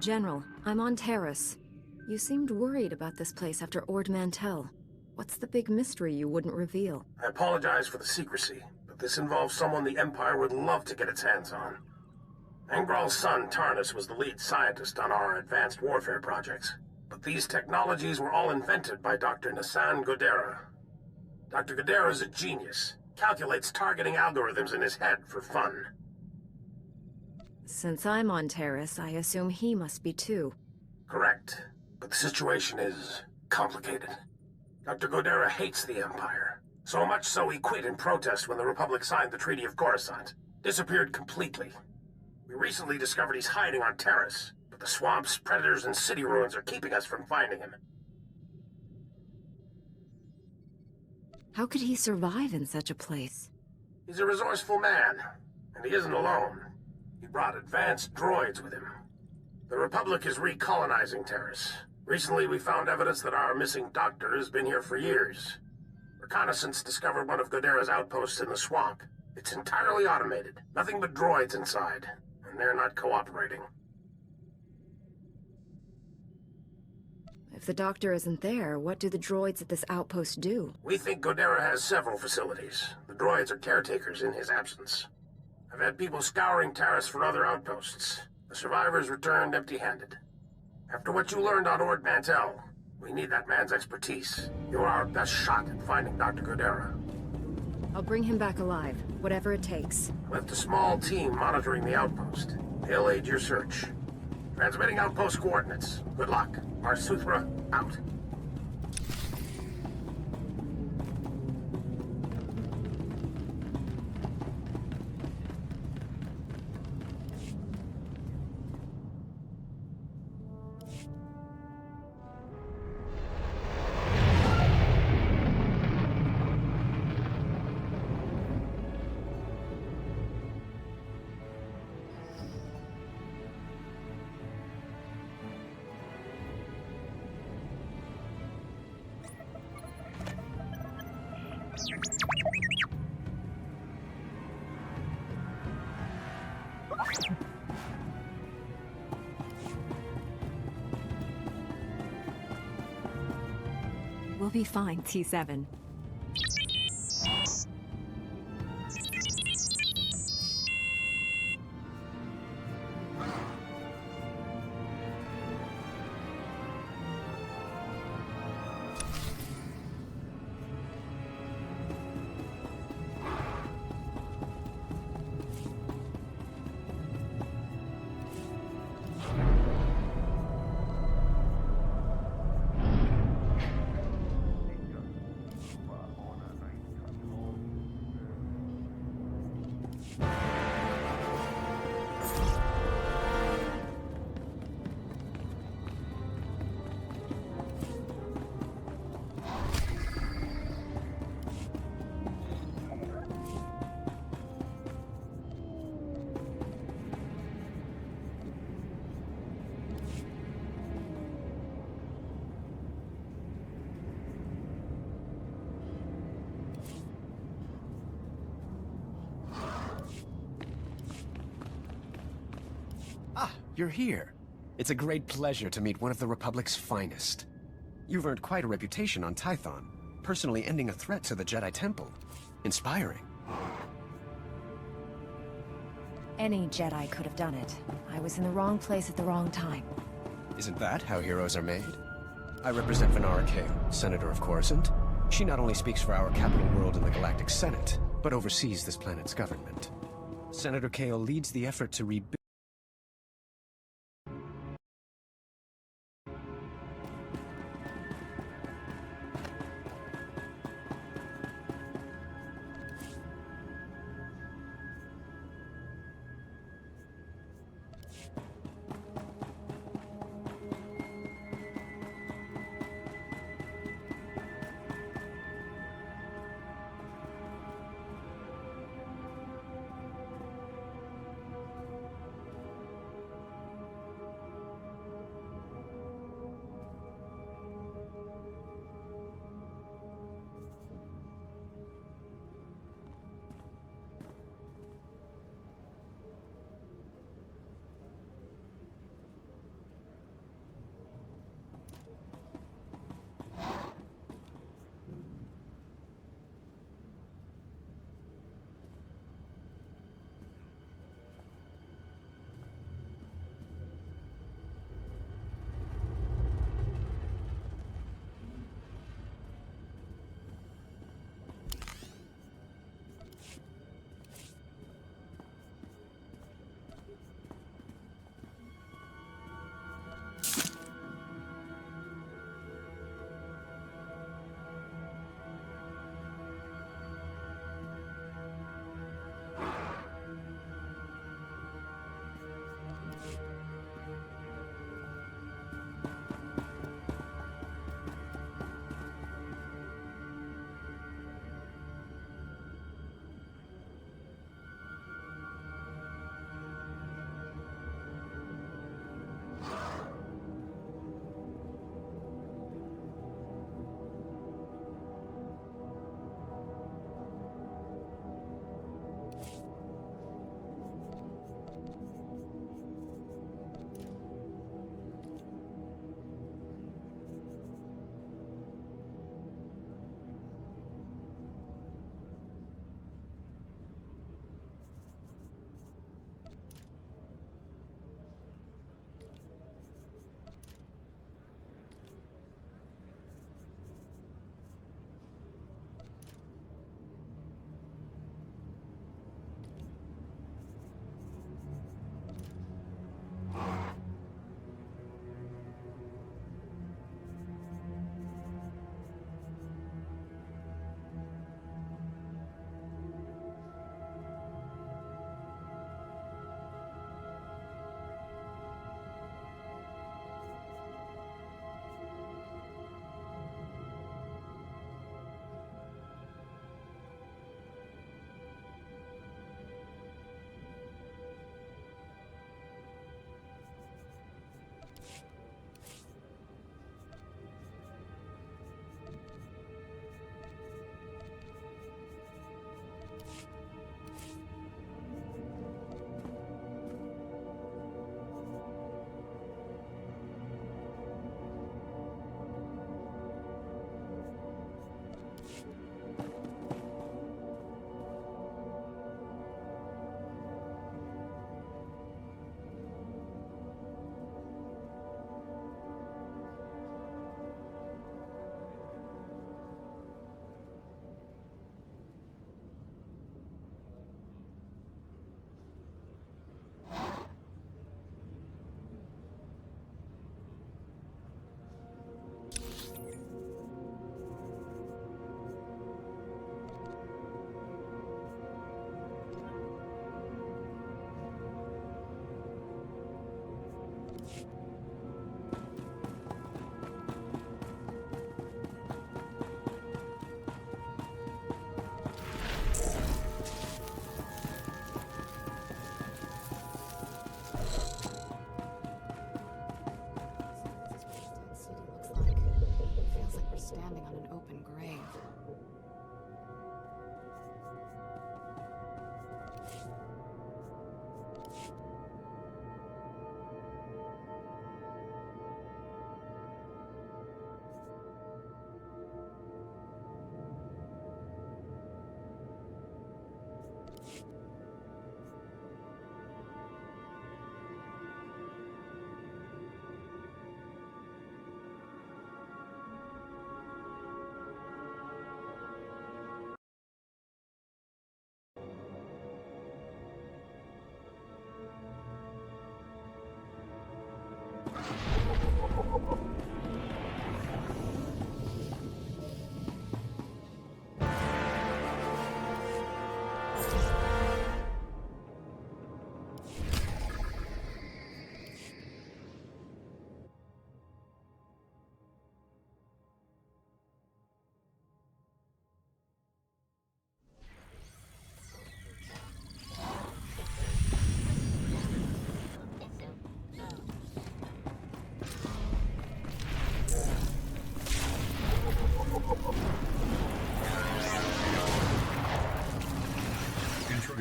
General, I'm on Terrace. You seemed worried about this place after Ord Mantell. What's the big mystery you wouldn't reveal? I apologize for the secrecy, but this involves someone the Empire would love to get its hands on. Angral's son, Tarnus, was the lead scientist on our advanced warfare projects. But these technologies were all invented by Dr. Nassan Godera. Dr. Godera is a genius. Calculates targeting algorithms in his head for fun. Since I'm on Terrace, I assume he must be too. Correct. But the situation is complicated. Dr. Godera hates the Empire. So much so he quit in protest when the Republic signed the Treaty of Coruscant. Disappeared completely. We recently discovered he's hiding on Terrace, but the swamps, predators, and city ruins are keeping us from finding him. How could he survive in such a place? He's a resourceful man, and he isn't alone. He brought advanced droids with him. The Republic is recolonizing Terrace. Recently, we found evidence that our missing doctor has been here for years. Reconnaissance discovered one of Godera's outposts in the swamp. It's entirely automated. Nothing but droids inside, and they're not cooperating. If the doctor isn't there, what do the droids at this outpost do? We think Godera has several facilities. The droids are caretakers in his absence. I've had people scouring Terrace for other outposts. The survivors returned empty-handed. After what you learned on Ord Mantell, we need that man's expertise. You're our best shot at finding Dr. Godera. I'll bring him back alive, whatever it takes. I left a small team monitoring the outpost. They'll aid your search. Transmitting outpost coordinates. Good luck. Our Swtor out. We'll be fine, T7. You're here. It's a great pleasure to meet one of the Republic's finest. You've earned quite a reputation on Tython, personally ending a threat to the Jedi Temple. Inspiring. Any Jedi could have done it. I was in the wrong place at the wrong time. Isn't that how heroes are made? I represent Venara Kale, Senator of Coruscant. She not only speaks for our capital world in the Galactic Senate, but oversees this planet's government. Senator Kale leads the effort to rebuild.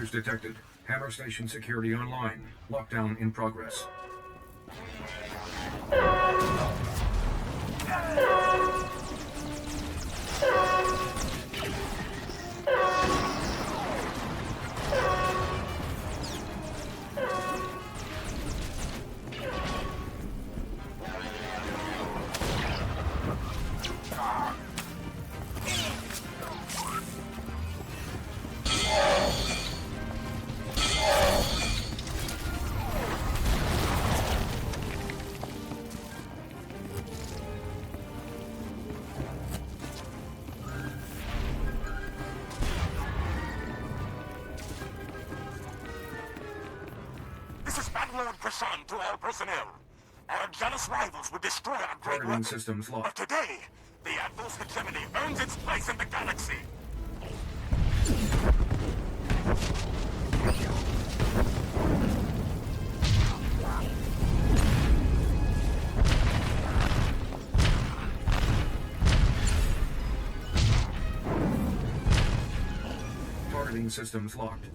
intruders detected. Hammer Station security online. Lockdown in progress. To all personnel. Our jealous rivals would destroy our great Targeting weapon. systems locked. But today, the Atmos hegemony earns its place in the galaxy. Targeting systems locked.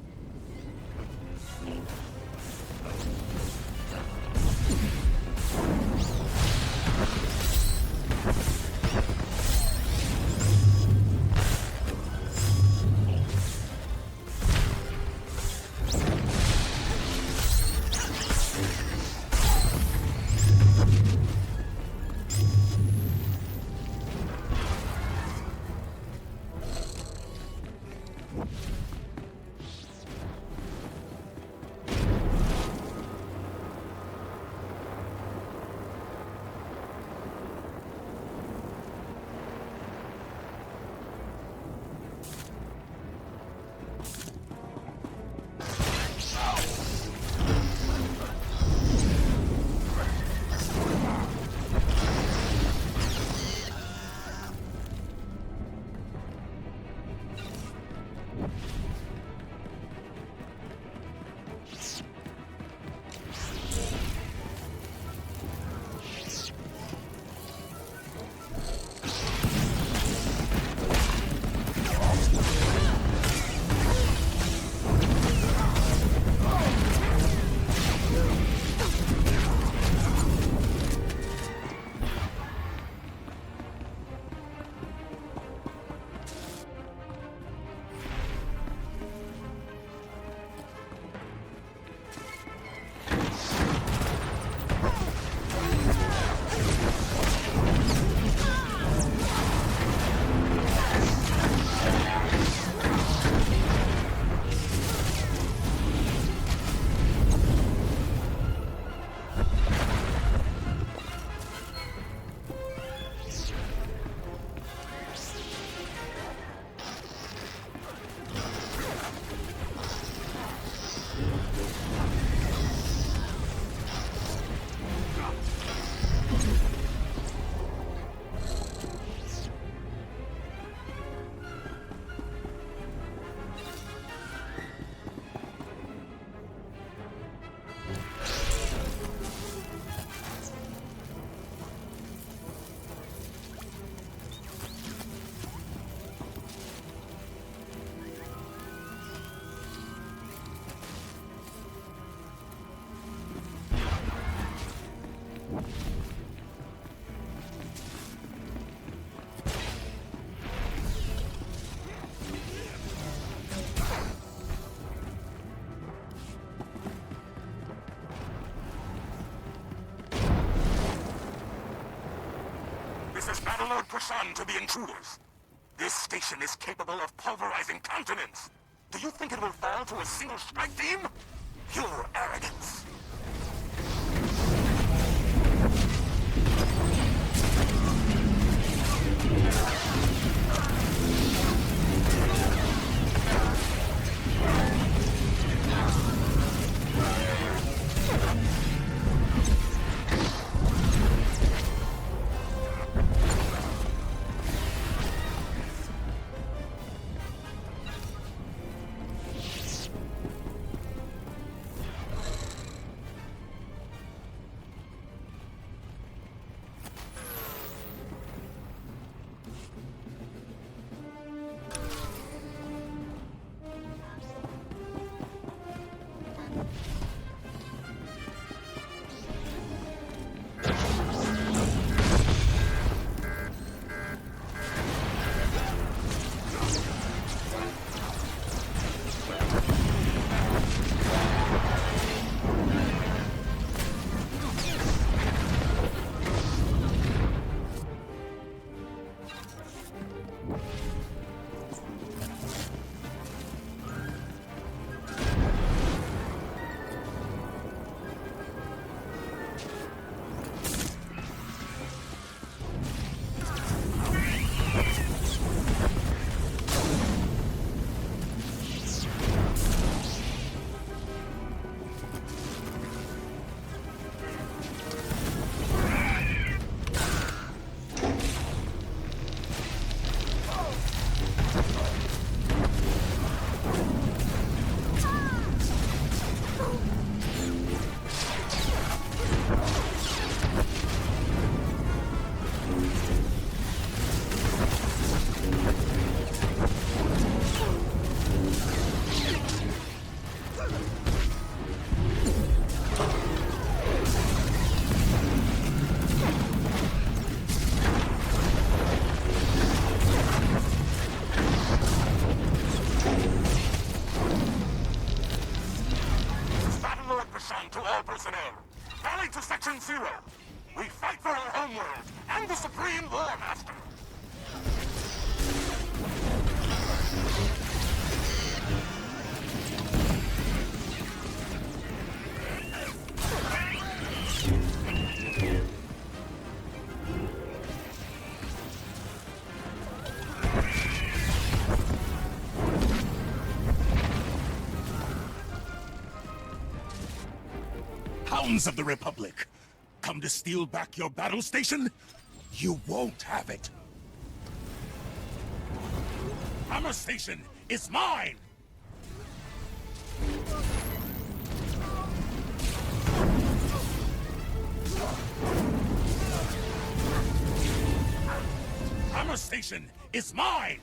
This is Battlelord Prasan to the intruders. This station is capable of pulverizing continents. Do you think it will fall to a single strike team? Pure arrogance. Zero. We fight for our homeworld and the Supreme War Master. Hounds of the Republic, come to steal back your battle station? You won't have it. Hammer Station is mine! Hammer Station is mine!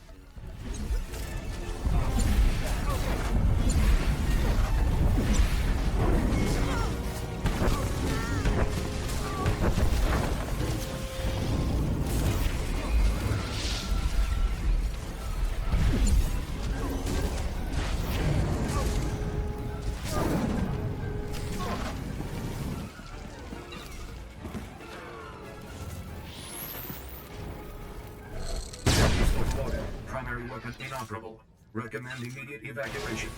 Swtor, primary weapon inoperable. Recommend immediate evacuation.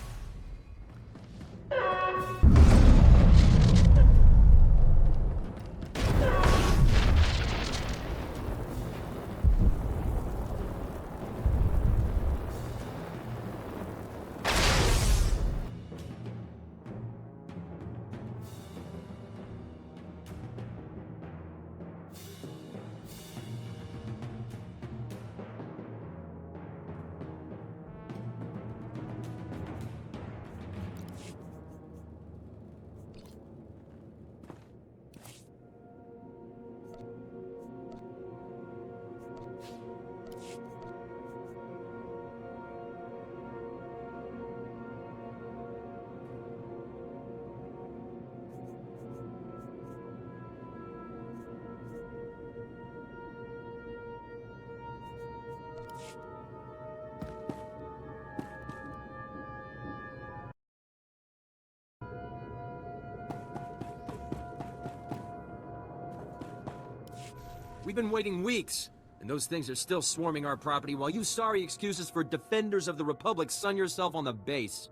We've been waiting weeks, and those things are still swarming our property while you sorry excuses for defenders of the Republic sun yourself on the base.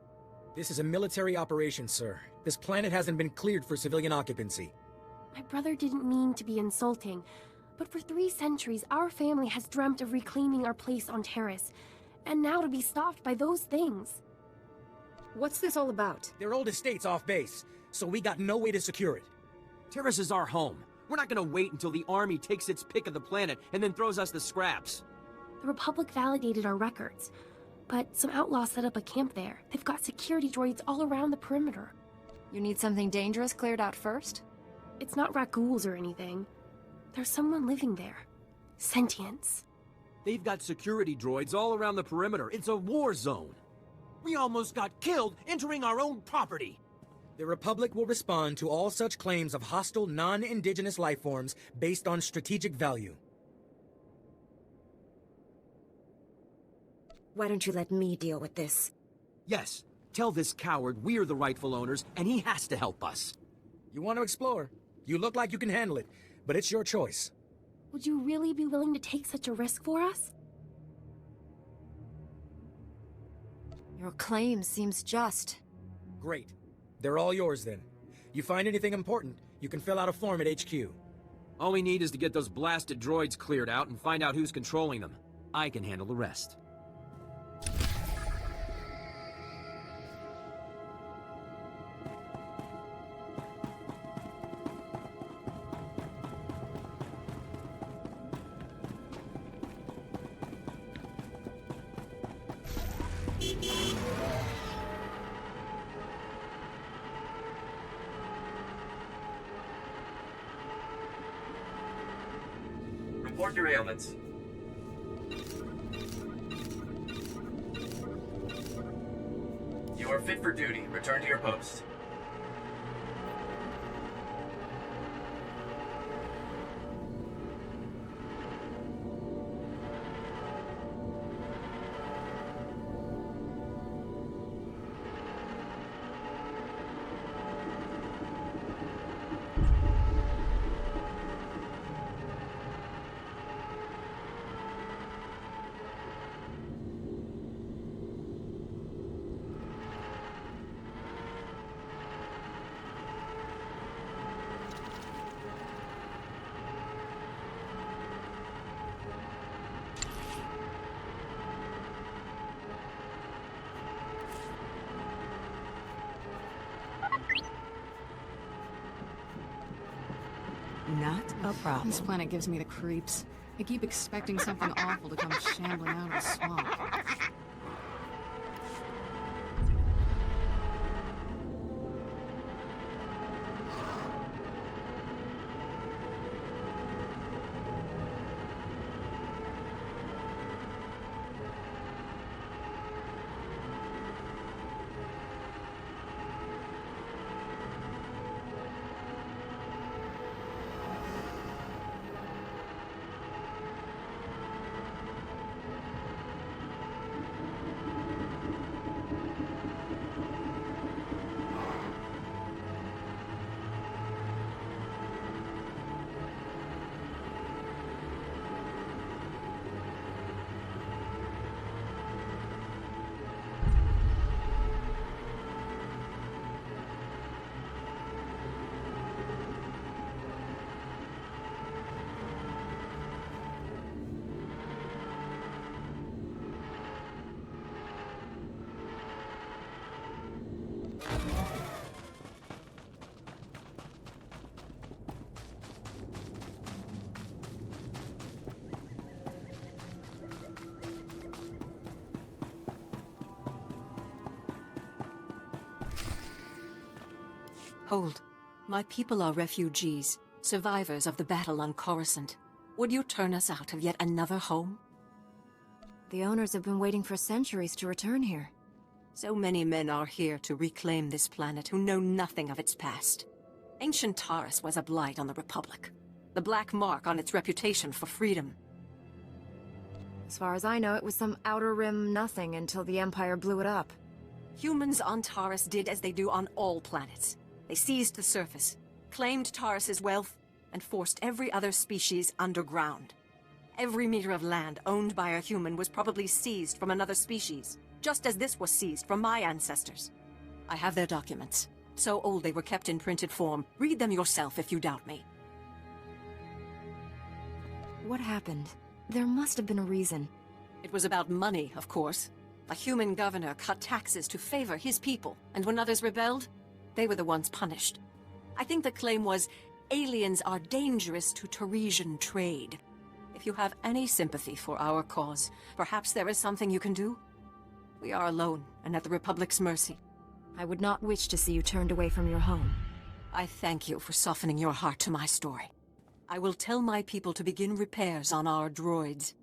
This is a military operation, sir. This planet hasn't been cleared for civilian occupancy. My brother didn't mean to be insulting, but for 3 centuries, our family has dreamt of reclaiming our place on Terrace, and now to be stopped by those things. What's this all about? Their old estate's off base, so we got no way to secure it. Terrace is our home. We're not gonna wait until the army takes its pick of the planet and then throws us the scraps. The Republic validated our records, but some outlaws set up a camp there. They've got security droids all around the perimeter. You need something dangerous cleared out first? It's not rat-ghouls or anything. There's someone living there. Sentience. They've got security droids all around the perimeter. It's a war zone. We almost got killed entering our own property. The Republic will respond to all such claims of hostile, non-indigenous life forms based on strategic value. Why don't you let me deal with this? Yes, tell this coward we're the rightful owners, and he has to help us. You want to explore? You look like you can handle it, but it's your choice. Would you really be willing to take such a risk for us? Your claim seems just. Great. They're all yours then. You find anything important, you can fill out a form at HQ. All we need is to get those blasted droids cleared out and find out who's controlling them. I can handle the rest. Report your ailments. You are fit for duty. Return to your post. a problem. This planet gives me the creeps. I keep expecting something awful to come shambling out of the swamp. Hold. My people are refugees, survivors of the battle on Coruscant. Would you turn us out of yet another home? The owners have been waiting for centuries to return here. So many men are here to reclaim this planet who know nothing of its past. Ancient Taurus was a blight on the Republic, the black mark on its reputation for freedom. As far as I know, it was some Outer Rim nothing until the Empire blew it up. Humans on Taurus did as they do on all planets. They seized the surface, claimed Taurus's wealth, and forced every other species underground. Every meter of land owned by a human was probably seized from another species, just as this was seized from my ancestors. I have their documents. So old they were kept in printed form. Read them yourself if you doubt me. What happened? There must have been a reason. It was about money, of course. A human governor cut taxes to favor his people, and when others rebelled, they were the ones punished. I think the claim was, aliens are dangerous to Teresian trade. If you have any sympathy for our cause, perhaps there is something you can do? We are alone and at the Republic's mercy. I would not wish to see you turned away from your home. I thank you for softening your heart to my story. I will tell my people to begin repairs on our droids.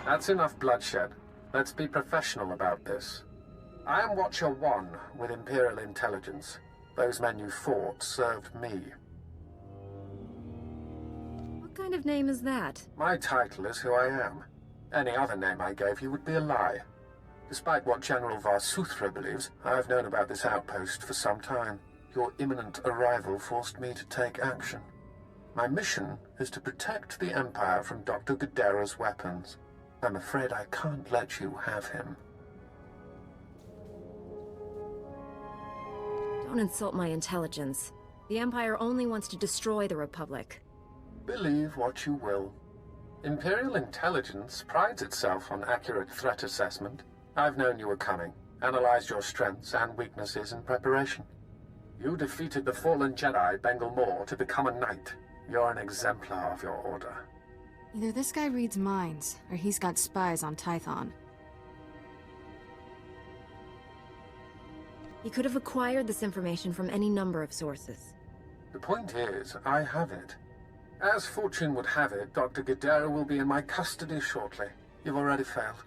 That's enough bloodshed. Let's be professional about this. I am Watcher 1 with Imperial Intelligence. Those men you fought served me. What kind of name is that? My title is who I am. Any other name I gave you would be a lie. Despite what General Swtor believes, I've known about this outpost for some time. Your imminent arrival forced me to take action. My mission is to protect the Empire from Dr. Gadera's weapons. I'm afraid I can't let you have him. Don't insult my intelligence. The Empire only wants to destroy the Republic. Believe what you will. Imperial Intelligence prides itself on accurate threat assessment. I've known you were coming, analyzed your strengths and weaknesses in preparation. You defeated the fallen Jedi Bengal Moore to become a knight. You're an exemplar of your order. Either this guy reads minds, or he's got spies on Tython. He could have acquired this information from any number of sources. The point is, I have it. As fortune would have it, Dr. Gadera will be in my custody shortly. You've already failed.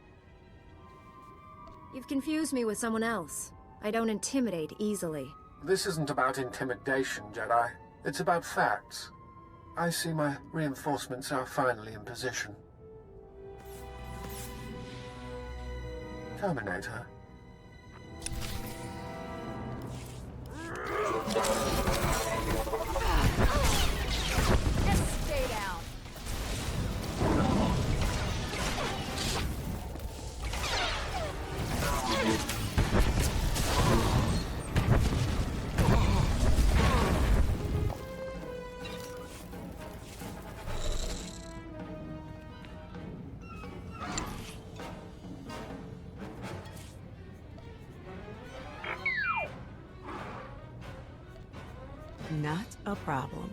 You've confused me with someone else. I don't intimidate easily. This isn't about intimidation, Jedi. It's about facts. I see my reinforcements are finally in position. Terminate her. Just stay down. Not a problem.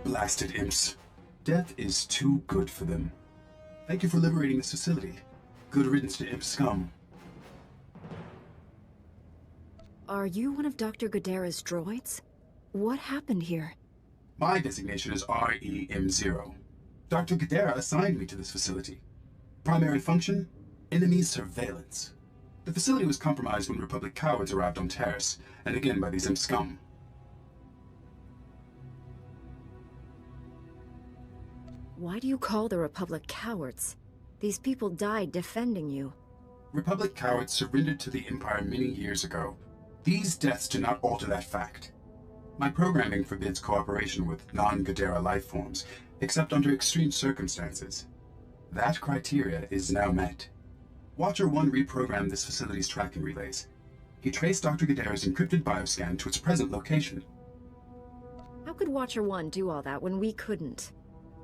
Blasted imps. Death is too good for them. Thank you for liberating this facility. Good riddance to imp scum. Are you one of Dr. Gadera's droids? What happened here? My designation is REM0. Dr. Gadera assigned me to this facility. Primary function? Enemy surveillance. The facility was compromised when Republic cowards arrived on Taris, and again by these imp scum. Why do you call the Republic cowards? These people died defending you. Republic cowards surrendered to the Empire many years ago. These deaths do not alter that fact. My programming forbids cooperation with non-Gadera life forms, except under extreme circumstances. That criteria is now met. Watcher 1 reprogrammed this facility's tracking relays. He traced Dr. Gadera's encrypted bioscan to its present location. How could Watcher 1 do all that when we couldn't?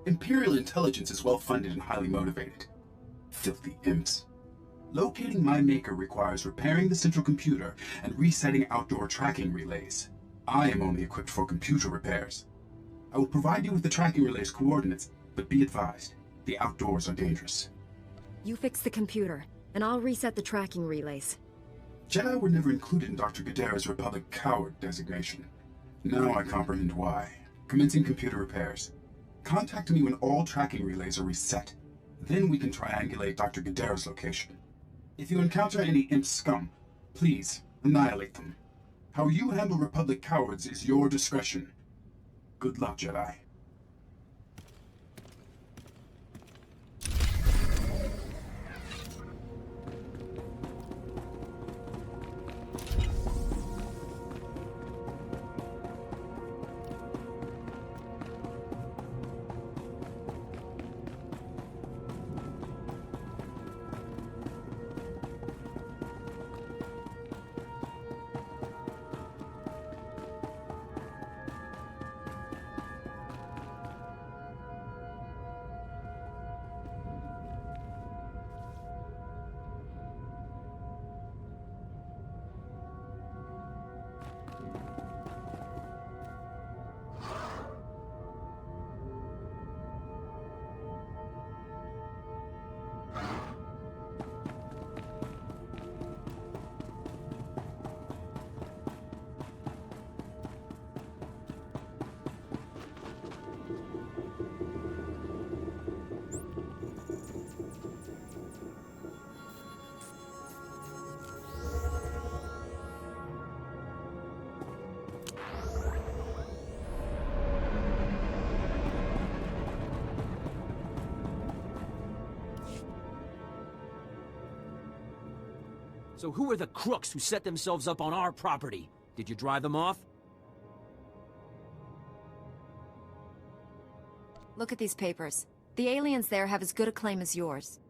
Imperial Intelligence is well-funded and highly motivated. Filthy imps. Locating my maker requires repairing the central computer and resetting outdoor tracking relays. I am only equipped for computer repairs. I will provide you with the tracking relay's coordinates, but be advised, the outdoors are dangerous. You fix the computer, and I'll reset the tracking relays. Jedi were never included in Dr. Gadera's Republic coward designation. Now I comprehend why. Commencing computer repairs. Contact me when all tracking relays are reset. Then we can triangulate Dr. Gadera's location. If you encounter any imp scum, please annihilate them. How you handle Republic cowards is your discretion. Good luck, Jedi. So who are the crooks who set themselves up on our property? Did you drive them off? Look at these papers. The aliens there have as good a claim as yours.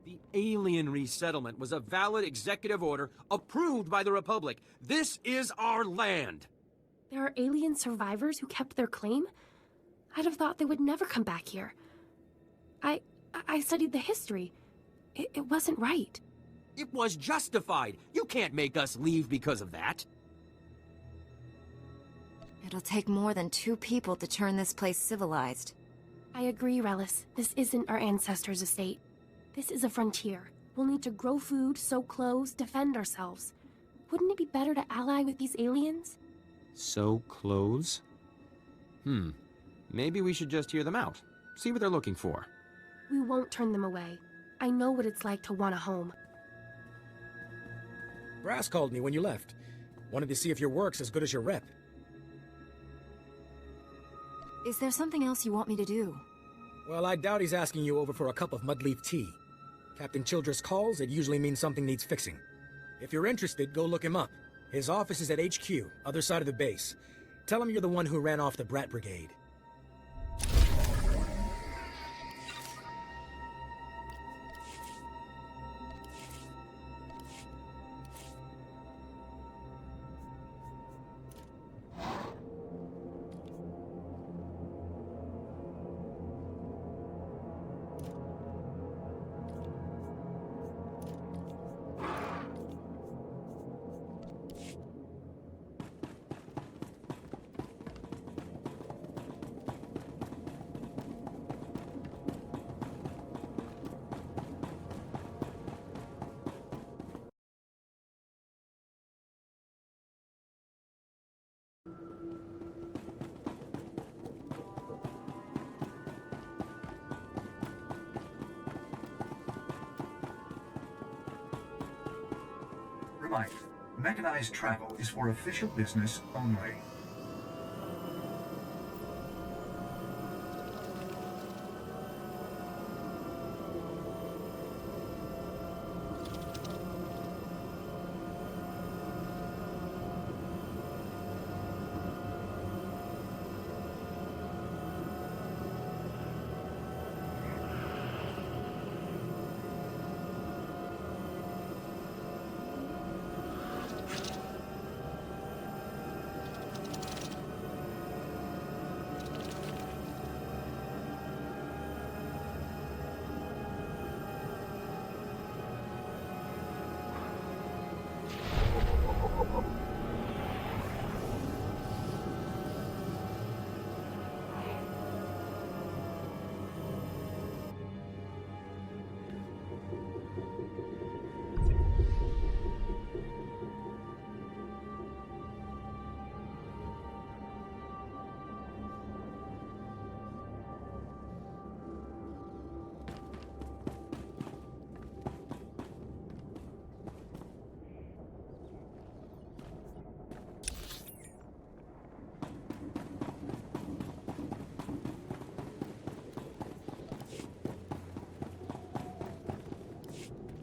The alien resettlement was a valid executive order approved by the Republic. This is our land! There are alien survivors who kept their claim? I'd have thought they would never come back here. I studied the history. It wasn't right. It was justified. You can't make us leave because of that. It'll take more than 2 people to turn this place civilized. I agree, Relis. This isn't our ancestors' estate. This is a frontier. We'll need to grow food, sew clothes, defend ourselves. Wouldn't it be better to ally with these aliens? Sew clothes? Maybe we should just hear them out. See what they're looking for. We won't turn them away. I know what it's like to want a home. Brass called me when you left. Wanted to see if your work's as good as your rep. Is there something else you want me to do? Well, I doubt he's asking you over for a cup of mudleaf tea. Captain Childress calls, it usually means something needs fixing. If you're interested, go look him up. His office is at HQ, other side of the base. Tell him you're the one who ran off the Brat Brigade. Reminder, mechanized travel is for official business only.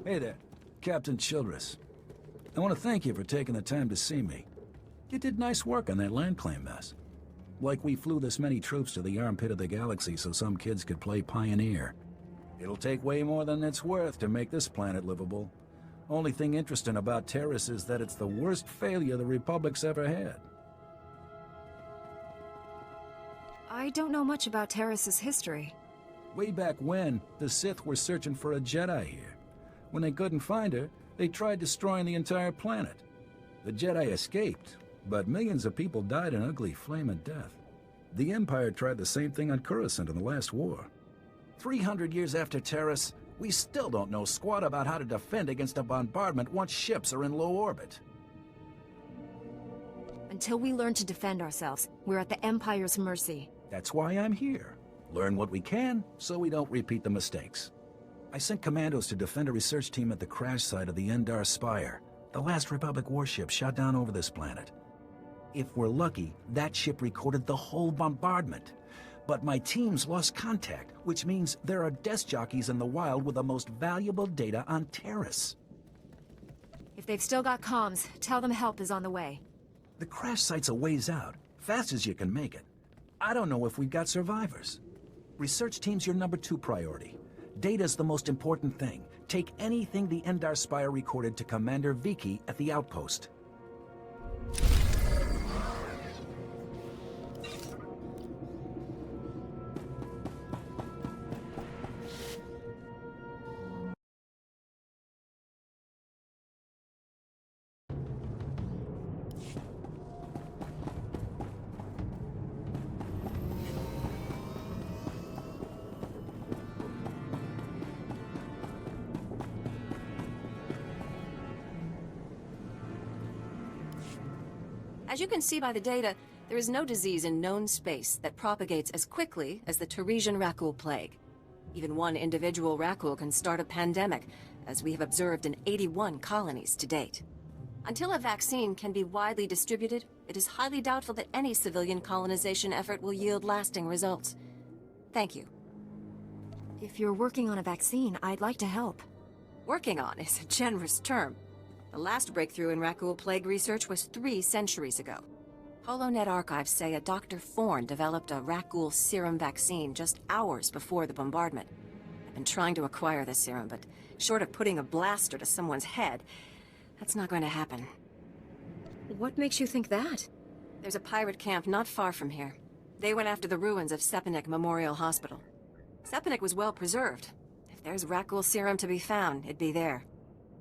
Hey there, Captain Childress. I want to thank you for taking the time to see me. You did nice work on that land claim mess. Like we flew this many troops to the armpit of the galaxy so some kids could play pioneer. It'll take way more than it's worth to make this planet livable. Only thing interesting about Terrace is that it's the worst failure the Republic's ever had. I don't know much about Terrace's history. Way back when, the Sith were searching for a Jedi here. When they couldn't find her, they tried destroying the entire planet. The Jedi escaped, but millions of people died an ugly flame of death. The Empire tried the same thing on Coruscant in the last war. 300 years after Terrace, we still don't know squat about how to defend against a bombardment once ships are in low orbit. Until we learn to defend ourselves, we're at the Empire's mercy. That's why I'm here. Learn what we can, so we don't repeat the mistakes. I sent commandos to defend a research team at the crash site of the Endar Spire, the last Republic warship shot down over this planet. If we're lucky, that ship recorded the whole bombardment. But my team's lost contact, which means there are desk jockeys in the wild with the most valuable data on Terrace. If they've still got comms, tell them help is on the way. The crash site's a ways out, fast as you can make it. I don't know if we've got survivors. Research team's your #2 priority. Data's the most important thing. Take anything the Endar Spire recorded to Commander Viki at the outpost. As you can see by the data, there is no disease in known space that propagates as quickly as the Teresian Rakul plague. Even one individual Rakul can start a pandemic, as we have observed in 81 colonies to date. Until a vaccine can be widely distributed, it is highly doubtful that any civilian colonization effort will yield lasting results. Thank you. If you're working on a vaccine, I'd like to help. Working on is a generous term. The last breakthrough in Rakul plague research was 3 centuries ago. HoloNet archives say a Dr. Forn developed a Rakul serum vaccine just hours before the bombardment. I've been trying to acquire the serum, but short of putting a blaster to someone's head, that's not going to happen. What makes you think that? There's a pirate camp not far from here. They went after the ruins of Sepanik Memorial Hospital. Sepanik was well preserved. If there's Rakul serum to be found, it'd be there.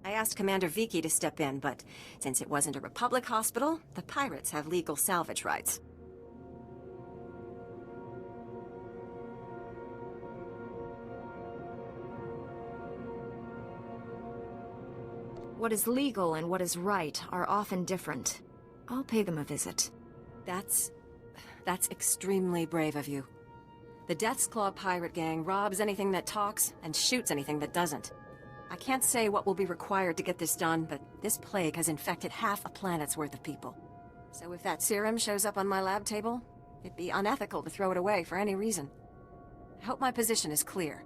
I asked Commander Viki to step in, but since it wasn't a Republic hospital, the pirates have legal salvage rights. What is legal and what is right are often different. I'll pay them a visit. That's extremely brave of you. The Death's Claw pirate gang robs anything that talks and shoots anything that doesn't. I can't say what will be required to get this done, but this plague has infected half a planet's worth of people. So if that serum shows up on my lab table, it'd be unethical to throw it away for any reason. I hope my position is clear.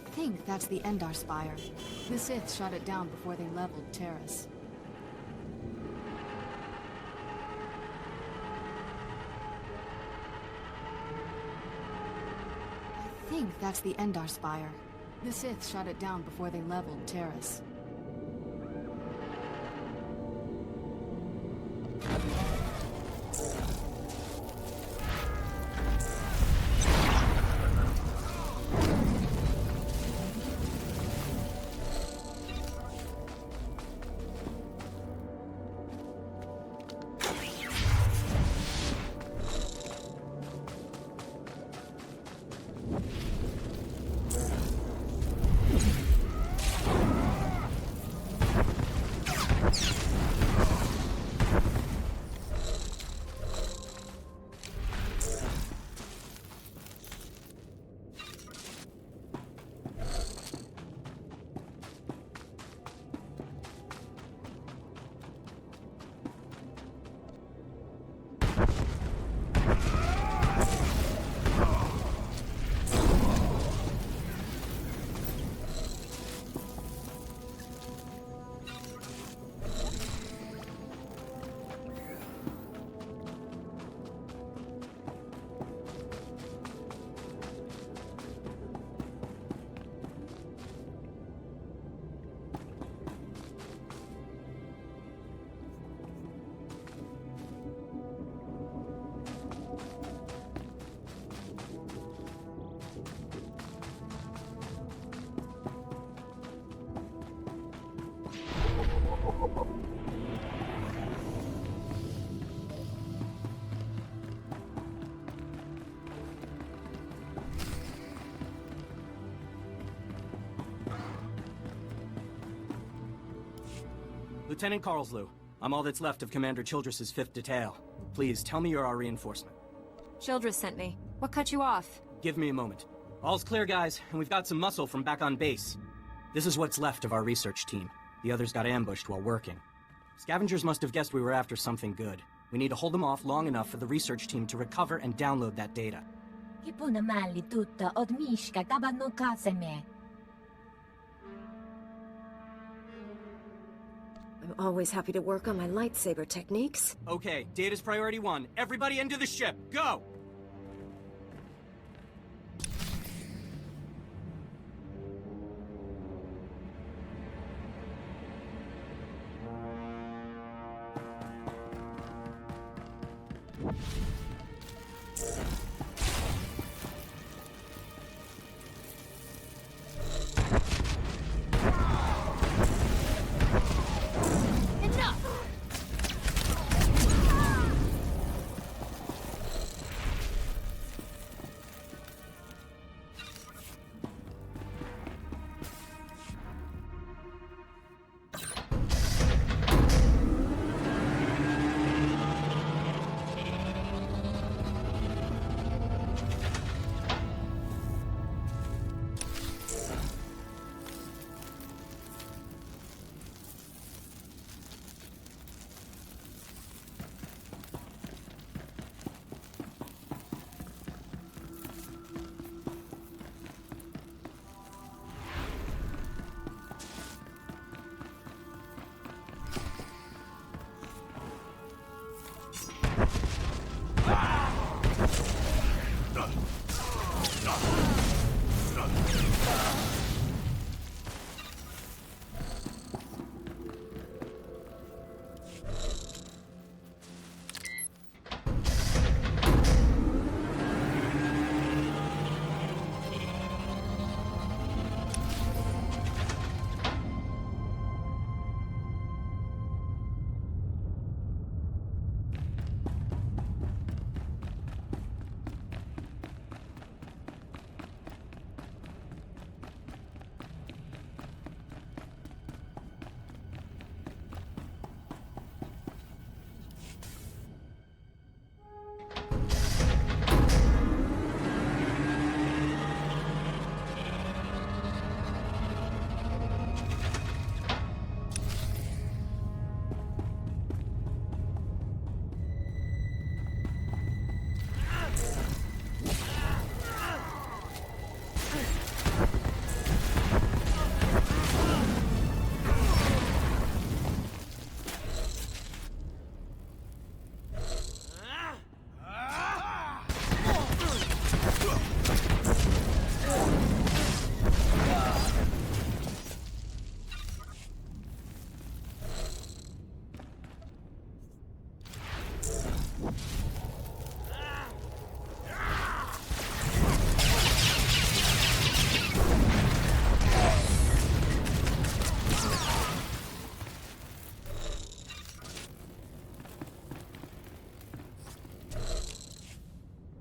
I think that's the Endar Spire. The Sith shot it down before they leveled Terrace. I think that's the Endar Spire. The Sith shot it down before they leveled Terrace. Lieutenant Carlslew, I'm all that's left of Commander Childress's 5th Detail. Please, tell me you're our reinforcement. Childress sent me. What cut you off? Give me a moment. All's clear, guys, and we've got some muscle from back on base. This is what's left of our research team. The others got ambushed while working. Scavengers must have guessed we were after something good. We need to hold them off long enough for the research team to recover and download that data. I'm always happy to work on my lightsaber techniques. Okay, data's priority 1. Everybody into the ship, go!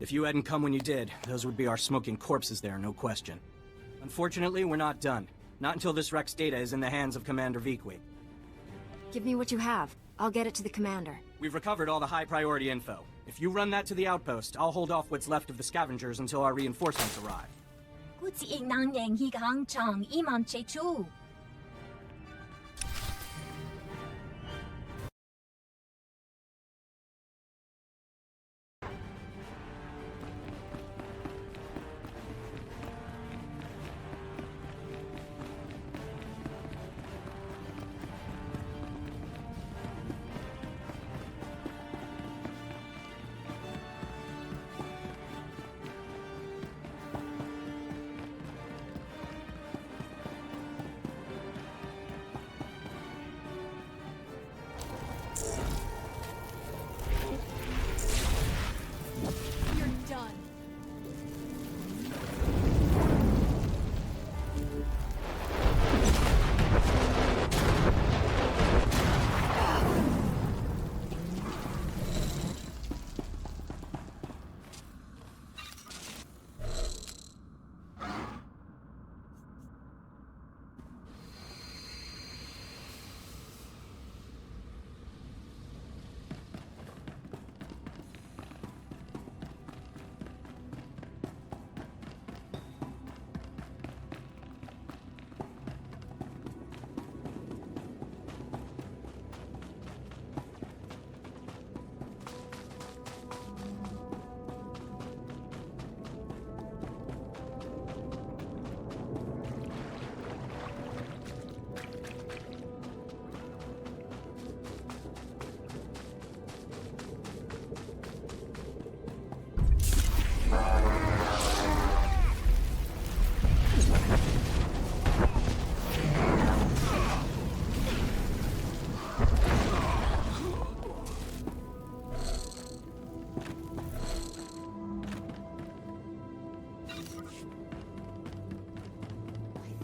If you hadn't come when you did, those would be our smoking corpses there, no question. Unfortunately, we're not done. Not until this Rex data is in the hands of Commander Vikwi. Give me what you have. I'll get it to the commander. We've recovered all the high-priority info. If you run that to the outpost, I'll hold off what's left of the scavengers until our reinforcements arrive.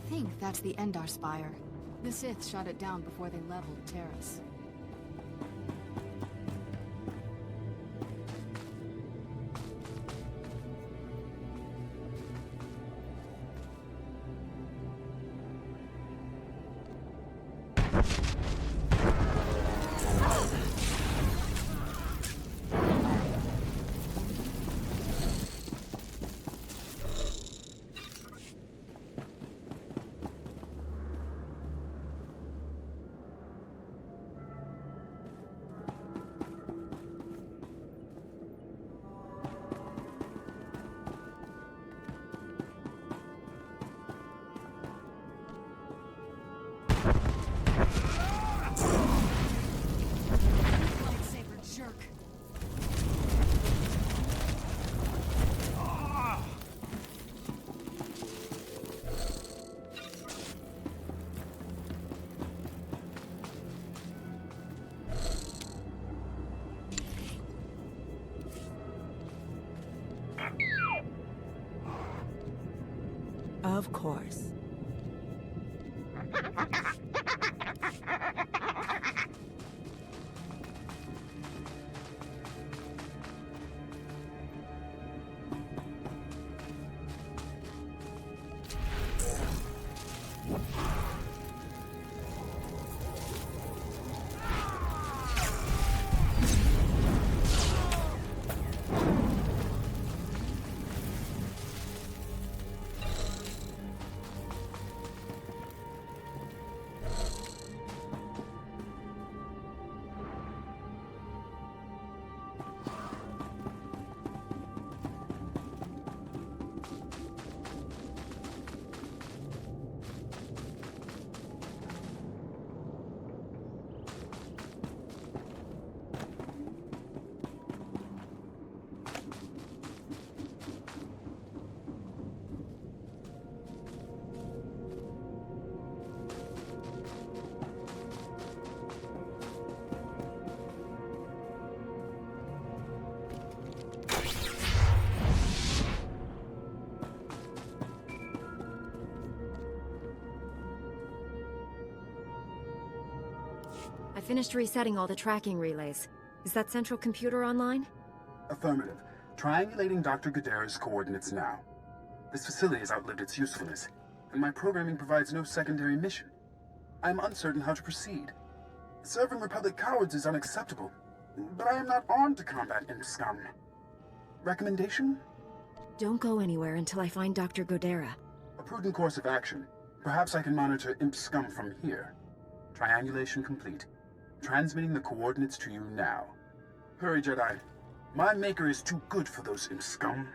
think that's the Endar Spire. The Sith shot it down before they leveled Terrace. Of course. I finished resetting all the tracking relays. Is that central computer online? Affirmative. Triangulating Dr. Gadara's coordinates now. This facility has outlived its usefulness, and my programming provides no secondary mission. I am uncertain how to proceed. Serving Republic cowards is unacceptable, but I am not armed to combat imp scum. Recommendation? Don't go anywhere until I find Dr. Godera. A prudent course of action. Perhaps I can monitor imp scum from here. Triangulation complete. Transmitting the coordinates to you now. Hurry, Jedi. My maker is too good for those imp scum.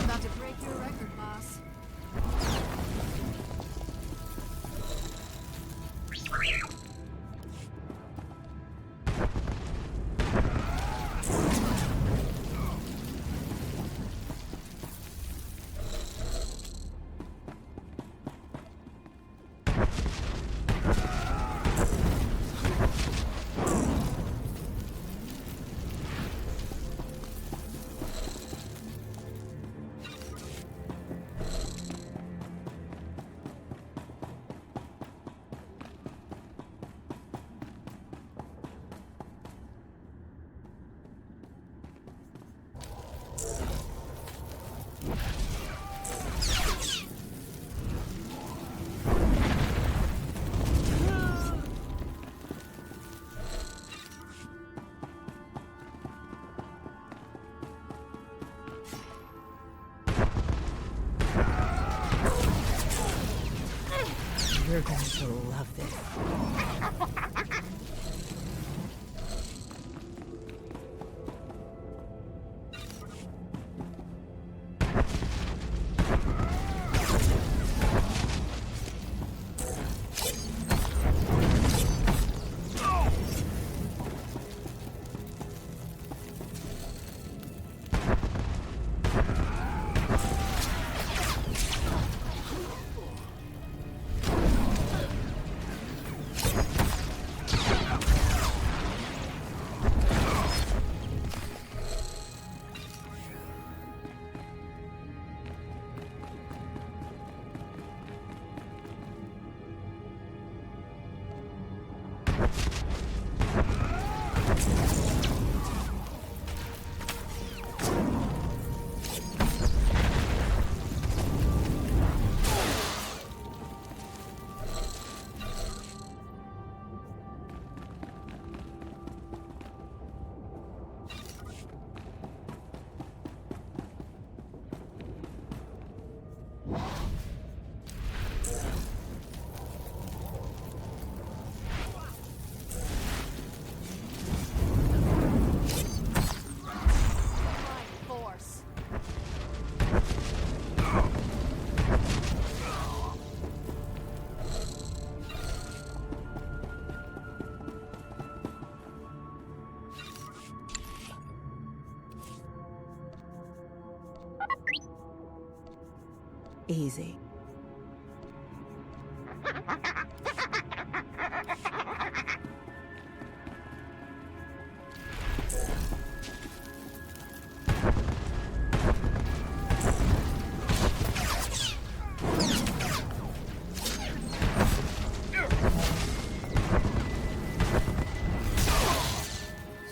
About to break your record, boss. You're going to love this. Easy.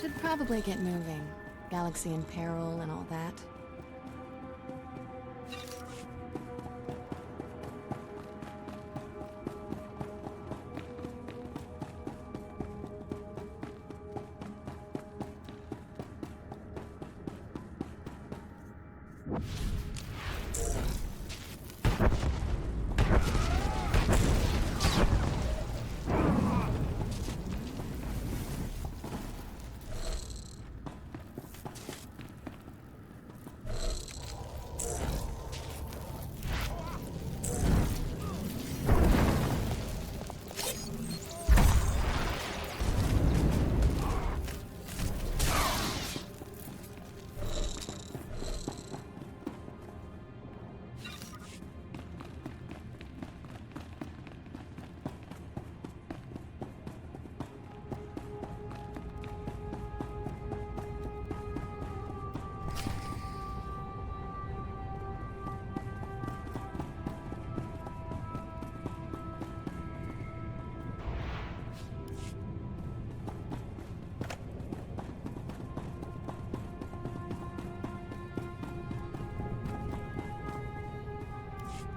Should probably get moving. Galaxy in peril and all that.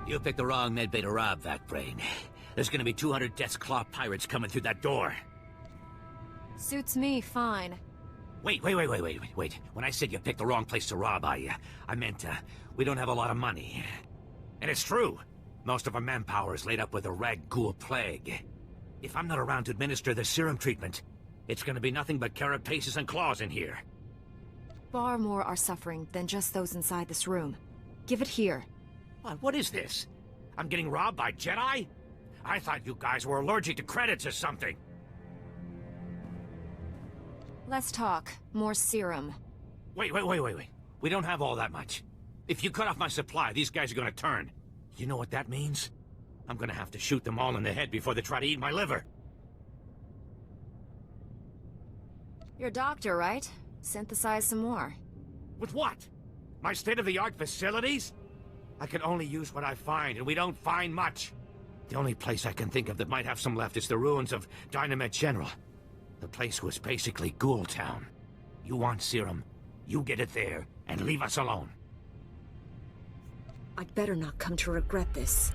You picked the wrong medbay to rob, Vac-Brain. There's gonna be 200 Death's Claw pirates coming through that door. Suits me, fine. Wait. When I said you picked the wrong place to rob, I meant, we don't have a lot of money. And it's true. Most of our manpower is laid up with the rag ghoul plague. If I'm not around to administer the serum treatment, it's gonna be nothing but carapaces and claws in here. Far more are suffering than just those inside this room. Give it here. What is this? I'm getting robbed by Jedi? I thought you guys were allergic to credits or something. Less talk, more serum. Wait. We don't have all that much. If you cut off my supply, these guys are gonna turn. You know what that means? I'm gonna have to shoot them all in the head before they try to eat my liver. You're a doctor, right? Synthesize some more. With what? My state-of-the-art facilities? I can only use what I find, and we don't find much. The only place I can think of that might have some left is the ruins of Dynamet General. The place was basically Ghoul Town. You want serum, you get it there, and leave us alone. I'd better not come to regret this.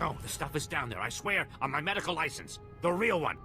No, the stuff is down there, I swear, on my medical license. The real one.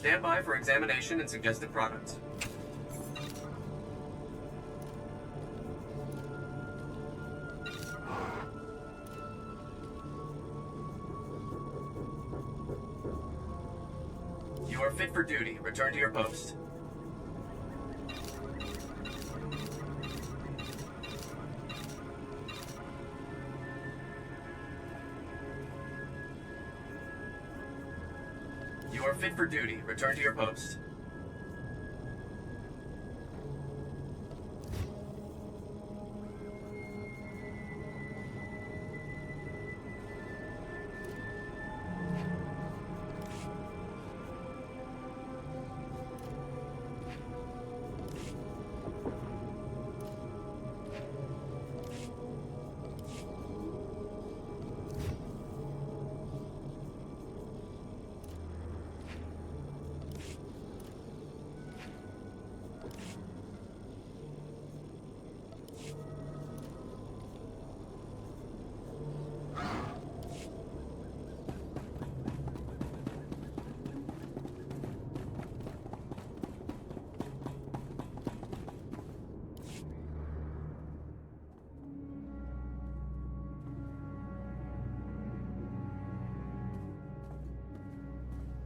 Stand by for examination and suggested products. You are fit for duty. Return to your post. You are fit for duty. Return to your post.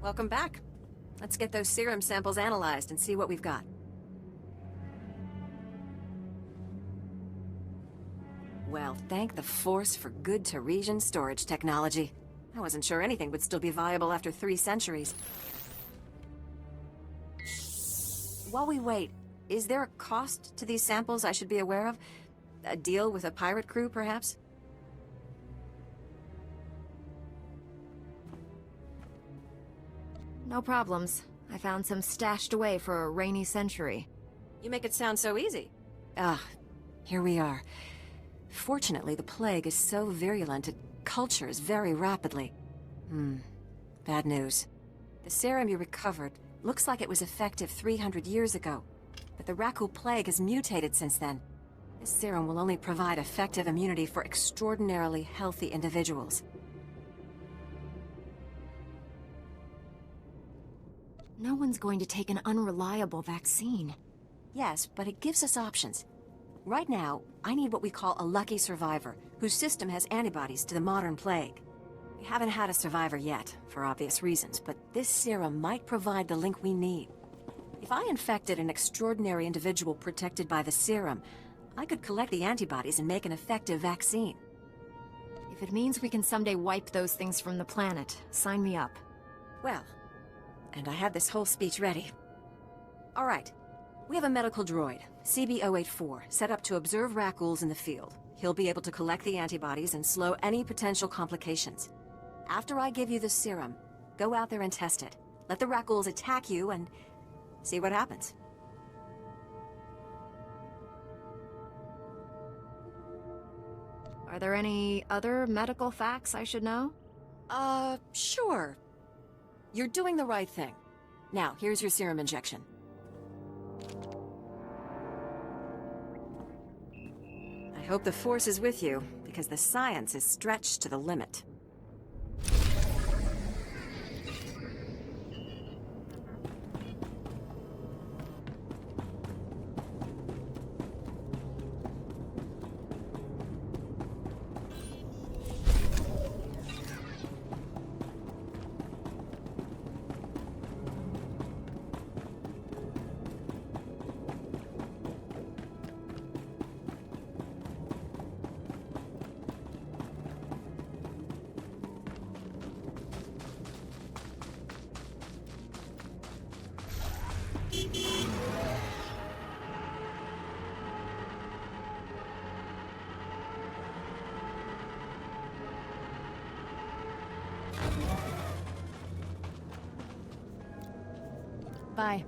Welcome back. Let's get those serum samples analyzed and see what we've got. Well, thank the Force for good Teresian storage technology. I wasn't sure anything would still be viable after 3 centuries. While we wait, is there a cost to these samples I should be aware of? A deal with a pirate crew, perhaps? No problems. I found some stashed away for a rainy century. You make it sound so easy. Here we are. Fortunately, the plague is so virulent it cultures very rapidly. Bad news. The serum you recovered looks like it was effective 300 years ago, but the Rakul plague has mutated since then. This serum will only provide effective immunity for extraordinarily healthy individuals. No one's going to take an unreliable vaccine. Yes, but it gives us options. Right now, I need what we call a lucky survivor, whose system has antibodies to the modern plague. We haven't had a survivor yet, for obvious reasons, but this serum might provide the link we need. If I infected an extraordinary individual protected by the serum, I could collect the antibodies and make an effective vaccine. If it means we can someday wipe those things from the planet, sign me up. Well, and I had this whole speech ready. All right. We have a medical droid, CB-084, set up to observe Rakuls in the field. He'll be able to collect the antibodies and slow any potential complications. After I give you the serum, go out there and test it. Let the Rakuls attack you and see what happens. Are there any other medical facts I should know? Sure. You're doing the right thing. Now, here's your serum injection. I hope the Force is with you, because the science is stretched to the limit. Bye.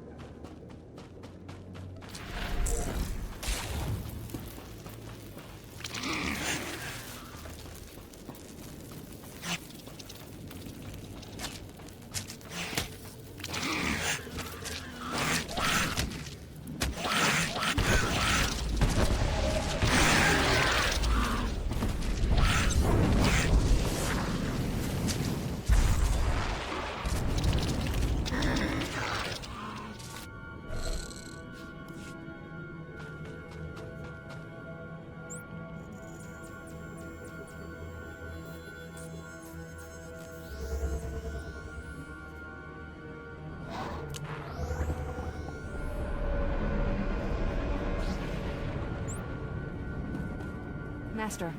Master.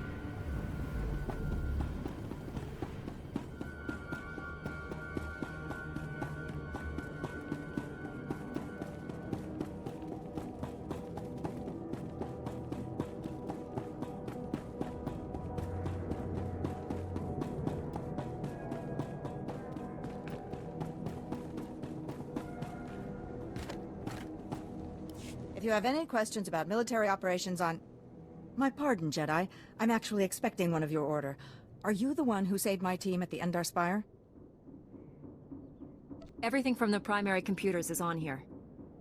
If you have any questions about military operations on... My pardon, Jedi. I'm actually expecting one of your order. Are you the one who saved my team at the Endar Spire? Everything from the primary computers is on here.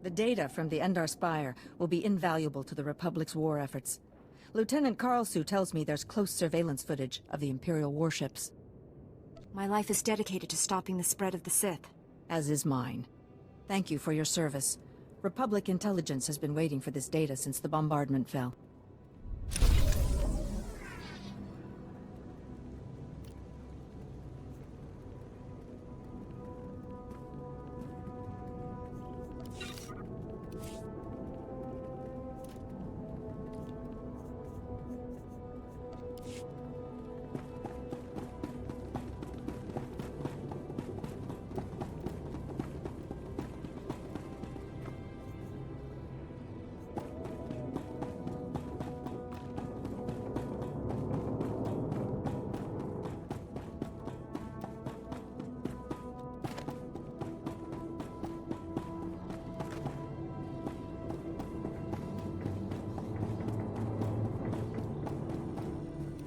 The data from the Endar Spire will be invaluable to the Republic's war efforts. Lieutenant Karlsu tells me there's close surveillance footage of the Imperial warships. My life is dedicated to stopping the spread of the Sith. As is mine. Thank you for your service. Republic intelligence has been waiting for this data since the bombardment fell.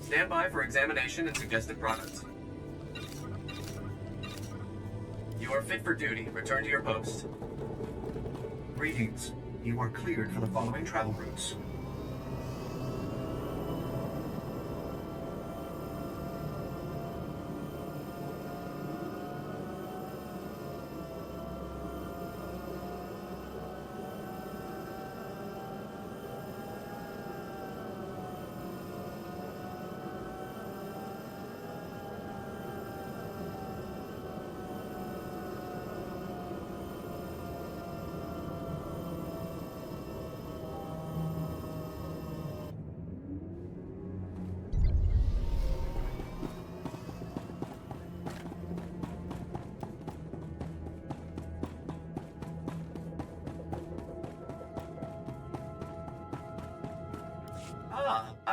Stand by for examination and suggested products. You are fit for duty. Return to your post. Greetings. You are cleared for the following travel routes.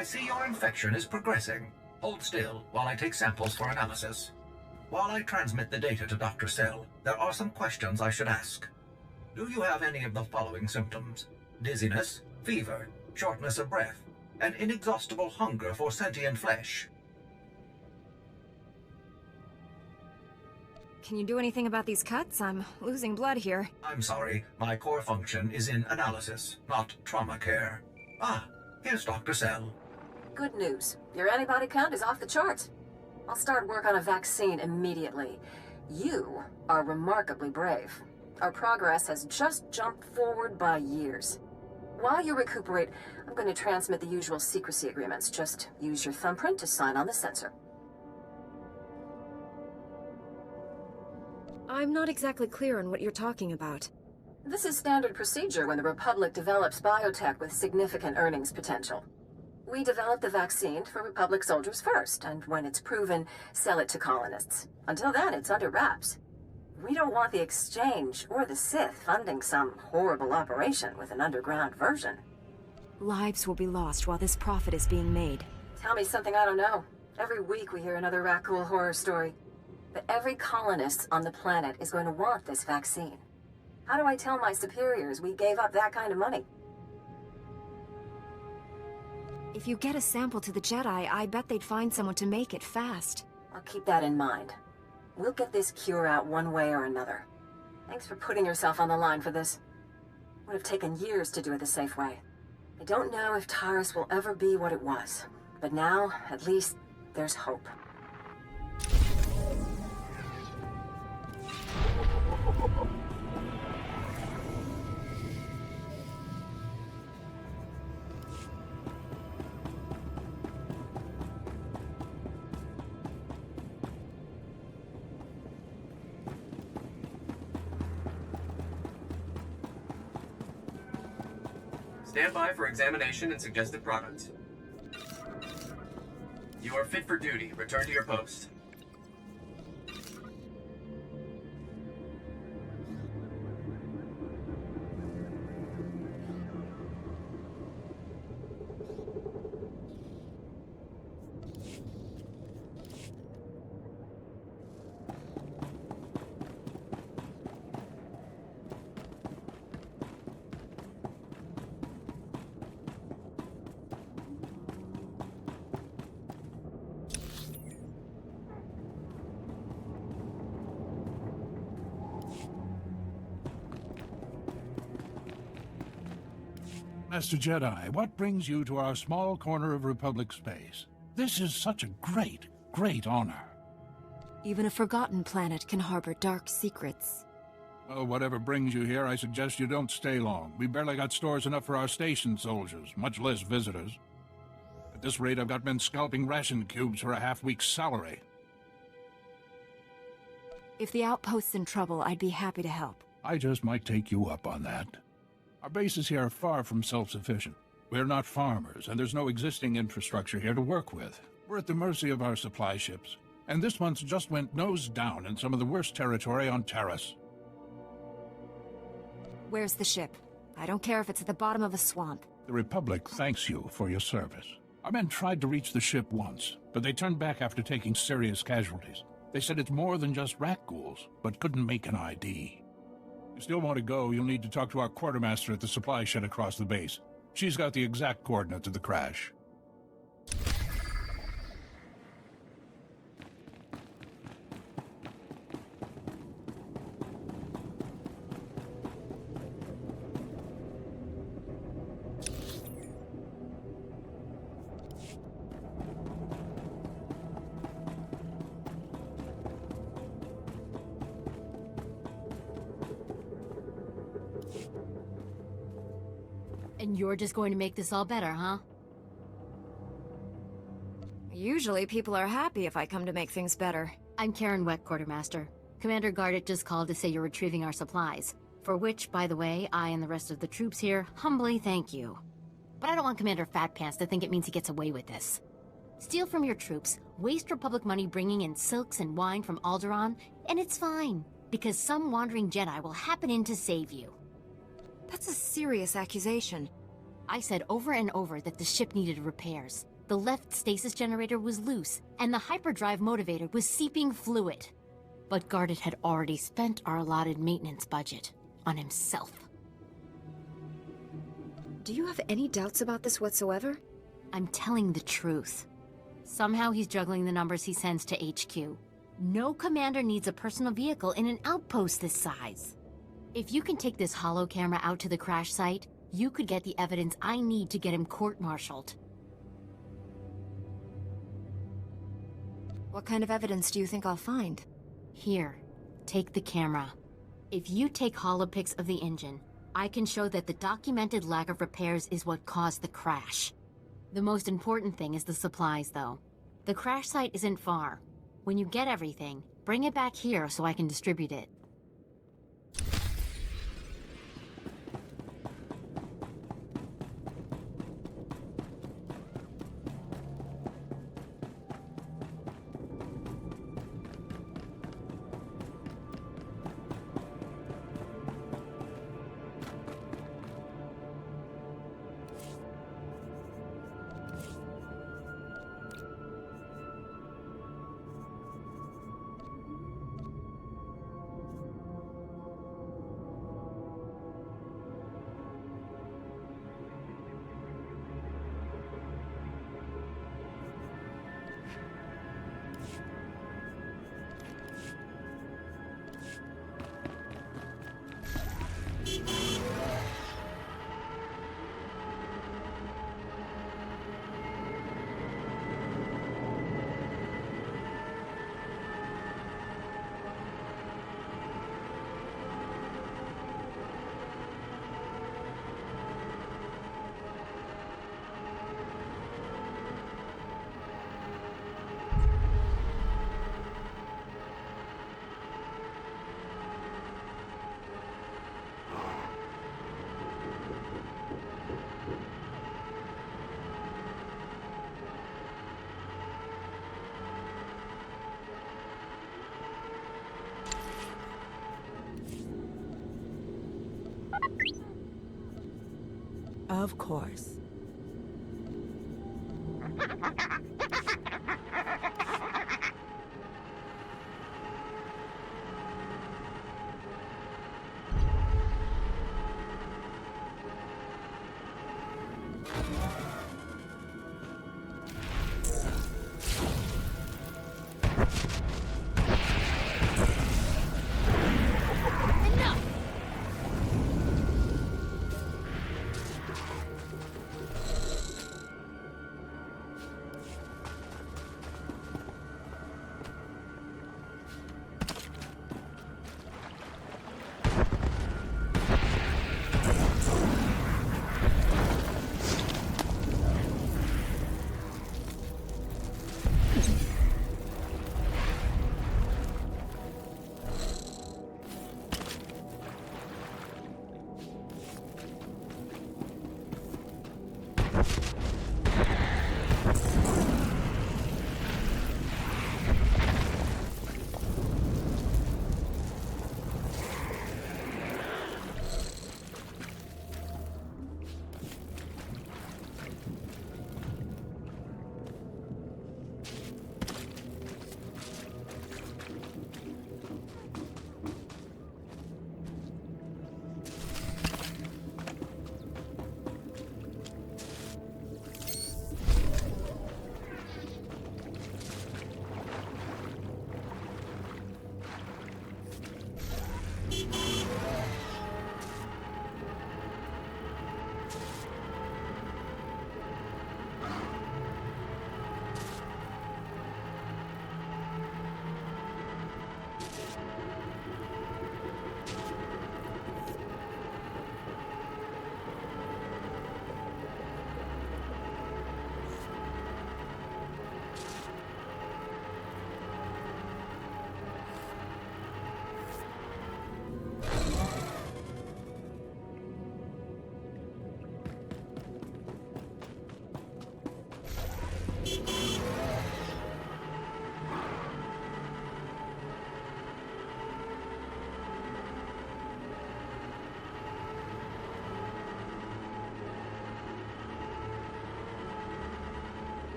I see your infection is progressing. Hold still while I take samples for analysis. While I transmit the data to Dr. Cell, there are some questions I should ask. Do you have any of the following symptoms? Dizziness, fever, shortness of breath, and inexhaustible hunger for sentient flesh? Can you do anything about these cuts? I'm losing blood here. I'm sorry, my core function is in analysis, not trauma care. Ah, here's Dr. Cell. Good news. Your antibody count is off the charts. I'll start work on a vaccine immediately. You are remarkably brave. Our progress has just jumped forward by years. While you recuperate, I'm going to transmit the usual secrecy agreements. Just use your thumbprint to sign on the sensor. I'm not exactly clear on what you're talking about. This is standard procedure when the Republic develops biotech with significant earnings potential. We develop the vaccine for Republic soldiers first, and when it's proven, sell it to colonists. Until then, it's under wraps. We don't want the Exchange or the Sith funding some horrible operation with an underground version. Lives will be lost while this profit is being made. Tell me something I don't know. Every week we hear another Rakul horror story. But every colonist on the planet is going to want this vaccine. How do I tell my superiors we gave up that kind of money? If you get a sample to the Jedi, I bet they'd find someone to make it fast. I'll keep that in mind. We'll get this cure out one way or another. Thanks for putting yourself on the line for this. Would have taken years to do it the safe way. I don't know if Taris will ever be what it was, but now, at least, there's hope. Stand by for examination and suggested products. You are fit for duty. Return to your post. Master Jedi, what brings you to our small corner of Republic space? This is such a great, great honor. Even a forgotten planet can harbor dark secrets. Well, whatever brings you here, I suggest you don't stay long. We barely got stores enough for our station soldiers, much less visitors. At this rate, I've got men scalping ration cubes for a half-week's salary. If the outpost's in trouble, I'd be happy to help. I just might take you up on that. Our bases here are far from self-sufficient. We're not farmers, and there's no existing infrastructure here to work with. We're at the mercy of our supply ships. And this month's just went nose down in some of the worst territory on Taris. Where's the ship? I don't care if it's at the bottom of a swamp. The Republic thanks you for your service. Our men tried to reach the ship once, but they turned back after taking serious casualties. They said it's more than just rat ghouls, but couldn't make an ID. If you still want to go, you'll need to talk to our quartermaster at the supply shed across the base. She's got the exact coordinates of the crash. And you're just going to make this all better, huh? Usually people are happy if I come to make things better. I'm Karen Weck, Quartermaster. Commander Gardet just called to say you're retrieving our supplies. For which, by the way, I and the rest of the troops here humbly thank you. But I don't want Commander Fat Pants to think it means he gets away with this. Steal from your troops, waste Republic money bringing in silks and wine from Alderaan, and it's fine. Because some wandering Jedi will happen in to save you. That's a serious accusation. I said over and over that the ship needed repairs. The left stasis generator was loose, and the hyperdrive motivator was seeping fluid. But Gardet had already spent our allotted maintenance budget on himself. Do you have any doubts about this whatsoever? I'm telling the truth. Somehow he's juggling the numbers he sends to HQ. No commander needs a personal vehicle in an outpost this size. If you can take this holo camera out to the crash site, you could get the evidence I need to get him court-martialed. What kind of evidence do you think I'll find? Here, take the camera. If you take holopics of the engine, I can show that the documented lack of repairs is what caused the crash. The most important thing is the supplies, though. The crash site isn't far. When you get everything, bring it back here so I can distribute it. Of course.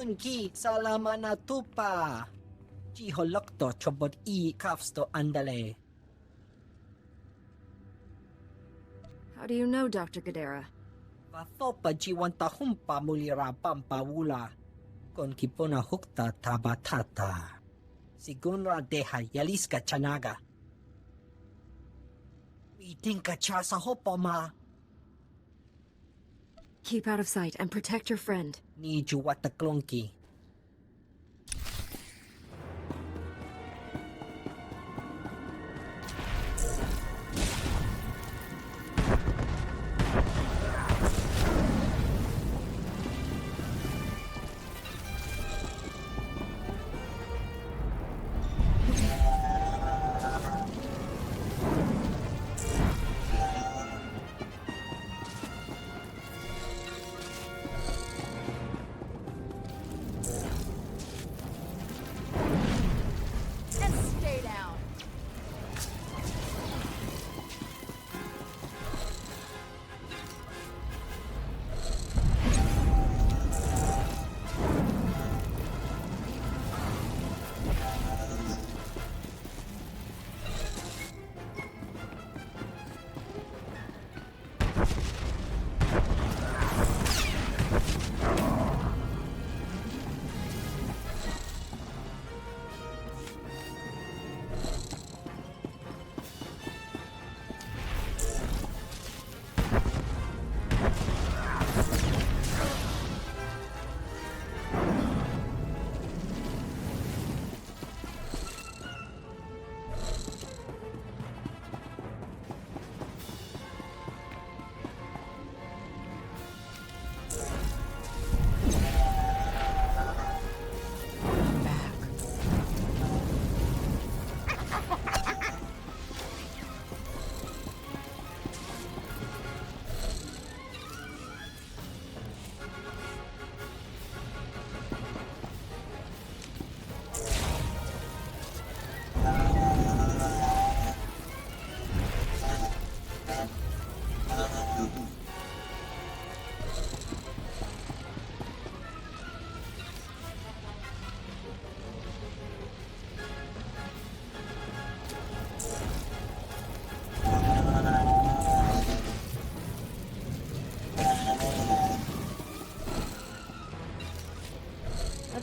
Junki, salama na tupa. Jiholokto chobot I kafsto andale. How do you know, Dr. Gadara? Vathopa jiwanta humpa mulira pampawula. Kon kipona hukta tabatata. Sigunra deha yaliska chanaga. Itinka chasa hopa ma. Keep out of sight and protect your friend. Ni juwata klonki.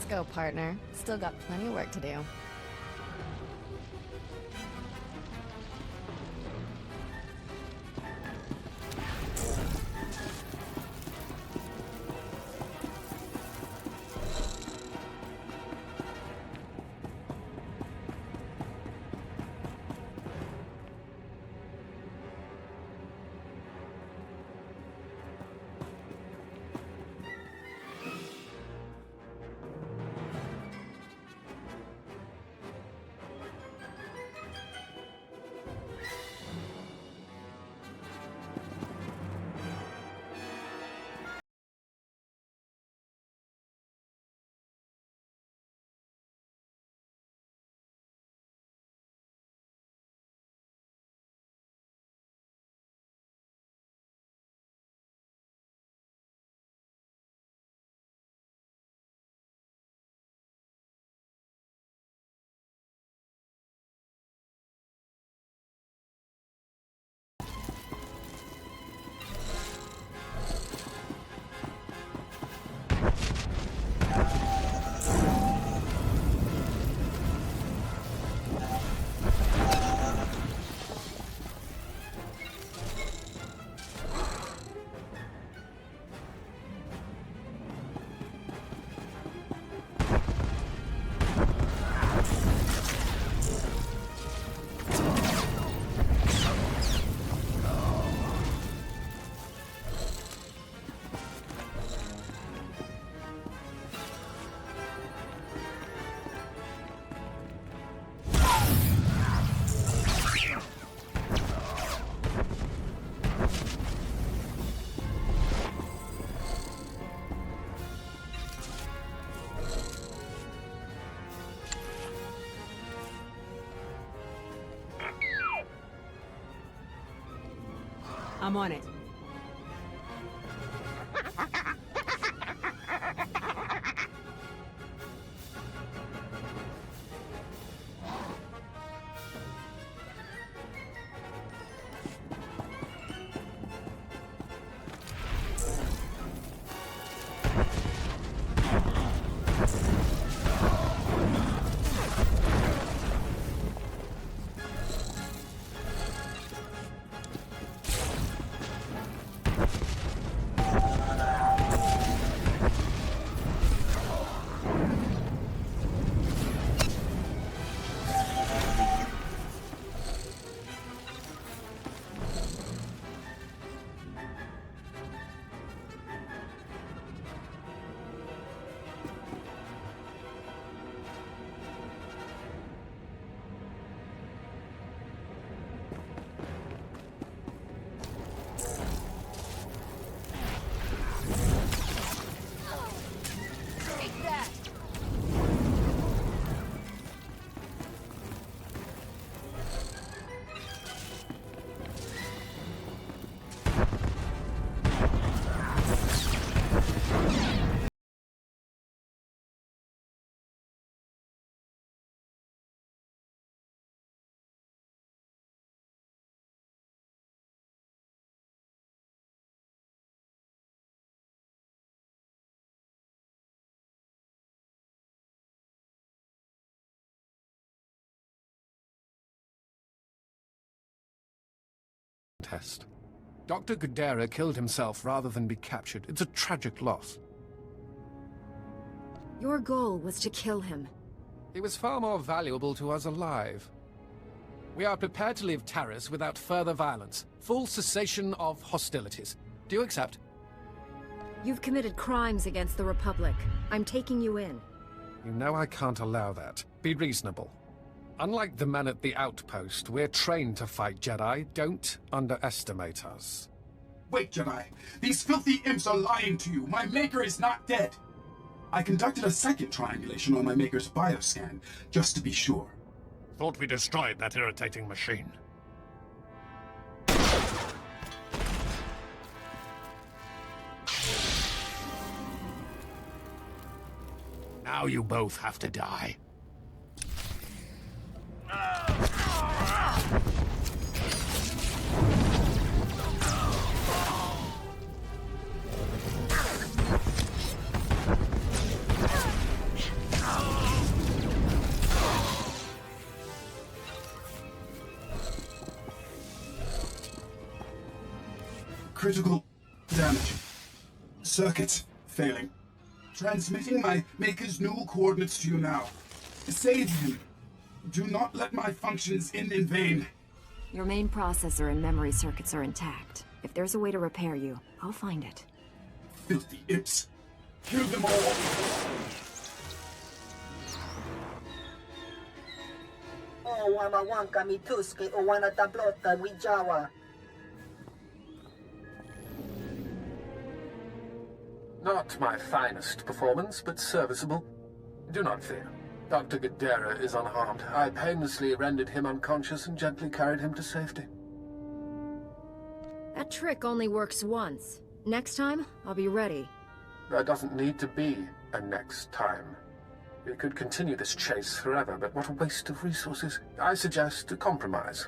go, partner. Still got plenty of work to do. I'm on it. Test. Dr. Gudera killed himself rather than be captured. It's a tragic loss. Your goal was to kill him. He was far more valuable to us alive. We are prepared to leave Taris without further violence. Full cessation of hostilities. Do you accept? You've committed crimes against the Republic. I'm taking you in. You know I can't allow that. Be reasonable. Unlike the men at the outpost, we're trained to fight Jedi. Don't underestimate us. Wait, Jedi! These filthy imps are lying to you! My Maker is not dead! I conducted a second triangulation on my Maker's bioscan, just to be sure. Thought we destroyed that irritating machine. Now you both have to die. Critical damage. Circuits failing. Transmitting my Maker's new coordinates to you now. Save him. Do not let my functions end in vain. Your main processor and memory circuits are intact. If there's a way to repair you, I'll find it. Filthy imps. Kill them all. Oh, wamawanka mituski owana tablota wijawa. Not my finest performance, but serviceable. Do not fear. Dr. Gadara is unharmed. I painlessly rendered him unconscious and gently carried him to safety. That trick only works once. Next time, I'll be ready. There doesn't need to be a next time. We could continue this chase forever, but what a waste of resources. I suggest a compromise.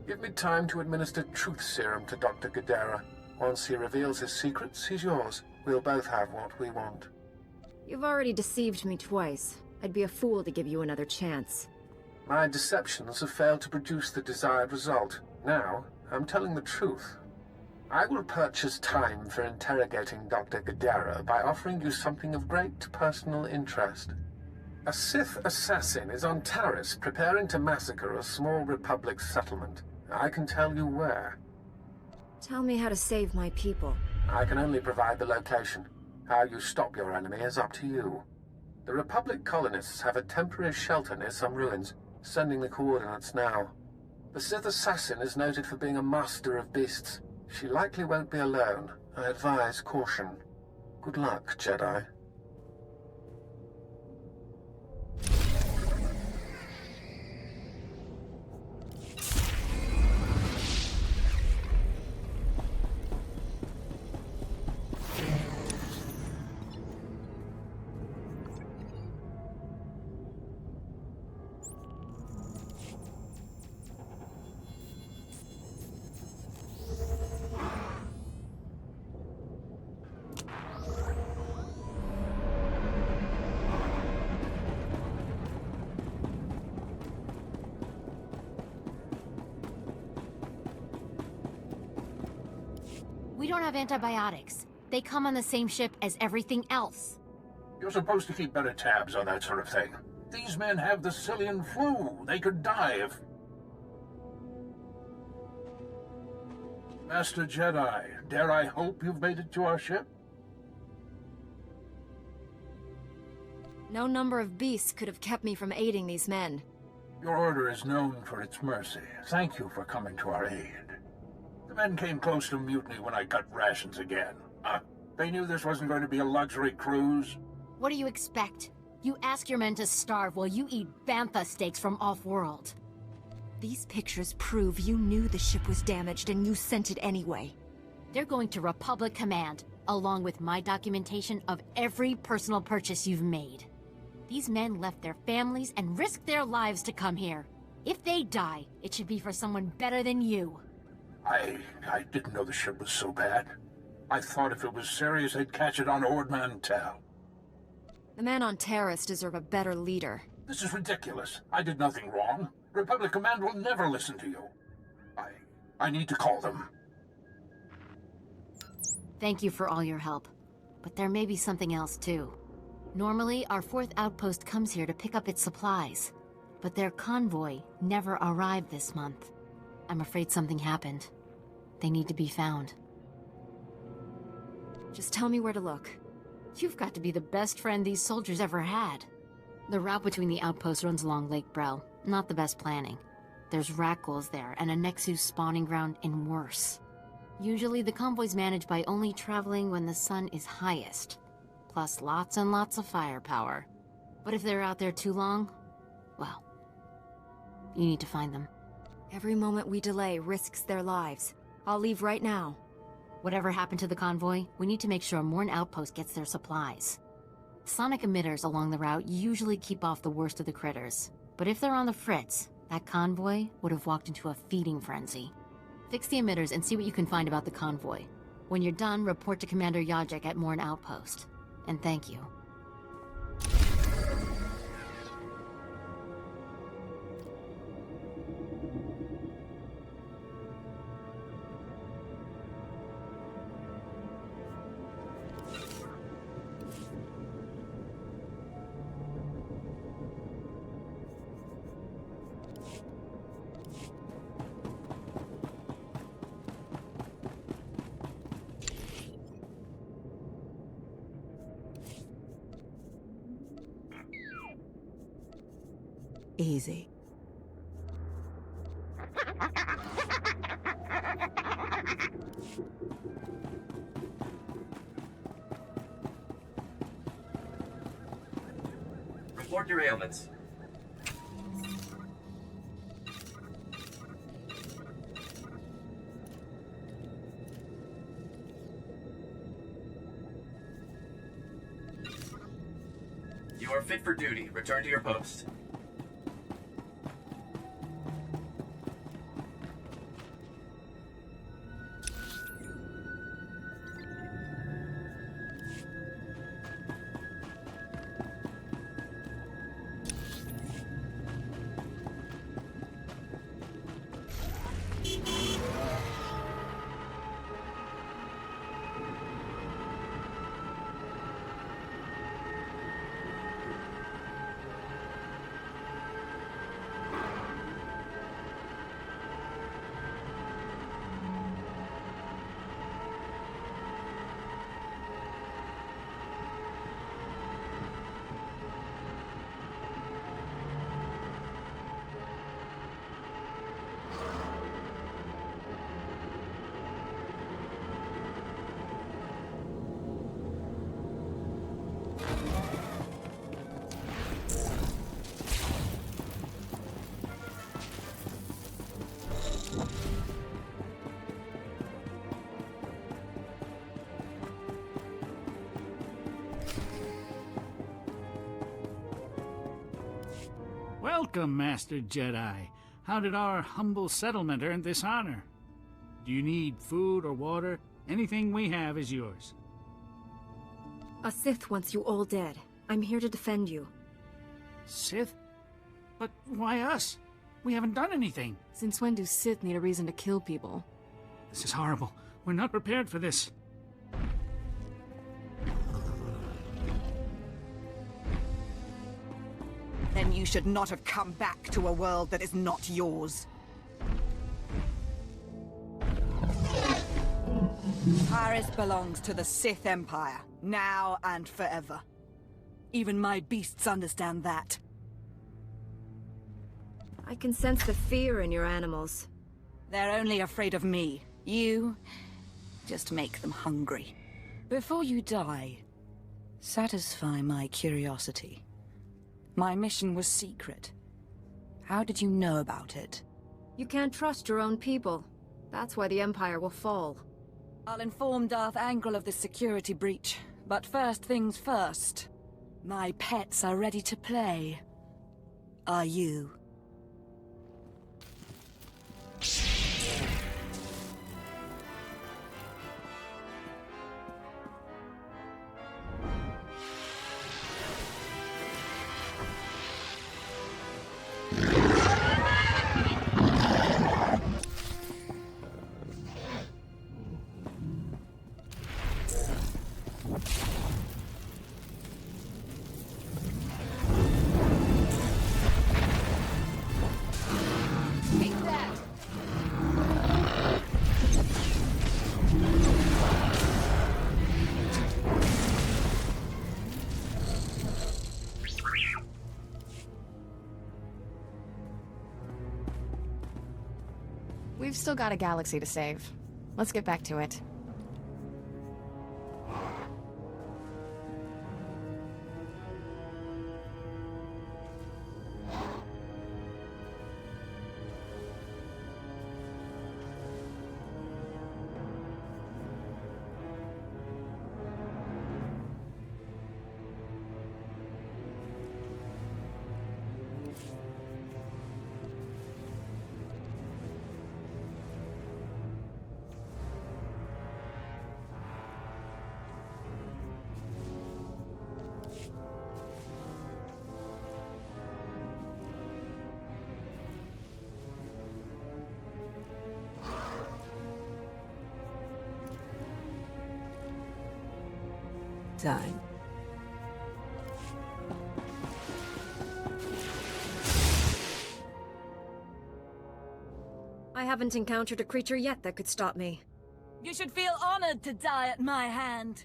Give me time to administer truth serum to Dr. Gadara. Once he reveals his secrets, he's yours. We'll both have what we want. You've already deceived me twice. I'd be a fool to give you another chance. My deceptions have failed to produce the desired result. Now, I'm telling the truth. I will purchase time for interrogating Dr. Gadara by offering you something of great personal interest. A Sith assassin is on Taris preparing to massacre a small Republic settlement. I can tell you where. Tell me how to save my people. I can only provide the location. How you stop your enemy is up to you. The Republic colonists have a temporary shelter near some ruins. Sending the coordinates now. The Sith assassin is noted for being a master of beasts. She likely won't be alone. I advise caution. Good luck, Jedi. We don't have antibiotics. They come on the same ship as everything else. You're supposed to keep better tabs on that sort of thing. These men have the Cillian flu. They could die if... Master Jedi, dare I hope you've made it to our ship? No number of beasts could have kept me from aiding these men. Your order is known for its mercy. Thank you for coming to our aid. The men came close to mutiny when I cut rations again. They knew this wasn't going to be a luxury cruise. What do you expect? You ask your men to starve while you eat bantha steaks from off-world. These pictures prove you knew the ship was damaged and you sent it anyway. They're going to Republic Command, along with my documentation of every personal purchase you've made. These men left their families and risked their lives to come here. If they die, it should be for someone better than you. I didn't know the ship was so bad. I thought if it was serious, they'd catch it on Ord Mantell. The men on Taris deserve a better leader. This is ridiculous. I did nothing wrong. Republic Command will never listen to you. I need to call them. Thank you for all your help. But there may be something else, too. Normally, our 4th outpost comes here to pick up its supplies. But their convoy never arrived this month. I'm afraid something happened. They need to be found. Just tell me where to look. You've got to be the best friend these soldiers ever had. The route between the outposts runs along Lake Brel. Not the best planning. There's Rakghouls there, and a Nexus spawning ground in worse. Usually the convoy's managed by only traveling when the sun is highest. Plus lots and lots of firepower. But if they're out there too long, well, you need to find them. Every moment we delay risks their lives. I'll leave right now. Whatever happened to the convoy, we need to make sure Morn Outpost gets their supplies. Sonic emitters along the route usually keep off the worst of the critters. But if they're on the fritz, that convoy would have walked into a feeding frenzy. Fix the emitters and see what you can find about the convoy. When you're done, report to Commander Yajek at Morn Outpost. And thank you. Easy. Report your ailments. You are fit for duty. Return to your post. Welcome, Master Jedi. How did our humble settlement earn this honor? Do you need food or water? Anything we have is yours. A Sith wants you all dead. I'm here to defend you. Sith? But why us? We haven't done anything. Since when do Sith need a reason to kill people? This is horrible. We're not prepared for this. Then you should not have come back to a world that is not yours. Paris belongs to the Sith Empire, now and forever. Even my beasts understand that. I can sense the fear in your animals. They're only afraid of me. You just make them hungry. Before you die, satisfy my curiosity. My mission was secret. How did you know about it? You can't trust your own people. That's why the Empire will fall. I'll inform Darth Angral of the security breach. But first things first. My pets are ready to play. Are you? We've still got a galaxy to save. Let's get back to it. Time. I haven't encountered a creature yet that could stop me. You should feel honored to die at my hand.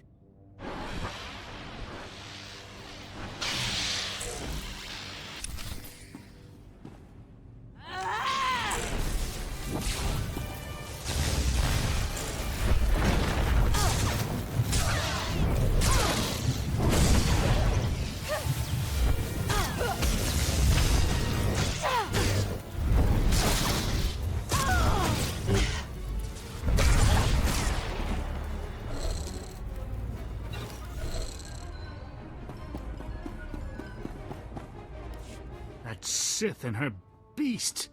Sith and her beasts.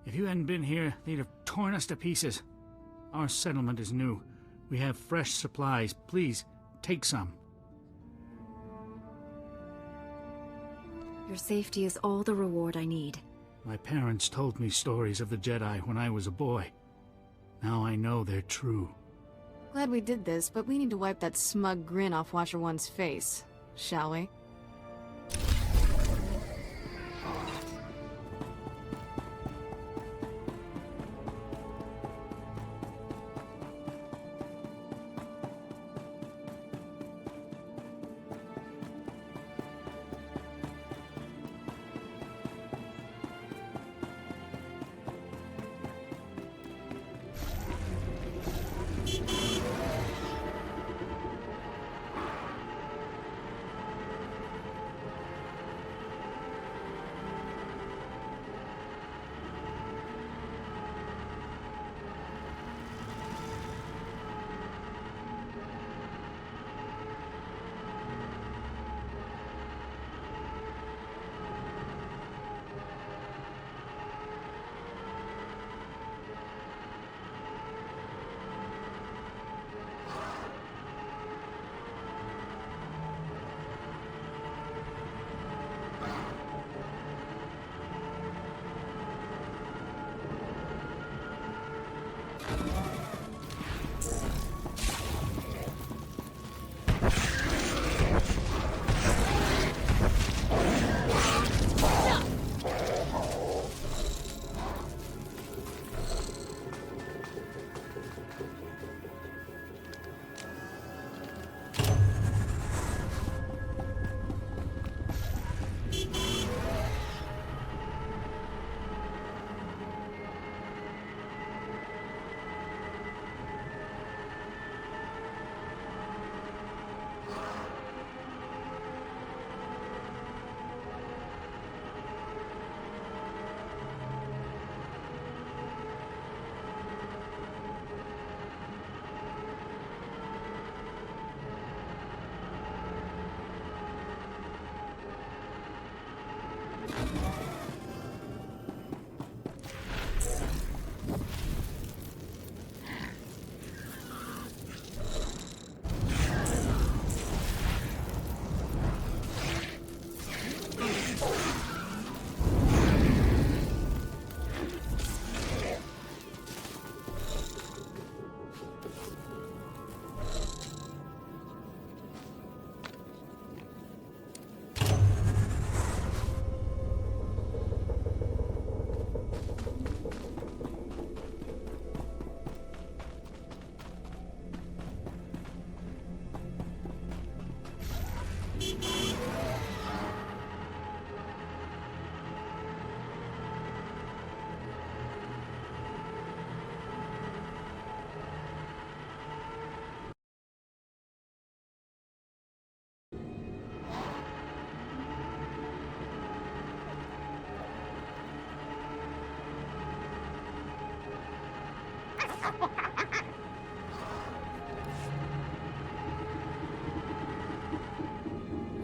If you hadn't been here, they'd have torn us to pieces. Our settlement is new. We have fresh supplies. Please, take some. Your safety is all the reward I need. My parents told me stories of the Jedi when I was a boy. Now I know they're true. Glad we did this, but we need to wipe that smug grin off Watcher One's face, shall we?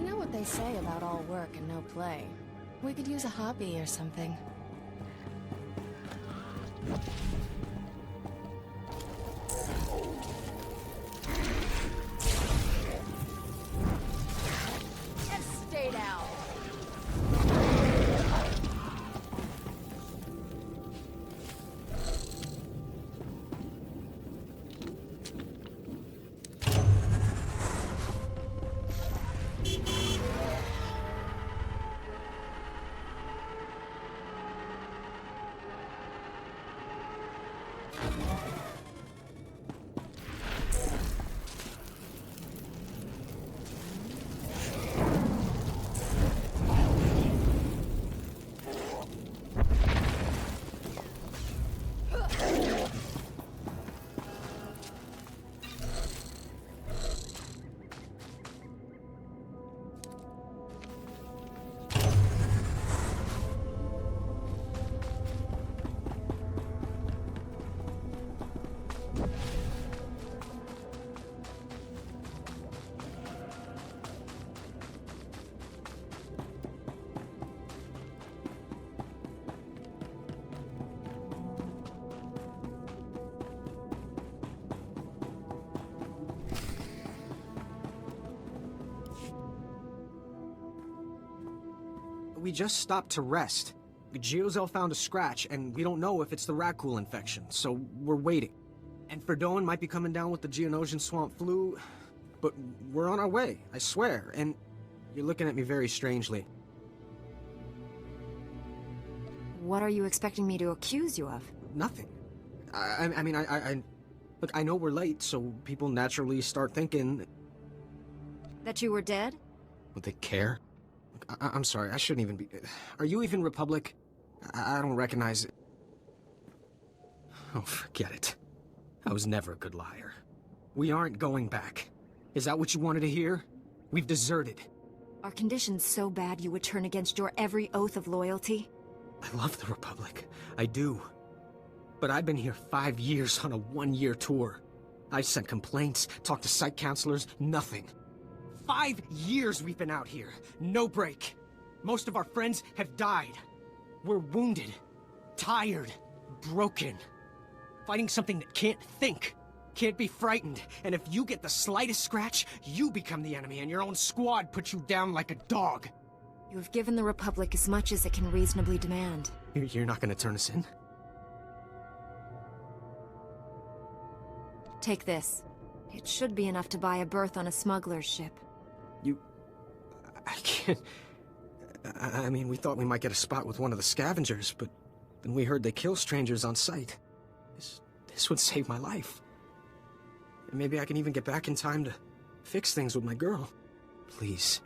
You know what they say about all work and no play. We could use a hobby or something. Just stay down. We just stopped to rest. Geozel found a scratch, and we don't know if it's the Rakghoul infection, so we're waiting. And Verdone might be coming down with the Geonosian swamp flu, but we're on our way, I swear, and you're looking at me very strangely. What are you expecting me to accuse you of? Nothing. I mean, look, I know we're late, so people naturally start thinking... That you were dead? Would they care? Look, I'm sorry, I shouldn't even be... Are you even Republic? I don't recognize it. Oh, forget it. I was never a good liar. We aren't going back. Is that what you wanted to hear? We've deserted. Are conditions so bad you would turn against your every oath of loyalty? I love the Republic. I do. But I've been here 5 years on a 1-year tour. I've sent complaints, talked to site counselors, nothing. 5 years we've been out here. No break. Most of our friends have died. We're wounded, tired, broken. Fighting something that can't think, can't be frightened. And if you get the slightest scratch, you become the enemy and your own squad puts you down like a dog. You have given the Republic as much as it can reasonably demand. You're not gonna turn us in? Take this. It should be enough to buy a berth on a smuggler's ship. I can't... I mean, we thought we might get a spot with one of the scavengers, but then we heard they kill strangers on sight. This would save my life. And maybe I can even get back in time to fix things with my girl. Please,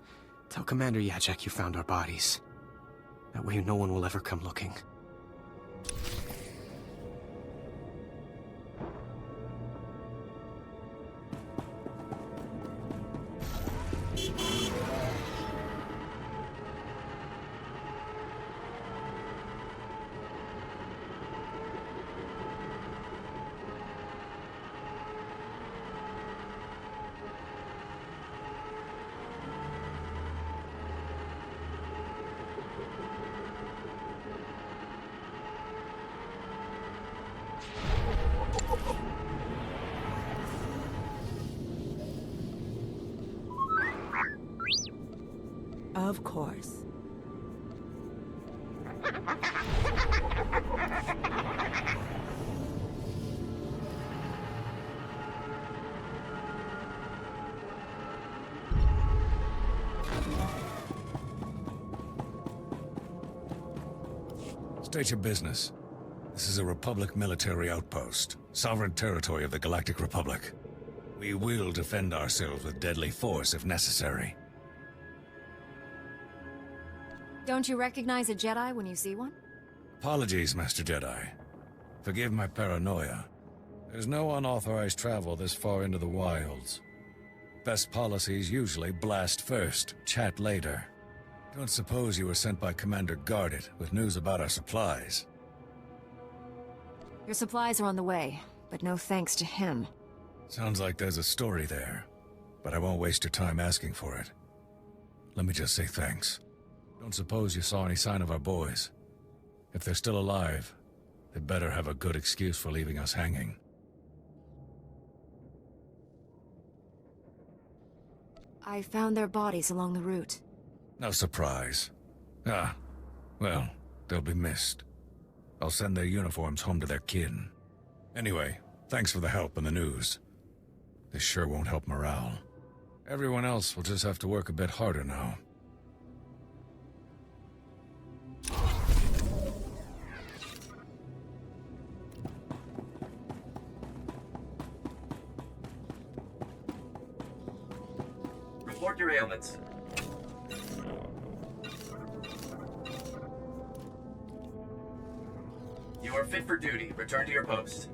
tell Commander Yajek you found our bodies. That way no one will ever come looking. Of course. State your business. This is a Republic military outpost, sovereign territory of the Galactic Republic. We will defend ourselves with deadly force if necessary. Don't you recognize a Jedi when you see one? Apologies, Master Jedi. Forgive my paranoia. There's no unauthorized travel this far into the wilds. Best policies usually blast first, chat later. Don't suppose you were sent by Commander Gardet with news about our supplies. Your supplies are on the way, but no thanks to him. Sounds like there's a story there, but I won't waste your time asking for it. Let me just say thanks. Don't suppose you saw any sign of our boys. If they're still alive, they'd better have a good excuse for leaving us hanging. I found their bodies along the route. No surprise. Ah, well, they'll be missed. I'll send their uniforms home to their kin. Anyway, thanks for the help and the news. This sure won't help morale. Everyone else will just have to work a bit harder now. Report your ailments. You are fit for duty. Return to your post.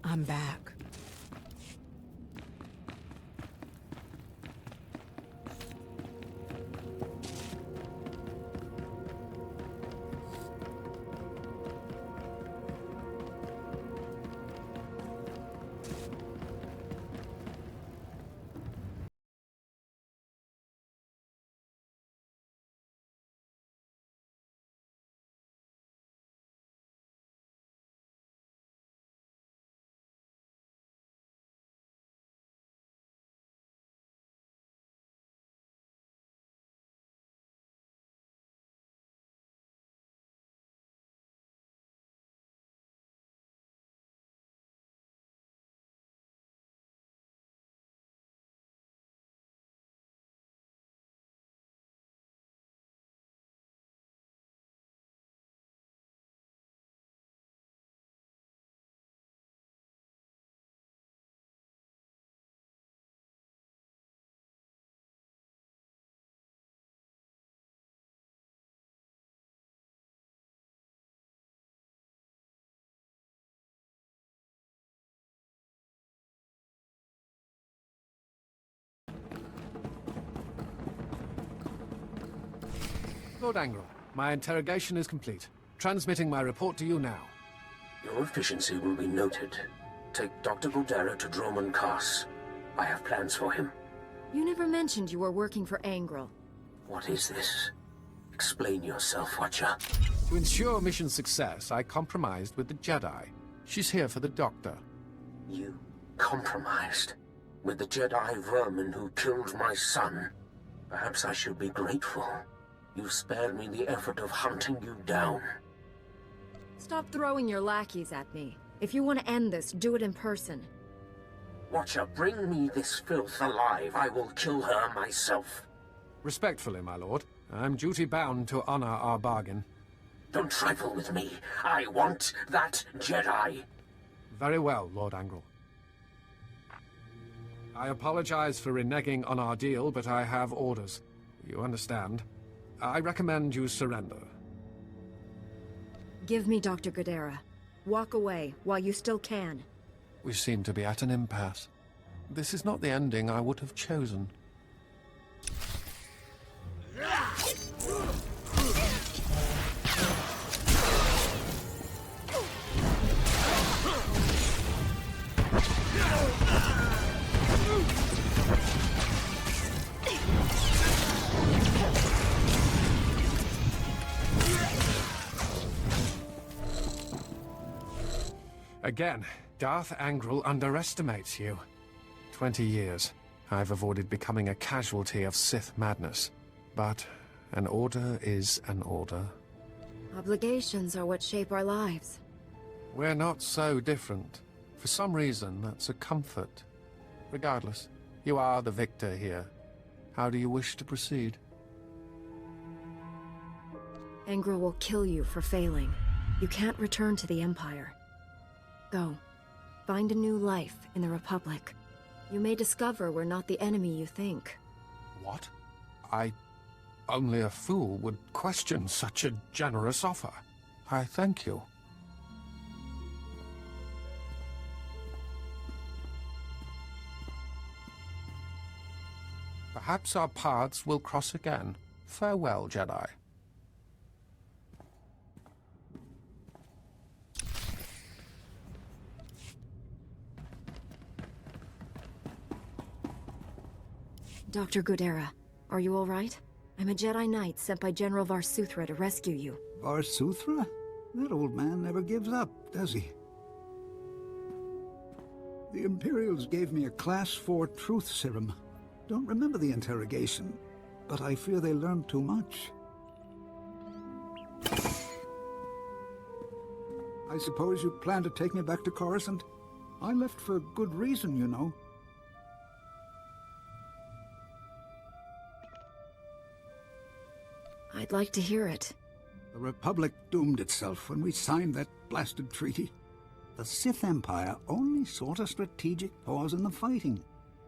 I'm back. Lord Angrel, my interrogation is complete. Transmitting my report to you now. Your efficiency will be noted. Take Dr. Guldera to Droman Kaas. I have plans for him. You never mentioned you were working for Angrel. What is this? Explain yourself, Watcher. To ensure mission success, I compromised with the Jedi. She's here for the Doctor. You compromised? With the Jedi vermin who killed my son? Perhaps I should be grateful. You spared me the effort of hunting you down. Stop throwing your lackeys at me. If you want to end this, do it in person. Watcher, bring me this filth alive. I will kill her myself. Respectfully, my lord. I'm duty-bound to honor our bargain. Don't trifle with me. I want that Jedi. Very well, Lord Angrel. I apologize for reneging on our deal, but I have orders. You understand? I recommend you surrender. Give me Dr. Guldera. Walk away while you still can. We seem to be at an impasse. This is not the ending I would have chosen. Again, Darth Angrel underestimates you. 20 years. I've avoided becoming a casualty of Sith madness. But an order is an order. Obligations are what shape our lives. We're not so different. For some reason, that's a comfort. Regardless, you are the victor here. How do you wish to proceed? Angrel will kill you for failing. You can't return to the Empire. Go. Find a new life in the Republic. You may discover we're not the enemy you think. What? Only a fool would question such a generous offer. I thank you. Perhaps our paths will cross again. Farewell, Jedi. Dr. Guldera, are you all right? I'm a Jedi Knight sent by General Swtor to rescue you. Swtor? That old man never gives up, does he? The Imperials gave me a Class 4 truth serum. Don't remember the interrogation, but I fear they learned too much. I suppose you plan to take me back to Coruscant? I left for good reason, you know. I'd like to hear it. The The Republic doomed itself when we signed that blasted treaty. The Sith Empire only sought a strategic pause in the fighting.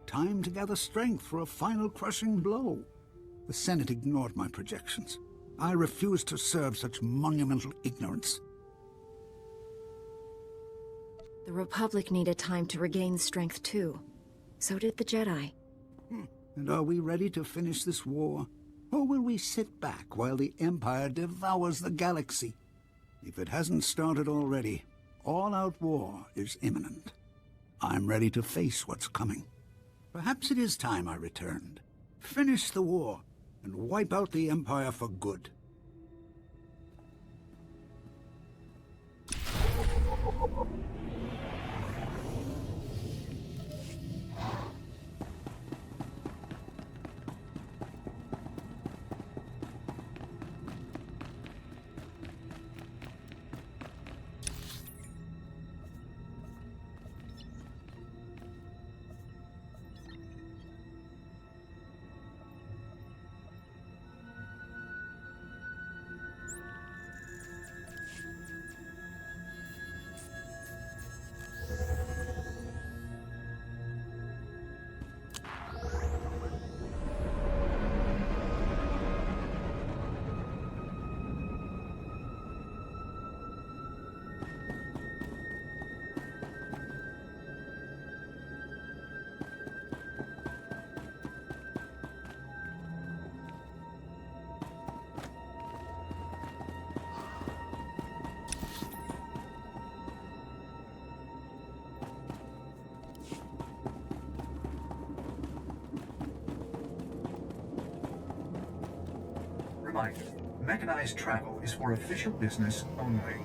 Time to gather strength for a final crushing blow. The Senate ignored my projections. I refused to serve such monumental ignorance. The Republic needed time to regain strength too. So did the Jedi. And are we ready to finish this war? Or will we sit back while the Empire devours the galaxy? If it hasn't started already, all-out war is imminent. I'm ready to face what's coming. Perhaps it is time I returned. Finish the war and wipe out the Empire for good. Reminder, mechanized travel is for official business only.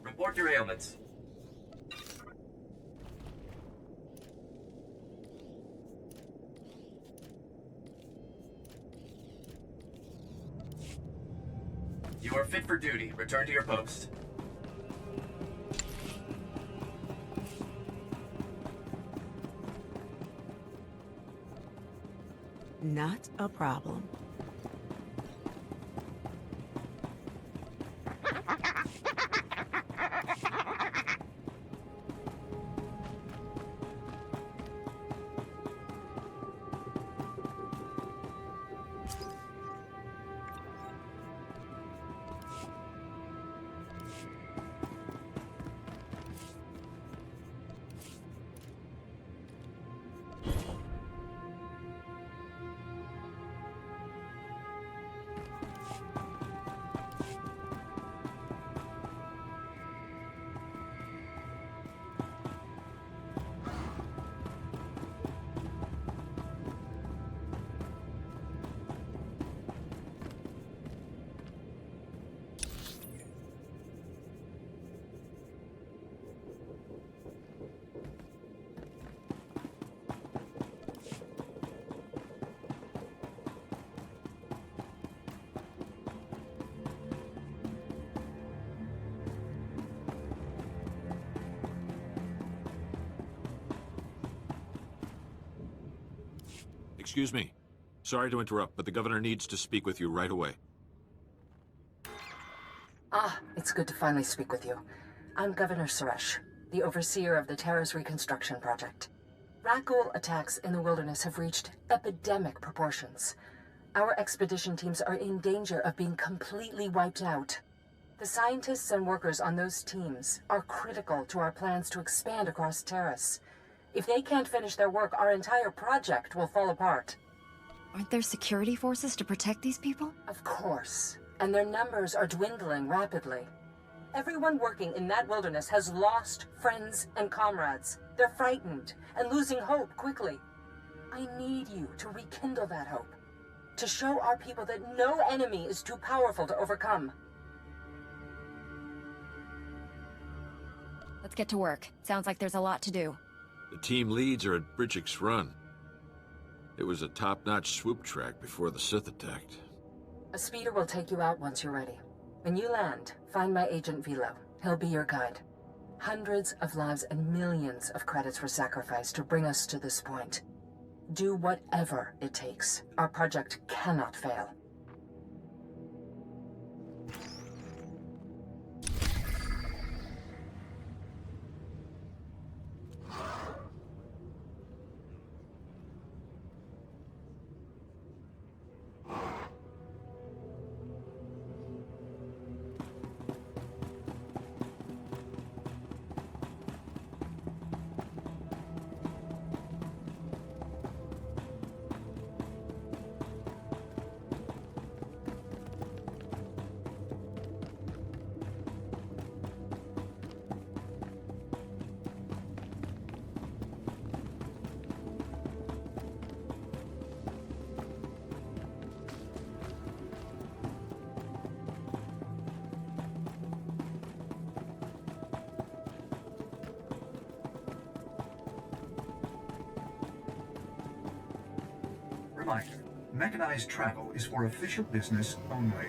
Report your ailments. You are fit for duty. Return to your post. Not a problem. Excuse me. Sorry to interrupt, but the governor needs to speak with you right away. Ah, it's good to finally speak with you. I'm Governor Suresh, the overseer of the Terrace Reconstruction Project. Rakghoul attacks in the wilderness have reached epidemic proportions. Our expedition teams are in danger of being completely wiped out. The scientists and workers on those teams are critical to our plans to expand across Terrace. If they can't finish their work, our entire project will fall apart. Aren't there security forces to protect these people? Of course. And their numbers are dwindling rapidly. Everyone working in that wilderness has lost friends and comrades. They're frightened and losing hope quickly. I need you to rekindle that hope. To show our people that no enemy is too powerful to overcome. Let's get to work. Sounds like there's a lot to do. The team leads are at Bridgick's Run. It was a top-notch swoop track before the Sith attacked. A speeder will take you out once you're ready. When you land, find my agent Vilo. He'll be your guide. Hundreds of lives and millions of credits were sacrificed to bring us to this point. Do whatever it takes. Our project cannot fail. Reminder, mechanized travel is for official business only.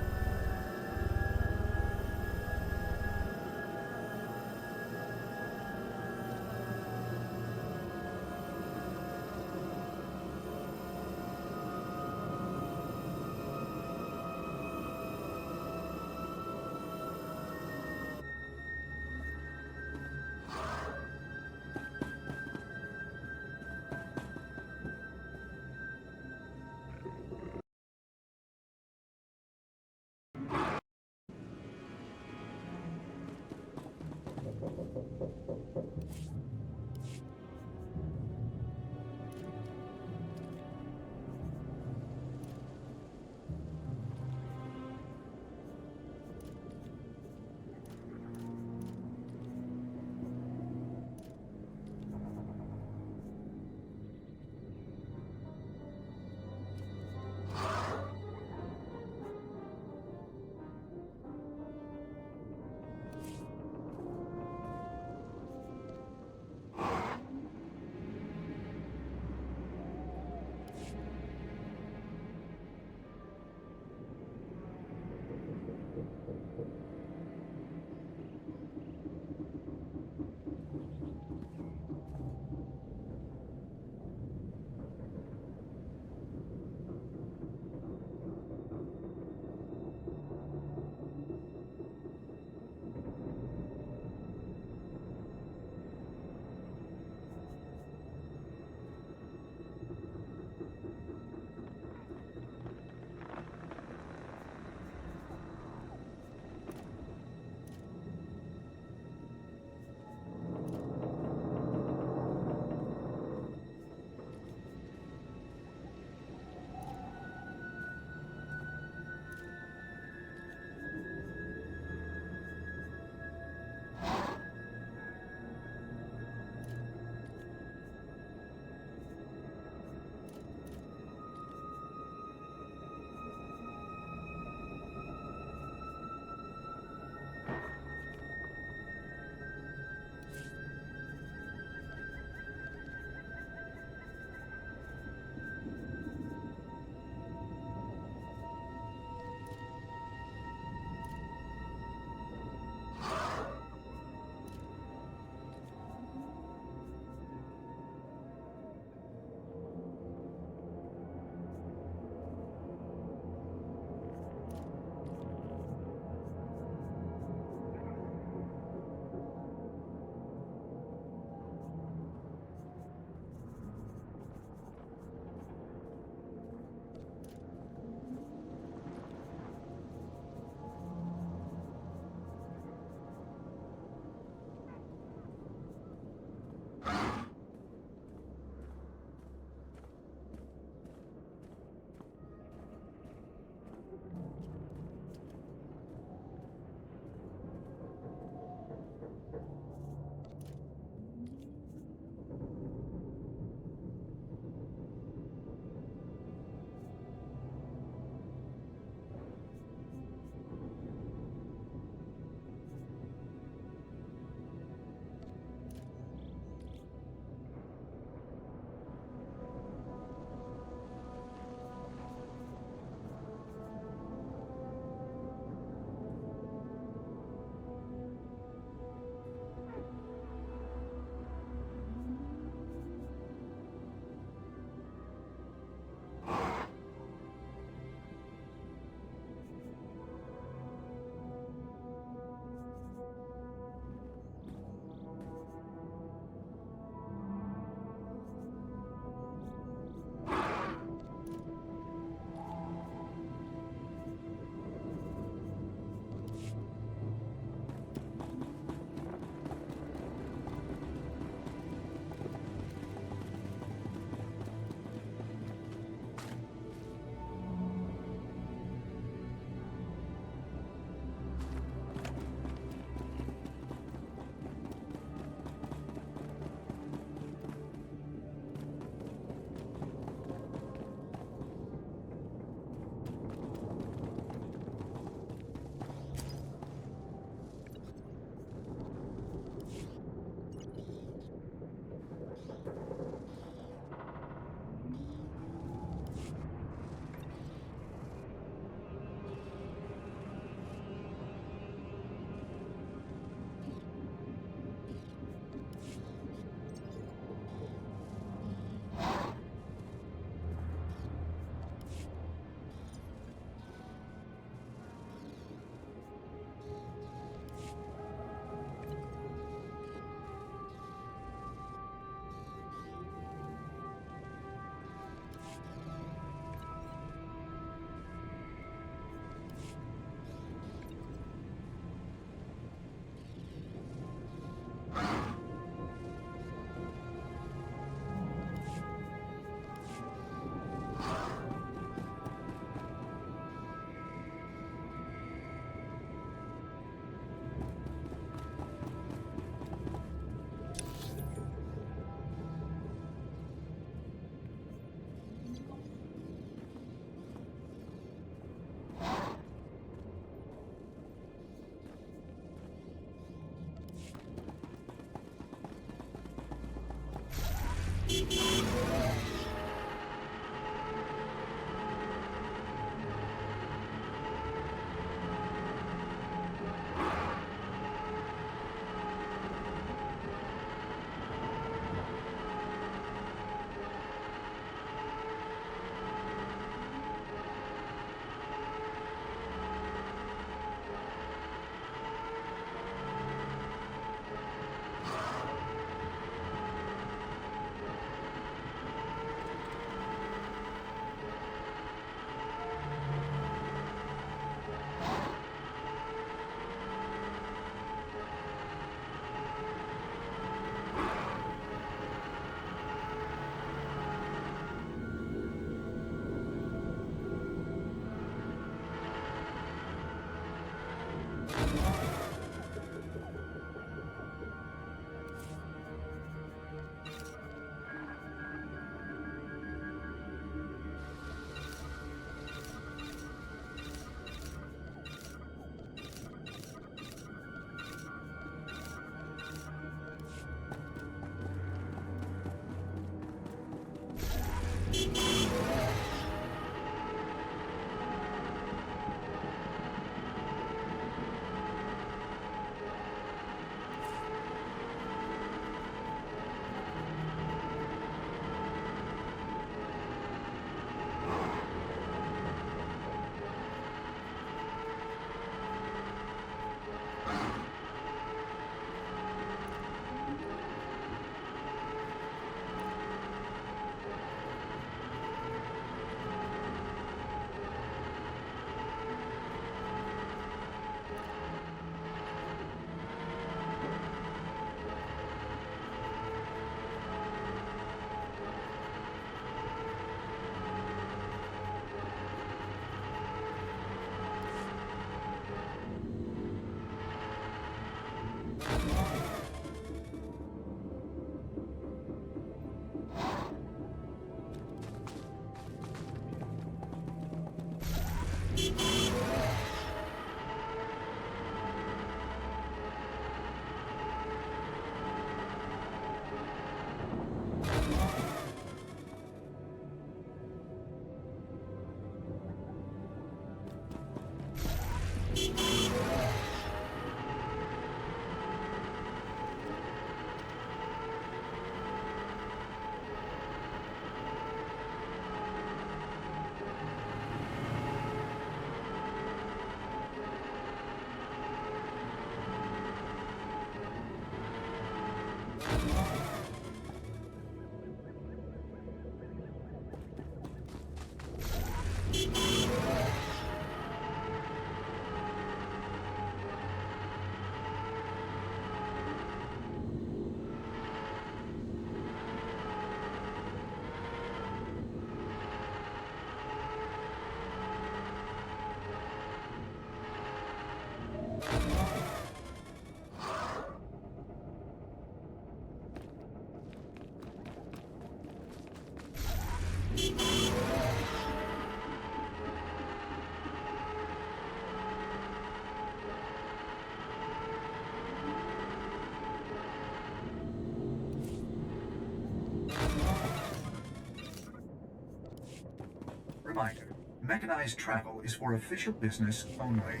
Reminder, mechanized travel is for official business only.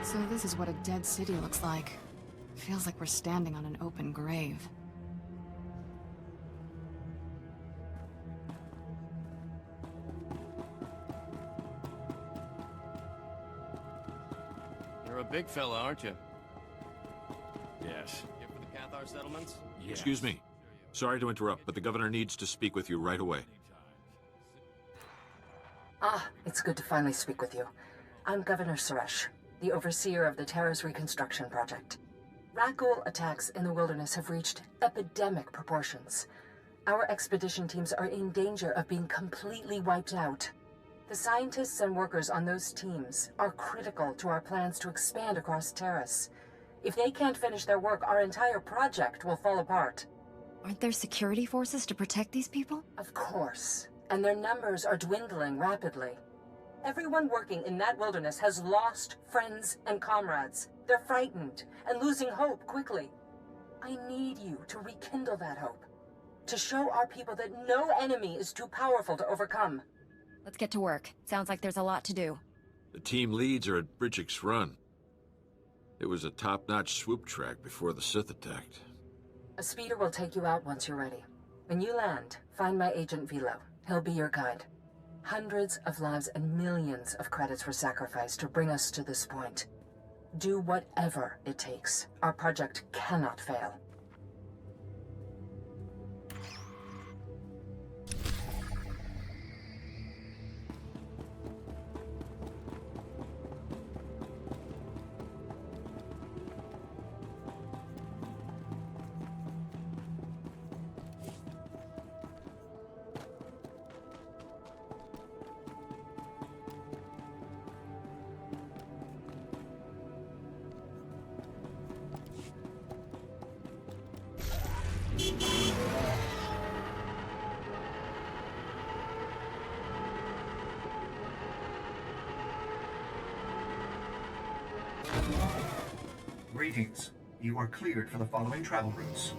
So this is what a dead city looks like. Feels like we're standing on an open grave. You're a big fella, aren't you? Yes. Here for the Cathar settlements? Yes. Excuse me. Sorry to interrupt, but the governor needs to speak with you right away. Ah, it's good to finally speak with you. I'm Governor Suresh, the overseer of the Terrace Reconstruction Project. Rakghoul attacks in the wilderness have reached epidemic proportions. Our expedition teams are in danger of being completely wiped out. The scientists and workers on those teams are critical to our plans to expand across Terrace. If they can't finish their work, our entire project will fall apart. Aren't there security forces to protect these people? Of course. And their numbers are dwindling rapidly. Everyone working in that wilderness has lost friends and comrades. They're frightened and losing hope quickly. I need you to rekindle that hope. To show our people that no enemy is too powerful to overcome. Let's get to work. Sounds like there's a lot to do. The team leads are at Bridchick's Run. It was a top-notch swoop track before the Sith attacked. A speeder will take you out once you're ready. When you land, find my agent Vilo. He'll be your guide. Hundreds of lives and millions of credits were sacrificed to bring us to this point. Do whatever it takes. Our project cannot fail. Greetings. You are cleared for the following travel routes.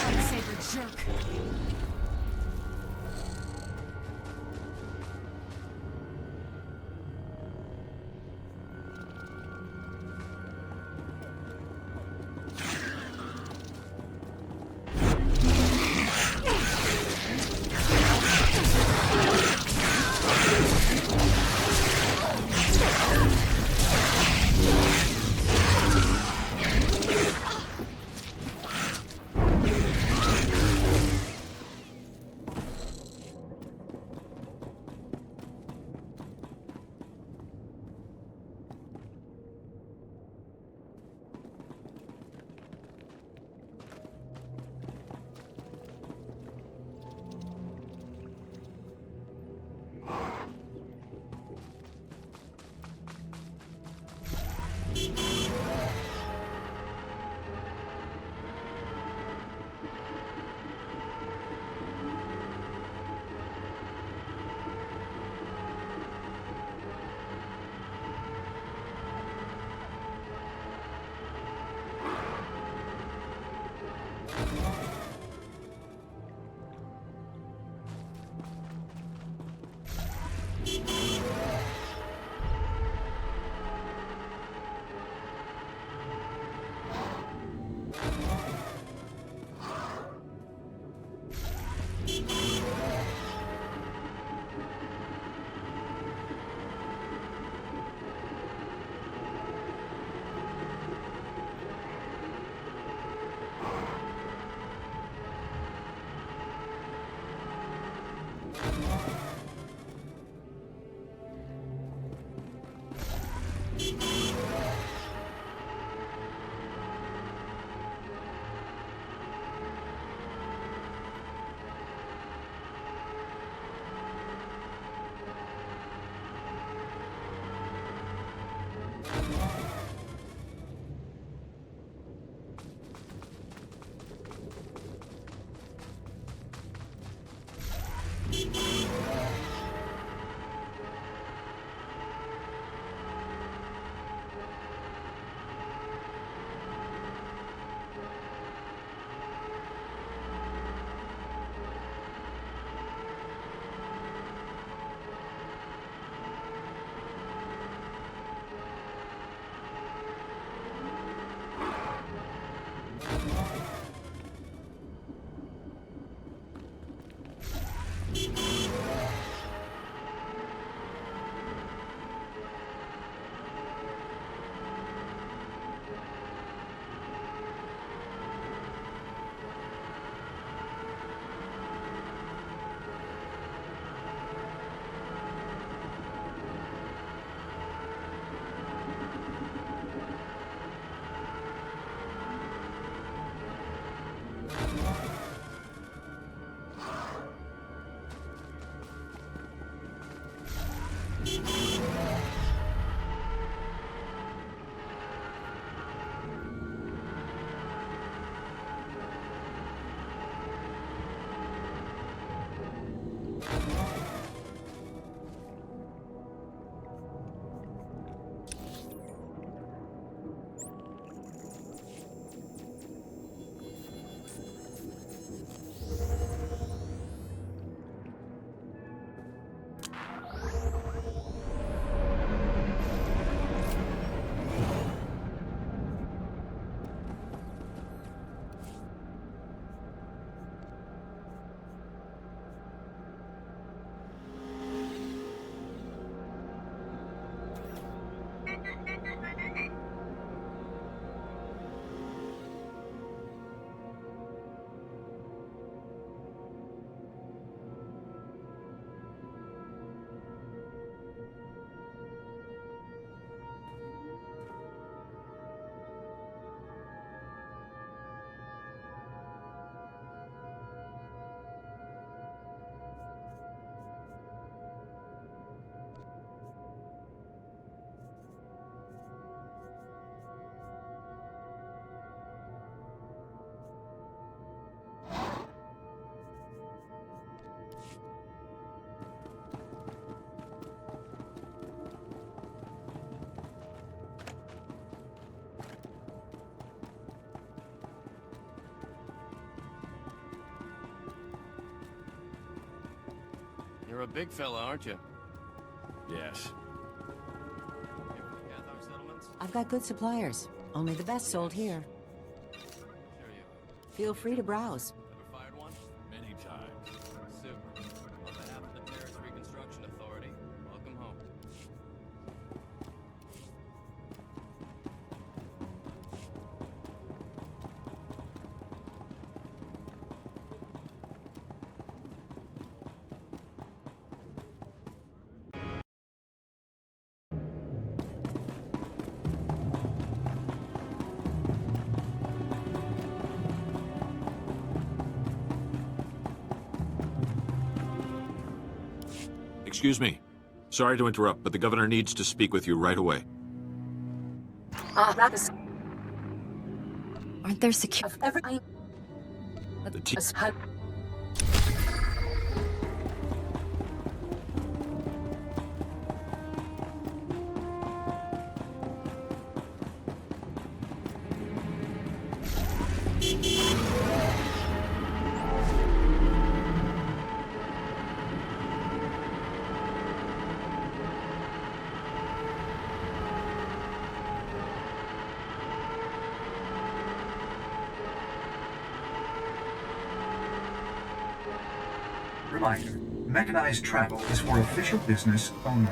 Lightsaber jerk. a big fella, aren't you? Yes. I've got good suppliers. Only the best sold here. Feel free to browse. Ever fired one? Many times. Super. On behalf of the Terrace Reconstruction Authority, welcome home. Excuse me. Sorry to interrupt, but the governor needs to speak with you right away. That is... Aren't there secure... Of every... The team... Reminder, mechanized travel is for official business only.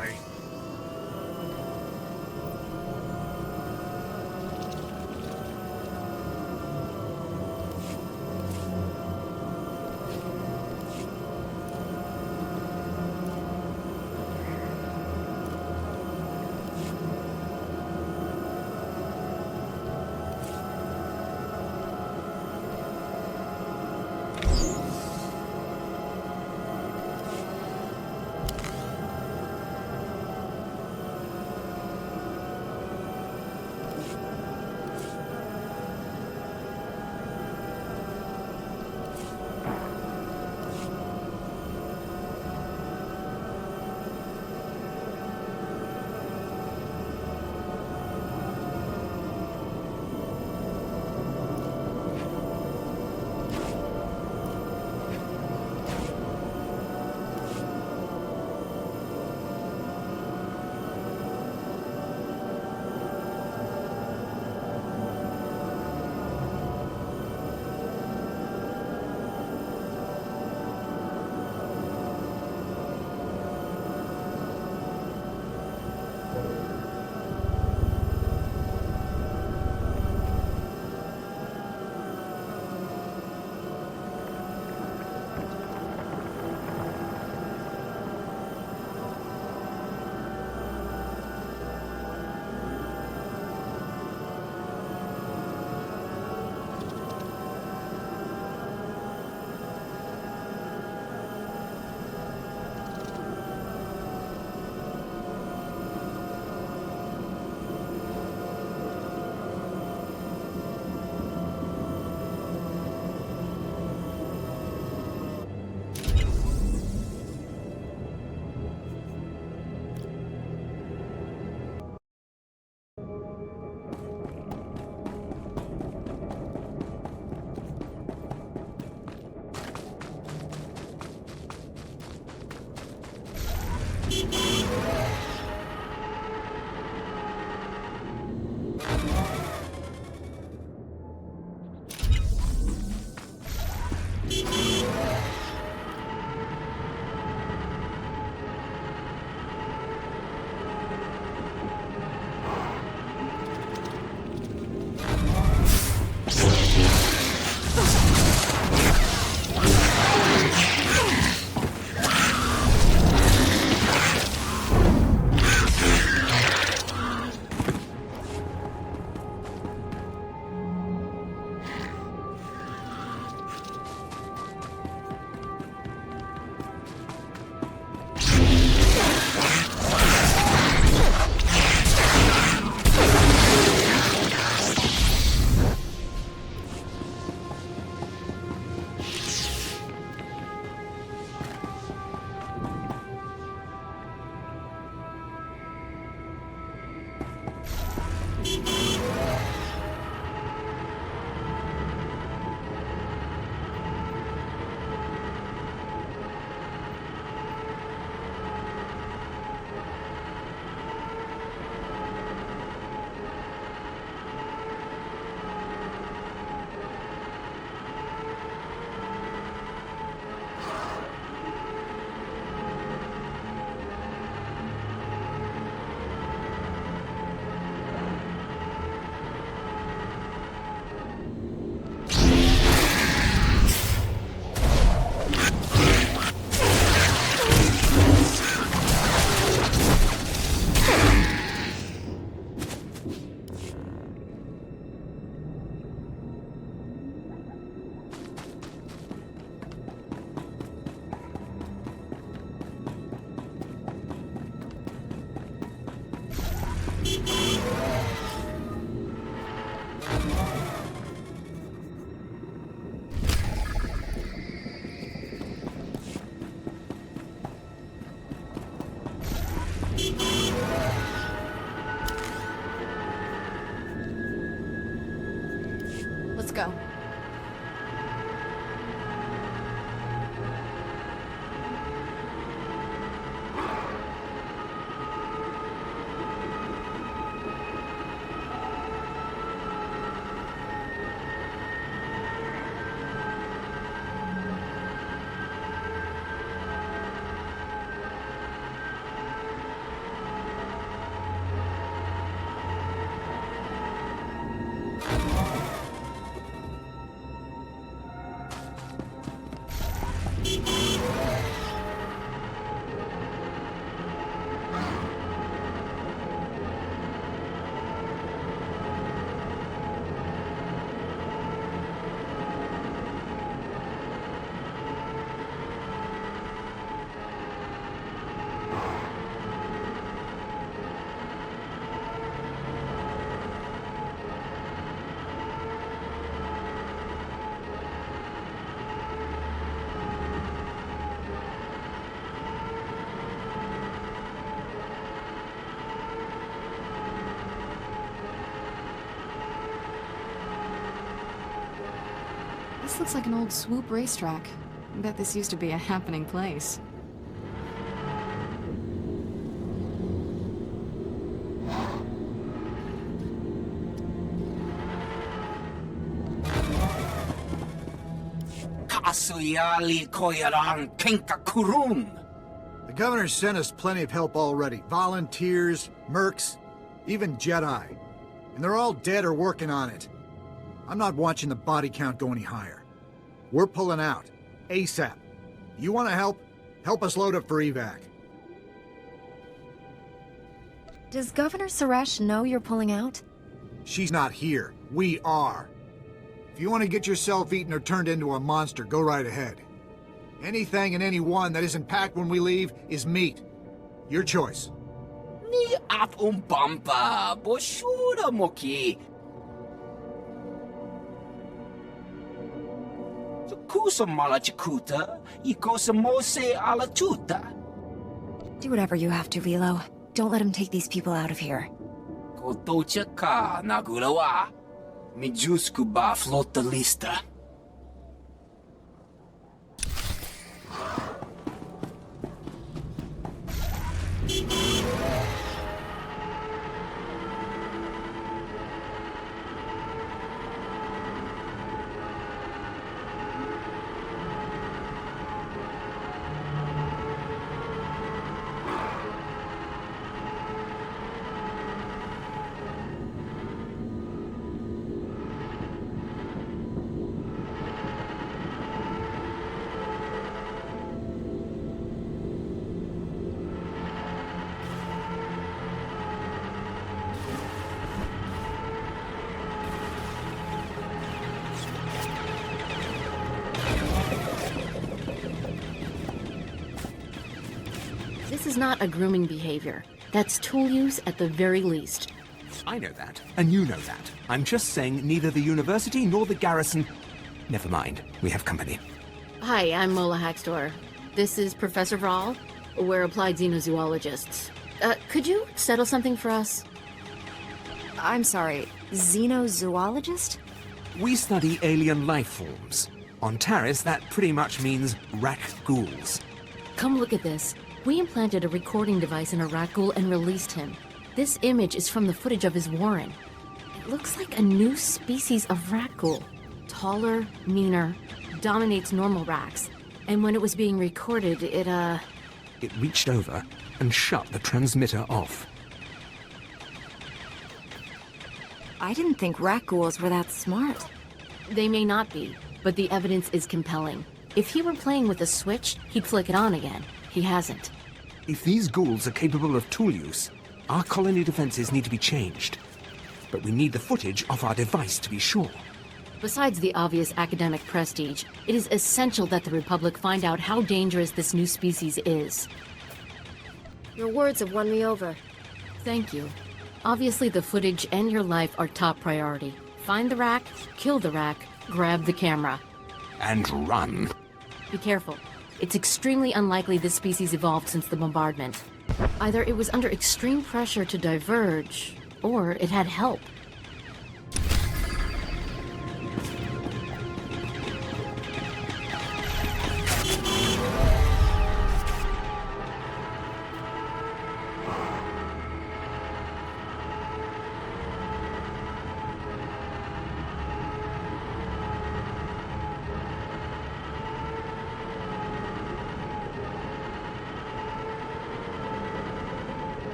Let's go. This looks like an old swoop racetrack. I bet this used to be a happening place. The governor sent us plenty of help already. Volunteers, mercs, even Jedi. And they're all dead or working on it. I'm not watching the body count go any higher. We're pulling out. ASAP. You want to help? Help us load up for evac. Does Governor Suresh know you're pulling out? She's not here. We are. If you want to get yourself eaten or turned into a monster, go right ahead. Anything and anyone that isn't packed when we leave is meat. Your choice. Ni at umpampa, boshura moki. Kusa malachikuta, ikosa mose ala tuta. Do whatever you have to, Velo. Don't let him take these people out of here. Kotocha ka nagulawa. Mijusku ba flota lista. This is not a grooming behavior. That's tool use at the very least. I know that, and you know that. I'm just saying neither the university nor the garrison... Never mind, we have company. Hi, I'm Mola Haxtor. This is Professor Vraal. We're applied xenozoologists. Could you settle something for us? I'm sorry, xenozoologist? We study alien life forms. On Taris, that pretty much means rat ghouls. Come look at this. We implanted a recording device in a rat ghoul and released him. This image is from the footage of his warren. It looks like a new species of rat ghoul. Taller, meaner, dominates normal rats. And when it was being recorded, it reached over and shut the transmitter off. I didn't think rat ghouls were that smart. They may not be, but the evidence is compelling. If he were playing with a switch, he'd flick it on again. He hasn't. If these ghouls are capable of tool use, our colony defenses need to be changed. But we need the footage of our device to be sure. Besides the obvious academic prestige, it is essential that the Republic find out how dangerous this new species is. Your words have won me over. Thank you. Obviously, the footage and your life are top priority. Find the rack, kill the rack, grab the camera. And run. Be careful. It's extremely unlikely this species evolved since the bombardment. Either it was under extreme pressure to diverge, or it had help.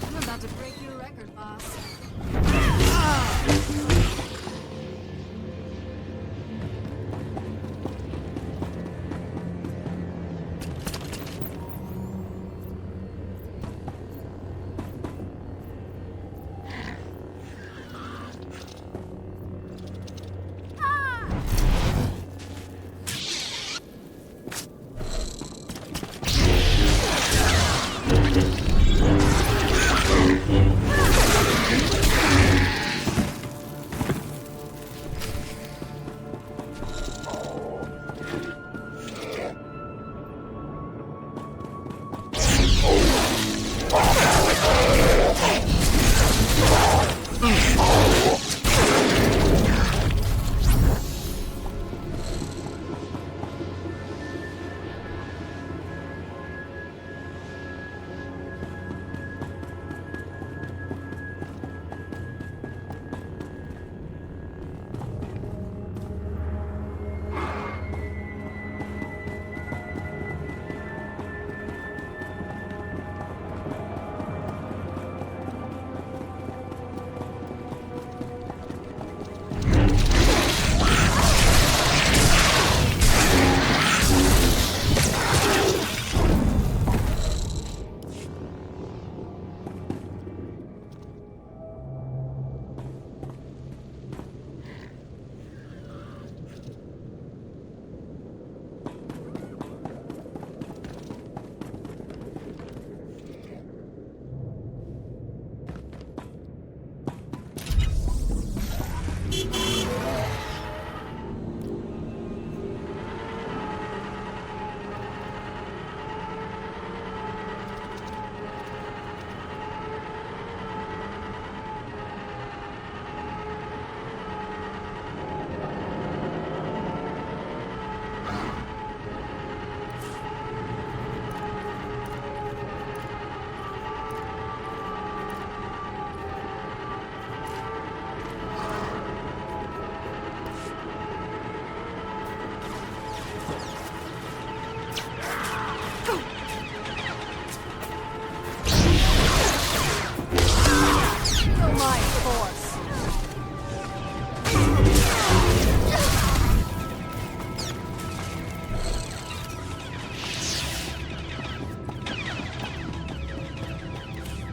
I'm about to break your record, boss.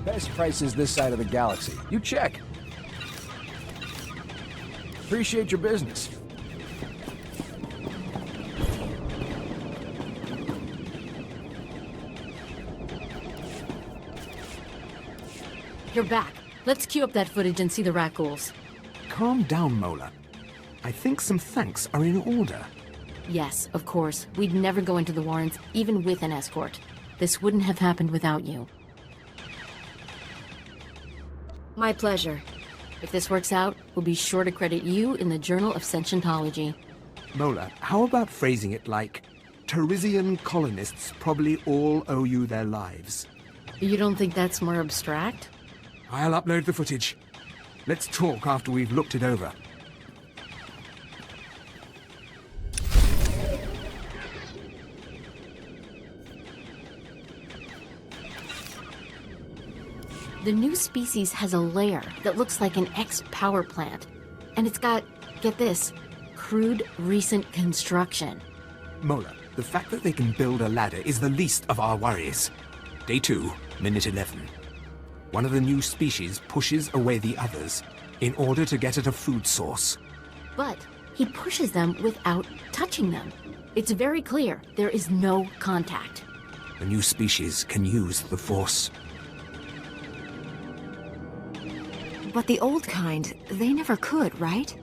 Best prices this side of the galaxy. You check. Appreciate your business. You're back. Let's queue up that footage and see the rat ghouls. Calm down, Mola. I think some thanks are in order. Yes, of course. We'd never go into the Warrens, even with an escort. This wouldn't have happened without you. My pleasure. If this works out, we'll be sure to credit you in the Journal of Sentientology. Mola, how about phrasing it like, Teresian colonists probably all owe you their lives? You don't think that's more abstract? I'll upload the footage. Let's talk after we've looked it over. The new species has a lair that looks like an ex-power plant. And it's got, get this, crude recent construction. Mola, the fact that they can build a ladder is the least of our worries. Day 2, minute 11. One of the new species pushes away the others in order to get at a food source. But he pushes them without touching them. It's very clear there is no contact. A new species can use the Force. But the old kind, they never could, right?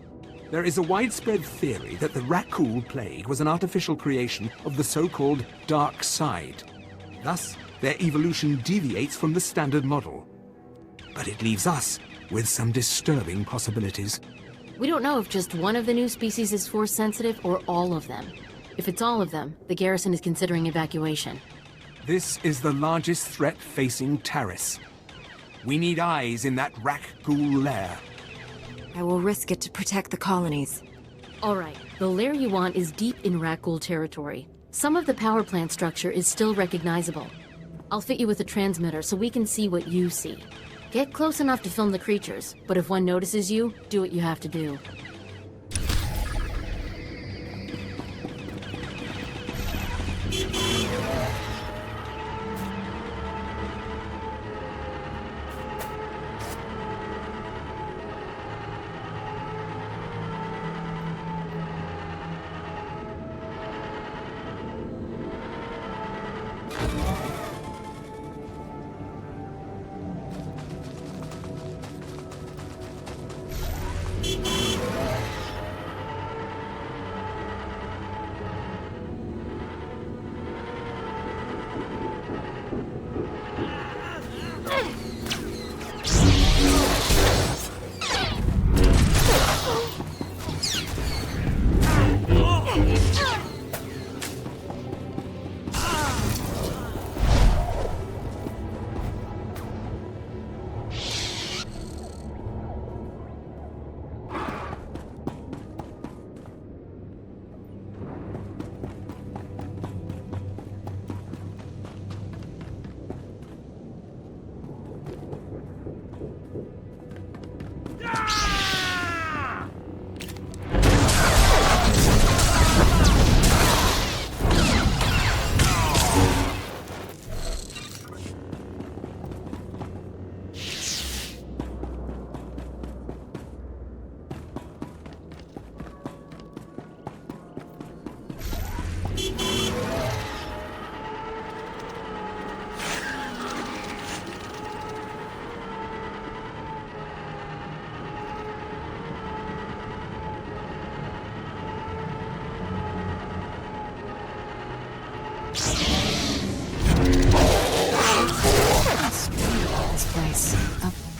There is a widespread theory that the Rakul plague was an artificial creation of the so-called dark side. Thus, their evolution deviates from the standard model. But it leaves us with some disturbing possibilities. We don't know if just one of the new species is Force-sensitive or all of them. If it's all of them, the garrison is considering evacuation. This is the largest threat facing Taris. We need eyes in that Rakul lair. I will risk it to protect the colonies. All right, the lair you want is deep in Rakul territory. Some of the power plant structure is still recognizable. I'll fit you with a transmitter so we can see what you see. Get close enough to film the creatures, but if one notices you, do what you have to do.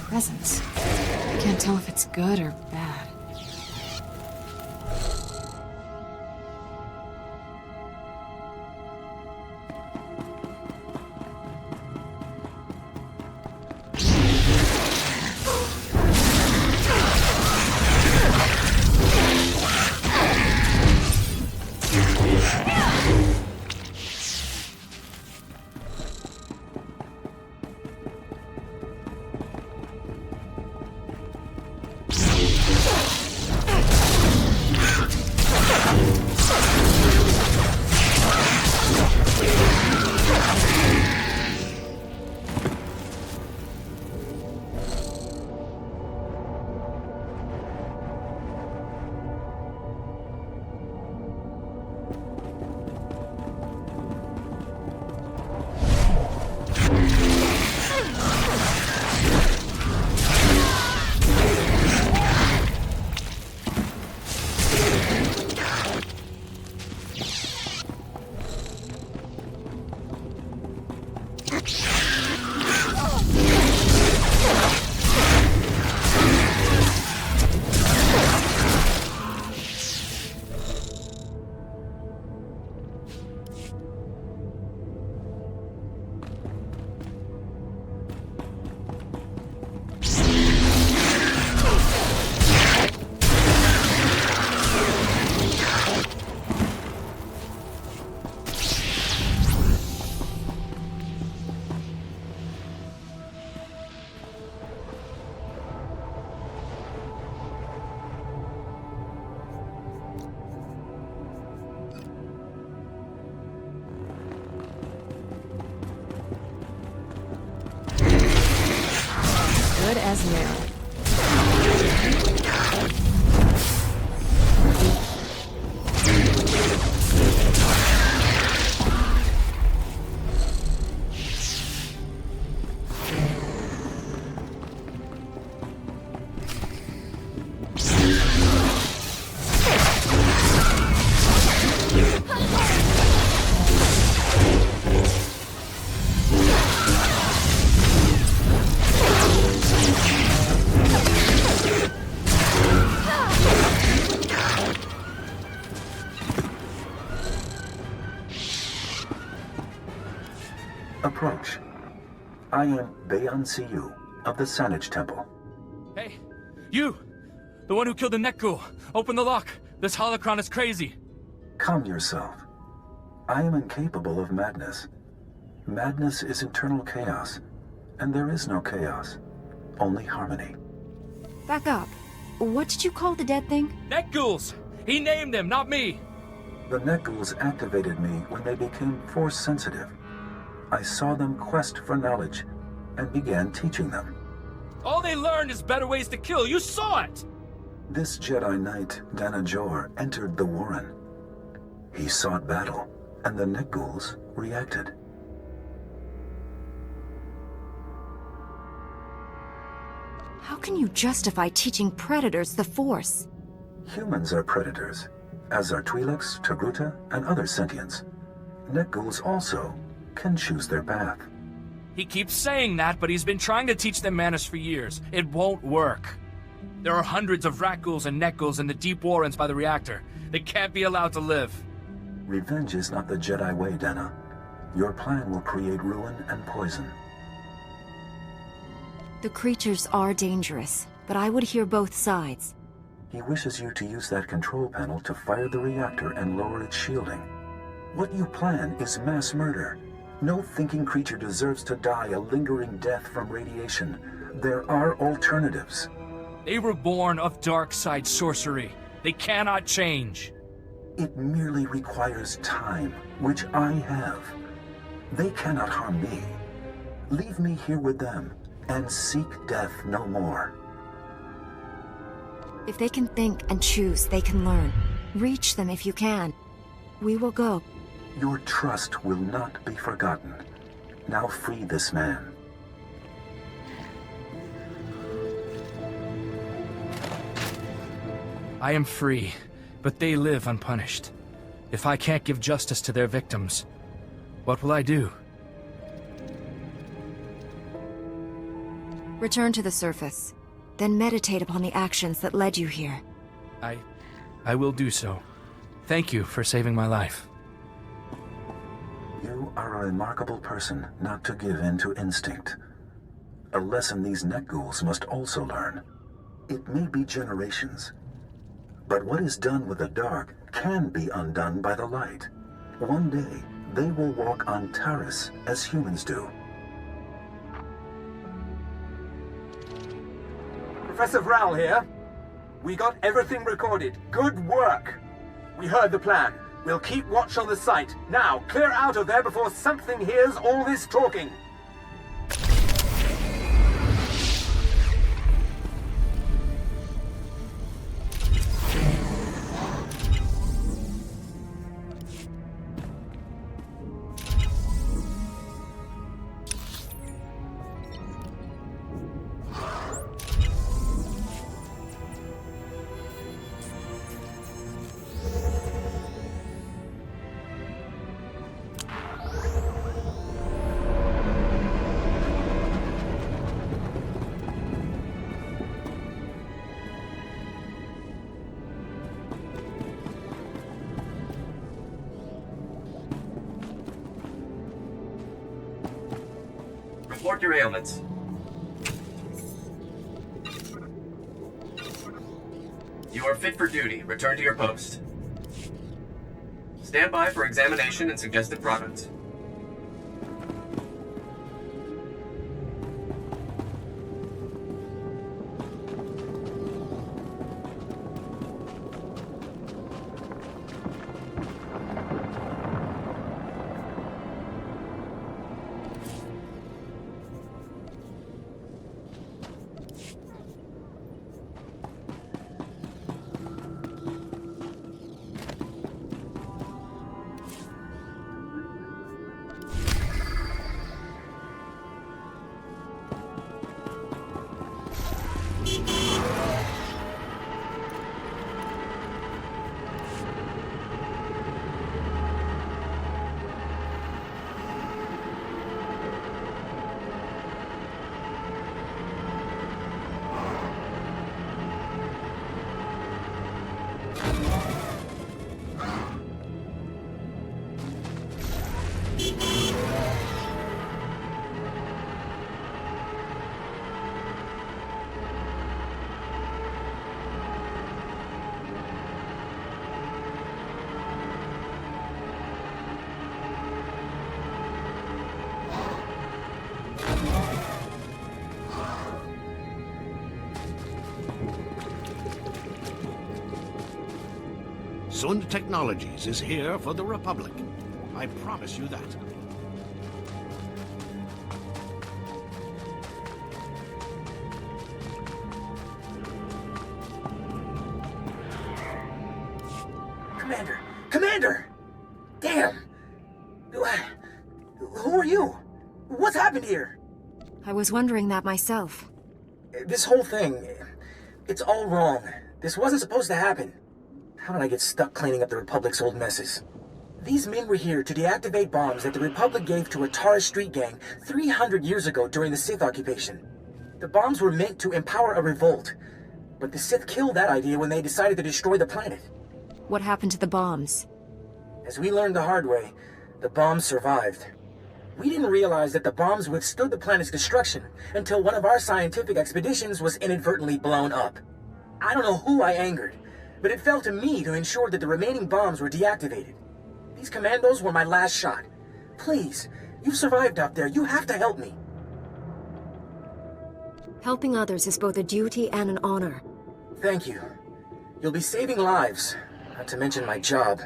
Presence. Can't tell if it's good or bad. Good as new. I am Bayan Siyu of the Sanage Temple. Hey, you! The one who killed the Nekgul! Open the lock! This holocron is crazy! Calm yourself. I am incapable of madness. Madness is internal chaos, and there is no chaos, only harmony. Back up. What did you call the dead thing? Nekguls! He named them, not me! The Nekguls activated me when they became force sensitive. I saw them quest for knowledge and began teaching them. All they learned is better ways to kill. You saw it! This Jedi Knight, Danajor, entered the Warren. He sought battle, and the Nekguls reacted. How can you justify teaching predators the Force? Humans are predators, as are Twi'leks, Togruta, and other sentients. Nekguls also can choose their path. He keeps saying that, but he's been trying to teach them manners for years. It won't work. There are hundreds of Rakghouls and Nekguls in the deep Warrens by the reactor. They can't be allowed to live. Revenge is not the Jedi way, Dana. Your plan will create ruin and poison. The creatures are dangerous, but I would hear both sides. He wishes you to use that control panel to fire the reactor and lower its shielding. What you plan is mass murder. No thinking creature deserves to die a lingering death from radiation. There are alternatives. They were born of dark side sorcery. They cannot change. It merely requires time, which I have. They cannot harm me. Leave me here with them, and seek death no more. If they can think and choose, they can learn. Reach them if you can. We will go. Your trust will not be forgotten. Now free this man. I am free, but they live unpunished. If I can't give justice to their victims, what will I do? Return to the surface. Then meditate upon the actions that led you here. I will do so. Thank you for saving my life. You are a remarkable person not to give in to instinct. A lesson these Nekguls must also learn. It may be generations, but what is done with the dark can be undone by the light. One day, they will walk on Taris as humans do. Professor Vral here. We got everything recorded. Good work. We heard the plan. We'll keep watch on the site. Now, clear out of there before something hears all this talking. Report your ailments. You are fit for duty. Return to your post. Stand by for examination and suggested products. Zund Technologies is here for the Republic. I promise you that. Commander! Commander! Damn! Who are you? What's happened here? I was wondering that myself. This whole thing, it's all wrong. This wasn't supposed to happen. How did I get stuck cleaning up the Republic's old messes? These men were here to deactivate bombs that the Republic gave to a Taurus street gang 300 years ago during the Sith occupation. The bombs were meant to empower a revolt, but the Sith killed that idea when they decided to destroy the planet. What happened to the bombs? As we learned the hard way, the bombs survived. We didn't realize that the bombs withstood the planet's destruction until one of our scientific expeditions was inadvertently blown up. I don't know who I angered, but it fell to me to ensure that the remaining bombs were deactivated. These commandos were my last shot. Please, you've survived up there. You have to help me. Helping others is both a duty and an honor. Thank you. You'll be saving lives, not to mention my job.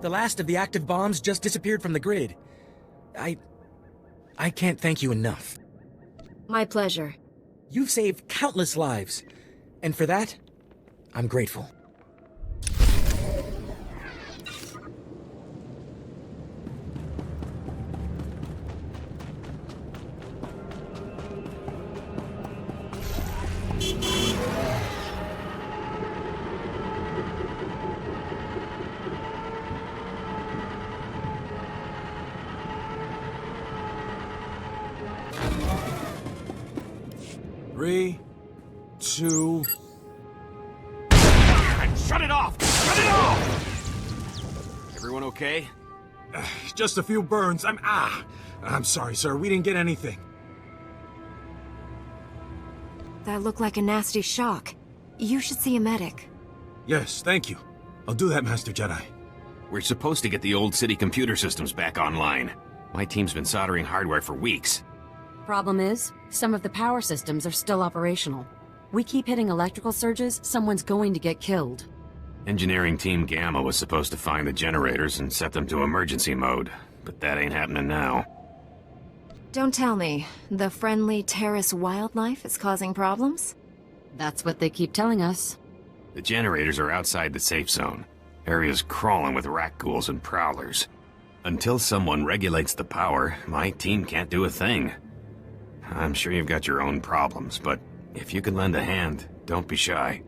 The last of the active bombs just disappeared from the grid. I can't thank you enough. My pleasure. You've saved countless lives, and for that, I'm grateful. Three, two... Shut it off! Shut it off! Everyone okay? Just a few burns. I'm sorry, sir. We didn't get anything. That looked like a nasty shock. You should see a medic. Yes, thank you. I'll do that, Master Jedi. We're supposed to get the old city computer systems back online. My team's been soldering hardware for weeks. Problem is, some of the power systems are still operational. We keep hitting electrical surges, someone's going to get killed. Engineering Team Gamma was supposed to find the generators and set them to emergency mode, but that ain't happening now. Don't tell me. The friendly terrace wildlife is causing problems? That's what they keep telling us. The generators are outside the safe zone. Area's crawling with rat ghouls and prowlers. Until someone regulates the power, my team can't do a thing. I'm sure you've got your own problems, but if you can lend a hand, don't be shy.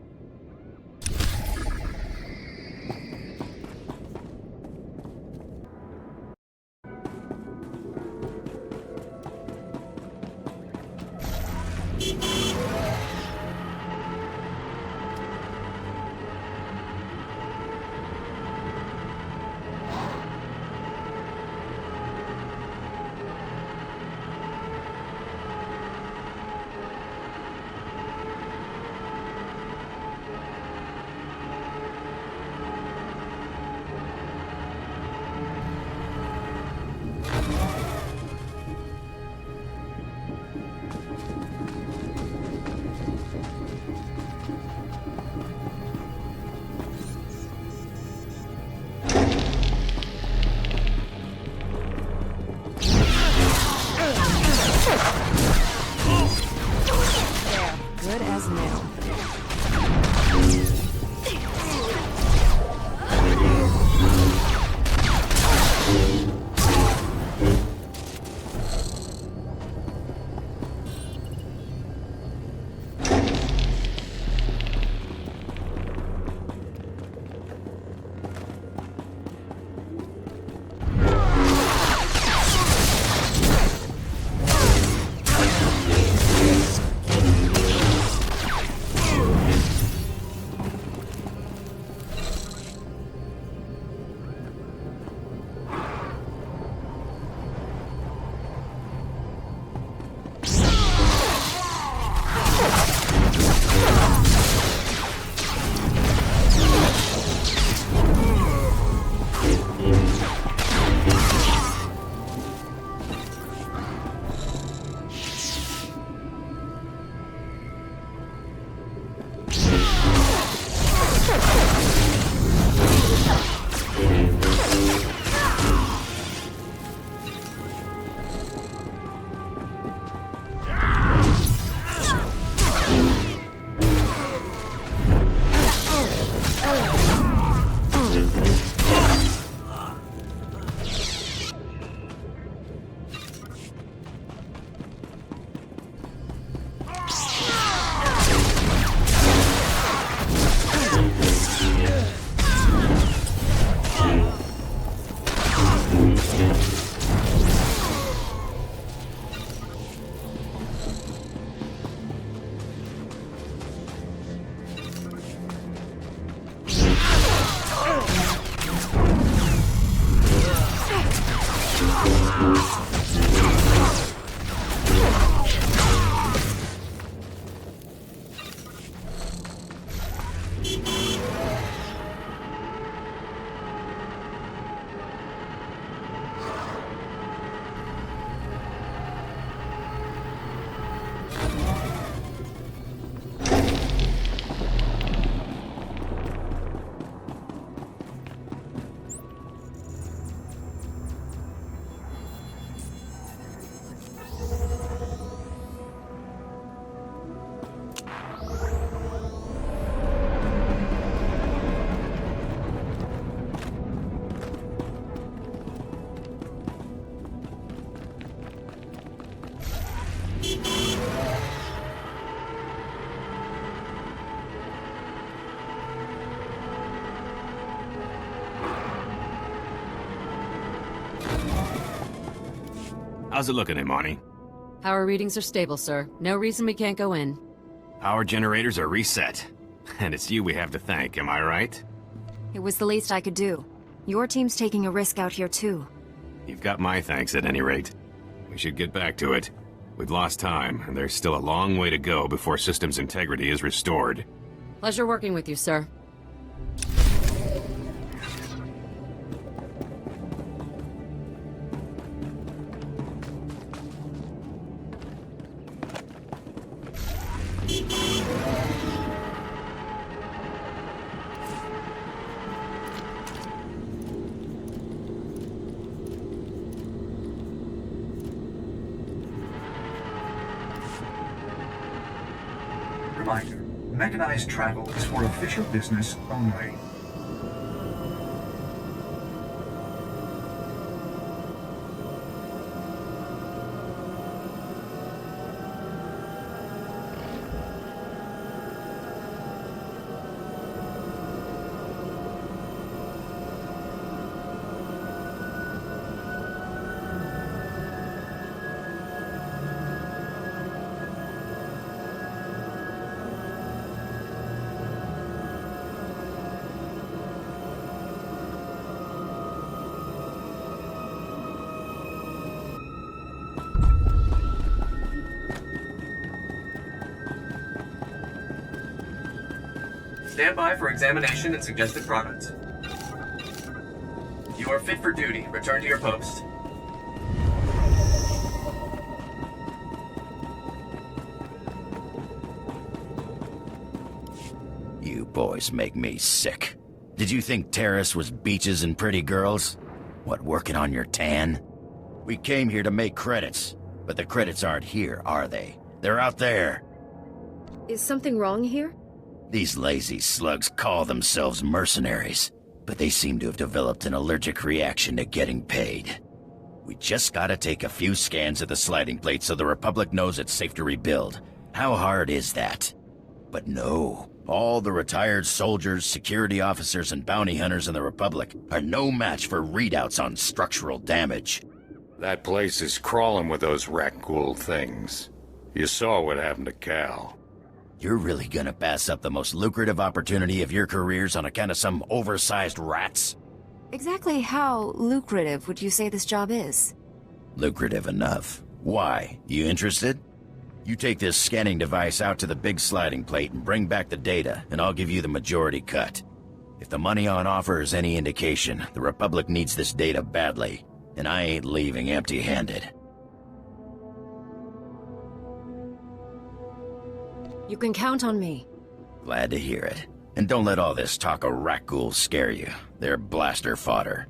Good as new. How's it looking, Imani? Power readings are stable, sir. No reason we can't go in. Power generators are reset. And it's you we have to thank, am I right? It was the least I could do. Your team's taking a risk out here, too. You've got my thanks at any rate. We should get back to it. We've lost time, and there's still a long way to go before systems integrity is restored. Pleasure working with you, sir. Mechanized travel is for official business only. Stand by for examination and suggested products. You are fit for duty. Return to your post. You boys make me sick. Did you think Terrace was beaches and pretty girls? What, working on your tan? We came here to make credits, but the credits aren't here, are they? They're out there. Is something wrong here? These lazy slugs call themselves mercenaries, but they seem to have developed an allergic reaction to getting paid. We just gotta take a few scans of the sliding plate so the Republic knows it's safe to rebuild. How hard is that? But no, all the retired soldiers, security officers, and bounty hunters in the Republic are no match for readouts on structural damage. That place is crawling with those Rakghoul things. You saw what happened to Cal. You're really gonna pass up the most lucrative opportunity of your careers on account of some oversized rats? Exactly how lucrative would you say this job is? Lucrative enough. Why? You interested? You take this scanning device out to the big sliding plate and bring back the data, and I'll give you the majority cut. If the money on offer is any indication, the Republic needs this data badly, and I ain't leaving empty-handed. You can count on me. Glad to hear it. And don't let all this talk of Rakghouls scare you. They're blaster fodder.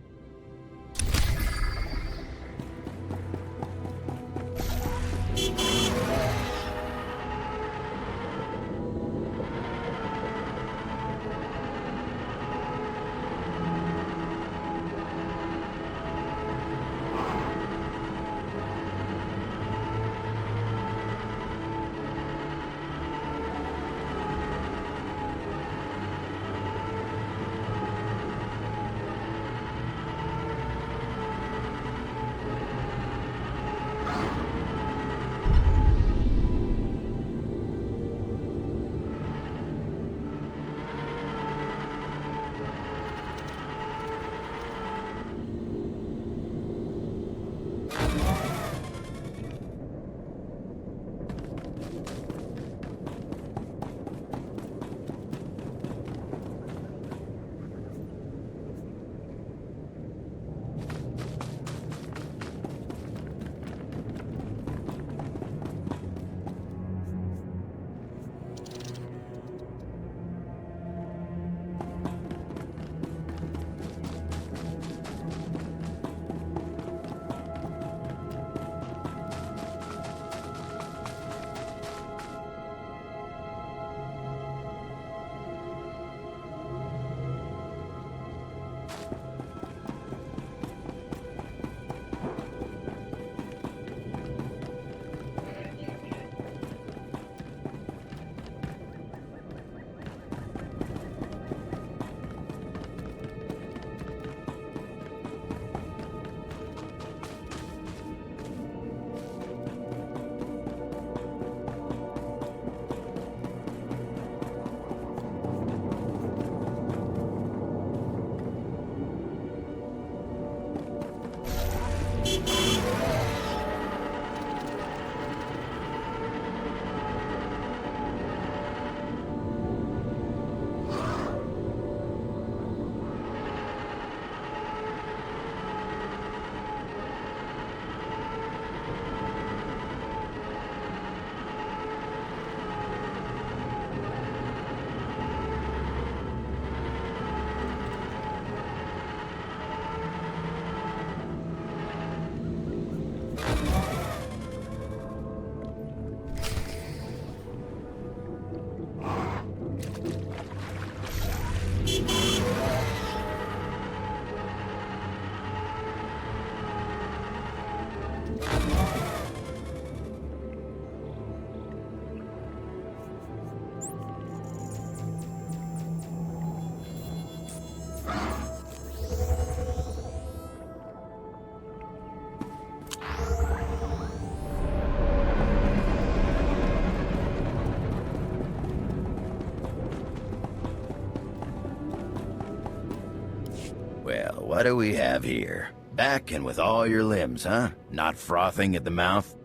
Well, what do we have here? Back and with all your limbs, huh? Not frothing at the mouth?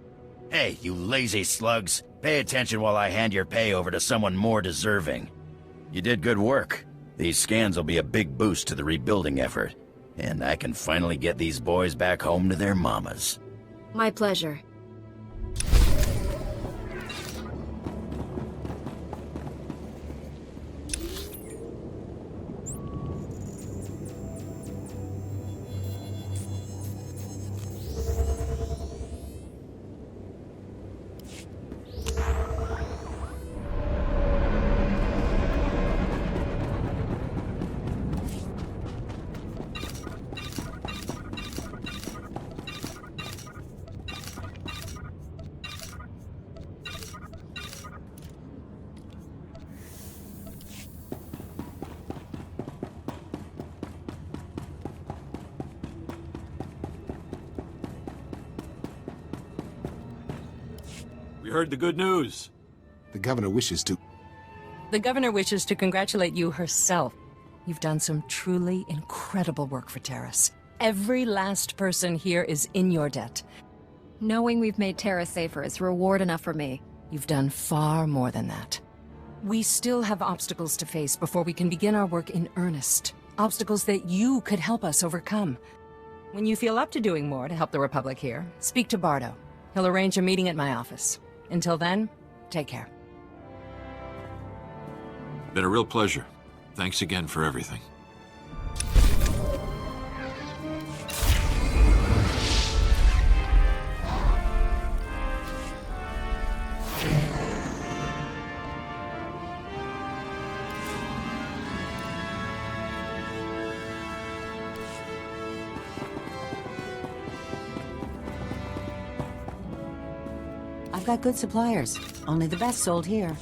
Hey, you lazy slugs! Pay attention while I hand your pay over to someone more deserving. You did good work. These scans will be a big boost to the rebuilding effort. And I can finally get these boys back home to their mamas. My pleasure. We heard the good news. The governor wishes to... The governor wishes to congratulate you herself. You've done some truly incredible work for Terrace. Every last person here is in your debt. Knowing we've made Terra safer is reward enough for me. You've done far more than that. We still have obstacles to face before we can begin our work in earnest. Obstacles that you could help us overcome. When you feel up to doing more to help the Republic here, speak to Bardo. He'll arrange a meeting at my office. Until then, take care. Been a real pleasure. Thanks again for everything. I've got good suppliers. Only the best sold here.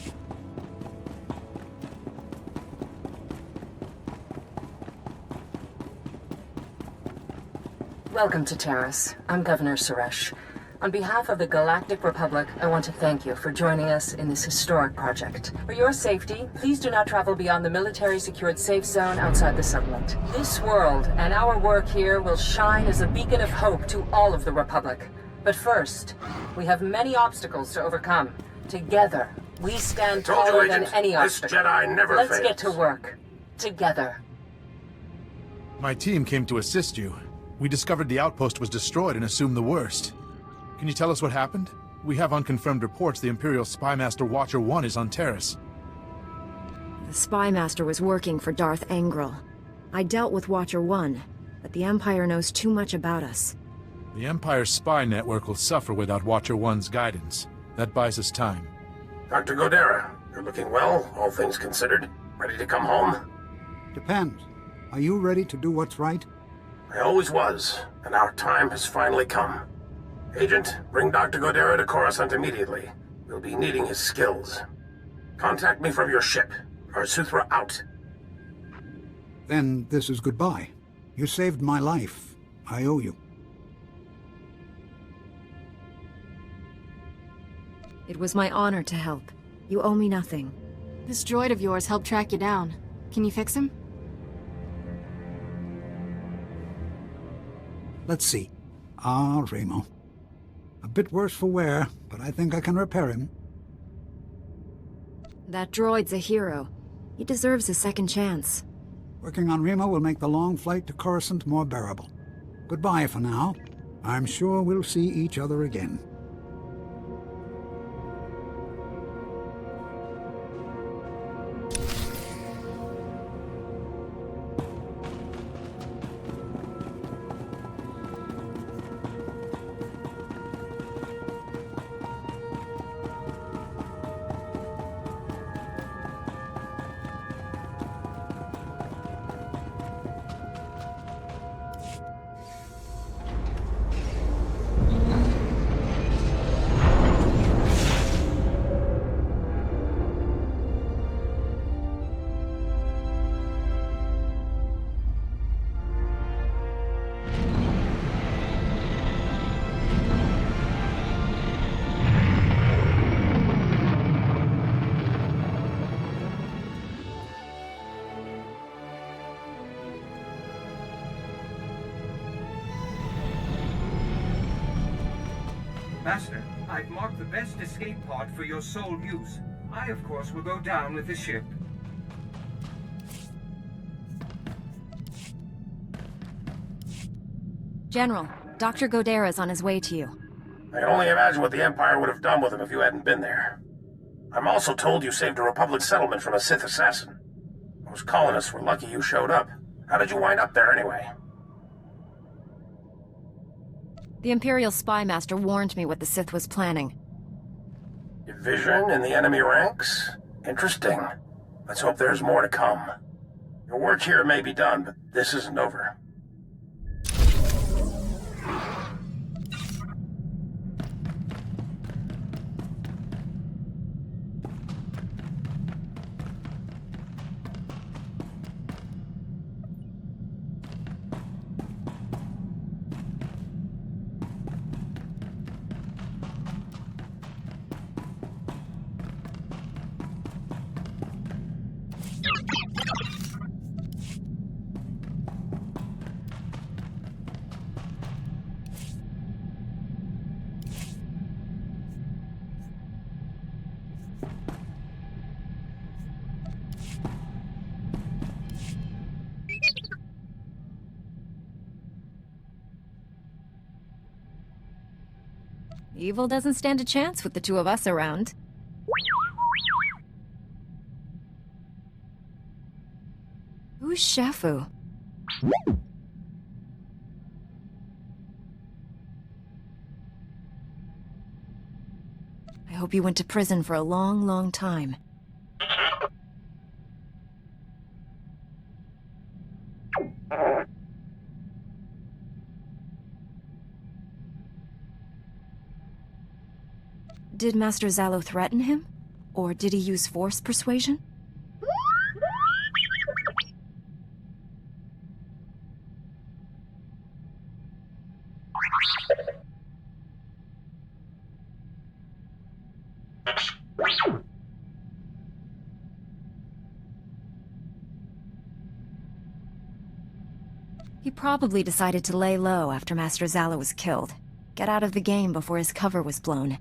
Welcome to Terrace. I'm Governor Suresh. On behalf of the Galactic Republic, I want to thank you for joining us in this historic project. For your safety, please do not travel beyond the military-secured safe zone outside the settlement. This world and our work here will shine as a beacon of hope to all of the Republic. But first, we have many obstacles to overcome. Together, we stand taller than any obstacle. This Jedi never Let's fails. get to work. Together. My team came to assist you. We discovered the outpost was destroyed and assumed the worst. Can you tell us what happened? We have unconfirmed reports the Imperial Spymaster Watcher 1 is on Terrace. The Spymaster was working for Darth Angral. I dealt with Watcher 1, but the Empire knows too much about us. The Empire's spy network will suffer without Watcher 1's guidance. That buys us time. Dr. Godera, you're looking well, all things considered. Ready to come home? Depends. Are you ready to do what's right? I always was, and our time has finally come. Agent, bring Dr. Godera to Coruscant immediately. We'll be needing his skills. Contact me from your ship. Our Swtor out. Then this is goodbye. You saved my life. I owe you. It was my honor to help. You owe me nothing. This droid of yours helped track you down. Can you fix him? Let's see. Ah, Remo. A bit worse for wear, but I think I can repair him. That droid's a hero. He deserves a second chance. Working on Remo will make the long flight to Coruscant more bearable. Goodbye for now. I'm sure we'll see each other again. Master, I've marked the best escape pod for your sole use. I, of course, will go down with the ship. General, Dr. Godera's on his way to you. I can only imagine what the Empire would have done with him if you hadn't been there. I'm also told you saved a Republic settlement from a Sith assassin. Those colonists were lucky you showed up. How did you wind up there anyway? The Imperial spy master warned me what the Sith was planning. Division in the enemy ranks? Interesting. Let's hope there's more to come. Your work here may be done, but this isn't over. Evil doesn't stand a chance with the two of us around. Who's Shafu? I hope you went to prison for a long, long time. Did Master Zalo threaten him? Or did he use force persuasion? He probably decided to lay low after Master Zalo was killed. Get out of the game before his cover was blown.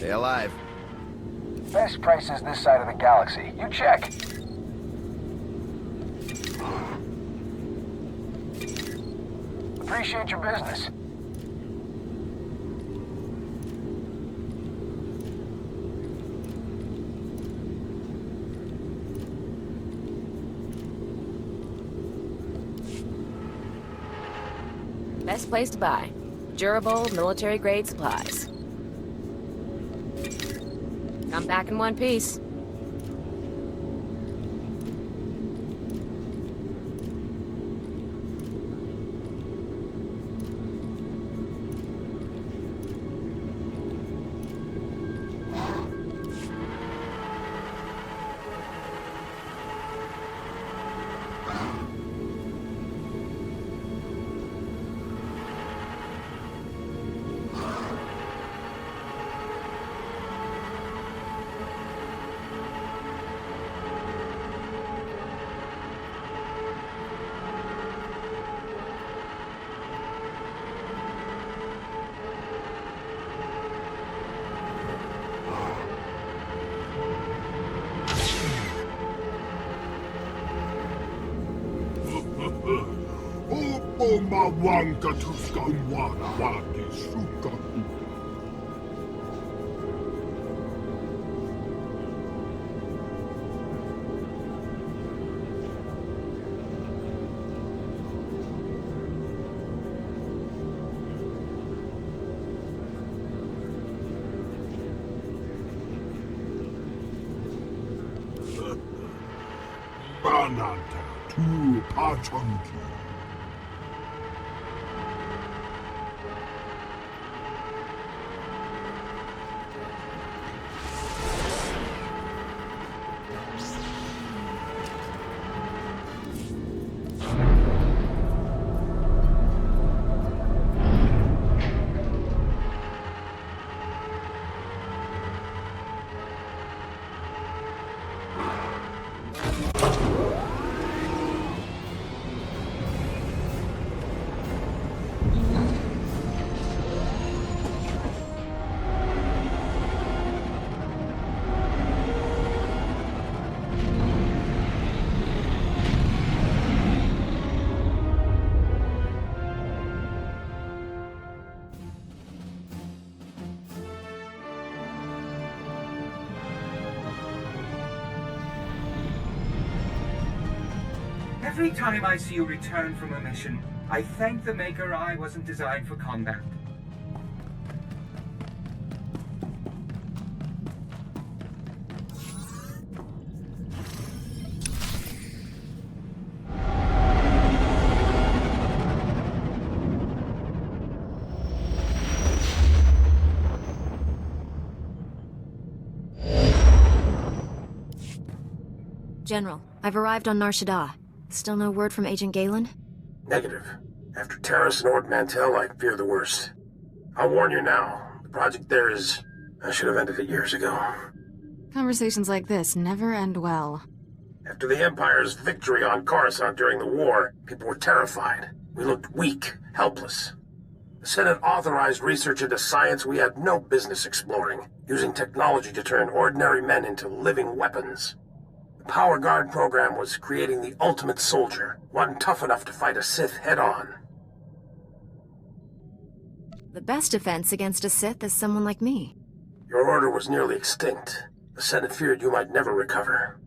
Stay alive. Best prices this side of the galaxy. You check. Appreciate your business. Best place to buy. Durable, military-grade supplies. Come back in one piece. Mawanga tuskamwana wadi suka. Mananta tu pachanki. Every time I see you return from a mission, I thank the Maker I wasn't designed for combat. General, I've arrived on Nar Shaddaa. Still no word from Agent Galen? Negative. After Terrace and Ord Mantell, I fear the worst. I'll warn you now. The project there is... I should have ended it years ago. Conversations like this never end well. After the Empire's victory on Coruscant during the war, people were terrified. We looked weak, helpless. The Senate authorized research into science we had no business exploring, using technology to turn ordinary men into living weapons. The Power Guard program was creating the ultimate soldier, one tough enough to fight a Sith head-on. The best defense against a Sith is someone like me. Your order was nearly extinct. The Senate feared you might never recover.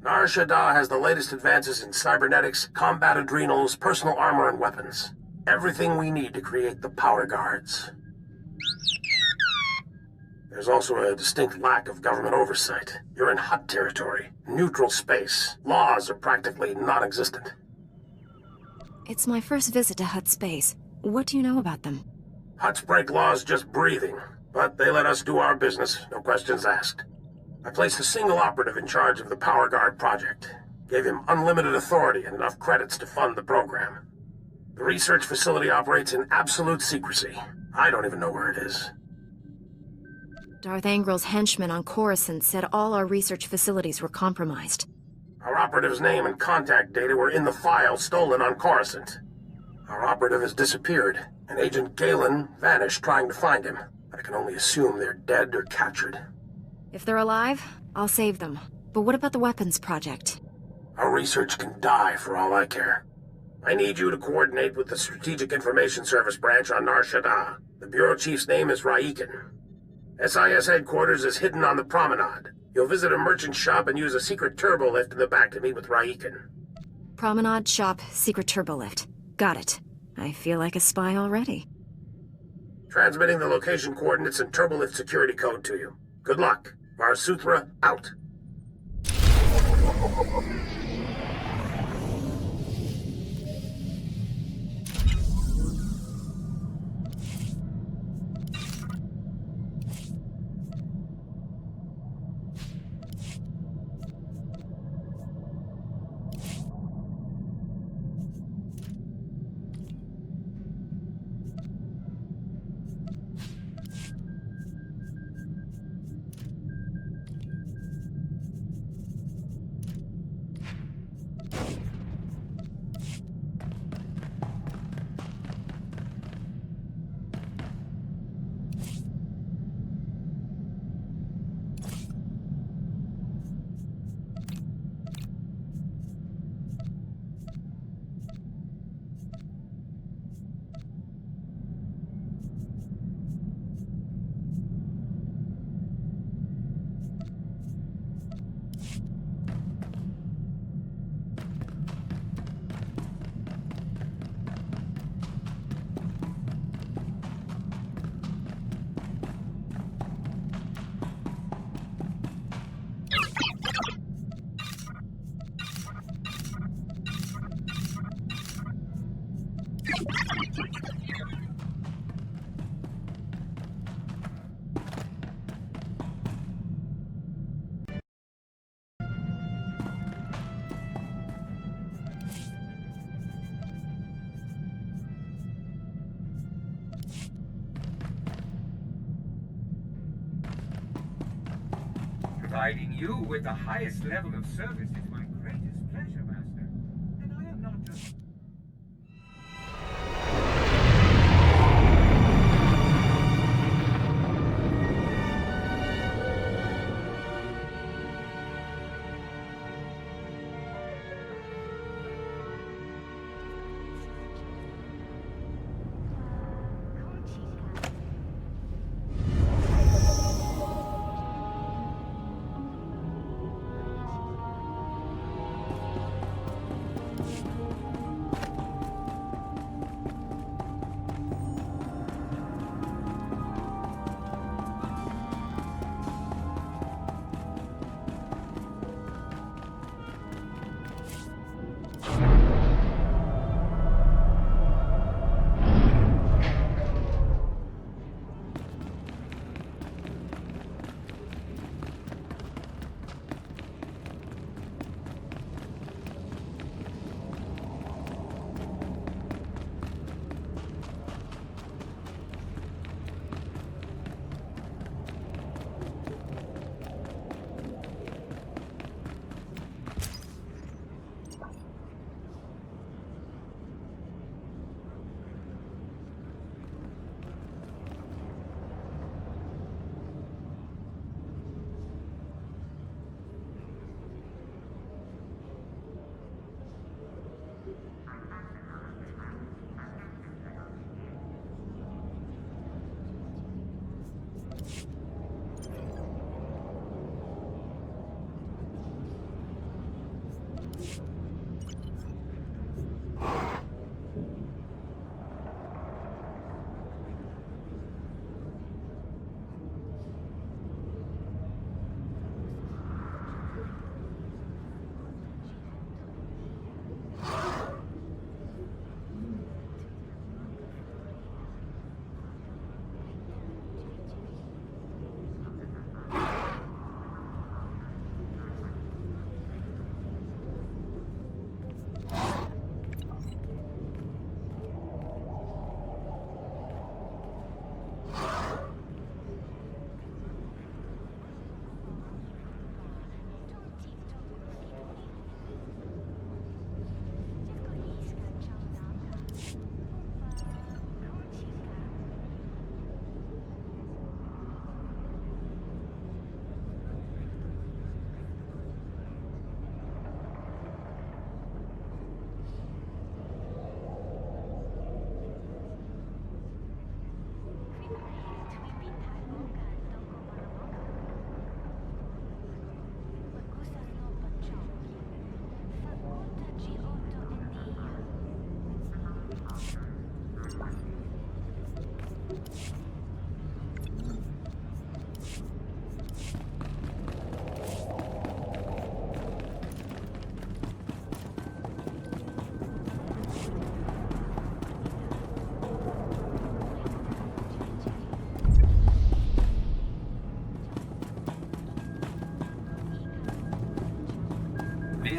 Nar Shaddaa has the latest advances in cybernetics, combat adrenals, personal armor, and weapons. Everything we need to create the Power Guards. There's also a distinct lack of government oversight. You're in Hutt territory, neutral space. Laws are practically non-existent. It's my first visit to Hutt space. What do you know about them? Hutts break laws just breathing, but they let us do our business, no questions asked. I placed a single operative in charge of the Power Guard project. Gave him unlimited authority and enough credits to fund the program. The research facility operates in absolute secrecy. I don't even know where it is. Darth Angril's henchmen on Coruscant said all our research facilities were compromised. Our operative's name and contact data were in the file stolen on Coruscant. Our operative has disappeared, and Agent Galen vanished trying to find him. I I can only assume they're dead or captured. If they're alive, I'll save them. But what about the weapons project? Our research can die for all I care. I need you to coordinate with the Strategic Information Service branch on Nar Shaddaa. The Bureau Chief's name is Raiken. SIS headquarters is hidden on the promenade. You'll visit a merchant shop and use a secret turbo lift in the back to meet with Raiken. Promenade, shop, secret turbo lift. Got it. I feel like a spy already. Transmitting the location coordinates and turbo lift security code to you. Good luck. Swtor out. Providing you with the highest level of service is my greatest pleasure, Master. And I am not just...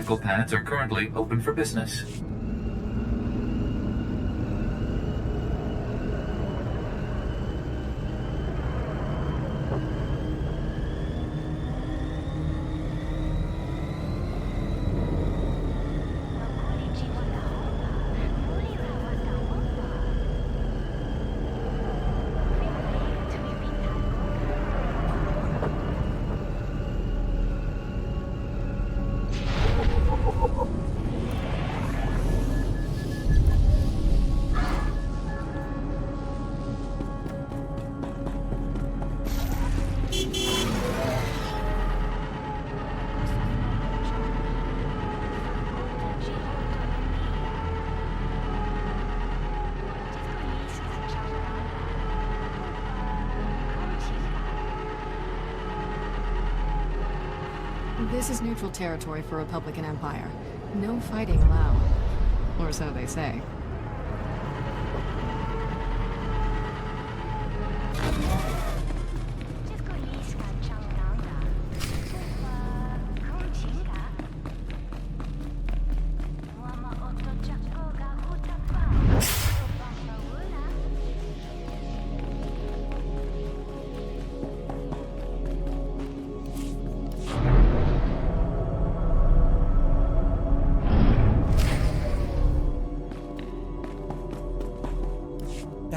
vehicle paths are currently open for business. This is neutral territory for Republic and Empire. No fighting allowed. Or so they say.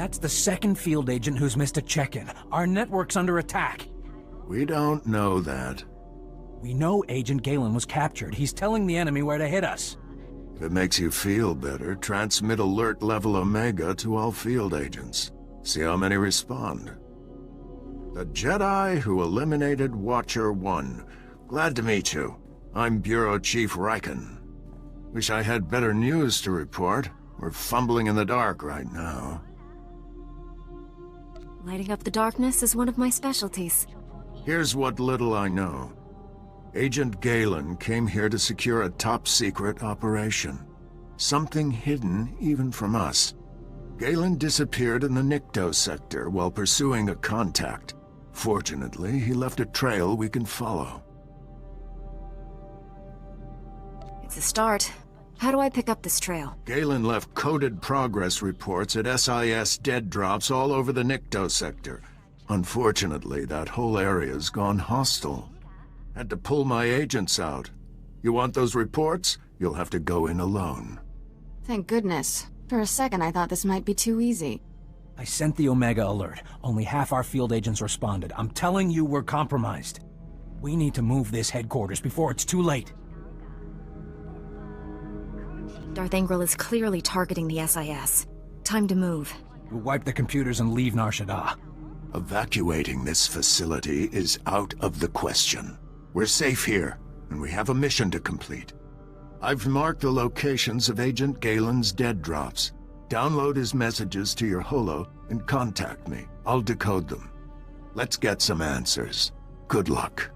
That's the second field agent who's missed a check-in. Our network's under attack. We don't know that. We know Agent Galen was captured. He's telling the enemy where to hit us. If it makes you feel better, transmit alert level Omega to all field agents. See how many respond. The Jedi who eliminated Watcher 1. Glad to meet you. I'm Bureau Chief Riken. Wish I had better news to report. We're fumbling in the dark right now. Lighting up the darkness is one of my specialties. Here's what little I know. Agent Galen came here to secure a top-secret operation. Something hidden even from us. Galen disappeared in the Nikto sector while pursuing a contact. Fortunately, he left a trail we can follow. It's a start. How do I pick up this trail? Galen left coded progress reports at SIS dead drops all over the Nikto sector. Unfortunately, that whole area's gone hostile. Had to pull my agents out. You want those reports? You'll have to go in alone. Thank goodness. For a second I thought this might be too easy. I sent the Omega alert. Only half our field agents responded. I'm telling you we're compromised. We need to move this headquarters before it's too late. Darth Angral is clearly targeting the SIS. Time to move. We'll wipe the computers and leave Nar Shaddaa. Evacuating this facility is out of the question. We're safe here, and we have a mission to complete. I've marked the locations of Agent Galen's dead drops. Download his messages to your holo and contact me. I'll decode them. Let's get some answers. Good luck.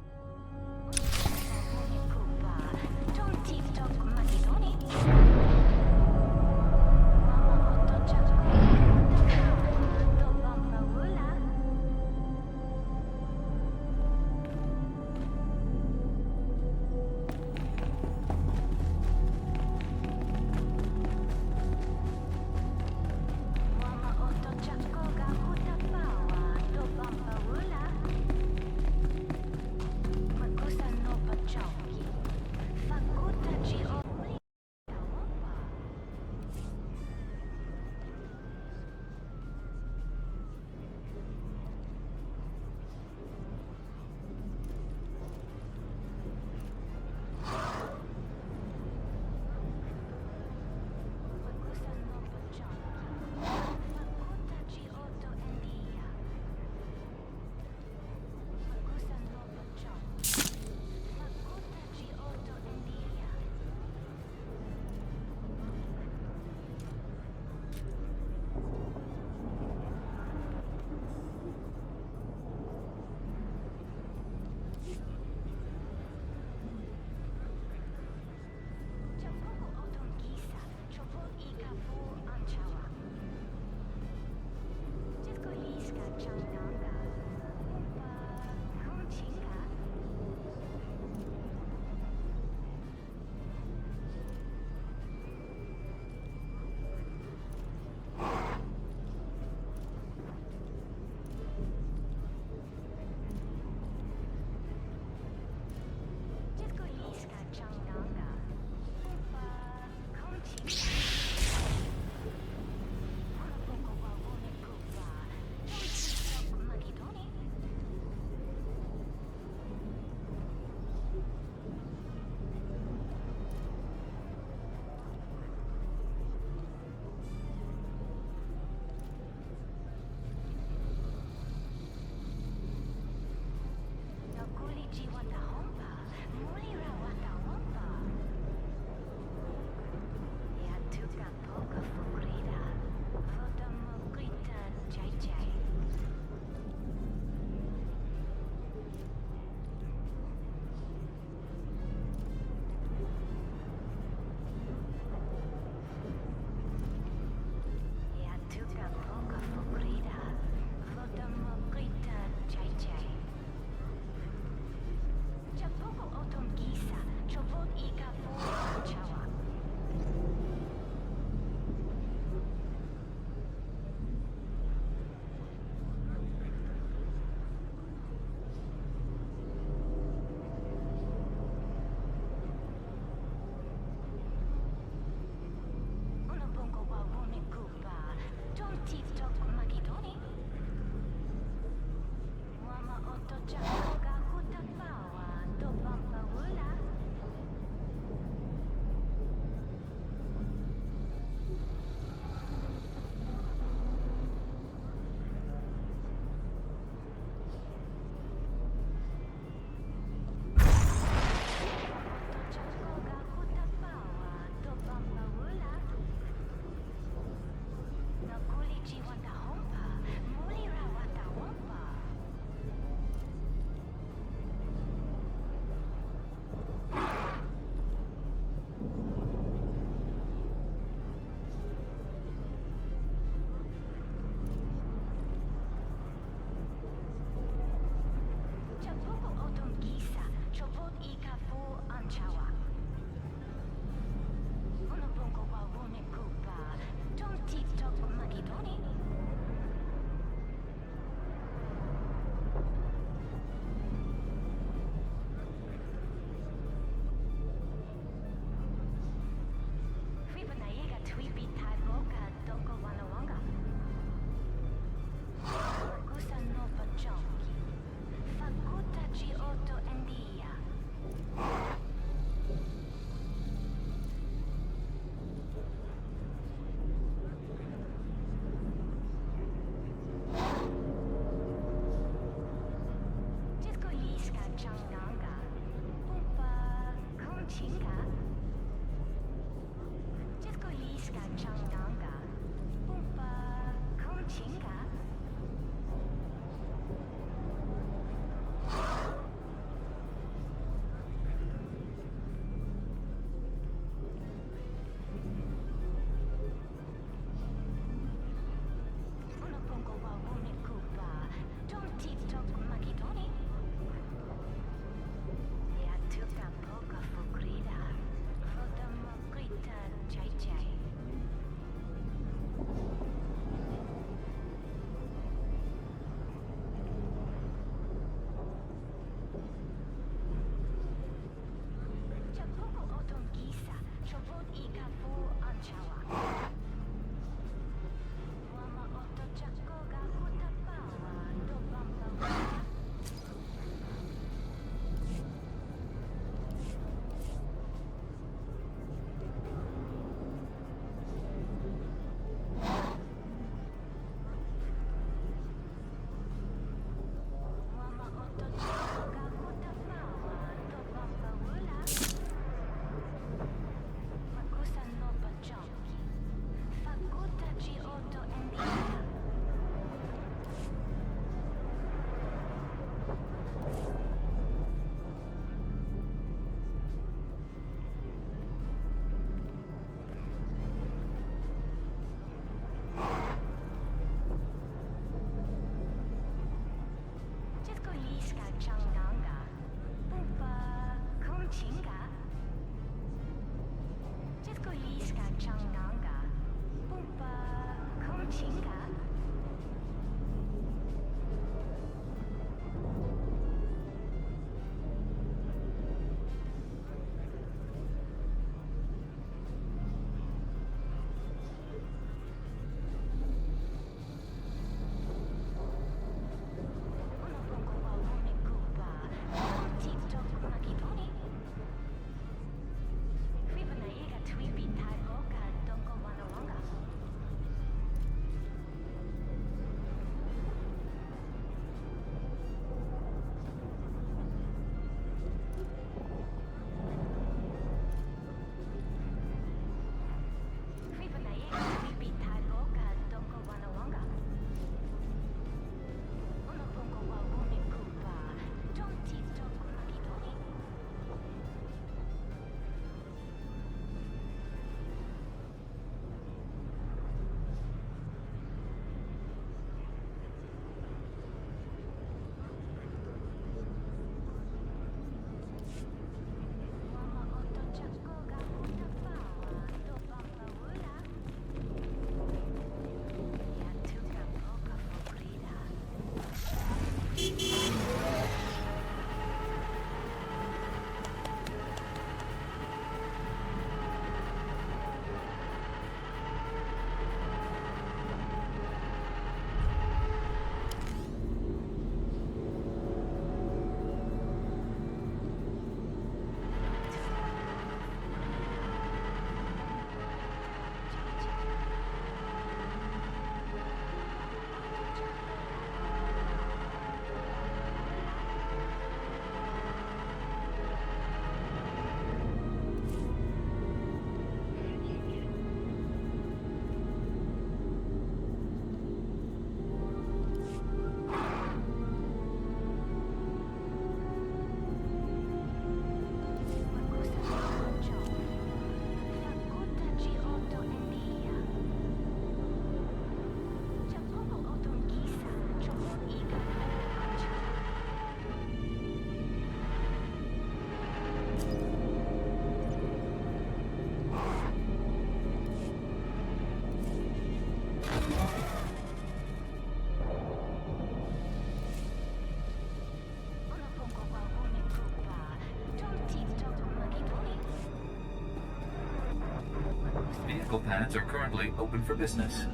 Vehicle pads are currently open for business.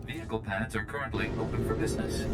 Vehicle pads are currently open for business.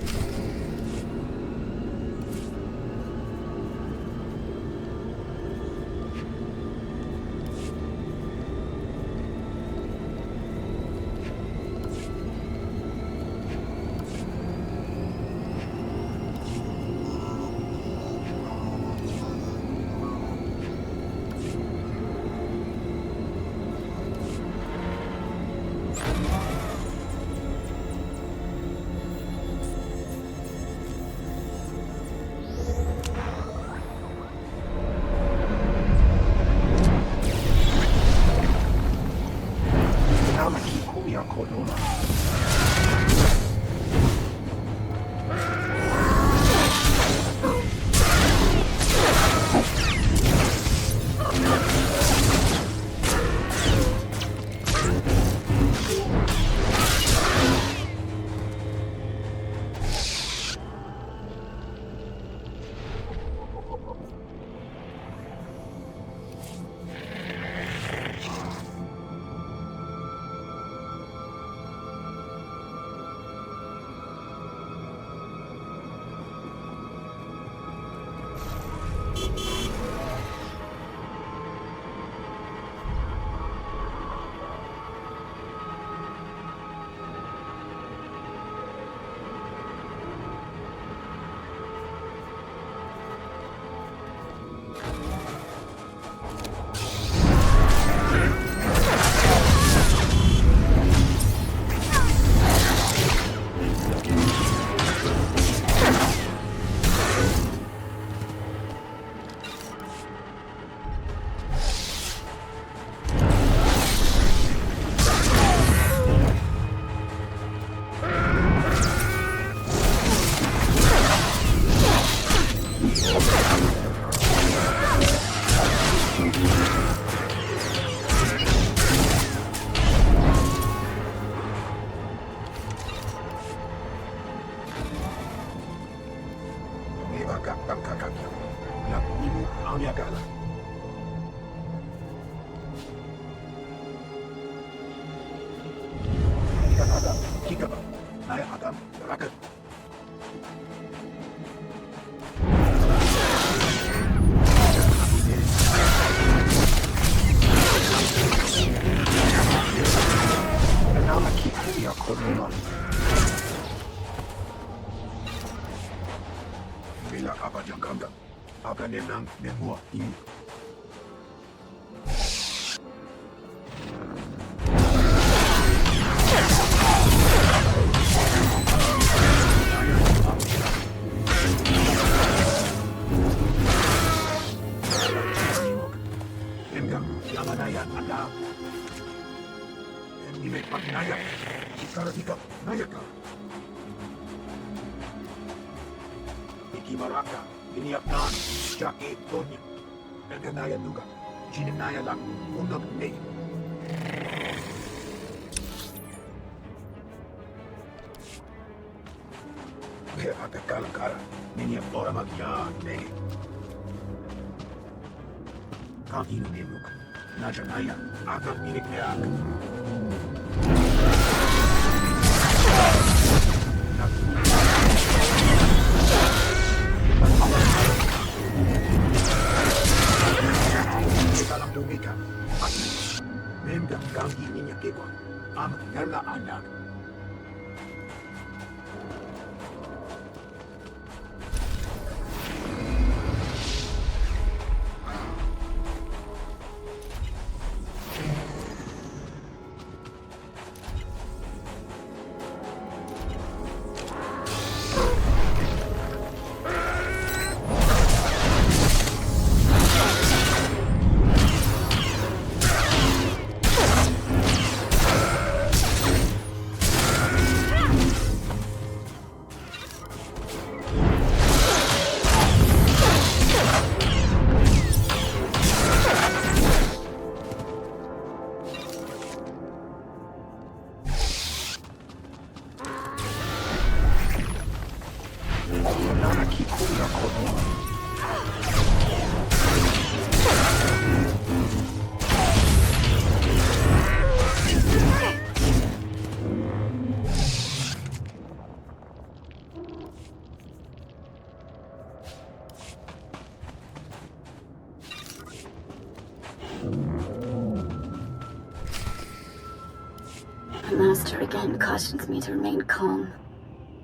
The Master again cautions me to remain calm.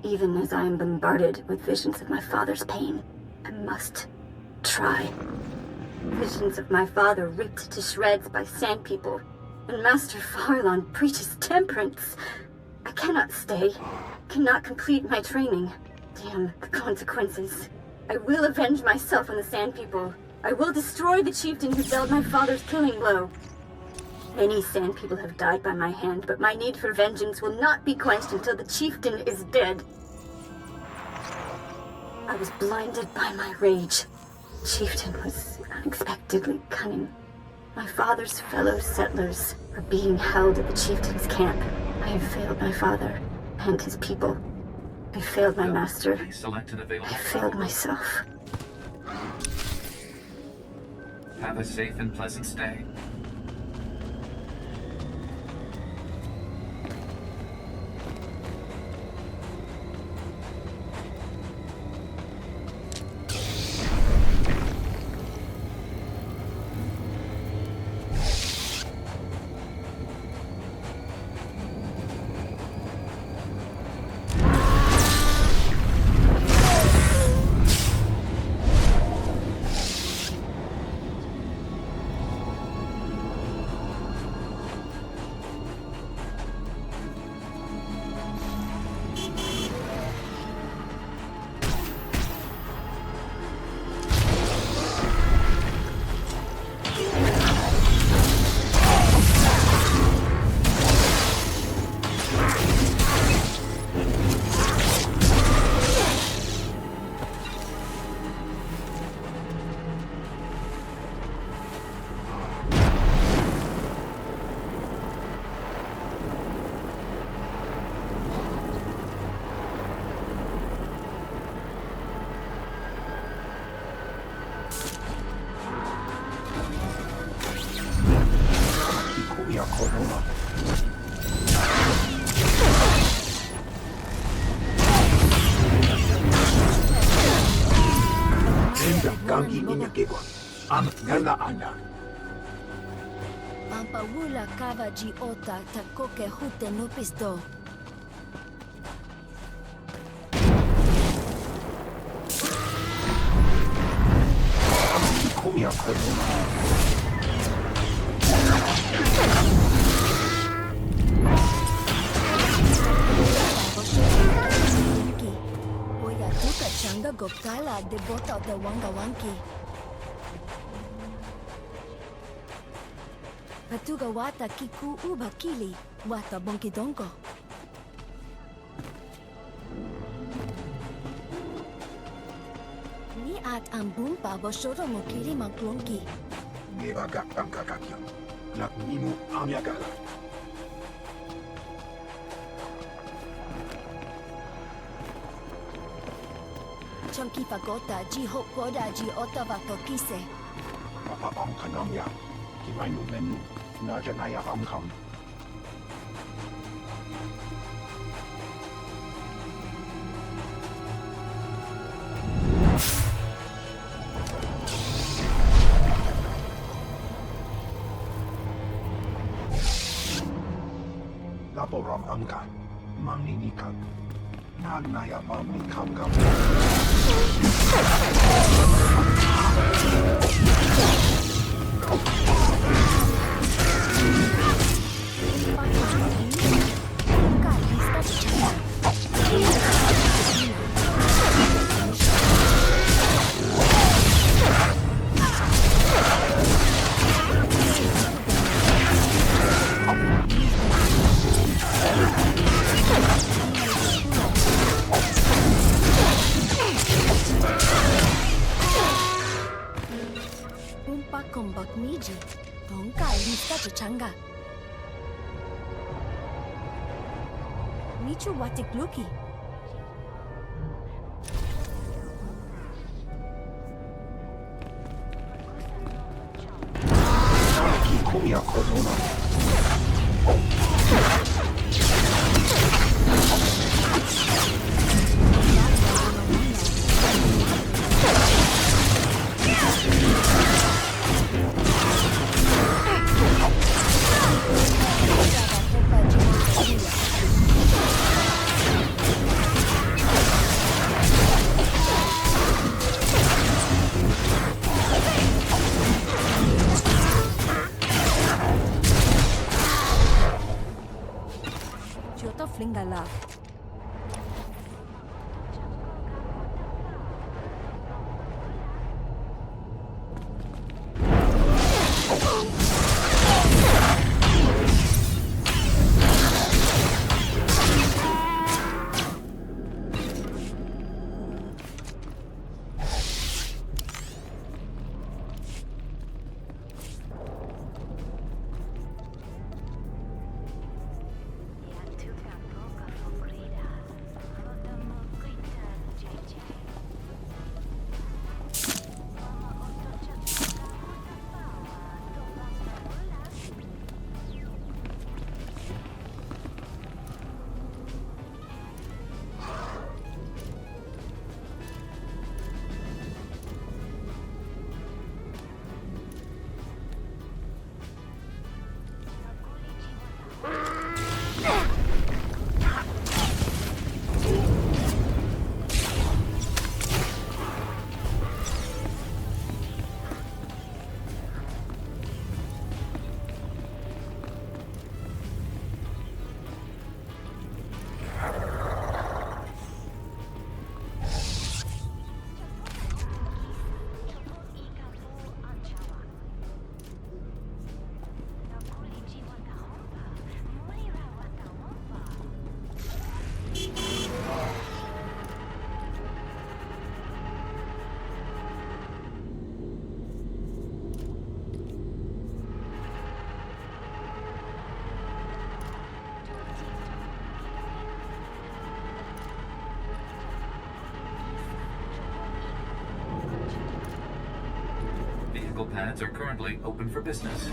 Even as I am bombarded with visions of my father's pain, I must try. Visions of my father ripped to shreds by sand people, and Master Farlon preaches temperance. I cannot stay, cannot complete my training. Damn the consequences. I will avenge myself on the sand people. I will destroy the chieftain who dealt my father's killing blow. Many sand people have died by my hand, but my need for vengeance will not be quenched until the chieftain is dead. I was blinded by my rage. Chieftain was unexpectedly cunning. My father's fellow settlers are being held at the chieftain's camp. I have failed my father and his people. I failed my master. I failed myself. Have a safe and pleasant stay. Pampawula kava ji ota takoke hute no pisto. Oya tuka changa goptala de bota de wanga wanki. Patuga wata kiku uba kili, wata bonki donko. Ni at ambumpa boshoro mokiri maklonki. Neva gakam kakakya. Lak nimu amyagala. Chunky fagota ji hokoda ji otava tokise. Papa kanamya. Kimainu menu. Najanaya amkam. Laporam amka. Mamninikam. Nagnaya mamnikam kam. Kombak miji, tonka lista changa. Michu watikluki. Kumia korona. Flingala. Vehicle pads are currently open for business.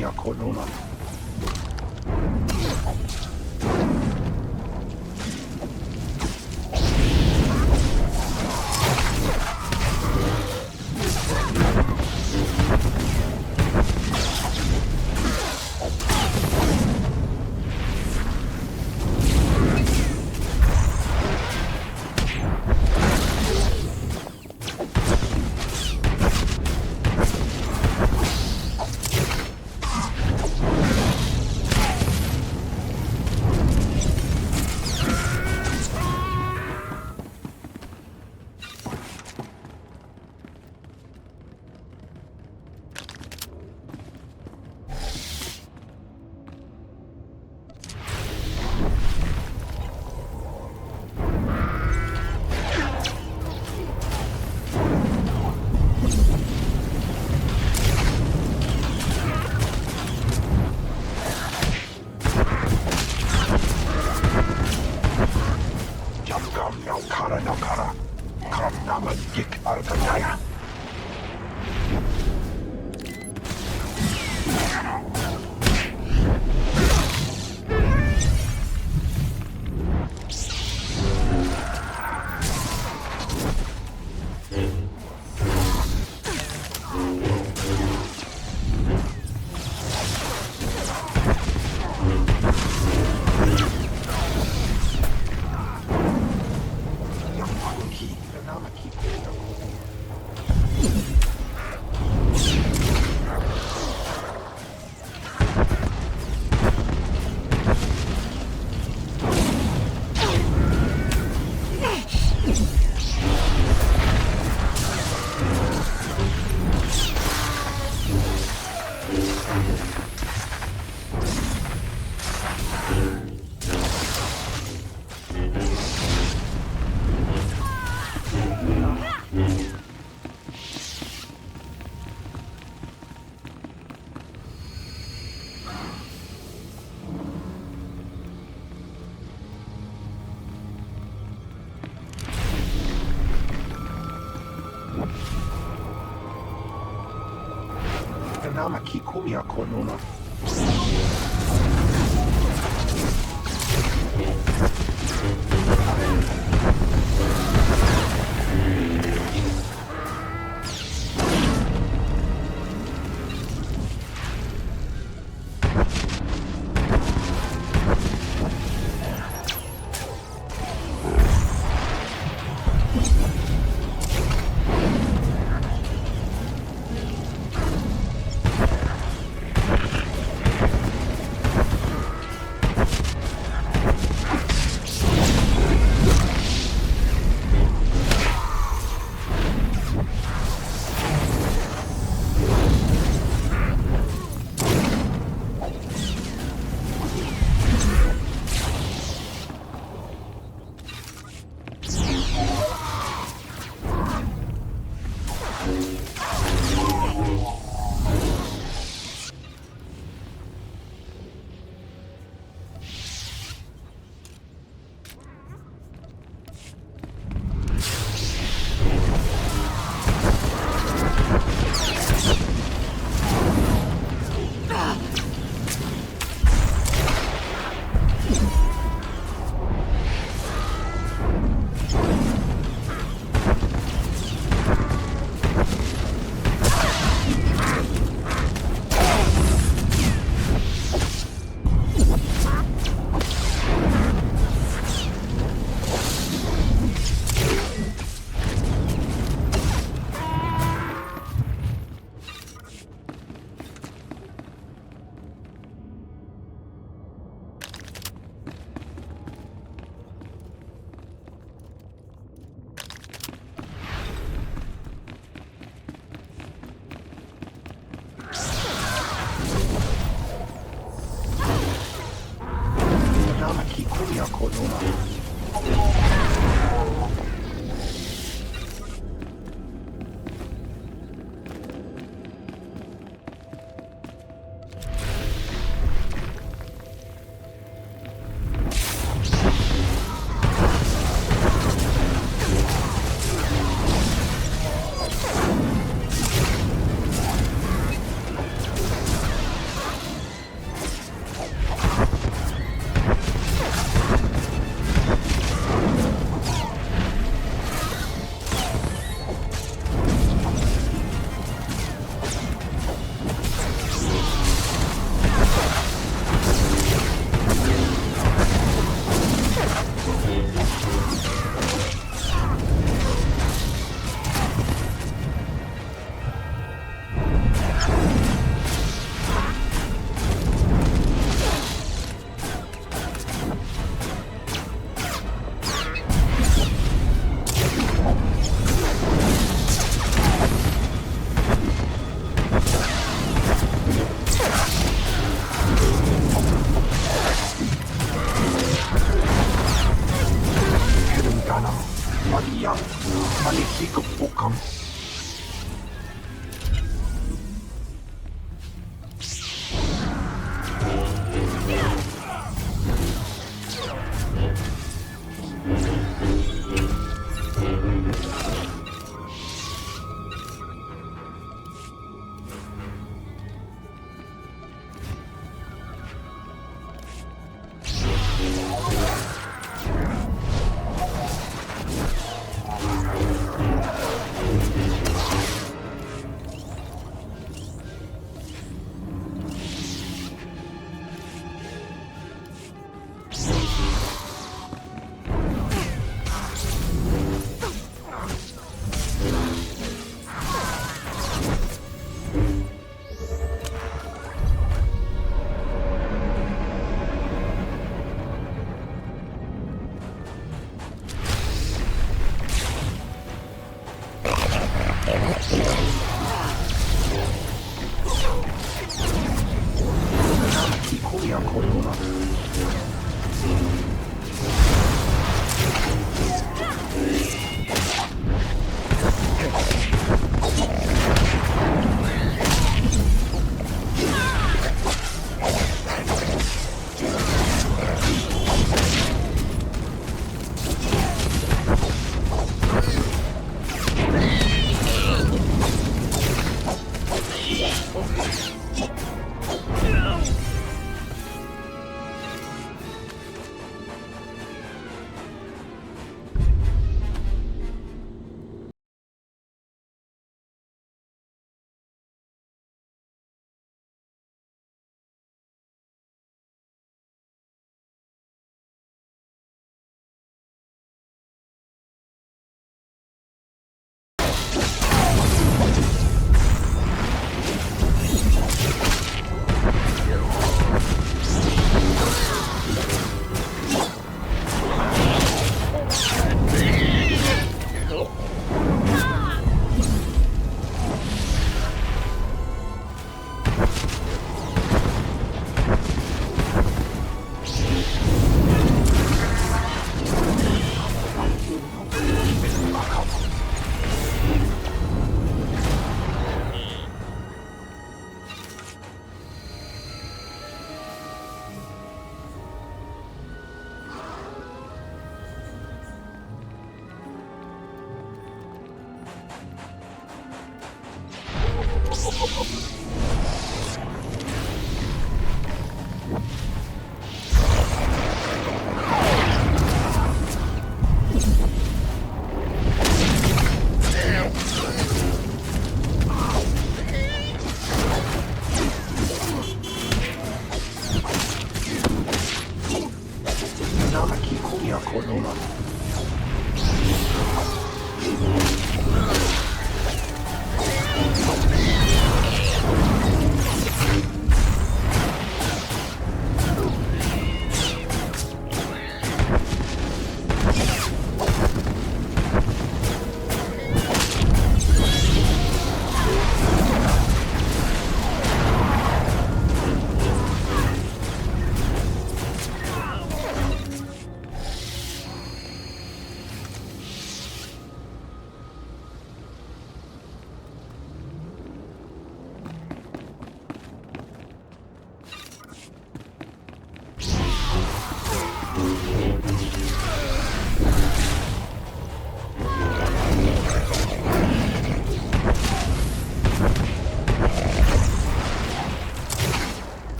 kumia konona. Namaki kumia konona.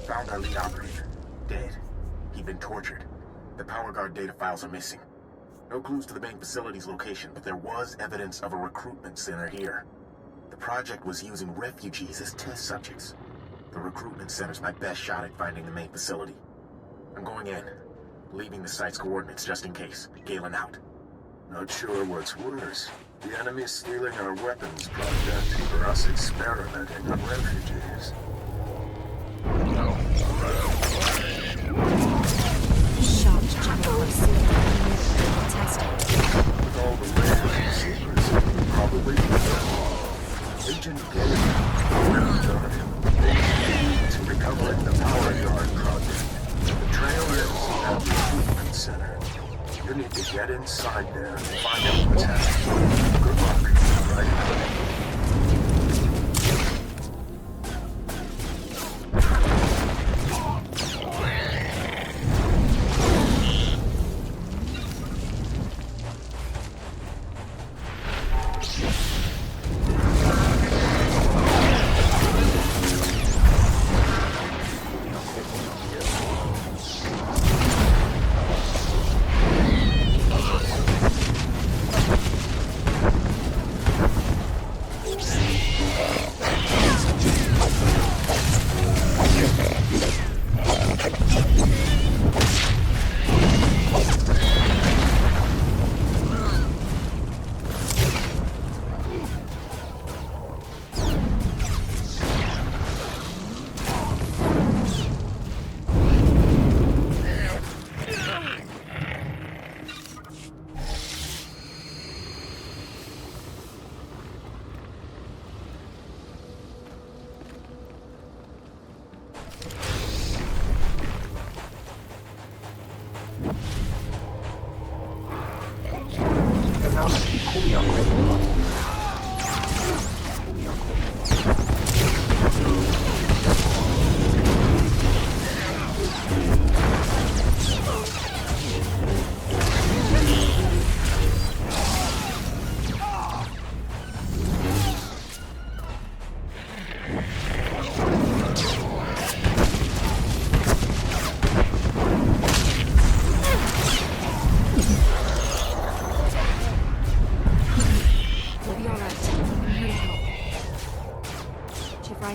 Found our lead operator. Dead. He'd been tortured. The power guard data files are missing. No clues to the main facility's location, but there was evidence of a recruitment center here. The project was using refugees as test subjects. The recruitment center's my best shot at finding the main facility. I'm going in, leaving the site's coordinates just in case. Galen out. Not sure what's worse. The enemy stealing our weapons project or us experimenting on refugees. Shocked General testing. With all the layers and secrecy, probably Agent Galen really done him. To recovering the power guard project. The trail is at the recruitment center. You need to get inside there and find out what's happening. Good luck. Right?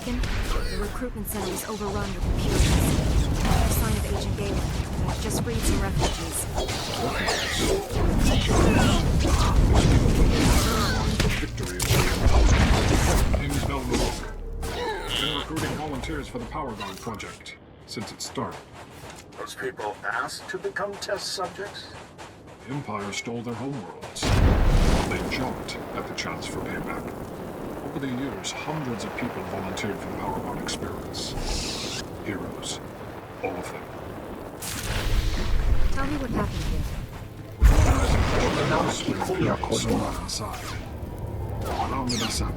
The recruitment center was overrun with impurities. No sign of Agent Galen, and I've just freed some refugees. Things don't look. Been recruiting volunteers for the Power Guard project since it started. Those people asked to become test subjects? The Empire stole their homeworlds. They jumped at the chance for payback. Over the years, hundreds of people volunteered for the Power Guard experiments. Heroes. All of them. Tell me what happened here. Inside. Allow me to sap.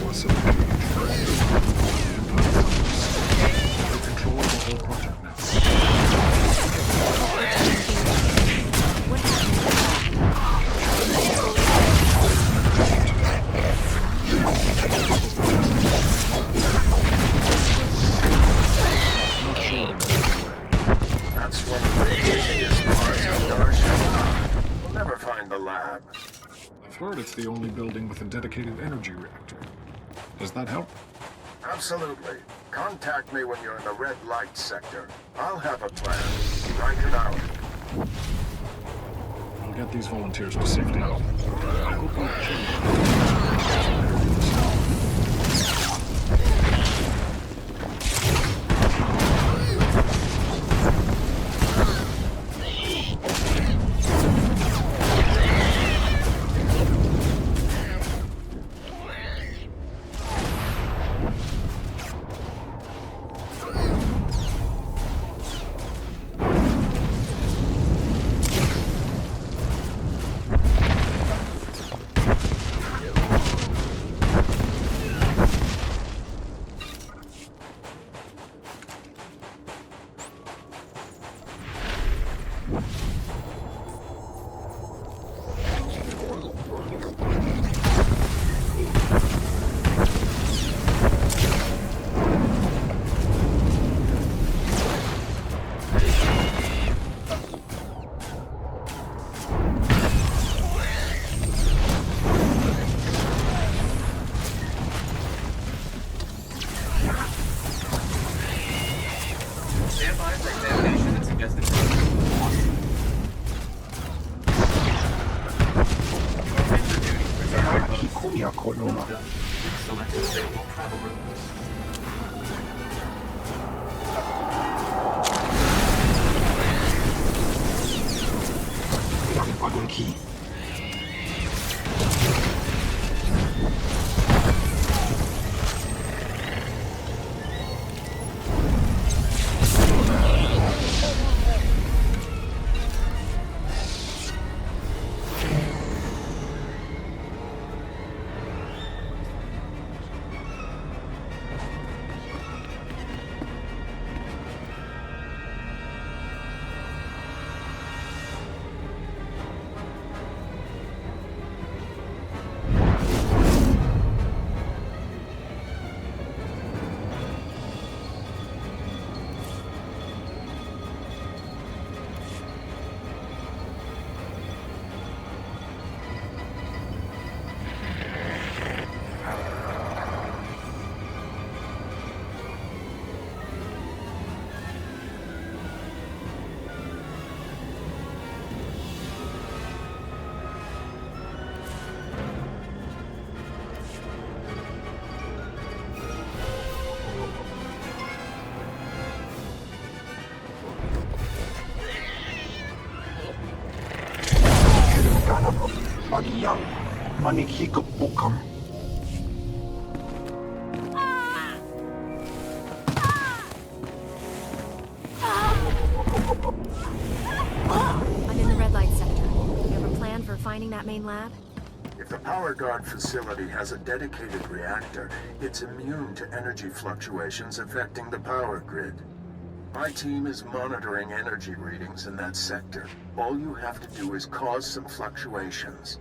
What's in the cage? They control the whole project now. What happened? Not sure. That's one of the easiest parts of Darshana. We'll never find the lab. I've heard it's the only building with a dedicated energy reactor. Does that help? Absolutely. Contact me when you're in the red light sector. I'll have a plan. Write it out. I'll get these volunteers to safety. I hope you Manikikapukam. I'm in the red light sector. You have a plan for finding that main lab? If the power guard facility has a dedicated reactor, it's immune to energy fluctuations affecting the power grid. My team is monitoring energy readings in that sector. All you have to do is cause some fluctuations.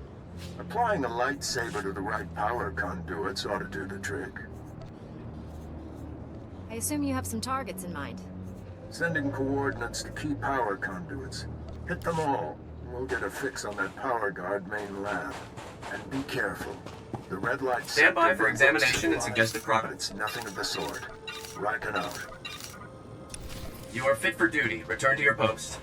Applying a lightsaber to the right power conduits ought to do the trick. I assume you have some targets in mind. Sending coordinates to key power conduits. Hit them all. We'll get a fix on that power guard main lab. And be careful. The red light... Stand by for examination and suggested progress. It's nothing of the sort. Riken out. You are fit for duty. Return to your post.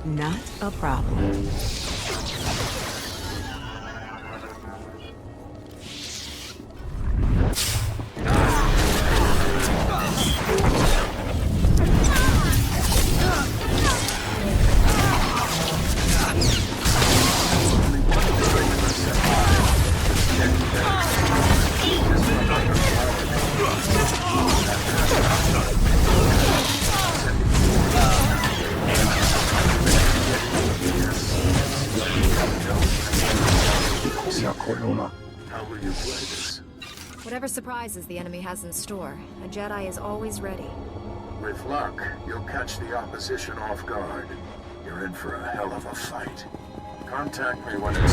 Not a problem. How will you play this? Whatever surprises the enemy has in store, a Jedi is always ready. With luck, you'll catch the opposition off guard. You're in for a hell of a fight. Contact me when it's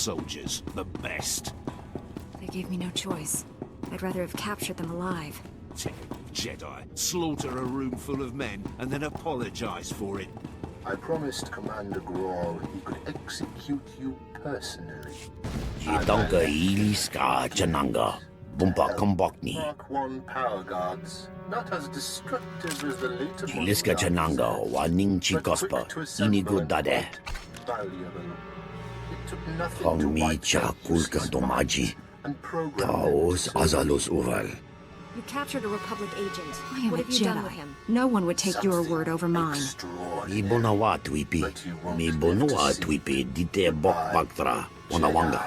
soldiers. The best. They gave me no choice. I'd rather have captured them alive. Jedi. Slaughter a room full of men and then apologize for it. I promised Commander Grawl he could execute you personally. Jidanka iliska jananga. Bumpa kombokni. Mark 1 power guards, not as destructive as the later Iliska jananga waning chikospa. Inigo dade. Valuable. It took nothing to Hong mi wipe cha out your kulka systems domaji. and program Taos them. azalos uval. You captured a Republic agent. I am What a have you done Jedi. with him? No one would take your word over mine. Mi bonawa twipi. Mi bonawa twipi dite bok baktra. Wanawanga.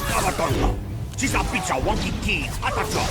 Kawatonga. Sisa pizza wonky key. Atacho.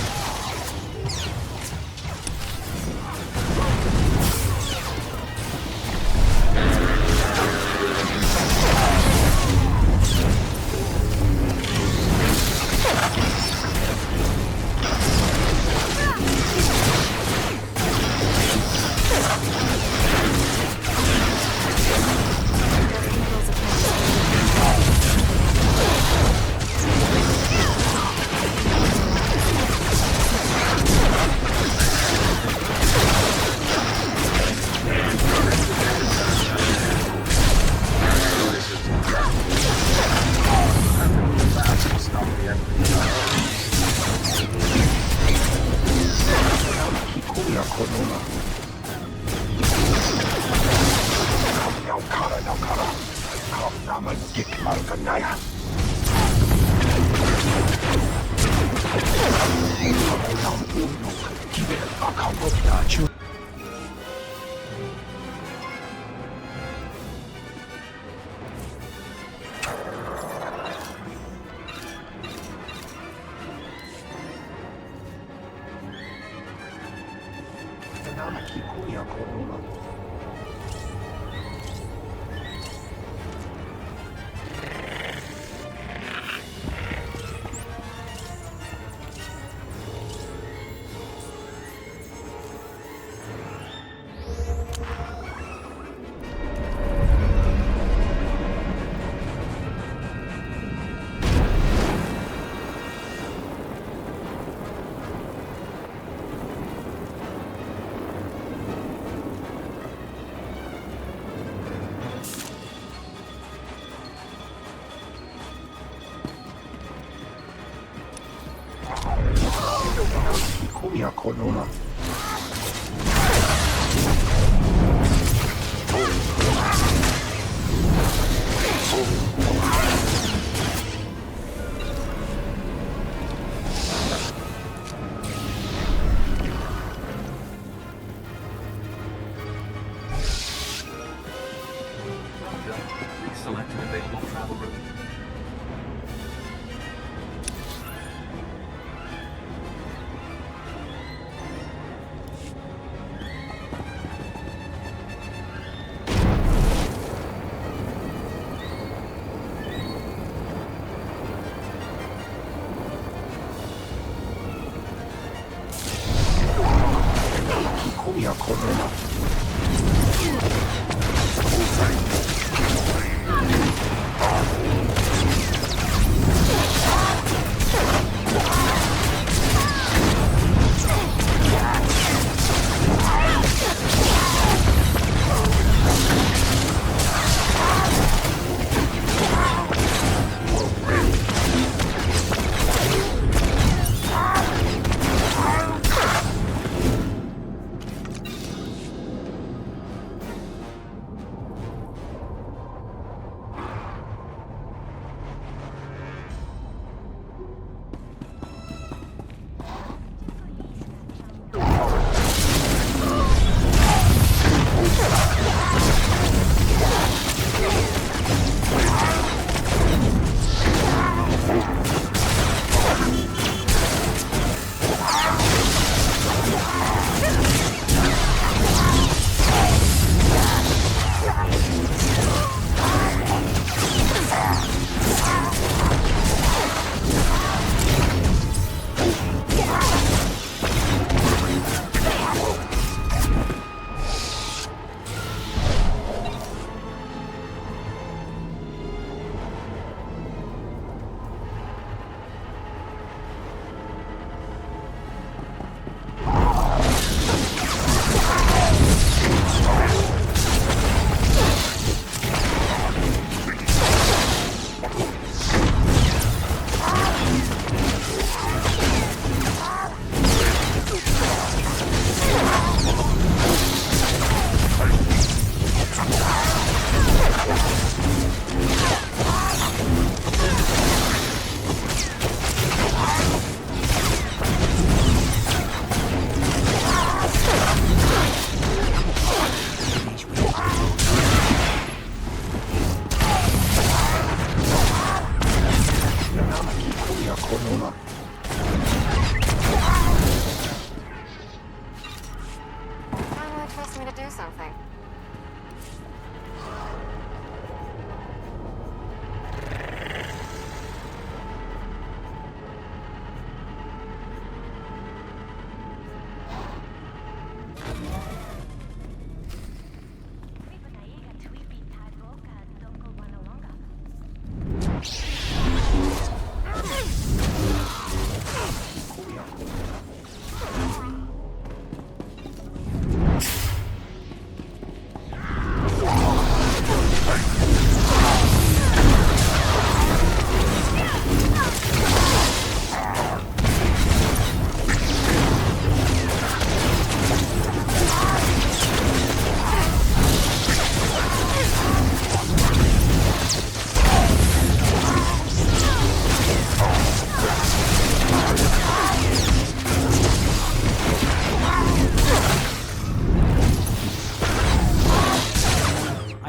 Select an available travel route.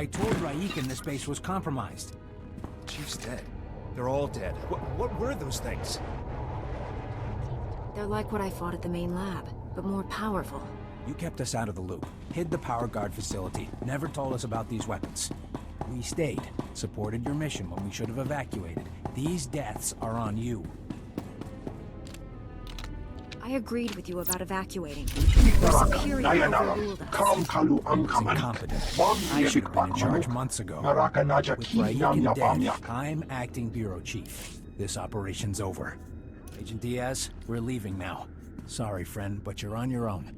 told Raiken this base was compromised. Chief's dead. They're all dead. What were those things? They're like what I fought at the main lab, but more powerful. You kept us out of the loop, hid the power guard facility, never told us about these weapons. We stayed, supported your mission when we should have evacuated. These deaths are on you. I agreed with you about evacuating. Your superior overruled us. Incompetent. I should have been in charge months ago. With Raiken dead, I'm acting bureau chief. This operation's over. Agent Diaz, we're leaving now. Sorry, friend, but you're on your own.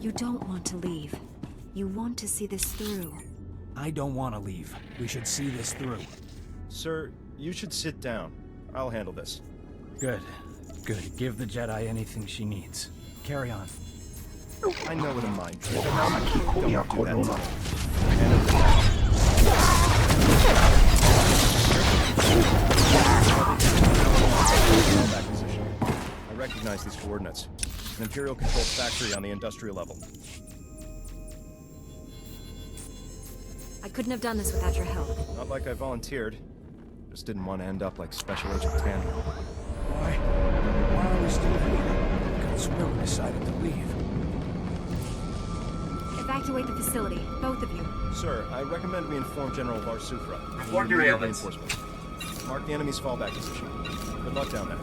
You don't want to leave. You want to see this through. I don't want to leave. We should see this through. Sir, you should sit down. I'll handle this. Good. Good. Give the Jedi anything she needs. Carry on. I know what a mind trick is. Don't do that to me. Handle I recognize these coordinates. An Imperial-controlled factory on the industrial level. I couldn't have done this without your help. Not like I volunteered. Just didn't want to end up like Special Agent Tanner. Why are we still here? I could swear we decided to leave. Evacuate the facility, both of you. Sir, I recommend we inform General Lars Swtor. Report your ailments. Mark the enemy's fallback position. Good luck down there.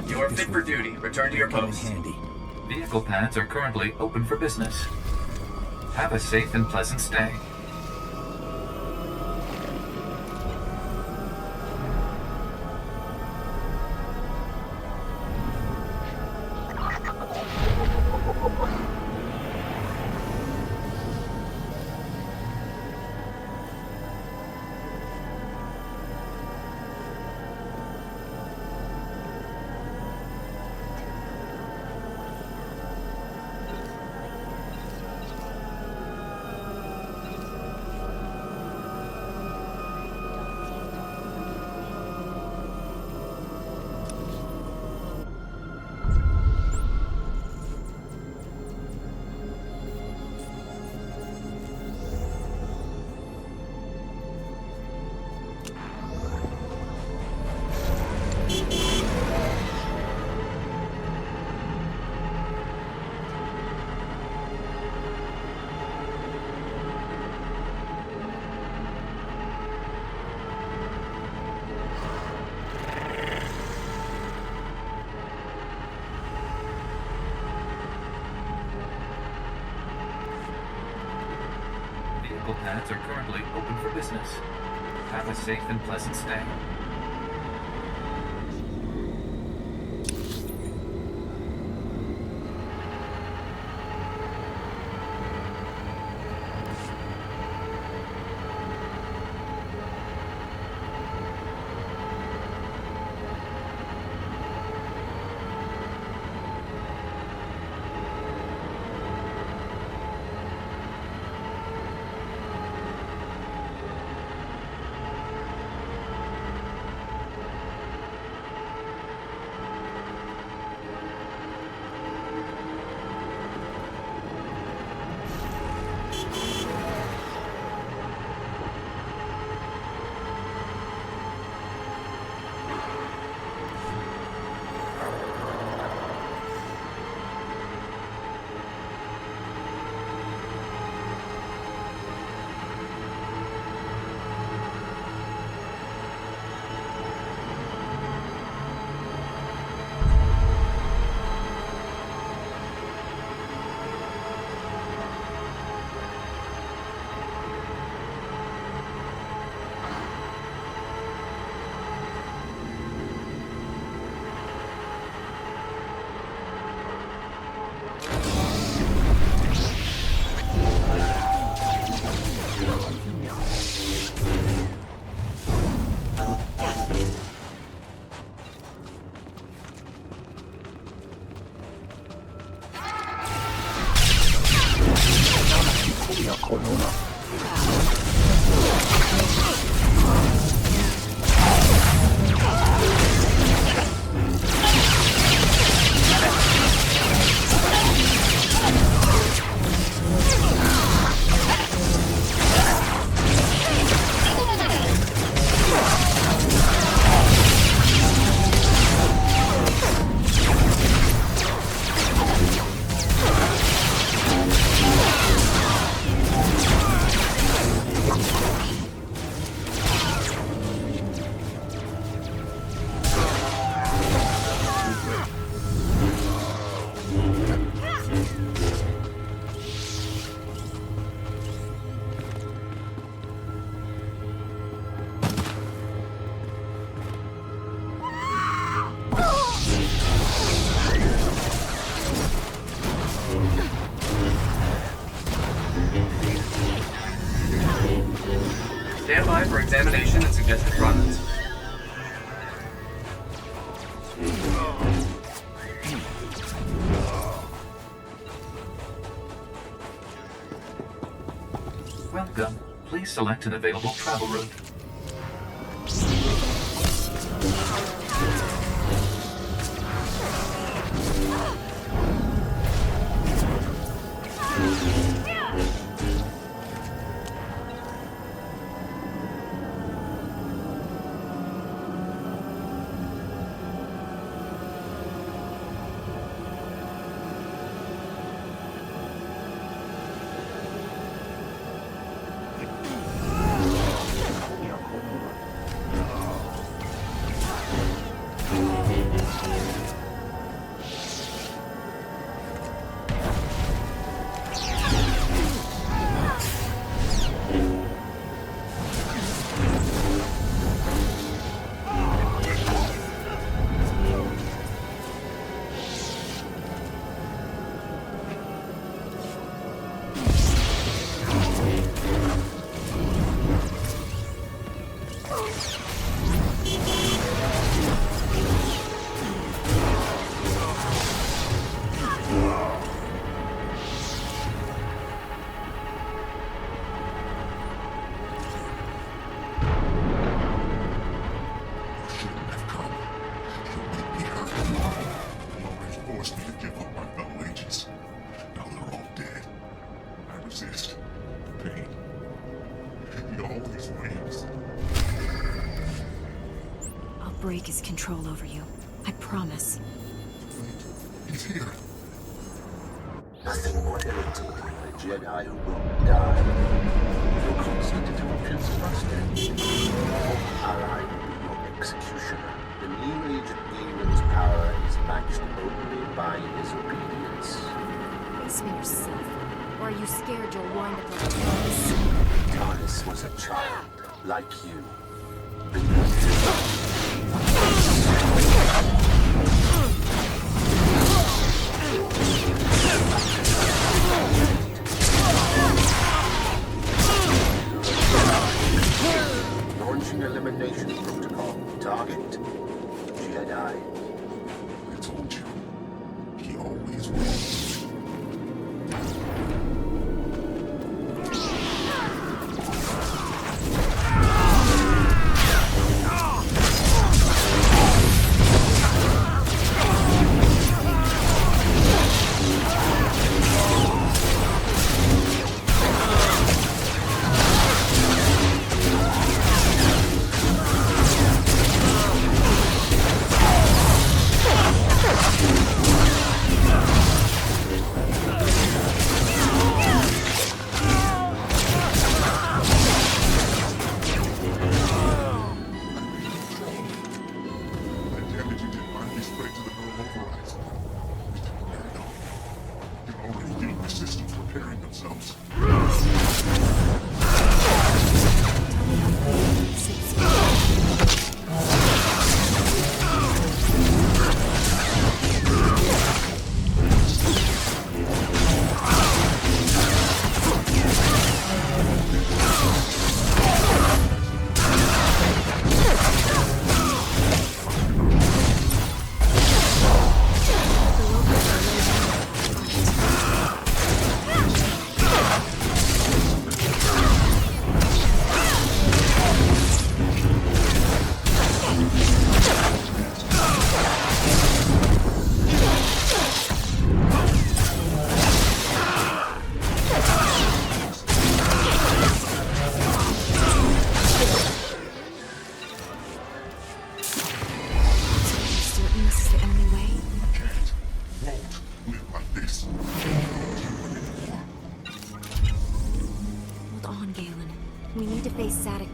You are fit for duty. Return to your post. Handy. Vehicle pads are currently open for business. Have a safe and pleasant stay. Vehicle pads are currently open for business. Have a safe and pleasant stay. Stand by for examination and suggested runs. Welcome. Please select an available travel route. Break his control over you. I promise. He's here. Nothing more irritating than a Jedi who won't die. Your constant interruptions must end. Your ally will be your executioner. The new Agent Galen's power is matched only by his obedience. Face me yourself. Or are you scared you'll wind up like Thomas? Thomas was a child, like you. Launching elimination protocol. Target. Jedi. I told you. He always wins.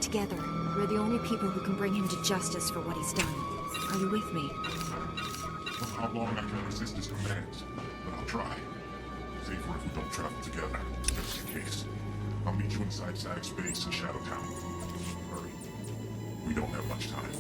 Together, we're the only people who can bring him to justice for what he's done. Are you with me? I don't know how long I can resist his commands, but I'll try. Safer if we don't travel together, just in case. I'll meet you inside Sadek's base in Shadowtown. Hurry. We don't have much time.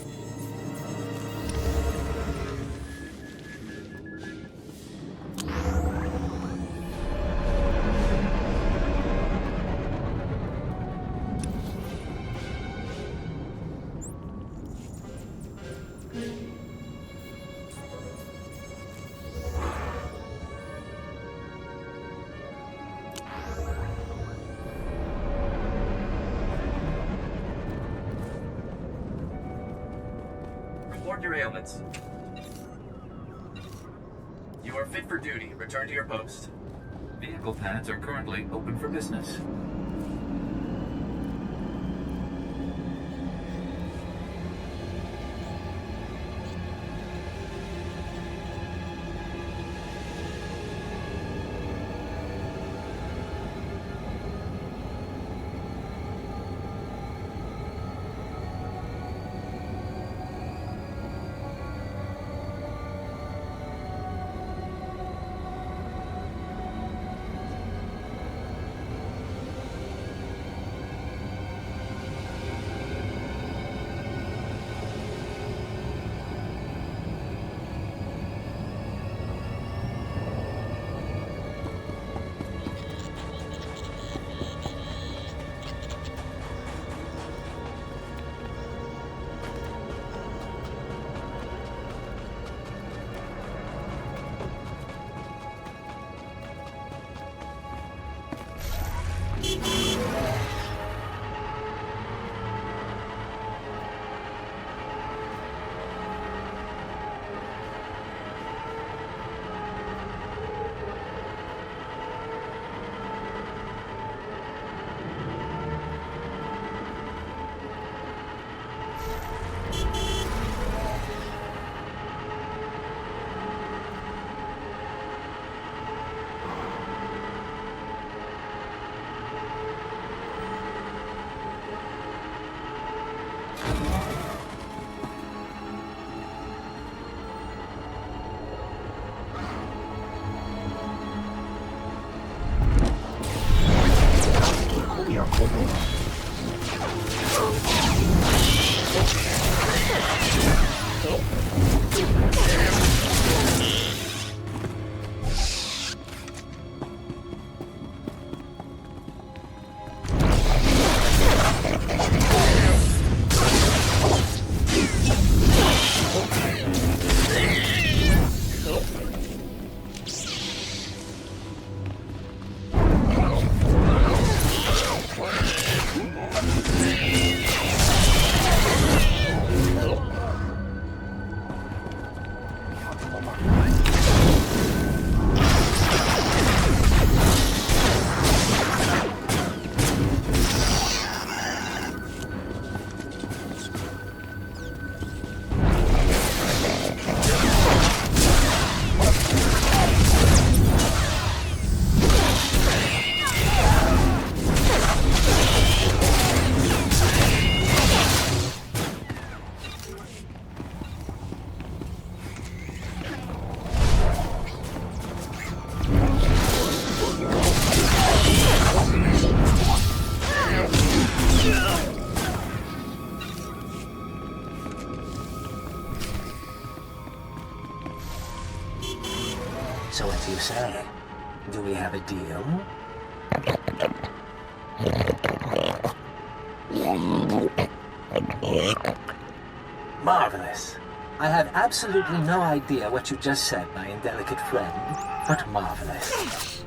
report your ailments. You are fit for duty. Return to your post. Vehicle pads are currently open for business. So what do you say? Do we have a deal? Marvelous. I have absolutely no idea what you just said, my indelicate friend, but marvelous.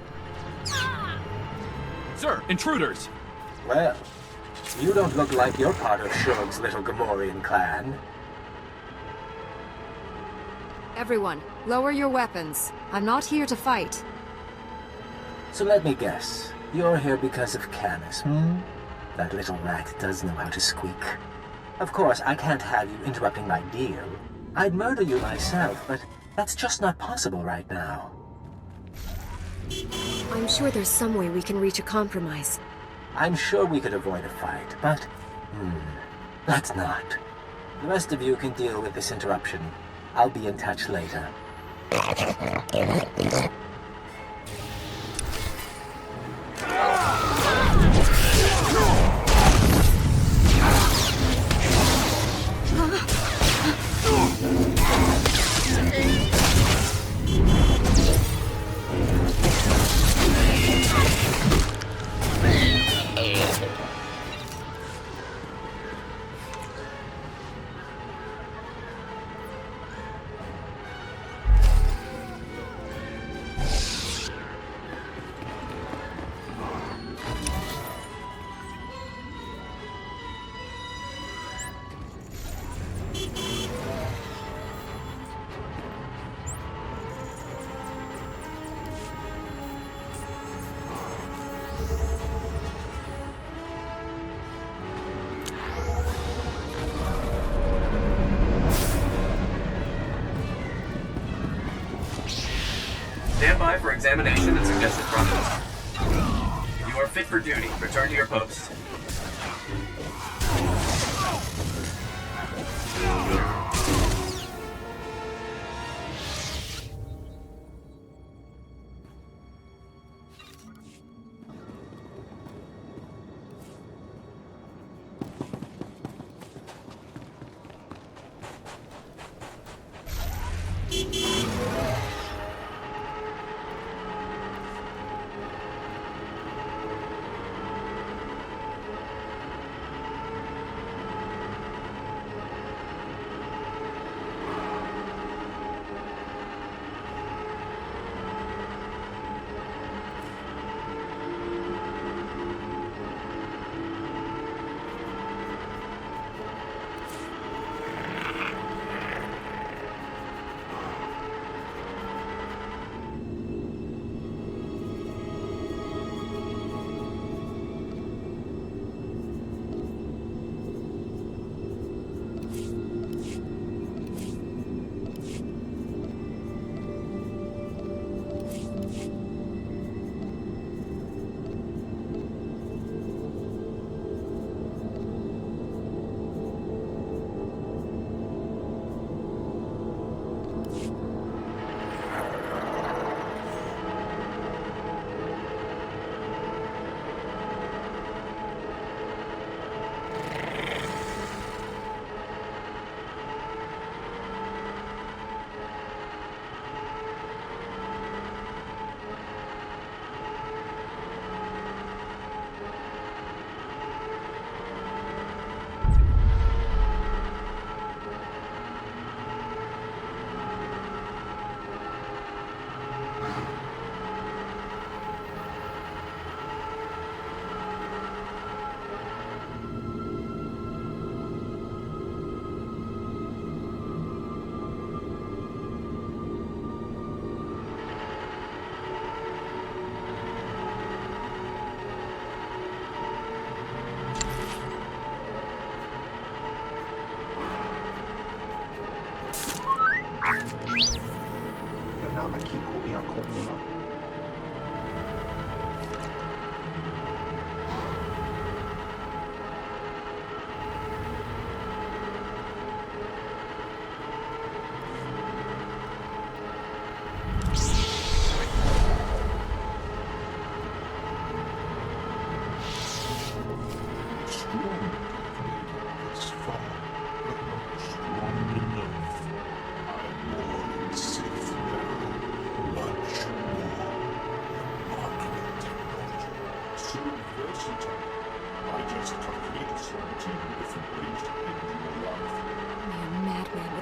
Sir, intruders! Well, you don't look like you're part of Shurg's little Gamorrean clan. Everyone, lower your weapons. I'm not here to fight. So let me guess. You're here because of Canis, hmm? That little rat does know how to squeak. Of course, I can't have you interrupting my deal. I'd murder you myself, but that's just not possible right now. I'm sure there's some way we can reach a compromise. I'm sure we could avoid a fight, but... let's not. The rest of you can deal with this interruption. I'll be in touch later. by for examination and suggested process. You are fit for duty. Return to your post.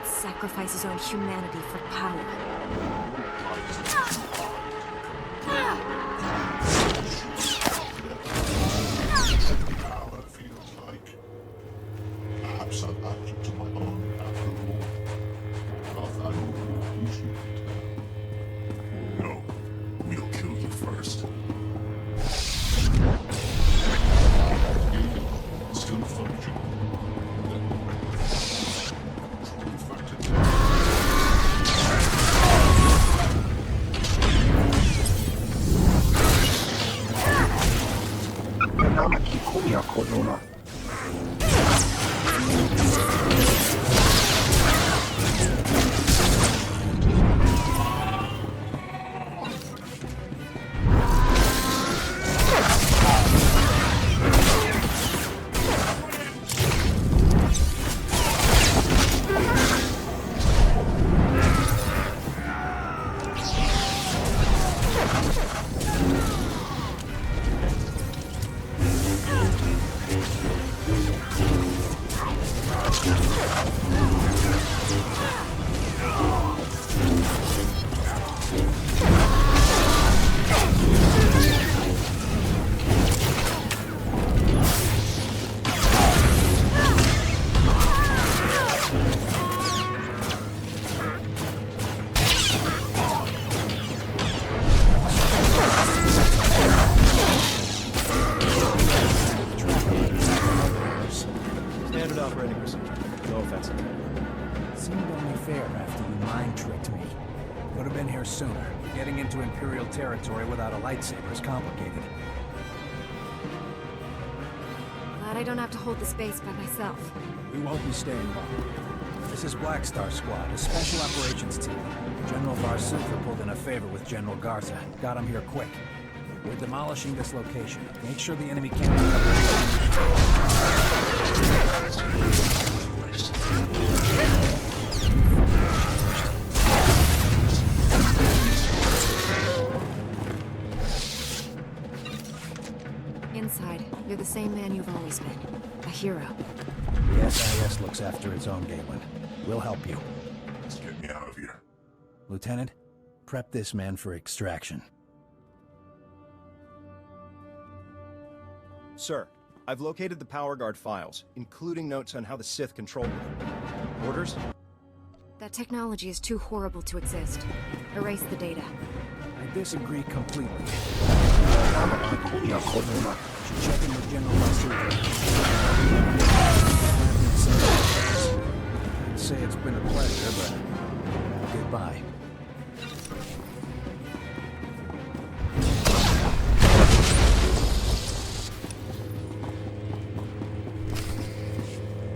Sacrifice his own humanity for power. Power feels like. Perhaps I'm acting to my own after all. Not that I will appreciate it. No, we'll kill you first. Still functional. into Imperial territory without a lightsaber is complicated. Glad I don't have to hold this base by myself. We won't be staying long. This is Black Star Squad, a special operations team. General Swtor pulled in a favor with General Garza. Got him here quick. We're demolishing this location. Make sure the enemy can't pick up Inside, you're the same man you've always been. A hero. The SIS looks after its own, Galen. We'll help you. Let's get me out of here. Lieutenant, prep this man for extraction. Sir, I've located the Power Guard files, including notes on how the Sith controlled them. Orders? That technology is too horrible to exist. Erase the data. I disagree completely. Check in with General Swtor. I'd say it's been a pleasure, but goodbye.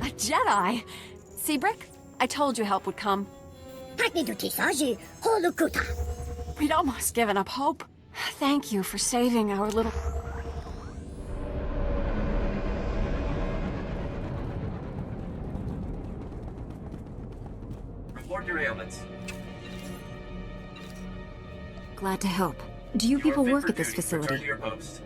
A Jedi? Seabrick? I told you help would come. We'd almost given up hope. Thank you for saving our little... Report your ailments. Glad to help. Do you people work at this Return facility? to your post.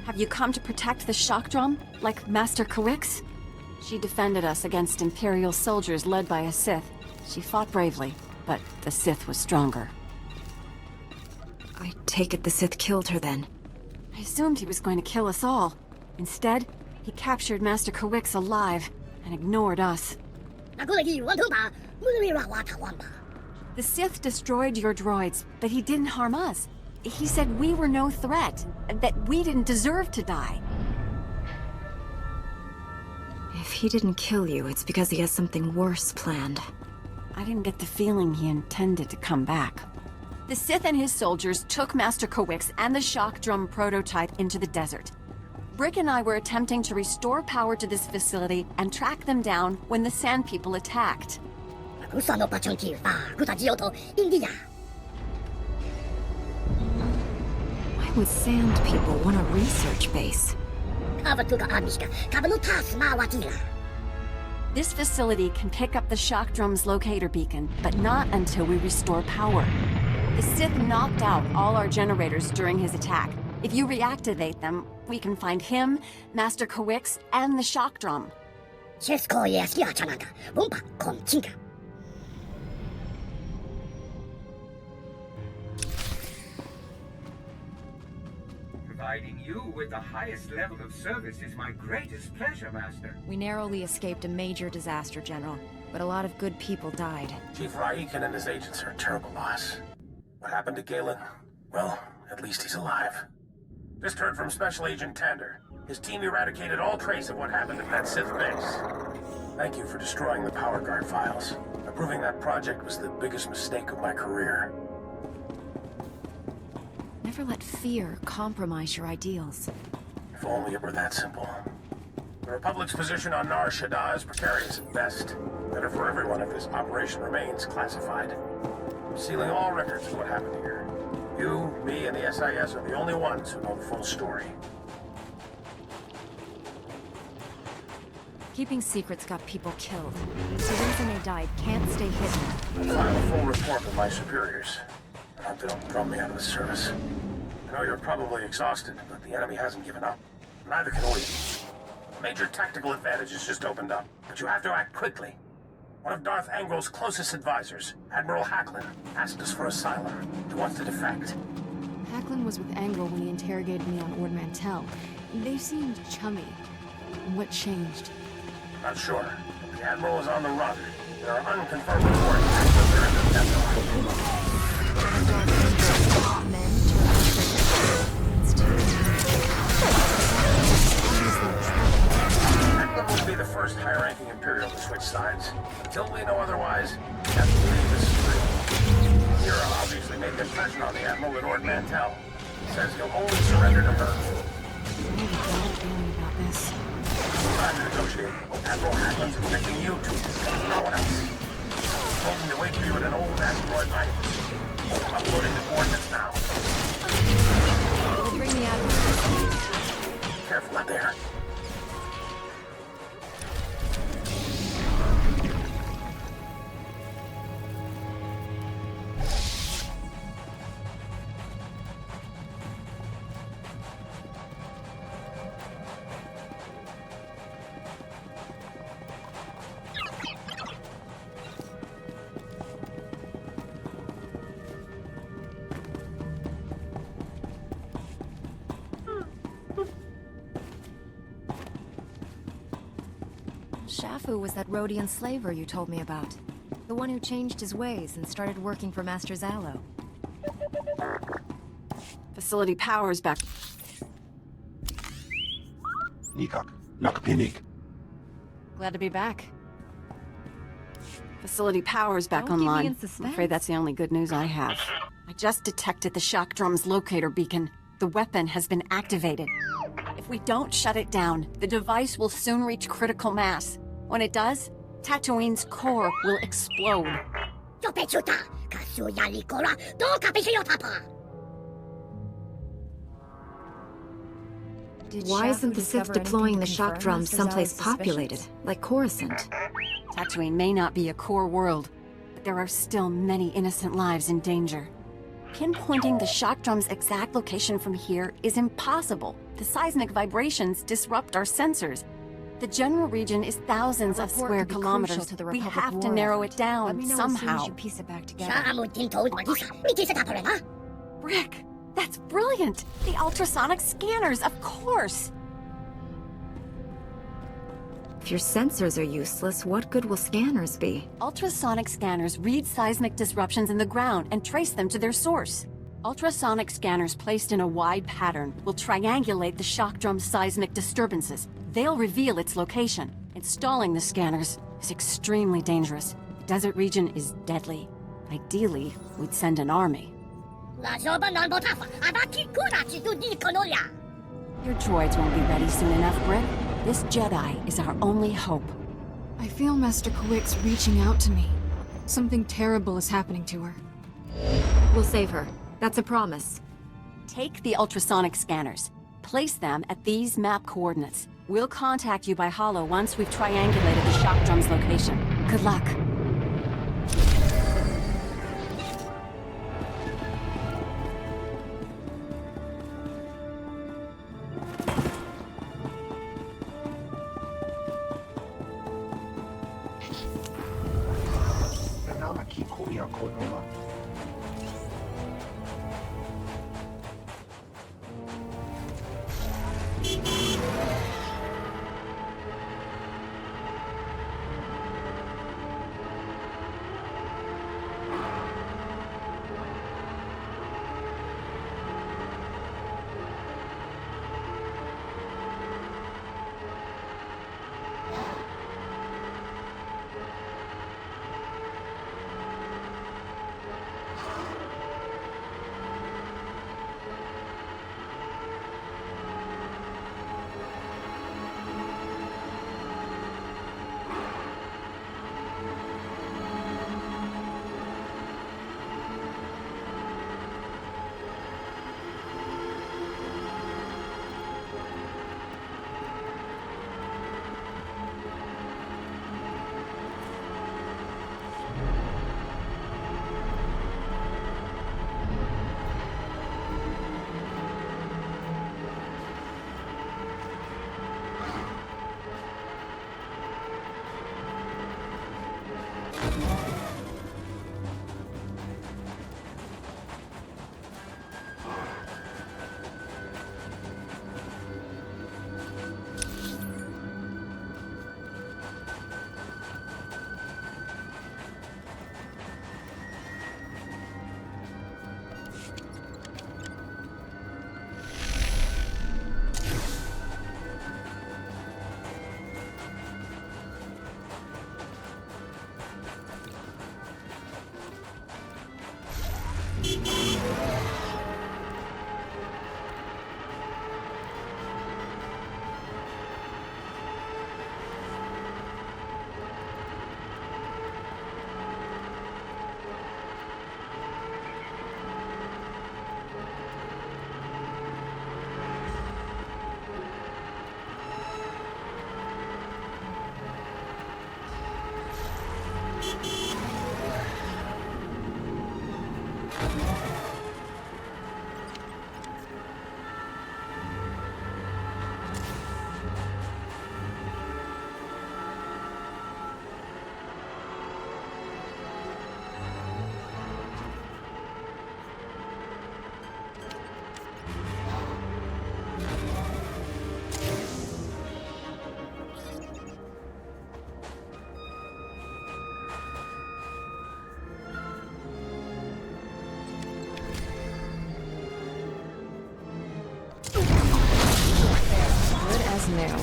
Have you come to protect the shock drum, like Master Kawix? She defended us against Imperial soldiers led by a Sith. She fought bravely, but the Sith was stronger. I take it the Sith killed her then. I assumed he was going to kill us all. Instead, he captured Master Kawix alive and ignored us. The Sith destroyed your droids, but he didn't harm us. He said we were no threat, that we didn't deserve to die. If he didn't kill you, it's because he has something worse planned. I didn't get the feeling he intended to come back. The Sith and his soldiers took Master Kawix and the shock drum prototype into the desert. Brick and I were attempting to restore power to this facility and track them down when the Sand People attacked. Why would Sand People want a research base? This facility can pick up the shock drum's locator beacon, but not until we restore power. The Sith knocked out all our generators during his attack. If you reactivate them, we can find him, Master Kawix, and the shock drum. Providing you with the highest level of service is my greatest pleasure, Master. We narrowly escaped a major disaster, General, but a lot of good people died. Chief Raiken and his agents are a terrible loss. What happened to Galen? Well, at least he's alive. Just heard from Special Agent Tander. His team eradicated all trace of what happened at that Sith base. Thank you for destroying the Power Guard files. Approving that project was the biggest mistake of my career. Never let fear compromise your ideals. If only it were that simple. The Republic's position on Nar Shaddaa is precarious at best. Better for everyone if this operation remains classified. I'm sealing all records of what happened here. You, me, and the SIS are the only ones who know the full story. Keeping secrets got people killed. So the reason they died can't stay hidden. I'll file a full report with my superiors. I hope they don't throw me out of the service. I know you're probably exhausted, but the enemy hasn't given up. Neither can we. Major tactical advantages just opened up, but you have to act quickly. One of Darth Angrel's closest advisors, Admiral Hacklin, asked us for asylum. He wants to defect. Hacklin was with Angrel when he interrogated me on Ord Mantell. They seemed chummy. What changed? Not sure. The Admiral is on the run. There are unconfirmed reports that they're in the desert. Hacklin will be the first high-ranking Imperial to switch confession on the Admiral at Ord Mantell. Says he'll only surrender to her. I have a bad feeling about this. Time to negotiate. Admiral Hackman's protecting you two. No one else. Told him to wait for you at an old asteroid mining facility. I'm uploading the coordinates now. We'll bring the Admiral. Careful up there. Shafu was that Rhodian slaver you told me about. The one who changed his ways and started working for Master Zalo. Facility power's back. Nikak, nakpinik. Glad to be back. Facility power's back Don't keep me online. in suspense. I'm afraid that's the only good news I have. I just detected the shock drum's locator beacon. The weapon has been activated. If we don't shut it down, the device will soon reach critical mass. When it does, Tatooine's core will explode. Why isn't the Sith deploying the shock drums someplace populated, like Coruscant? Tatooine may not be a core world, but there are still many innocent lives in danger. Pinpointing the shock drum's exact location from here is impossible. The seismic vibrations disrupt our sensors. The general region is thousands of square kilometers. We have to narrow it down somehow. Piece it back together. Rick, that's brilliant! The ultrasonic scanners, of course! If your sensors are useless, what good will scanners be? Ultrasonic scanners read seismic disruptions in the ground and trace them to their source. Ultrasonic scanners placed in a wide pattern will triangulate the shock drum's seismic disturbances. They'll reveal its location. Installing the scanners is extremely dangerous. The desert region is deadly. Ideally, we'd send an army. Your droids won't be ready soon enough, Brick. This Jedi is our only hope. I feel Master Kawik's reaching out to me. Something terrible is happening to her. We'll save her. That's a promise. Take the ultrasonic scanners. Place them at these map coordinates. We'll contact you by holo once we've triangulated the shock drum's location. Good luck. Good as new.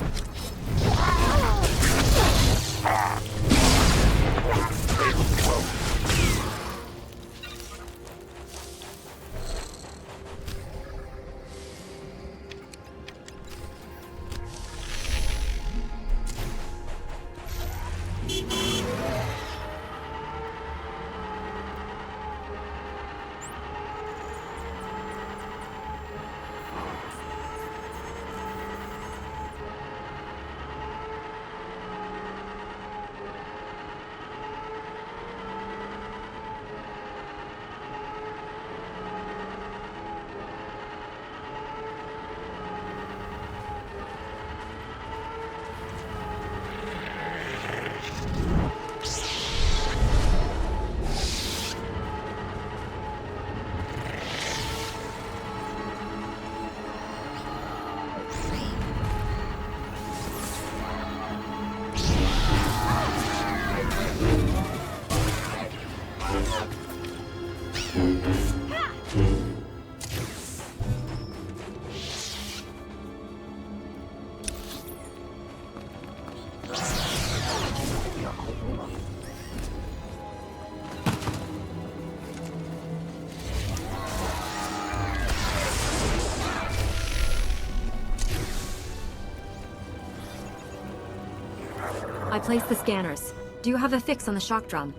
I placed the scanners. Do you have a fix on the shock drum?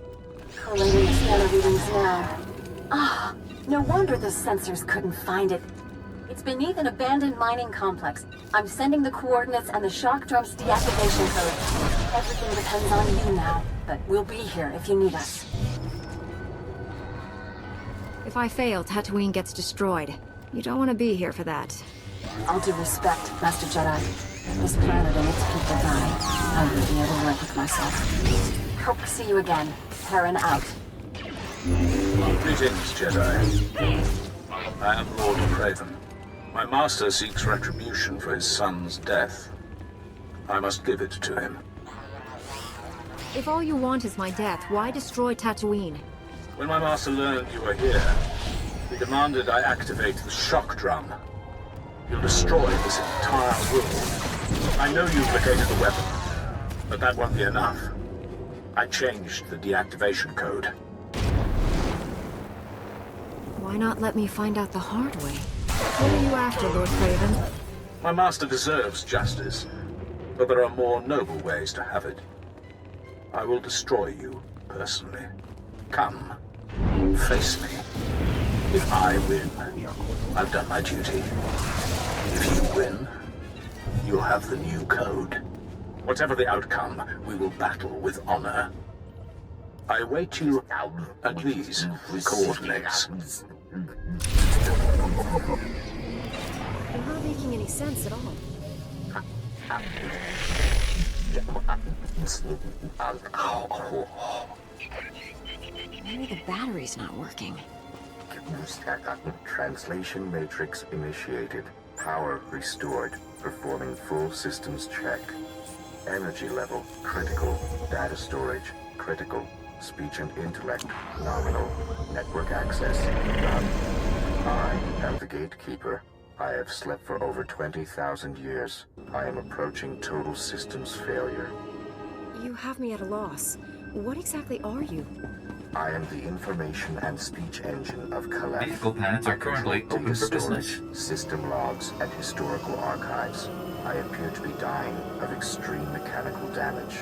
Collating the scanner readings now. Ah, no wonder the sensors couldn't find it. It's beneath an abandoned mining complex. I'm sending the coordinates and the shock drum's deactivation code. Everything depends on you now, but we'll be here if you need us. If I fail, Tatooine gets destroyed. You don't want to be here for that. All due respect, Master Jedi. This planet and its people die. I wouldn't be able to work with myself. Hope to see you again. Terran out. Greetings, Jedi. I am Lord Craven. My master seeks retribution for his son's death. I must give it to him. If all you want is my death, why destroy Tatooine? When my master learned you were here, he demanded I activate the shock drum. You'll destroy this entire world. I know you've located the weapon, but that won't be enough. I changed the deactivation code. Why not let me find out the hard way? What are you after, Lord Craven? My master deserves justice, but there are more noble ways to have it. I will destroy you, personally. Come, face me. If I win, I've done my duty. If you win, you'll have the new code. Whatever the outcome, we will battle with honor. I await you at these coordinates. You're not making any sense at all. Maybe the battery's not working. Translation matrix initiated. Power restored. Performing full systems check. Energy level critical. Data storage critical. Speech and intellect nominal. Network access none. I am the gatekeeper. I have slept for over 20,000 years. I am approaching total systems failure. You have me at a loss. What exactly are you? I am the information and speech engine of Collect. Vehicle paths are currently open for business. System logs, and historical archives. I appear to be dying of extreme mechanical damage.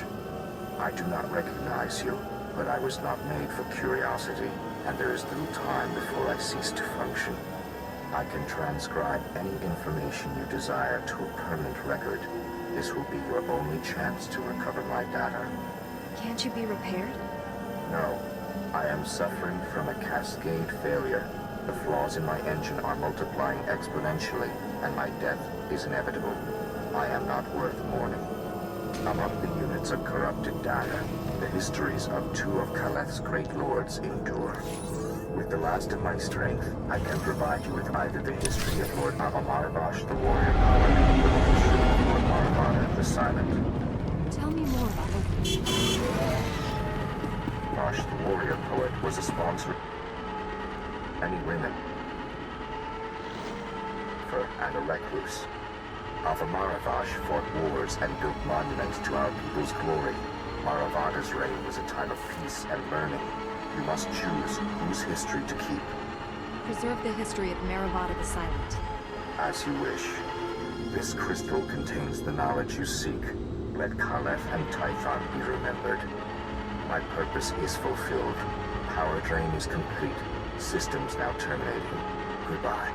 I do not recognize you, but I was not made for curiosity, and there is little time before I cease to function. I can transcribe any information you desire to a permanent record. This will be your only chance to recover my data. Can't you be repaired? No. I am suffering from a cascade failure. The flaws in my engine are multiplying exponentially, and my death is inevitable. I am not worth mourning. Among the units of corrupted data, the histories of two of Kaleth's great lords endure. With the last of my strength, I can provide you with either the history of Lord Avamaravash the Warrior Poet, or the history of Lord Maravana the Silent. Tell me more about it. Vash the Warrior Poet was a sponsor of many women and a recluse. Avamaravash fought wars and built monuments to our people's glory. Maravana's reign was a time of peace and learning. You must choose whose history to keep. Preserve the history of Maravana the Silent. As you wish. This crystal contains the knowledge you seek. Let Kaleth and Tython be remembered. My purpose is fulfilled. Power drain is complete. Systems now terminating. Goodbye.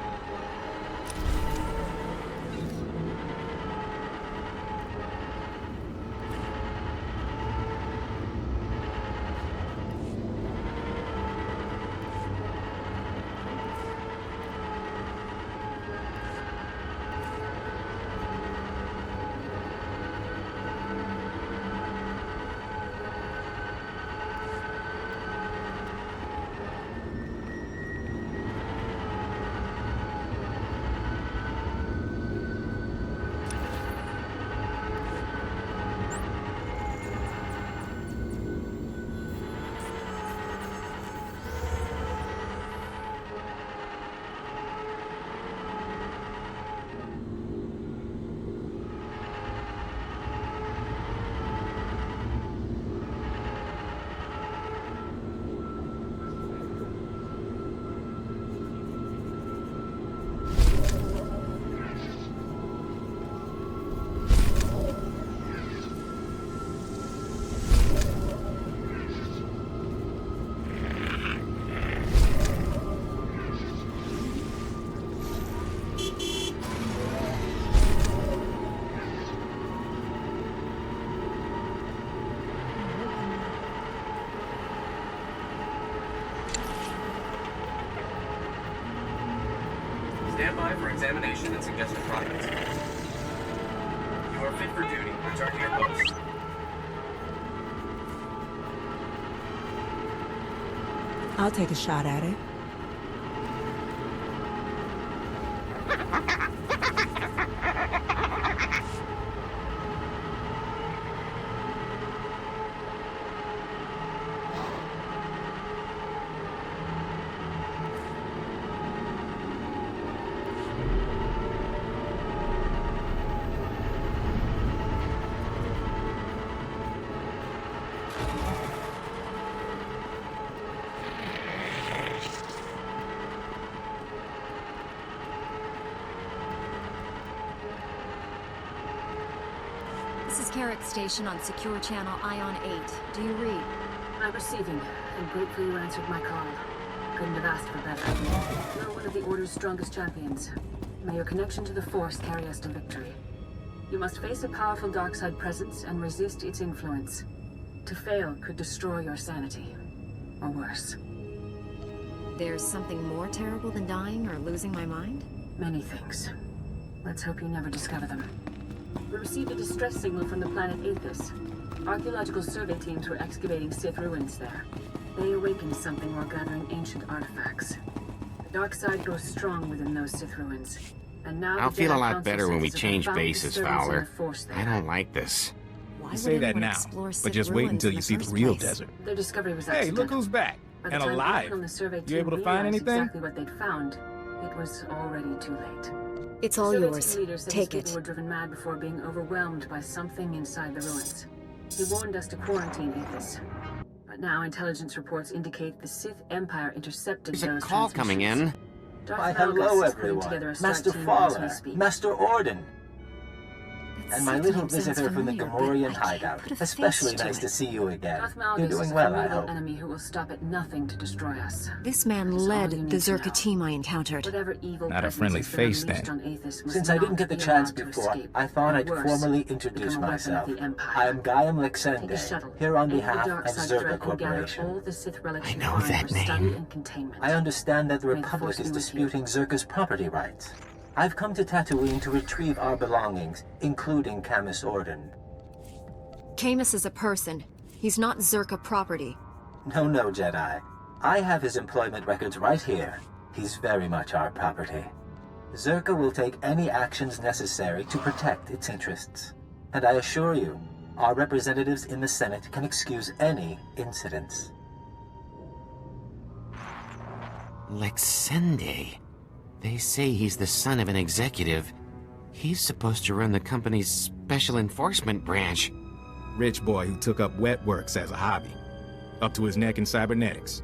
Stand by for examination and suggested progress. You are fit for duty. Return to your post. I'll take a shot at it. This is Carrick's station on secure channel Ion 8. Do you read? I'm receiving, and grateful you answered my call. Couldn't have asked for better. You're one of the Order's strongest champions. May your connection to the Force carry us to victory. You must face a powerful dark side presence and resist its influence. To fail could destroy your sanity. Or worse. There's something more terrible than dying or losing my mind? Many things. Let's hope you never discover them. We received a distress signal from the planet Aethys. Archaeological survey teams were excavating Sith ruins there. They awakened something while gathering ancient artifacts. The dark side grows strong within those Sith ruins. And now I'll feel a lot better when we change bases, Fowler. I don't like this. You say that now, but just wait until you see the real desert. Their discovery was Hey, accidental. look who's back. By the And time alive. people on the survey You team able to find realized anything? exactly what they'd found, it was already too late. It's all Survey yours. team leader said Take his it. people were driven mad before being overwhelmed by something inside the ruins. He warned us to quarantine Aethys. But now intelligence reports indicate the Sith Empire intercepted There's a those call coming in. Darth Why, Malgus hello is putting everyone. together a strike Master team as we Fowler, speak. Master Orden. The And my little visitor from the Gamorrean hideout. Especially nice to see you again. You're doing well, I hope. Enemy who will stop at nothing to destroy us. This man led the Zerka team I encountered. Not a friendly face, then. Since I didn't get the chance before, I thought I'd formally introduce myself. I am Gaiam Lexende, here on behalf of Zerka Corporation. I know that name. I understand that the Republic is disputing Zerka's property rights. I've come to Tatooine to retrieve our belongings, including Camus Orden. Camus is a person. He's not Zerka property. No, Jedi. I have his employment records right here. He's very much our property. Zerka will take any actions necessary to protect its interests. And I assure you, our representatives in the Senate can excuse any incidents. Lexende. They say he's the son of an executive. He's supposed to run the company's special enforcement branch. Rich boy who took up wet works as a hobby. Up to his neck in cybernetics.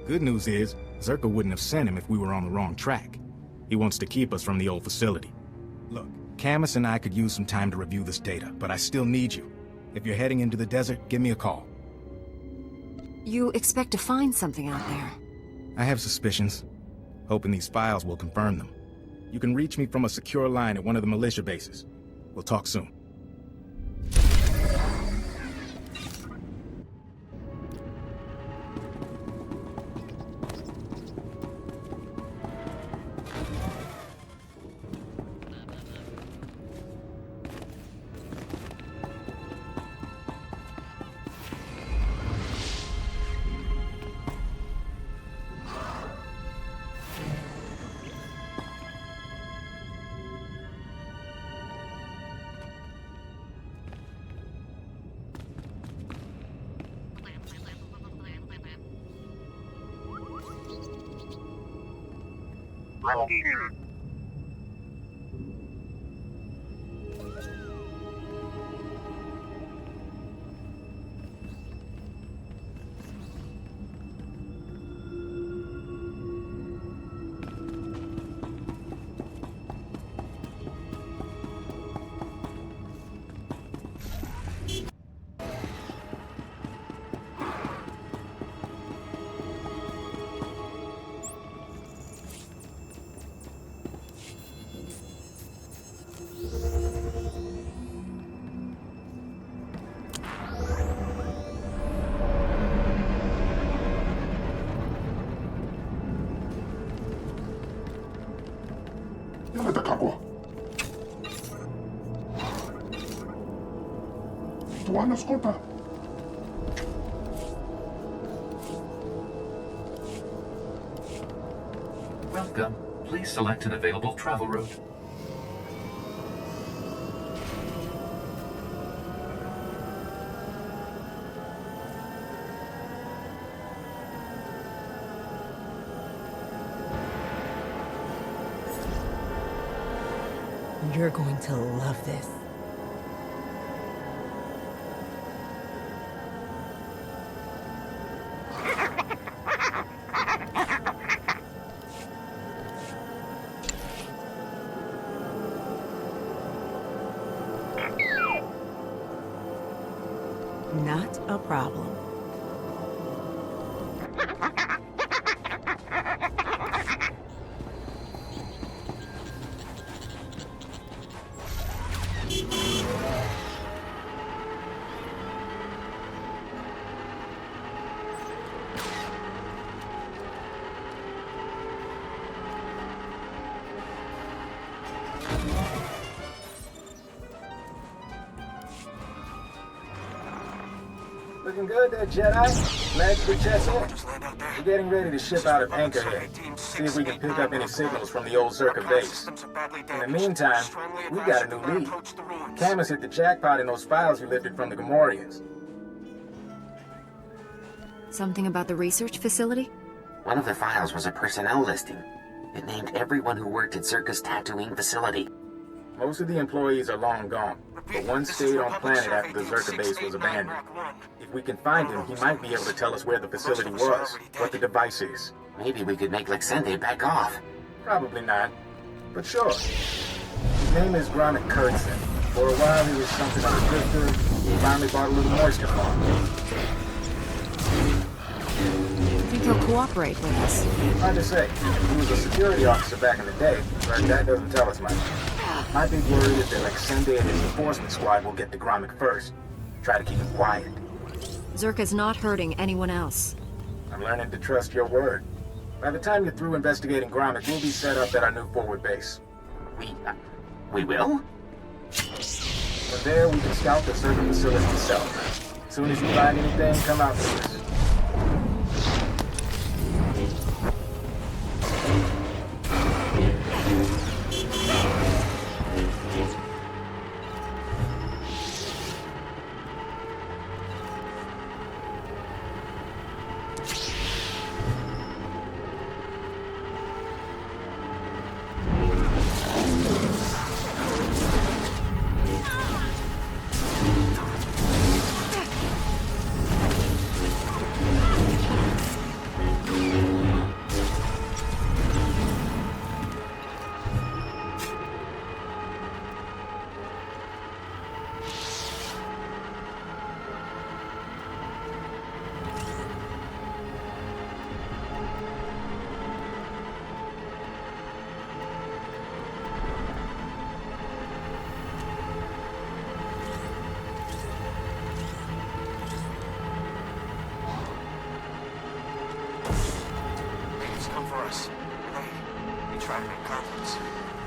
Good news is, Zerka wouldn't have sent him if we were on the wrong track. He wants to keep us from the old facility. Look, Camus and I could use some time to review this data, but I still need you. If you're heading into the desert, give me a call. You expect to find something out there? I have suspicions. Hoping these files will confirm them. You can reach me from a secure line at one of the militia bases. We'll talk soon. Ascolta. Welcome. Please select an available travel route. You're going to love this. Not a problem. Looking good there, Jedi. Glad you could check in. We're getting ready to ship out of Anchorhead. See if we can pick up any signals from the old Zerka base. In the meantime, we got a new lead. Camus hit the jackpot in those files we lifted from the Gamorreans. Something about the research facility? One of the files was a personnel listing. It named everyone who worked at Zerka's Tatooine facility. Most of the employees are long gone, but one stayed on planet after the Zerka base was abandoned. If we can find him, he might be able to tell us where the facility was, what the device is. Maybe we could make Lexende back off. Probably not, but sure. His name is Gromit Kurtzen. For a while, he was something of a drifter. He finally bought a little moisture farm. Think he'll cooperate with us? Hard to say. He was a security officer back in the day, but that doesn't tell us much. My big worry is that Alexander and his enforcement squad will get to Gromit first. Try to keep him quiet. Zerk is not hurting anyone else. I'm learning to trust your word. By the time you're through investigating Gromit, we'll be set up at our new forward base. We will? From there, we can scout the Zerk facility itself. As soon as you find anything, come out to us. They try to make conflicts.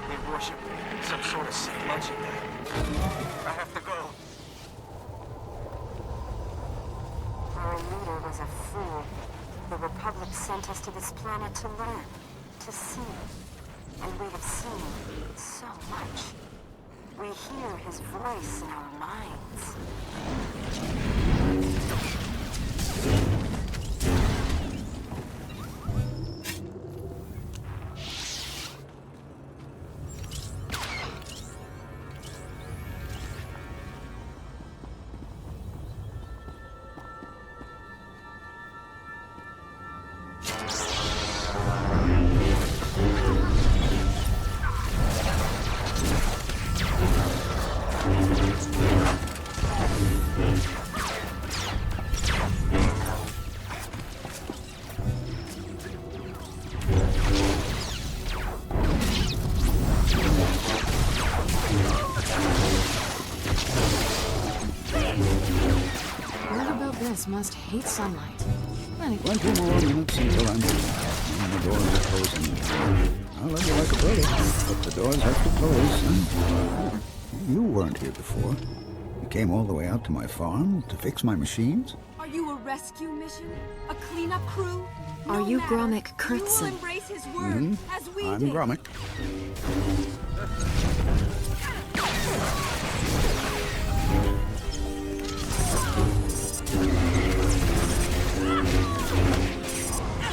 They worship some sort of sludging thing. I have to go. Our leader was a fool. The Republic sent us to this planet to learn, to see. And we have seen so much. We hear his voice in our minds. Must hate sunlight. Plenty more minutes until I'm through. And the doors are closing. I love you like a brother, but the doors have to close. You weren't here before. You came all the way out to my farm to fix my machines? Are you a rescue mission? A cleanup crew? Are you Gromit Kurtzen? You will embrace his word, as we I'm did. Gromit.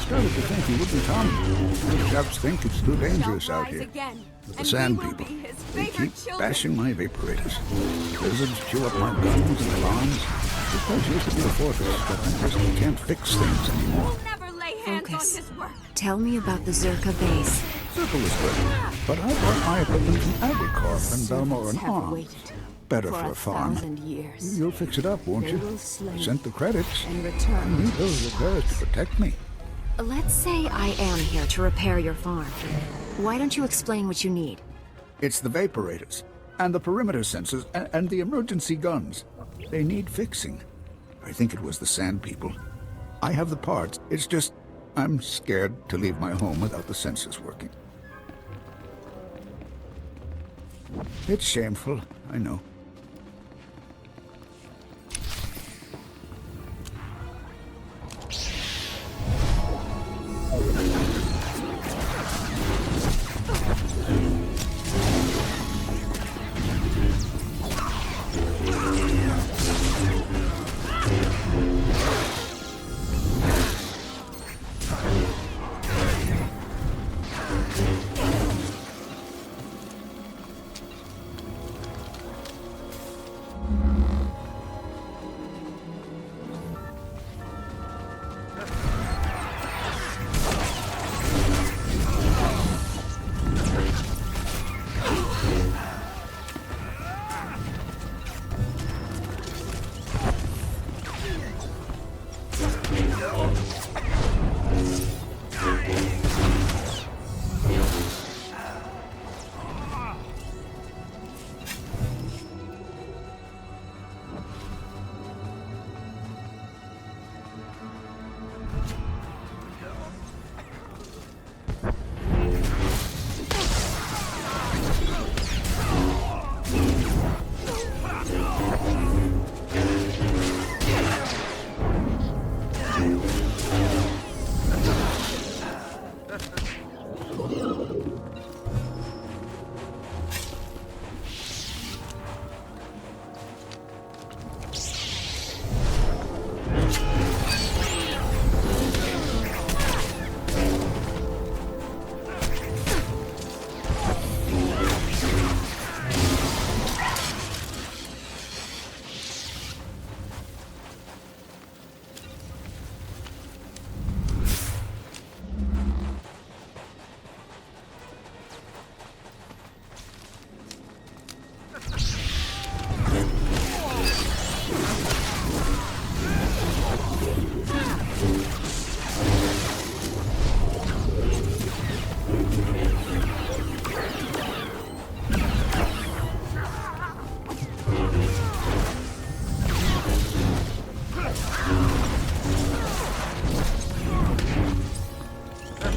Started to think you wouldn't come. The chaps think it's too dangerous out here. With the sand people, they keep bashing my evaporators. Lizards chew up my guns and alarms. This place used to be a fortress, but I just can't fix things anymore. Focus. Tell me about the Zerka base. Zerka was good, but I bought my equipment from Abercorp and Balmoran Arm. Better for a farm. You'll fix it up, won't you? I sent the credits. I need those repairs to protect me. Let's say I am here to repair your farm. Why don't you explain what you need? It's the vaporators, and the perimeter sensors, and the emergency guns. They need fixing. I think it was the sand people. I have the parts. It's just, I'm scared to leave my home without the sensors working. It's shameful, I know.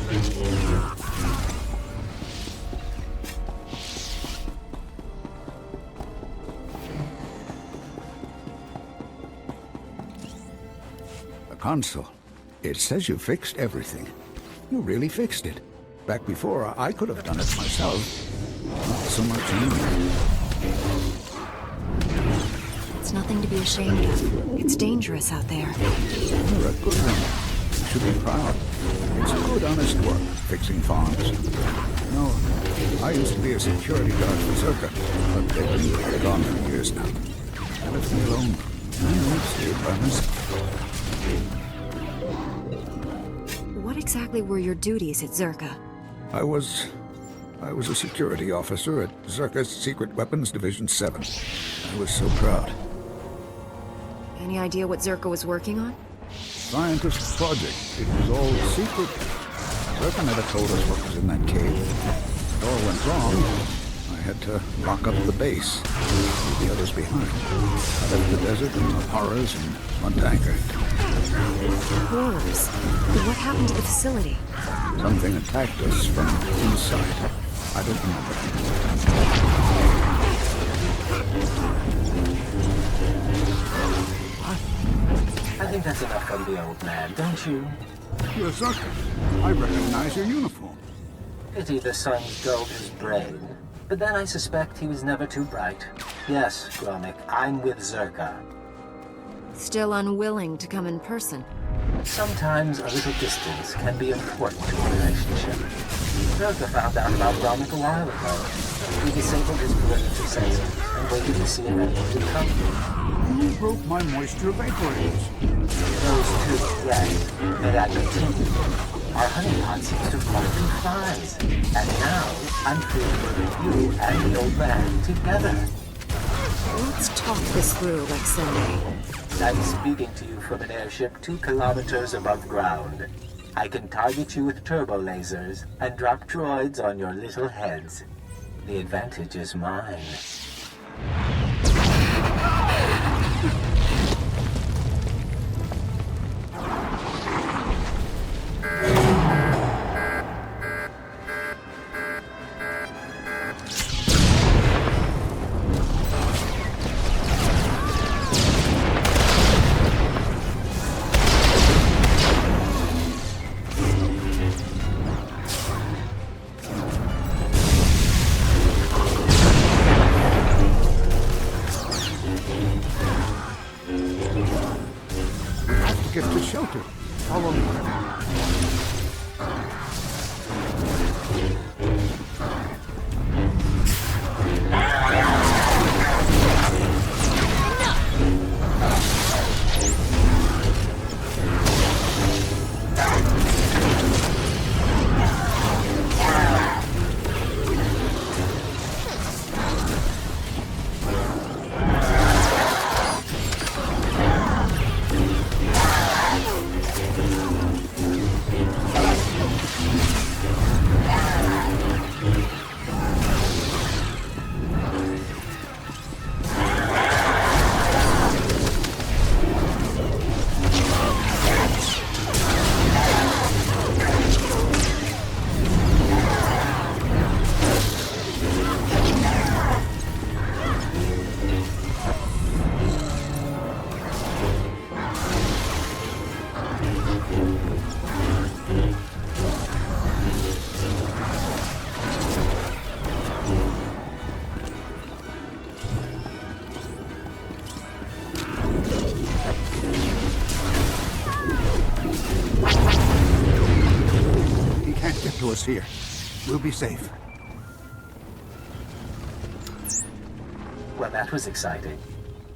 The console. It says you fixed everything. You really fixed it. Back before, I could have done it myself. Not so much anymore. It's nothing to be ashamed of. It's dangerous out there. You're a good woman. You should be proud. It's good, honest work, fixing farms. No, I used to be a security guard for Zerka, but they've been gone for years now. They left me alone. I moved here by myself. What exactly were your duties at Zerka? I was a security officer at Zerka's Secret Weapons Division 7. I was so proud. Any idea what Zerka was working on? Scientist project. It was all secret. Zerka never told us what was in that cave. It all went wrong. I had to lock up the base, leave the others behind. I left the desert and the horrors and went to anchor. Horrors? What happened to the facility? Something attacked us from inside. I don't remember. I think that's enough from the old man, don't you? You're Zerka. I recognize your uniform. Pity the sun dulled his brain. But then I suspect he was never too bright. Yes, Gromik, I'm with Zerka. Still unwilling to come in person? Sometimes a little distance can be important to a relationship. Zerka found out about Gromik a while ago. He disabled his perimeter sensors and waited to see if anyone would come. You broke my moisture vaporators. Those two, yes. And that continued. Our honeypot seems to have gone through flies. And now, I'm feeling with you and the old man together. Let's talk this through, Alexei. I'm speaking to you from an airship 2 kilometers above ground. I can target you with turbo lasers and drop droids on your little heads. The advantage is mine. Get to shelter. Follow me. To us here. We'll be safe. Well, that was exciting.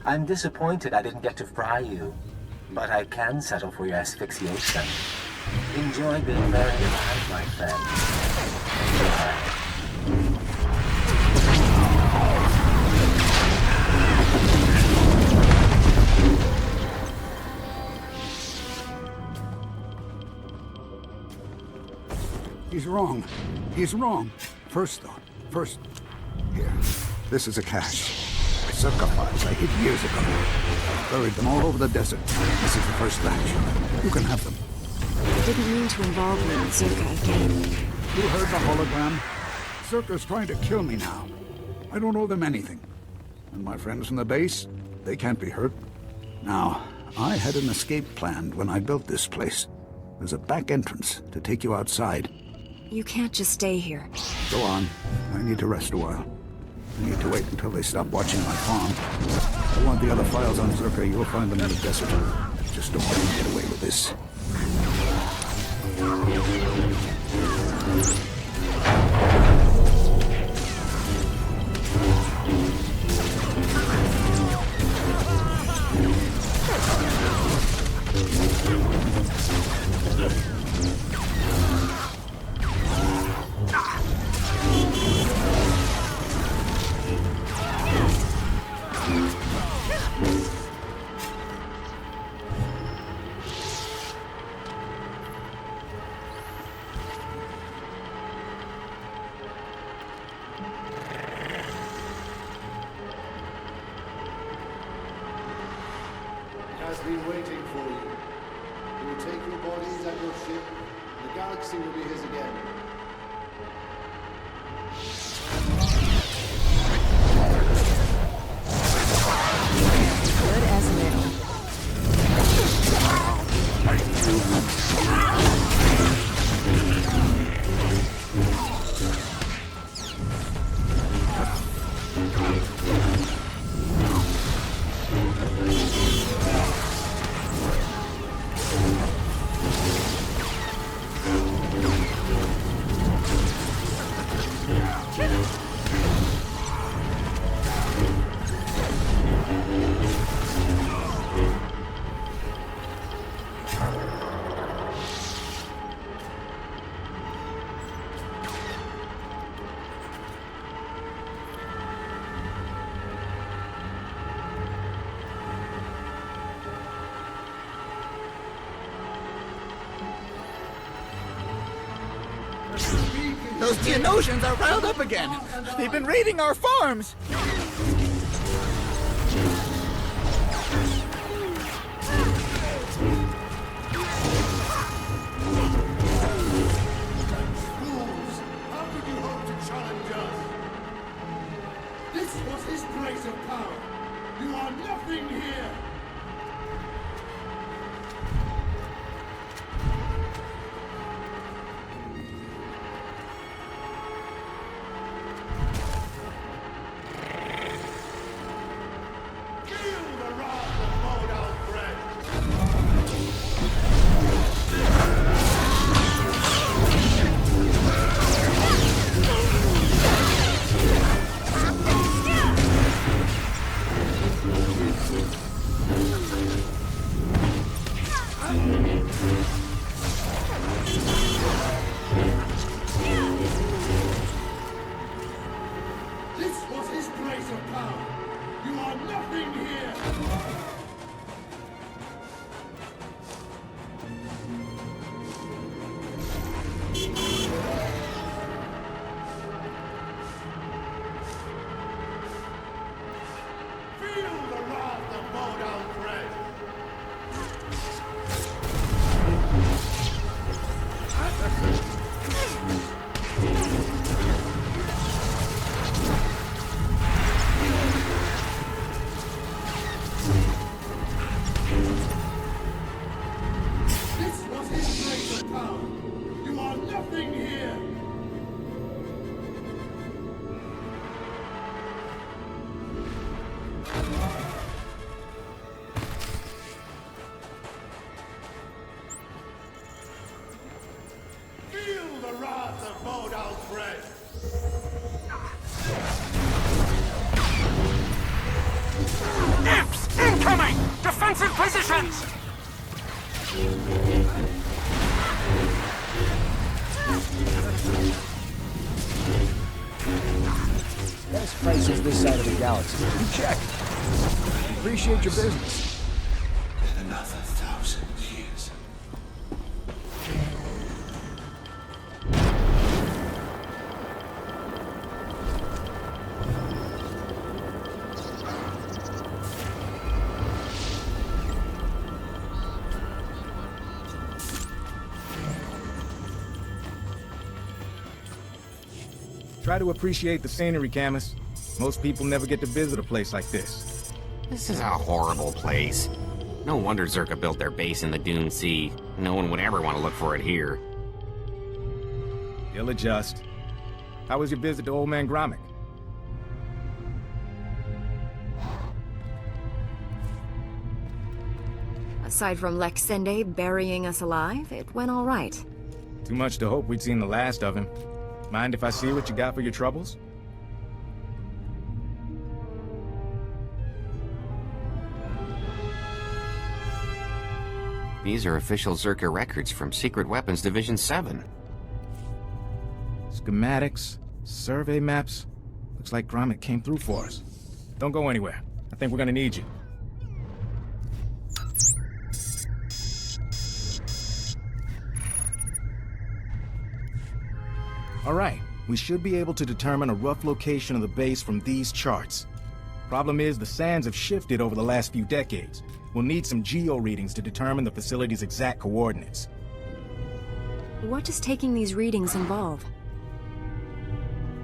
I'm disappointed I didn't get to fry you. But I can settle for your asphyxiation. Enjoy being very alive, my friend. He's wrong. He's wrong. First thought. First. Here. This is a cache. Zerka files I hid years ago. I buried them all over the desert. This is the first batch. You can have them. I didn't mean to involve you with Zerka again. You heard the hologram? Zerka's trying to kill me now. I don't owe them anything. And my friends from the base, they can't be hurt. Now, I had an escape planned when I built this place. There's a back entrance to take you outside. You can't just stay here. Go on. I need to rest a while. I need to wait until they stop watching my farm. If you want the other files on Zerka, you'll find them in the desert. Just don't let me get away with this. Has been waiting for you. He will take your bodies and your ship. The galaxy will be his again. Good as new. Those Geonosians are riled up again. They've been raiding our farms. Fools! How could you hope to challenge us? This was his place of power. You are nothing here. This was his place of power. You are nothing here. Feel the wrath of Modal Dread. This was his place of power. You are nothing here. Feel the wrath of Modal Dread. Imps incoming! Defensive positions! Best prices this side of the galaxy. You check. Appreciate your business. Another 1,000 years. Try to appreciate the scenery, Camus. Most people never get to visit a place like this. This is a horrible place. No wonder Zerka built their base in the Dune Sea. No one would ever want to look for it here. You'll adjust. How was your visit to Old Man Gromit? Aside from Lex Sende burying us alive, it went all right. Too much to hope we'd seen the last of him. Mind if I see what you got for your troubles? These are official Zerka records from Secret Weapons Division 7. Schematics, survey maps. Looks like Gromit came through for us. Don't go anywhere. I think we're gonna need you. All right, we should be able to determine a rough location of the base from these charts. Problem is, the sands have shifted over the last few decades. We'll need some geo readings to determine the facility's exact coordinates. What does taking these readings involve?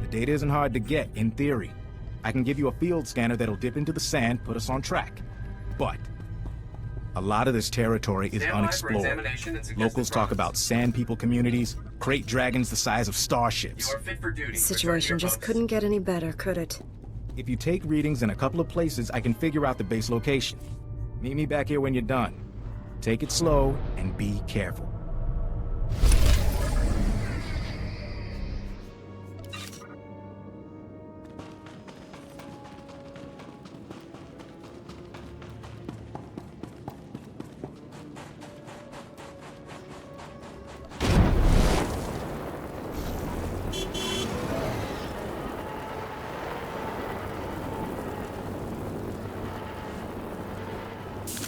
The data isn't hard to get, in theory. I can give you a field scanner that'll dip into the sand, put us on track. But a lot of this territory is unexplored. Locals talk about sand people communities, crate dragons the size of starships. The situation just couldn't get any better, could it? If you take readings in a couple of places, I can figure out the base location. Meet me back here when you're done. Take it slow and be careful.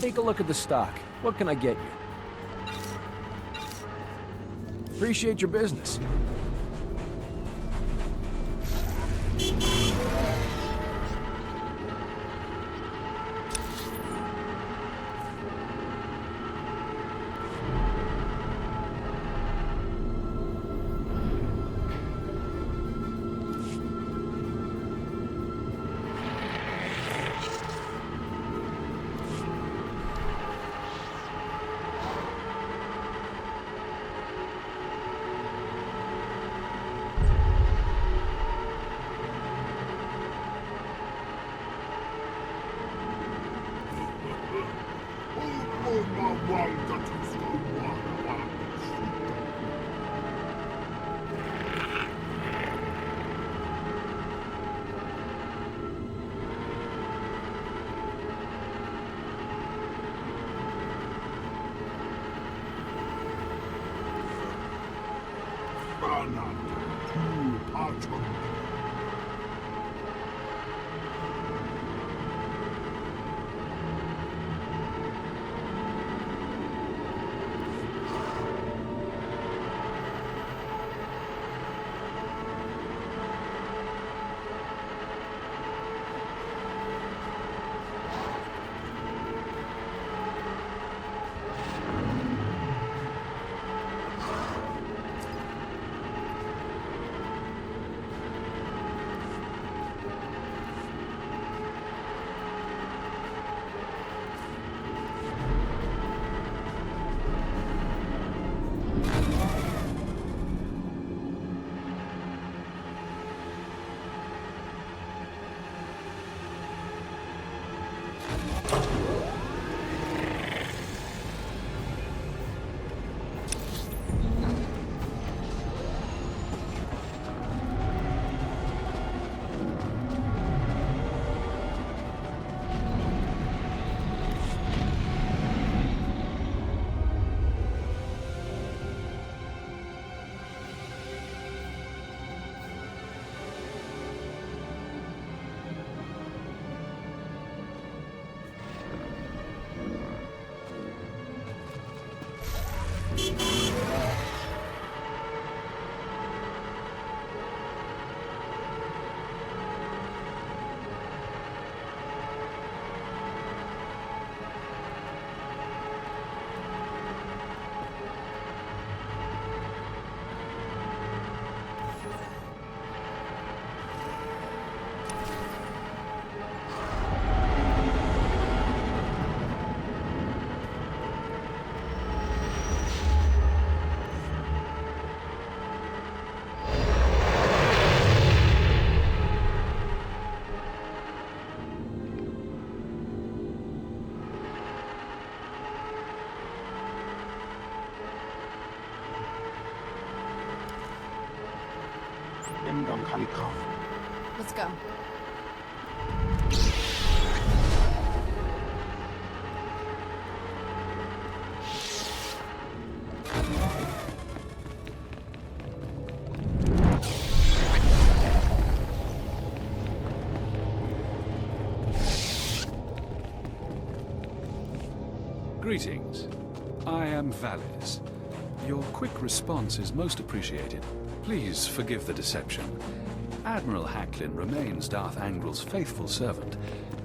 Take a look at the stock. What can I get you? Appreciate your business. Let's go. Greetings. I am Valis. Your quick response is most appreciated. Please forgive the deception. Admiral Hacklin remains Darth Angrel's faithful servant.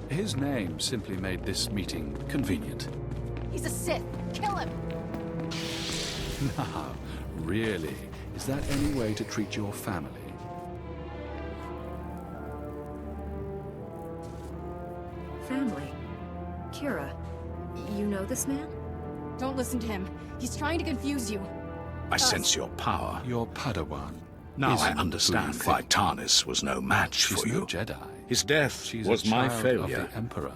His name simply made this meeting convenient. He's a Sith. Kill him! Now, really? Is that any way to treat your family? Family? Kira, you know this man? Don't listen to him. He's trying to confuse you. I sense your power. Your Padawan. Now I understand why Tarnis was no match for you. No Jedi. His death She's was a my child failure. Of the Emperor.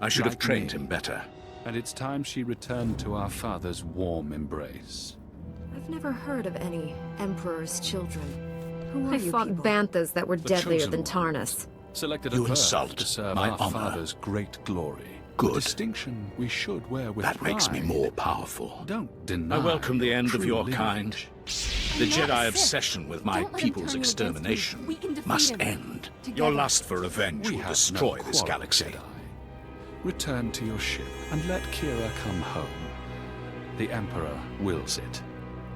I should have Like trained me. him better. And it's time she returned to our father's warm embrace. I've never heard of any Emperor's children. Who are I you fought people? banthas that were The deadlier chosen than one. Tarnis. Selected You at birth insult to serve my our honor. father's great glory. Good. A distinction we should wear with That pride. makes me more powerful. Don't deny. I welcome the end of true your lineage. kind. The I'm not a Jedi Sith. obsession with my Don't let him people's turn you against me. extermination We can defeat must him. end. Together. Your lust for revenge We will have destroy no this quarrel, galaxy. Jedi. Return to your ship and let Kira come home. The Emperor wills it.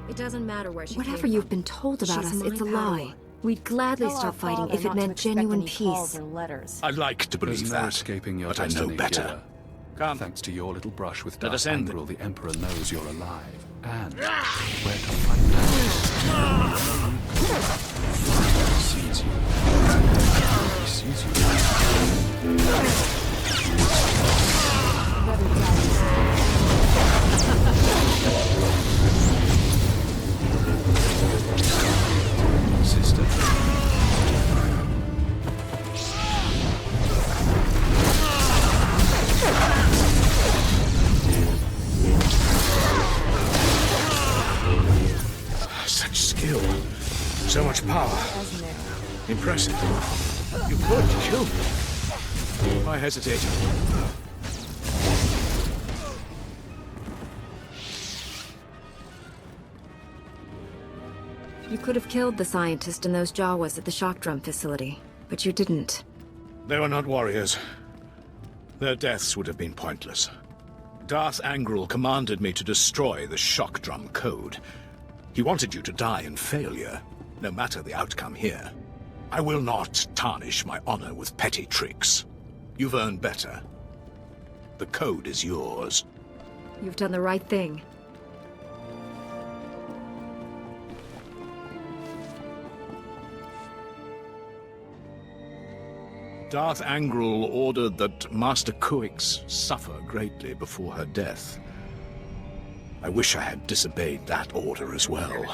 It doesn't matter where she Whatever came you've from. been told about She's us, it's a my lie. Padawan. We'd gladly Tell our stop fighting father if it not to meant expect genuine any calls peace. or letters. I'd like to believe There's no that, escaping your but I know destiny, better. Kira. Come. Thanks to your little brush with Let Darth us end Angrel, the Emperor knows you're alive. And where to find you. He sees you. He sees you. Sister. Such skill. So much power. Impressive. You could kill me. I hesitated. You could have killed the scientist and those Jawas at the shock drum facility, but you didn't. They were not warriors. Their deaths would have been pointless. Darth Angrel commanded me to destroy the shock drum code. He wanted you to die in failure, no matter the outcome here. I will not tarnish my honor with petty tricks. You've earned better. The code is yours. You've done the right thing. Darth Angrel ordered that Master Kuix suffer greatly before her death. I wish I had disobeyed that order as well.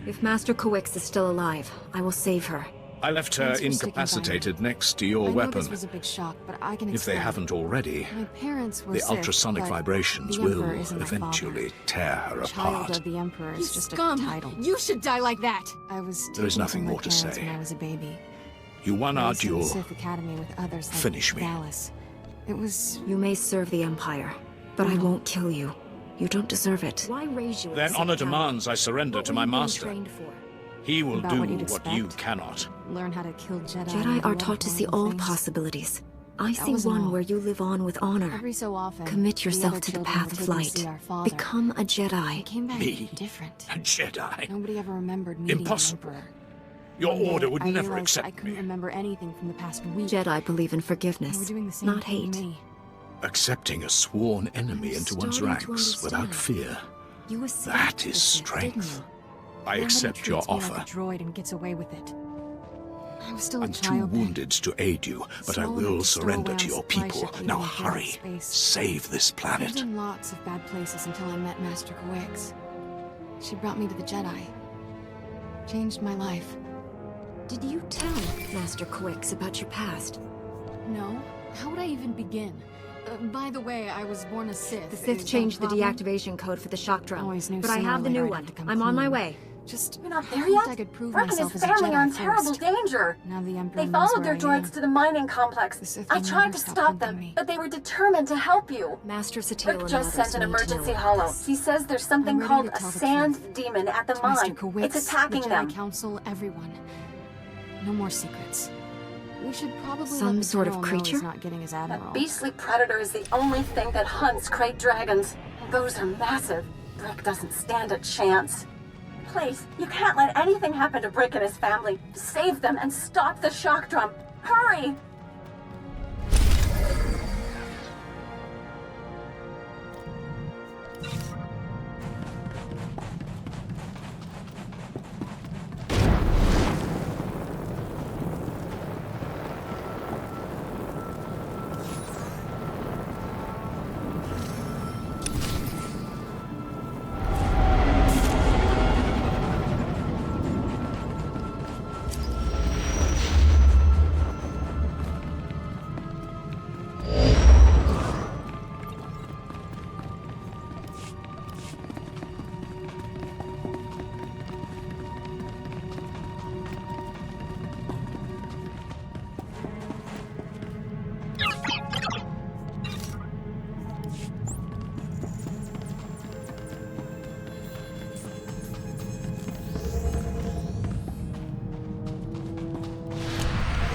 If Master Kuix is still alive, I will save her. I left her Thanks for sticking by me. incapacitated next to your I know weapon. this was a big shock, but I can If they explain. haven't already, My parents were the Sith, ultrasonic but vibrations the will Emperor isn't my eventually tear her Child apart. of the Emperor is You just scum! a title. You should die like that! I was There is taken nothing from my more to parents say. when I was a baby. You won our Raised in the duel. Sith Academy with others like Finish me. Valis. It was... You may serve the Empire, but I won't kill you. You don't deserve it. Why raise you? Then honor demands I surrender to my master. He will About do what you'd what you expect? cannot. learn how to kill Jedi. Jedi and are do taught to see horrible all things. possibilities. I That see wasn't one all. where you live on with honor. Every so often, Commit the yourself other to the children path would of take me to light. see our father. Become a I Jedi. came back Me? different. A Jedi? Nobody ever remembered meeting Impossible. the Emperor. Your One day, order would I never realized I accept couldn't me. remember anything from the past week. Jedi believe in They were forgiveness, doing the same not thing to hate. me. Accepting a sworn enemy into one's starting to ranks without understand. fear. You escaped That the is Sith, didn't strength. you? I Nobody accept your treats me offer. like a droid and gets away with it. I was still a I'm too child then. wounded to aid you, but I Small will enough to stow surrender away to on your supply people. ship leaving Now the hurry. space. Save this I planet. lived in lots of bad places until I met Master Kuix. She brought me to the Jedi. Changed my life. Did you tell Master Kuix about your past? No. How would I even begin? By the way, I was born a Sith. The Is Sith that changed a the problem? deactivation code for the shock drum, Always knew but I sooner or have the later new I'd one. have to come I'm on my clean. way. Just You're not there yet? I could prove Brooke and myself his as a family Jedi are in terrible first. danger. Now the Emperor They knows followed where their I am. droids to the mining complex. I tried to stop them, but they were determined to help you. Master Satele Brooke and just others sent an need to emergency know holo. this. He says there's something I'm ready called to a tell the sand truth. demon at the To mine. Mr. Kowix, It's attacking the Jedi them. Council, everyone. No more secrets. We should probably Some let the sort of General know creature? he's not getting his admiral. That beastly predator is the only thing that hunts great dragons. Those are massive. Brick doesn't stand a chance. Please, you can't let anything happen to Brick and his family. Save them and stop the shock drum. Hurry!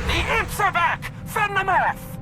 The imps are back! Fend them off!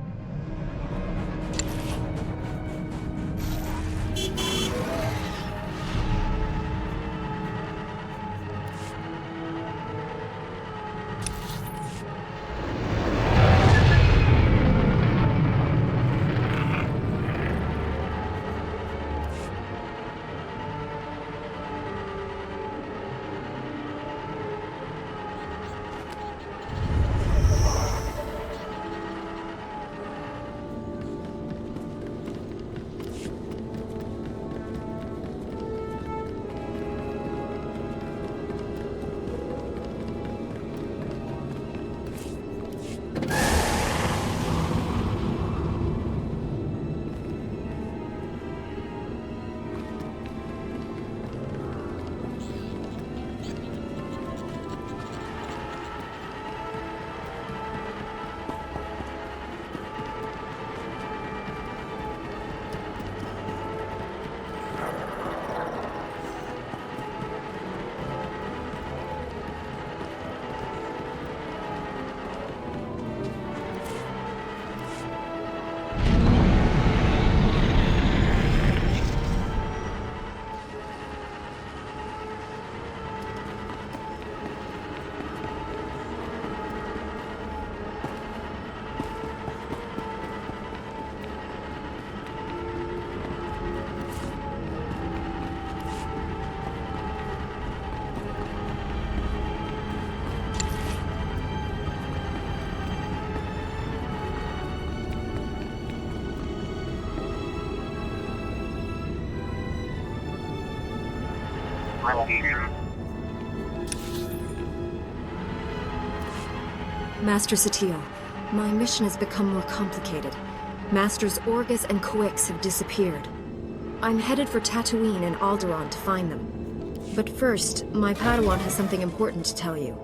Master Satele, my mission has become more complicated. Masters Orgus and Kowix have disappeared. I'm headed for Tatooine and Alderaan to find them. But first, my Padawan has something important to tell you.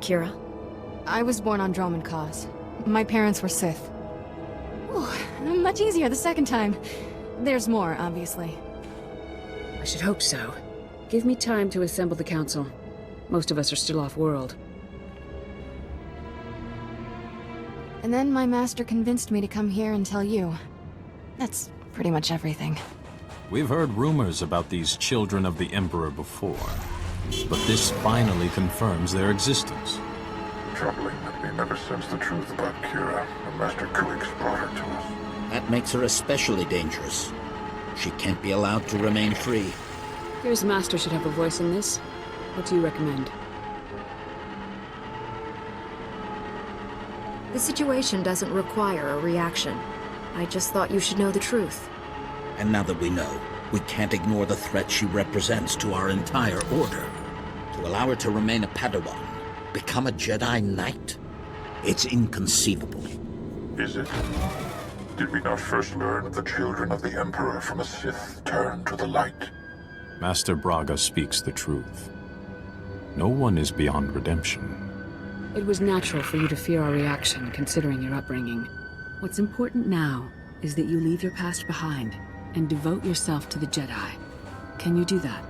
Kira? I was born on Droman Cause. My parents were Sith. Ooh, much easier the second time. There's more, obviously. I should hope so. Give me time to assemble the council. Most of us are still off-world. And then my master convinced me to come here and tell you. That's pretty much everything. We've heard rumors about these children of the Emperor before, but this finally confirms their existence. Troubling that we never sensed the truth about Kira, and Master Kowix brought her to us. That makes her especially dangerous. She can't be allowed to remain free. Kira's master should have a voice in this. What do you recommend? The situation doesn't require a reaction. I just thought you should know the truth. And now that we know, we can't ignore the threat she represents to our entire order. To allow her to remain a Padawan, become a Jedi Knight? It's inconceivable. Is it? Did we not first learn of the children of the Emperor from a Sith turned to the light? Master Braga speaks the truth. No one is beyond redemption. It was natural for you to fear our reaction, considering your upbringing. What's important now is that you leave your past behind and devote yourself to the Jedi. Can you do that?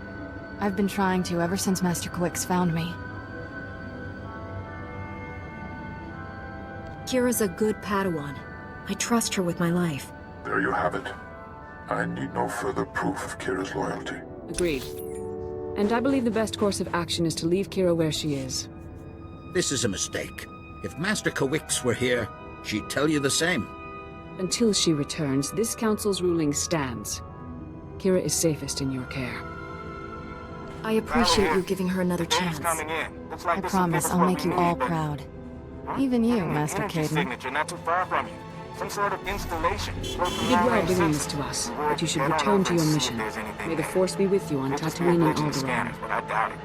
I've been trying to ever since Master Quix found me. Kira's a good Padawan. I trust her with my life. There you have it. I need no further proof of Kira's loyalty. Agreed. And I believe the best course of action is to leave Kira where she is. This is a mistake. If Master Kawix were here, she'd tell you the same. Until she returns, this council's ruling stands. Kira is safest in your care. I appreciate you giving her another chance. I promise I'll make you all proud. Even you, Master Caden. Signature not too far from you. Some sort of installation. You did well bringing this to us, but you should return to your mission. May the Force be with you on Tatooine and Alderaan. But I doubt it.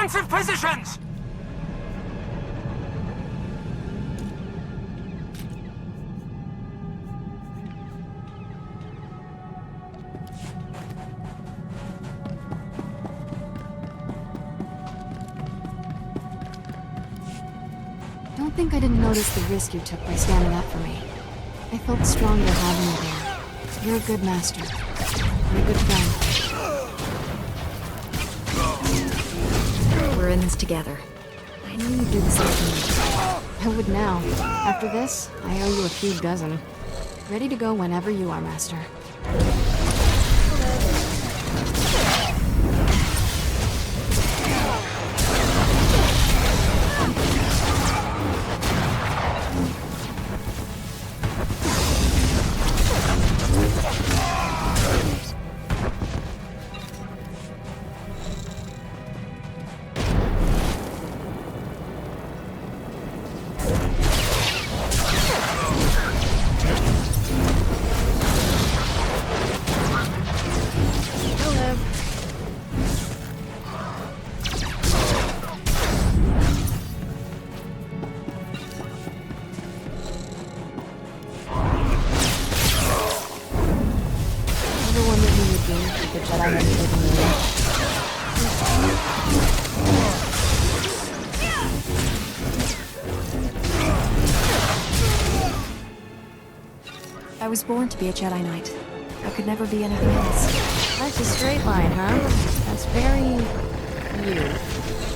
defensive positions! Don't think I didn't notice the risk you took by standing up for me. I felt stronger having you there. You're a good master. And a good friend. We're in this together. I knew you'd do the same thing. I would now. After this, I owe you a few dozen. Ready to go whenever you are, Master. I was born to be a Jedi Knight. I could never be anything else. Life's a straight line, huh? That's very... you.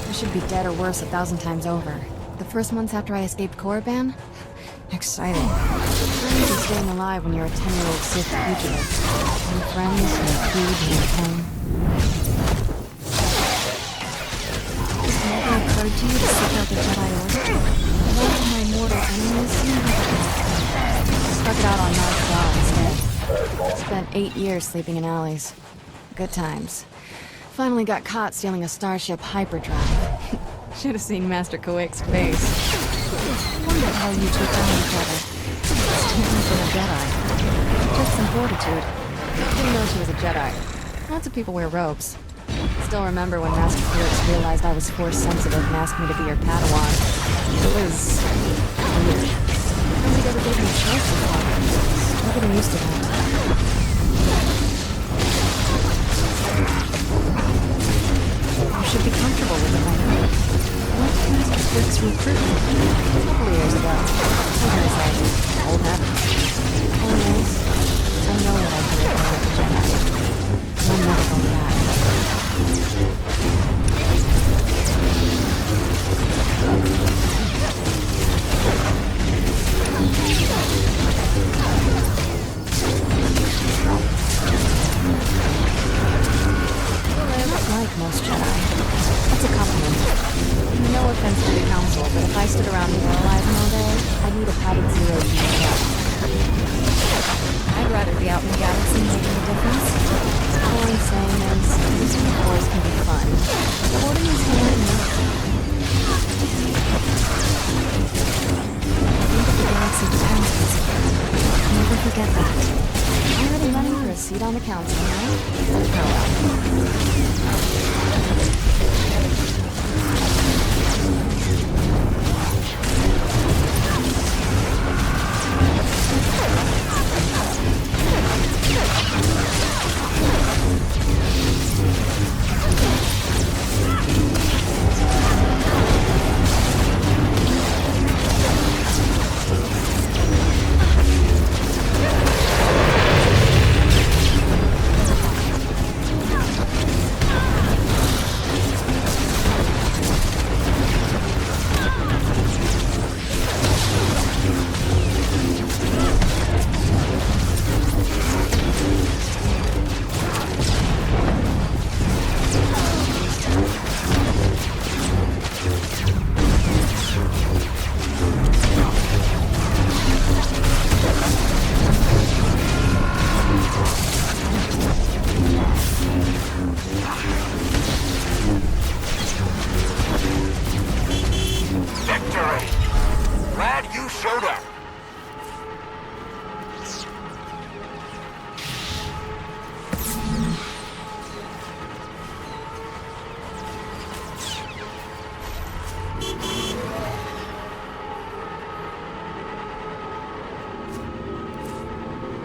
I should be dead or worse 1,000 times over. The first months after I escaped Korriban? Exciting. Crazy staying alive when you're a 10-year-old Sith fugitive. No friends, no food, no home. Has it never occurred to you to seek out the Jedi Order? One of my mortal enemies Stuck it out on Mount Daw instead. Spent 8 years sleeping in alleys. Good times. Finally got caught stealing a starship hyperdrive. Should have seen Master Kowick's face. I wondered how you took on each other. Stealing from a Jedi. Took some fortitude. Didn't know she was a Jedi. Lots of people wear robes. Still remember when Master Kowick realized I was force sensitive and asked me to be her Padawan. It was weird. Nobody ever gave me a choice before. Still getting used to that. You should be comfortable with it by now. What Master Kowick's recruitment? A couple of years ago. What can I say? Old habits. Anyways, I know what I do if I want to Jedi. I'm never going back. Not like most Jedi. That's a compliment. No offense to the Council, but if I stood around demoralizing all day, I'd need a padded zero to keep it up. I'd rather be out in the galaxy making a difference. All I'm saying is, these wars can be fun. The Order needs to learn enough. Think of the galaxy depends on us. Never forget that. Already running for a seat on the Council, huh? Oh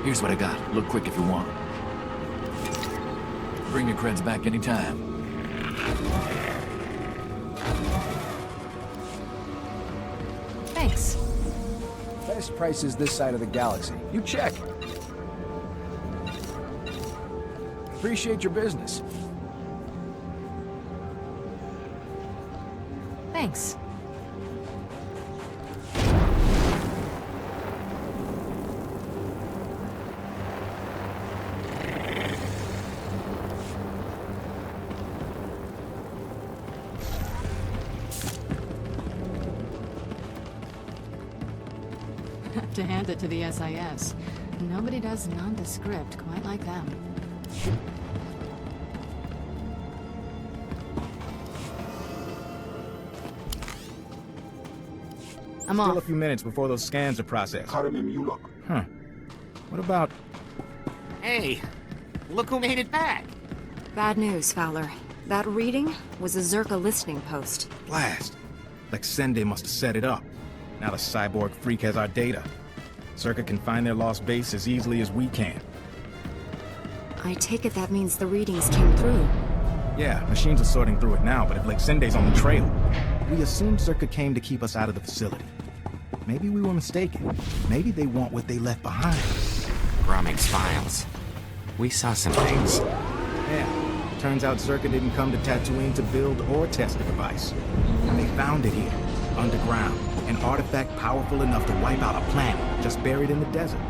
Here's what I got. Look quick if you want. Bring your creds back anytime. Thanks. Best prices this side of the galaxy. You check. Appreciate your business. Thanks. Have to hand it to the SIS. Nobody does nondescript quite like them. I'm Still off. a few minutes before those scans are processed. Huh. What about... Hey, look who made it back. Bad news, Fowler. That reading was a Zerka listening post. Blast. Like Sende must have set it up. Now the cyborg freak has our data. Zerka can find their lost base as easily as we can. I take it that means the readings came through. Yeah, machines are sorting through it now, but if Lake Sende's on the trail, we assumed Zerka came to keep us out of the facility. Maybe we were mistaken. Maybe they want what they left behind. Gromig's files. We saw some things. Yeah. Turns out Zerka didn't come to Tatooine to build or test the device. They found it here, underground. An artifact powerful enough to wipe out a planet, just buried in the desert.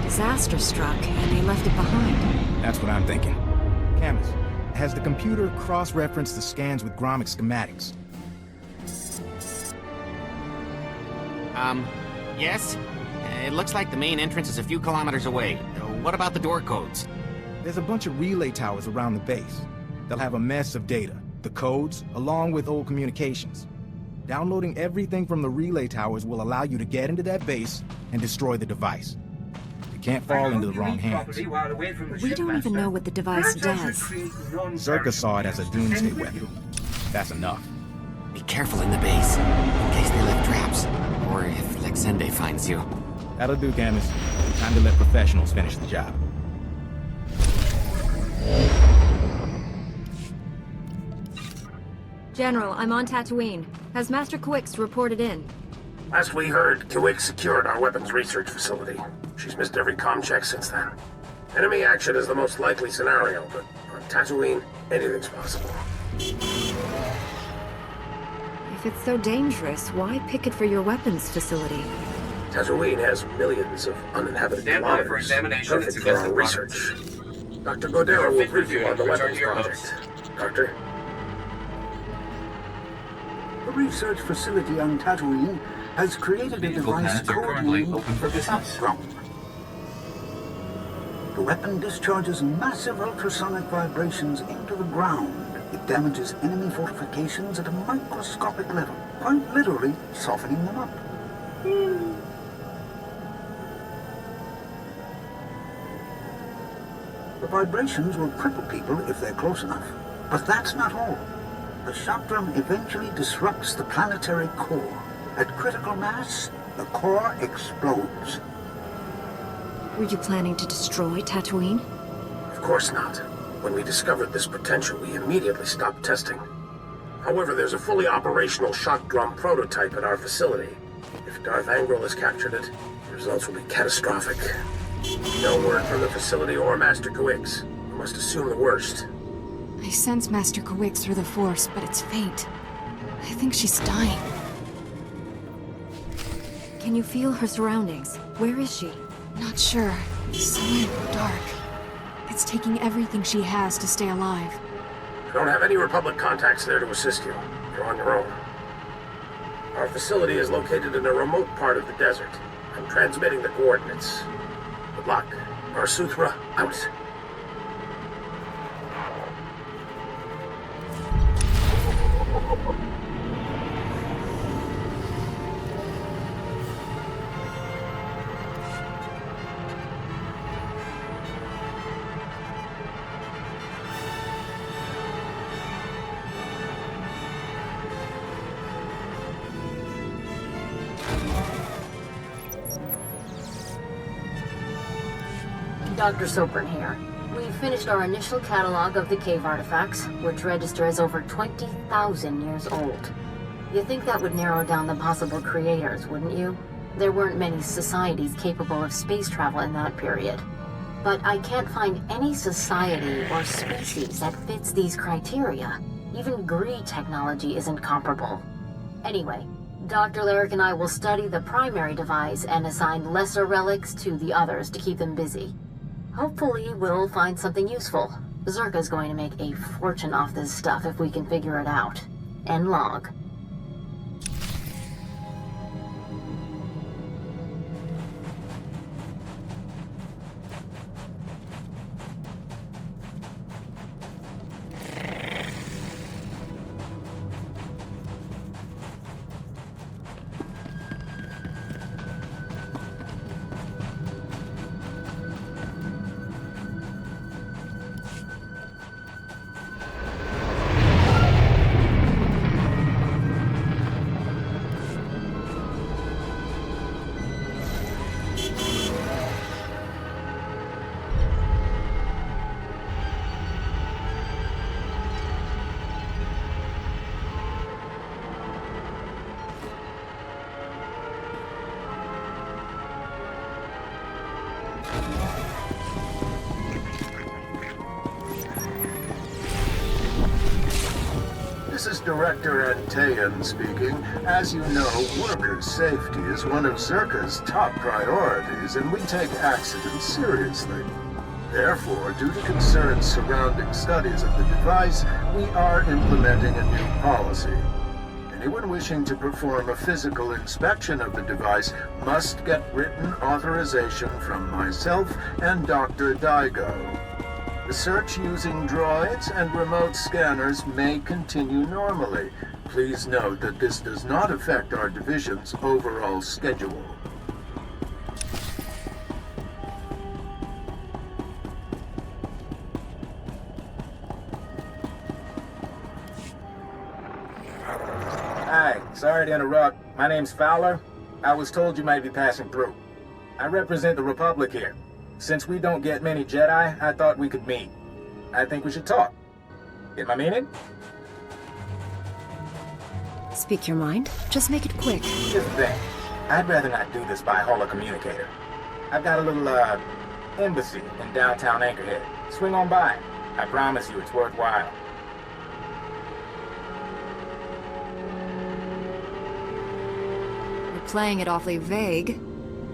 Disaster struck, and they left it behind. That's what I'm thinking. Camus, has the computer cross-referenced the scans with Gromik schematics? Yes? It looks like the main entrance is a few kilometers away. What about the door codes? There's a bunch of relay towers around the base. They'll have a mess of data, the codes, along with old communications. Downloading everything from the relay towers will allow you to get into that base and destroy the device. It can't fall into the wrong hands. We don't even know what the device does. Zerka saw it as a doomsday weapon. That's enough. Be careful in the base, in case they left traps. Or if Lexende finds you. That'll do, Camus. Time to let professionals finish the job. General, I'm on Tatooine. Has Master Quix reported in? Last we heard, Quix secured our weapons research facility. She's missed every comm check since then. Enemy action is the most likely scenario, but on Tatooine, anything's possible. If it's so dangerous, why pick it for your weapons facility? Tatooine has millions of uninhabited kilometers. For examination, Perfect for our research. Dr. Godera will brief you on the weapons project. Doctor? The research facility on Tatooine has created a device codenamed the Swtor. The weapon discharges massive ultrasonic vibrations into the ground. It damages enemy fortifications at a microscopic level, quite literally softening them up. The vibrations will cripple people if they're close enough. But that's not all. The Swtor eventually disrupts the planetary core. At critical mass, the core explodes. Were you planning to destroy Tatooine? Of course not. When we discovered this potential, we immediately stopped testing. However, there's a fully operational shock drum prototype at our facility. If Darth Angral has captured it, the results will be catastrophic. No word from the facility or Master Quix. We must assume the worst. I sense Master Quix through the Force, but it's faint. I think she's dying. Can you feel her surroundings? Where is she? Not sure. Somewhere dark. It's taking everything she has to stay alive. I don't have any Republic contacts there to assist you. You're on your own. Our facility is located in a remote part of the desert. I'm transmitting the coordinates. Good luck. Our Swtor out. Dr. Soprin here. We've finished our initial catalog of the cave artifacts, which register as over 20,000 years old. You think that would narrow down the possible creators, wouldn't you? There weren't many societies capable of space travel in that period. But I can't find any society or species that fits these criteria. Even Gree technology isn't comparable. Anyway, Dr. Lyric and I will study the primary device and assign lesser relics to the others to keep them busy. Hopefully, we'll find something useful. Zerka's going to make a fortune off this stuff if we can figure it out. End log. This is Director Antaean speaking. As you know, workers' safety is one of Zerka's top priorities, and we take accidents seriously. Therefore, due to concerns surrounding studies of the device, we are implementing a new policy. Anyone wishing to perform a physical inspection of the device must get written authorization from myself and Dr. Daigo. Research using droids and remote scanners may continue normally. Please note that this does not affect our division's overall schedule. Hi, sorry to interrupt. My name's Fowler. I was told you might be passing through. I represent the Republic here. Since we don't get many Jedi, I thought we could meet. I think we should talk. Get my meaning? Speak your mind. Just make it quick. Here's the thing. I'd rather not do this by holocommunicator. I've got a little, embassy in downtown Anchorhead. Swing on by. I promise you it's worthwhile. You're playing it awfully vague.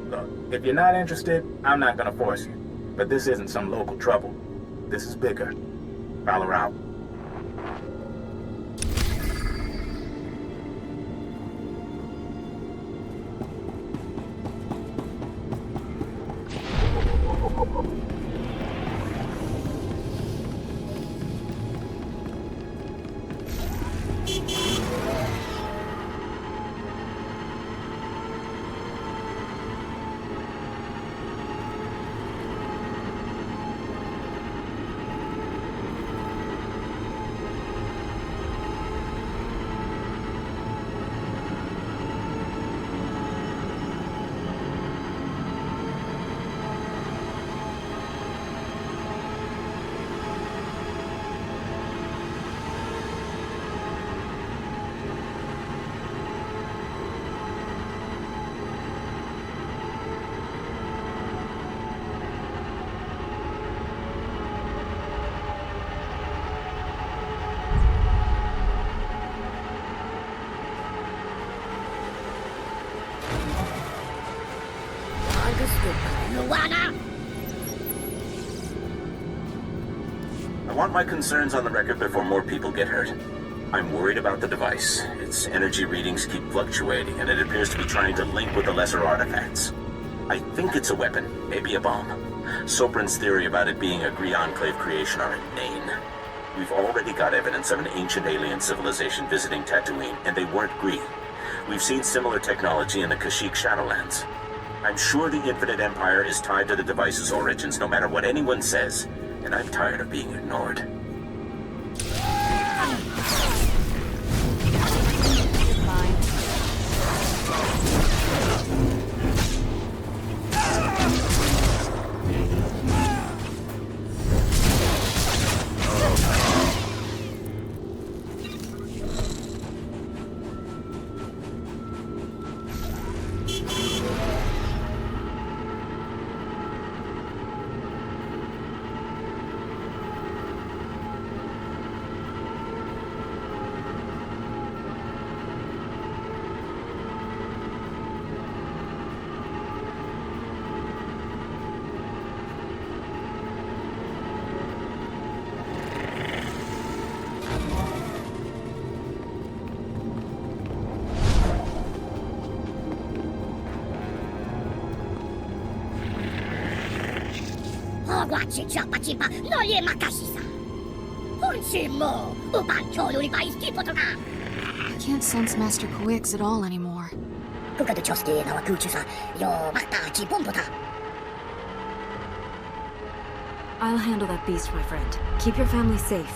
Look, if you're not interested, I'm not gonna force you. But this isn't some local trouble. This is bigger. Fowler out. I want my concerns on the record before more people get hurt. I'm worried about the device. Its energy readings keep fluctuating, and it appears to be trying to link with the lesser artifacts. I think it's a weapon, maybe a bomb. Soprin's theory about it being a Gree Enclave creation are inane. We've already got evidence of an ancient alien civilization visiting Tatooine, and they weren't Gree. We've seen similar technology in the Kashyyyk Shadowlands. I'm sure the Infinite Empire is tied to the device's origins, no matter what anyone says, and I'm tired of being ignored. I can't sense Master Kawix at all anymore. I'll handle that beast, my friend. Keep your family safe.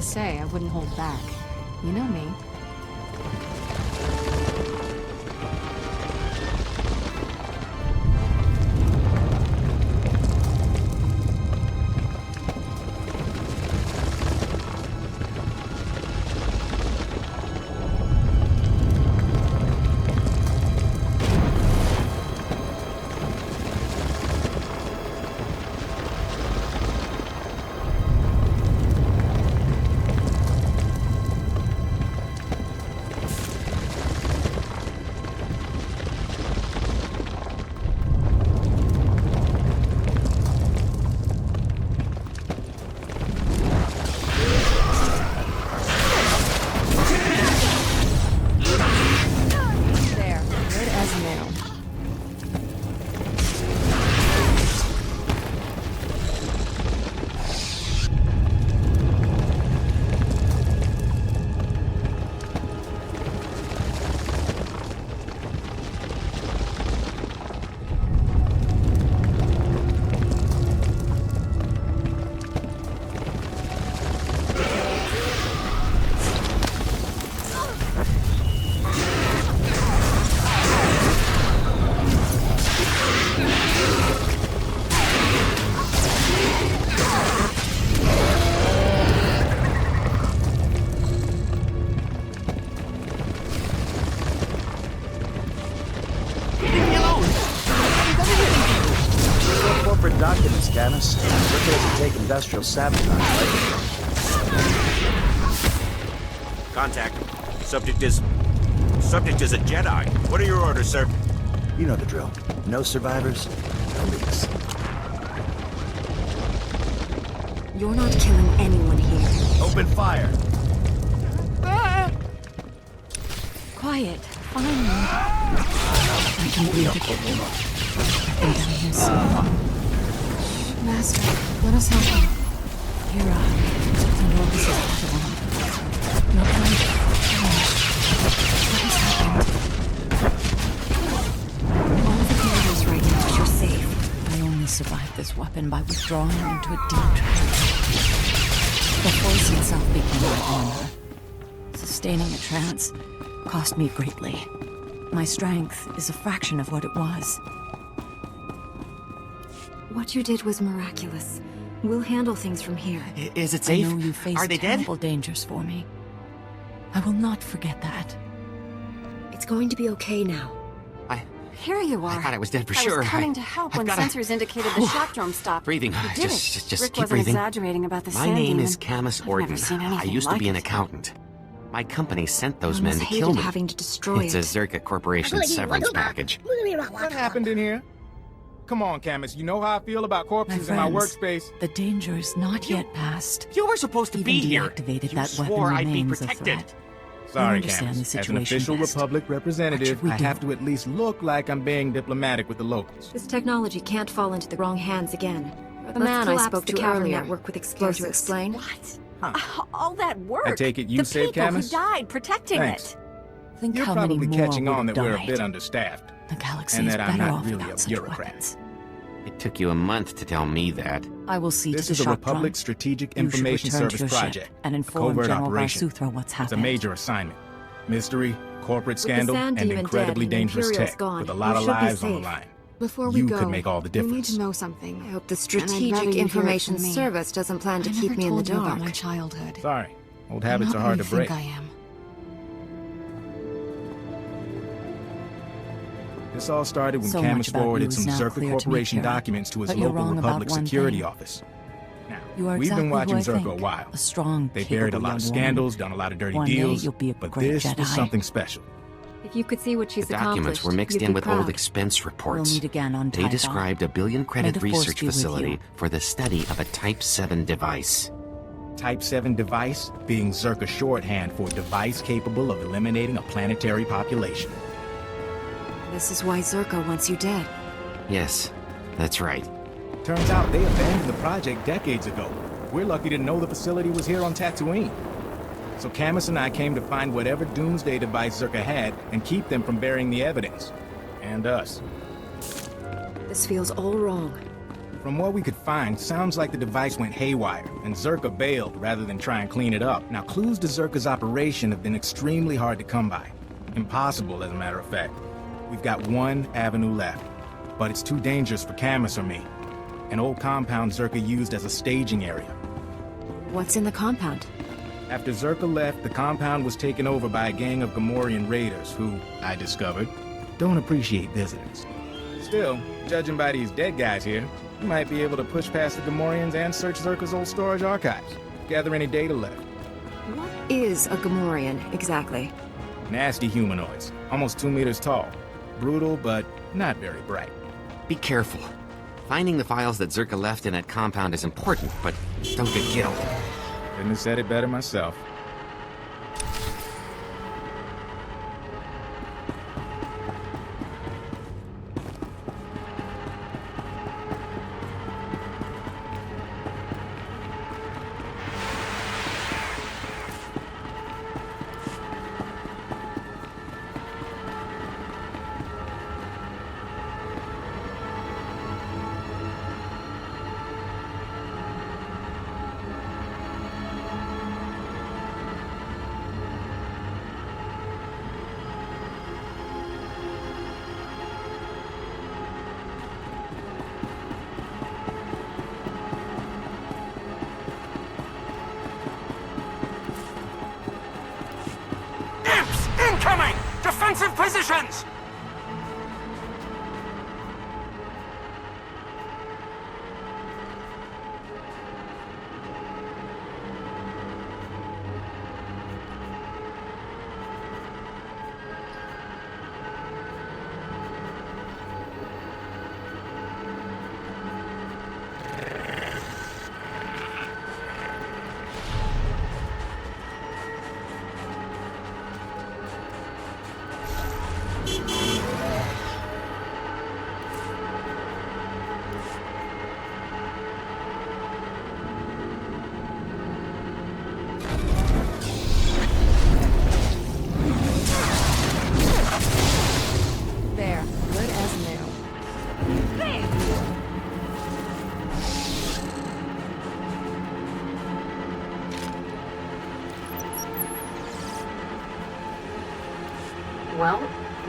Say I wouldn't hold back. You know me. Documents, Camus. Rick doesn't take industrial sabotage lightly. Contact. Subject is a Jedi. What are your orders, sir? You know the drill. No survivors, no leaks. You're not killing anyone here. Open fire! Quiet. Finally. I can breathe again. And I'm his. Master, let us help him. You're right. The Lord is possible. Not going to. What has happened? All the corridors right now, you're safe. I only survived this weapon by withdrawing into a deep trance. The force itself became my armor. Sustaining a trance cost me greatly. My strength is a fraction of what it was. What you did was miraculous. We'll handle things from here. Is it safe? I know you faced Are they dead? terrible dangers for me. I will not forget that. It's going to be okay now. Here you are. I thought I was dead for sure. I was coming to help when sensors indicated the shock drum stopped. Breathing. You did Just Rick keep wasn't breathing. exaggerating about the My sand name demon. is Camus Orton. I've never seen I anything used to be like an it. accountant. My company sent those I men almost to kill hated me. having to destroy It's a it. Zerka Corporation severance package. What happened in here? Come on, Camus. You know how I feel about corpses in my friends, workspace. The danger is not yet past. You were supposed to Even be here. deactivated, You that swore weapon I'd be remains a protected. threat. Sorry, You understand Camus. the As an situation official best. Republic representative, should we I do? have to at least look like I'm being diplomatic with the locals. This technology can't fall into the wrong hands again. The Let's man I collapse spoke the to cavern earlier network with Care explosives. to explain? What? All that work. I take it you the saved people Camus? who died protecting Thanks. it. Think You're how many probably more catching would on have that we're a died. bit understaffed. The galaxy and is that I'm better not off really without a such bureaucrat. weapons. It took you a month to tell me that. I will see This to is the a shock Republic drum. Strategic You should Information return to Service your ship project. and A inform covert General operation. Varsutro what's It's a happened. major assignment. Mystery, corporate With scandal, the sand and demon incredibly dead and dangerous Imperial's tech gone, with a we lot of should be lives on the safe. line. Before we You go, could make all the you need difference. to know something. I hope the And I'd rather Strategic you hear it Information from me. Service doesn't plan to I keep never me in the told you about my dark. childhood. Sorry. Old I'm habits not are hard who to you break. think I am. This all started when So Camus much about forwarded you some is now Zerka clear to me, Corporation Kira. documents to his But you're local wrong about Republic one security thing. office. Now, You are we've exactly been watching who I Zerka think. a while. A strong, They buried a capable lot of young scandals, woman. done a lot of dirty One day deals, you'll be a but great this Jedi. was something special. If you could see what she's The documents accomplished, were mixed you'd in be with proud. old expense reports. We'll meet again on They Tython. described a $1 billion May credit the Force research be with facility you. for the study of a Type 7 device. Type 7 device being Zerka shorthand for device capable of eliminating a planetary population. This is why Zerka wants you dead. Yes, that's right. Turns out they abandoned the project decades ago. We're lucky to know the facility was here on Tatooine. So Camus and I came to find whatever doomsday device Zerka had and keep them from burying the evidence. And us. This feels all wrong. From what we could find, sounds like the device went haywire, and Zerka bailed rather than try and clean it up. Now, clues to Zerka's operation have been extremely hard to come by. Impossible, as a matter of fact. We've got one avenue left, but it's too dangerous for Camus or me. An old compound Zerka used as a staging area. What's in the compound? After Zerka left, the compound was taken over by a gang of Gamorrean raiders who, I discovered, don't appreciate visitors. Still, judging by these dead guys here, we might be able to push past the Gamorreans and search Zerka's old storage archives. Gather any data left. What is a Gamorrean, exactly? Nasty humanoids, almost 2 meters tall. Brutal, but not very bright. Be careful. Finding the files that Zerka left in that compound is important, but don't get killed. Couldn't have said it better myself. Imps incoming! Defensive positions! There, good as new. Well,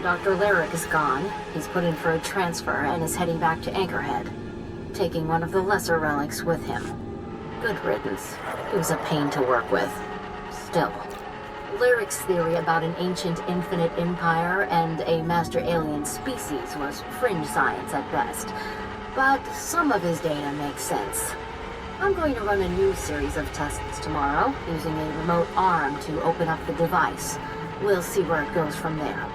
Dr. Lyric is gone. He's put in for a transfer and is heading back to Anchorhead, taking one of the lesser relics with him. Good riddance. He was a pain to work with. Still, Lyric's theory about an ancient infinite empire and a master alien species was fringe science at best, but some of his data makes sense. I'm going to run a new series of tests tomorrow, using a remote arm to open up the device. We'll see where it goes from there.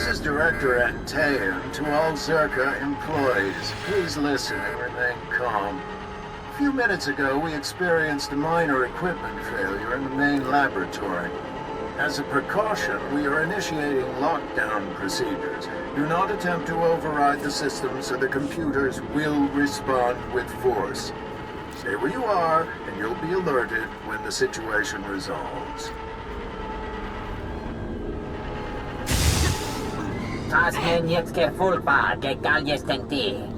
This is Director Antaean to all Zerka employees. Please listen and remain calm. A few minutes ago, we experienced a minor equipment failure in the main laboratory. As a precaution, we are initiating lockdown procedures. Do not attempt to override the system, so the computers will respond with force. Stay where you are, and you'll be alerted when the situation resolves. Das hen jetzt gefühlbar, egal jetzt denkt ihr.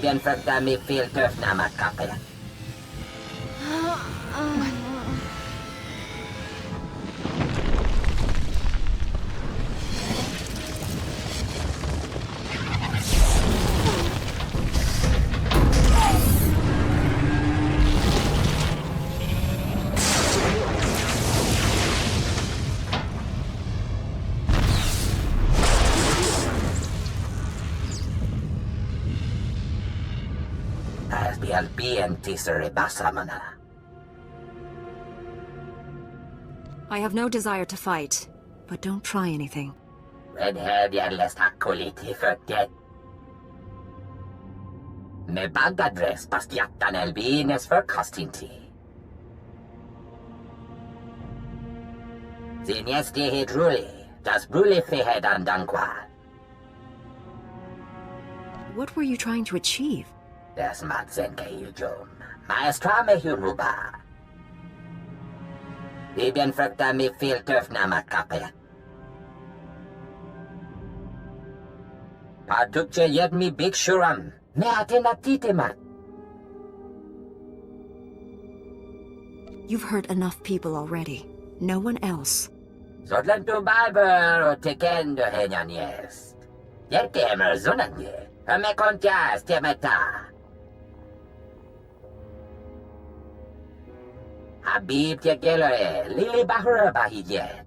bien fökta mi filtöfna matkappe. I have no desire to fight, but don't try anything. Redhead jällest hakkuliti fökket. Me bagadres past jaktan elbines för kastinti. Zinjesti hidruli, das bruli fehedan dankwa. What were you trying to achieve? Das matzenke yujum. Maestra me huruba. Vi bien fökta mi filtöfna matkappe. Patukche yed mi big shuram. Me atinatitimat. You've hurt enough people already. No one else. Zodlen tu barber o tekendo henyanyes. Yerkemer zunanye. Me kontias temeta. Habib tekele lili bahura bahije.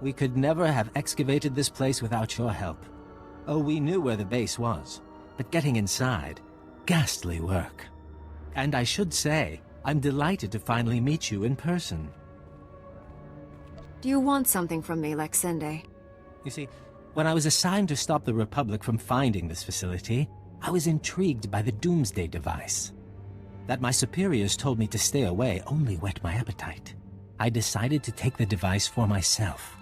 We could never have excavated this place without your help. Oh, we knew where the base was, but getting inside, ghastly work. And I should say, I'm delighted to finally meet you in person. Do you want something from me, Lexende? You see, when I was assigned to stop the Republic from finding this facility, I was intrigued by the Doomsday device. That my superiors told me to stay away only whet my appetite. I decided to take the device for myself.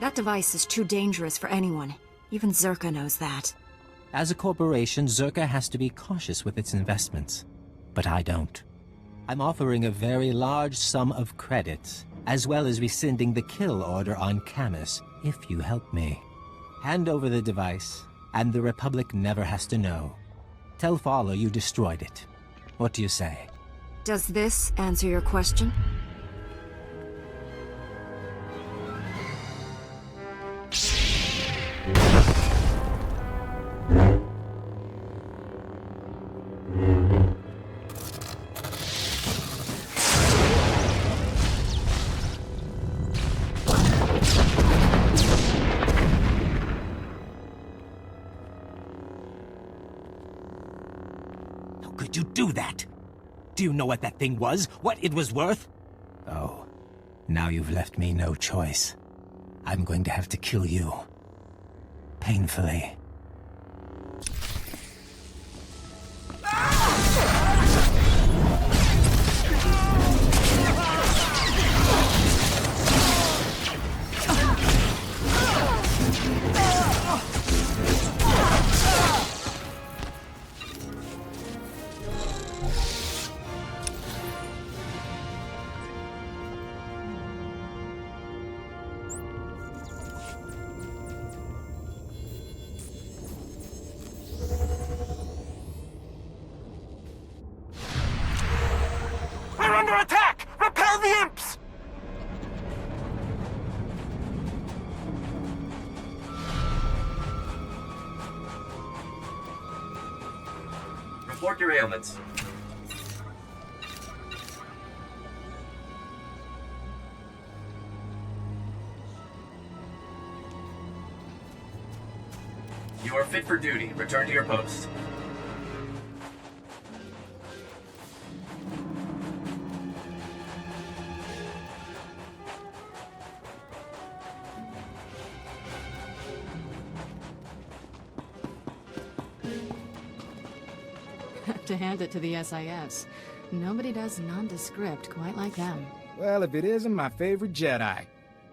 That device is too dangerous for anyone. Even Zerka knows that. As a corporation, Zerka has to be cautious with its investments. But I don't. I'm offering a very large sum of credits, as well as rescinding the kill order on Camus, if you help me. Hand over the device, and the Republic never has to know. Tell Fowler you destroyed it. What do you say? Does this answer your question? Could you do that? Do you know what that thing was? What it was worth? Oh, now you've left me no choice. I'm going to have to kill you. Painfully. We're under attack! Repel the imps! Report your ailments. You are fit for duty. Return to your post. Have to hand it to the SIS. Nobody does nondescript quite like them. Well, if it isn't my favorite Jedi.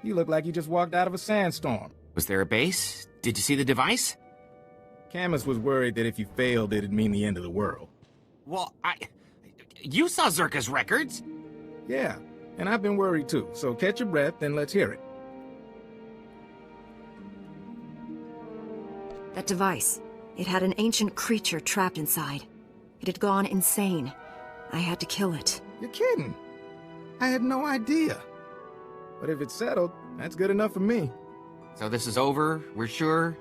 You look like you just walked out of a sandstorm. Was there a base? Did you see the device? Camus was worried that if you failed, it'd mean the end of the world. Well, you saw Zerka's records! Yeah, and I've been worried too, so catch your breath and let's hear it. That device. It had an ancient creature trapped inside. It had gone insane. I had to kill it. You're kidding. I had no idea. But if it's settled, that's good enough for me. So this is over? We're sure?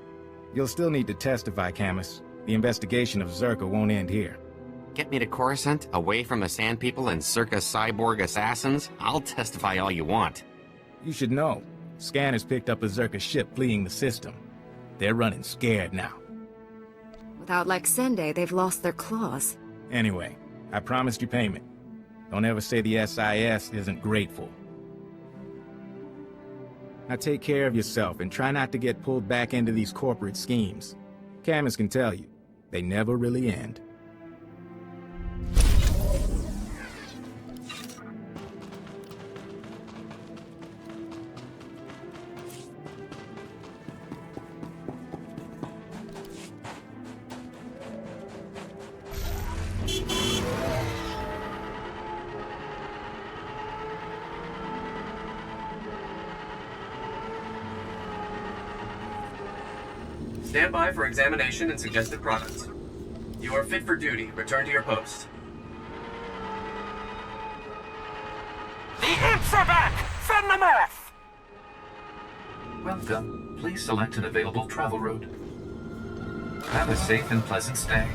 You'll still need to testify, Camus. The investigation of Zerka won't end here. Get me to Coruscant, away from the Sand People and Circa cyborg assassins? I'll testify all you want. You should know. Scanners picked up a Zerka ship fleeing the system. They're running scared now. Without Lexende, they've lost their claws. Anyway, I promised you payment. Don't ever say the SIS isn't grateful. Now take care of yourself and try not to get pulled back into these corporate schemes. Camus can tell you, they never really end. Stand by for examination and suggested products. You are fit for duty. Return to your post. The imps are back! Fend them off! Welcome. Please select an available travel route. Have a safe and pleasant stay.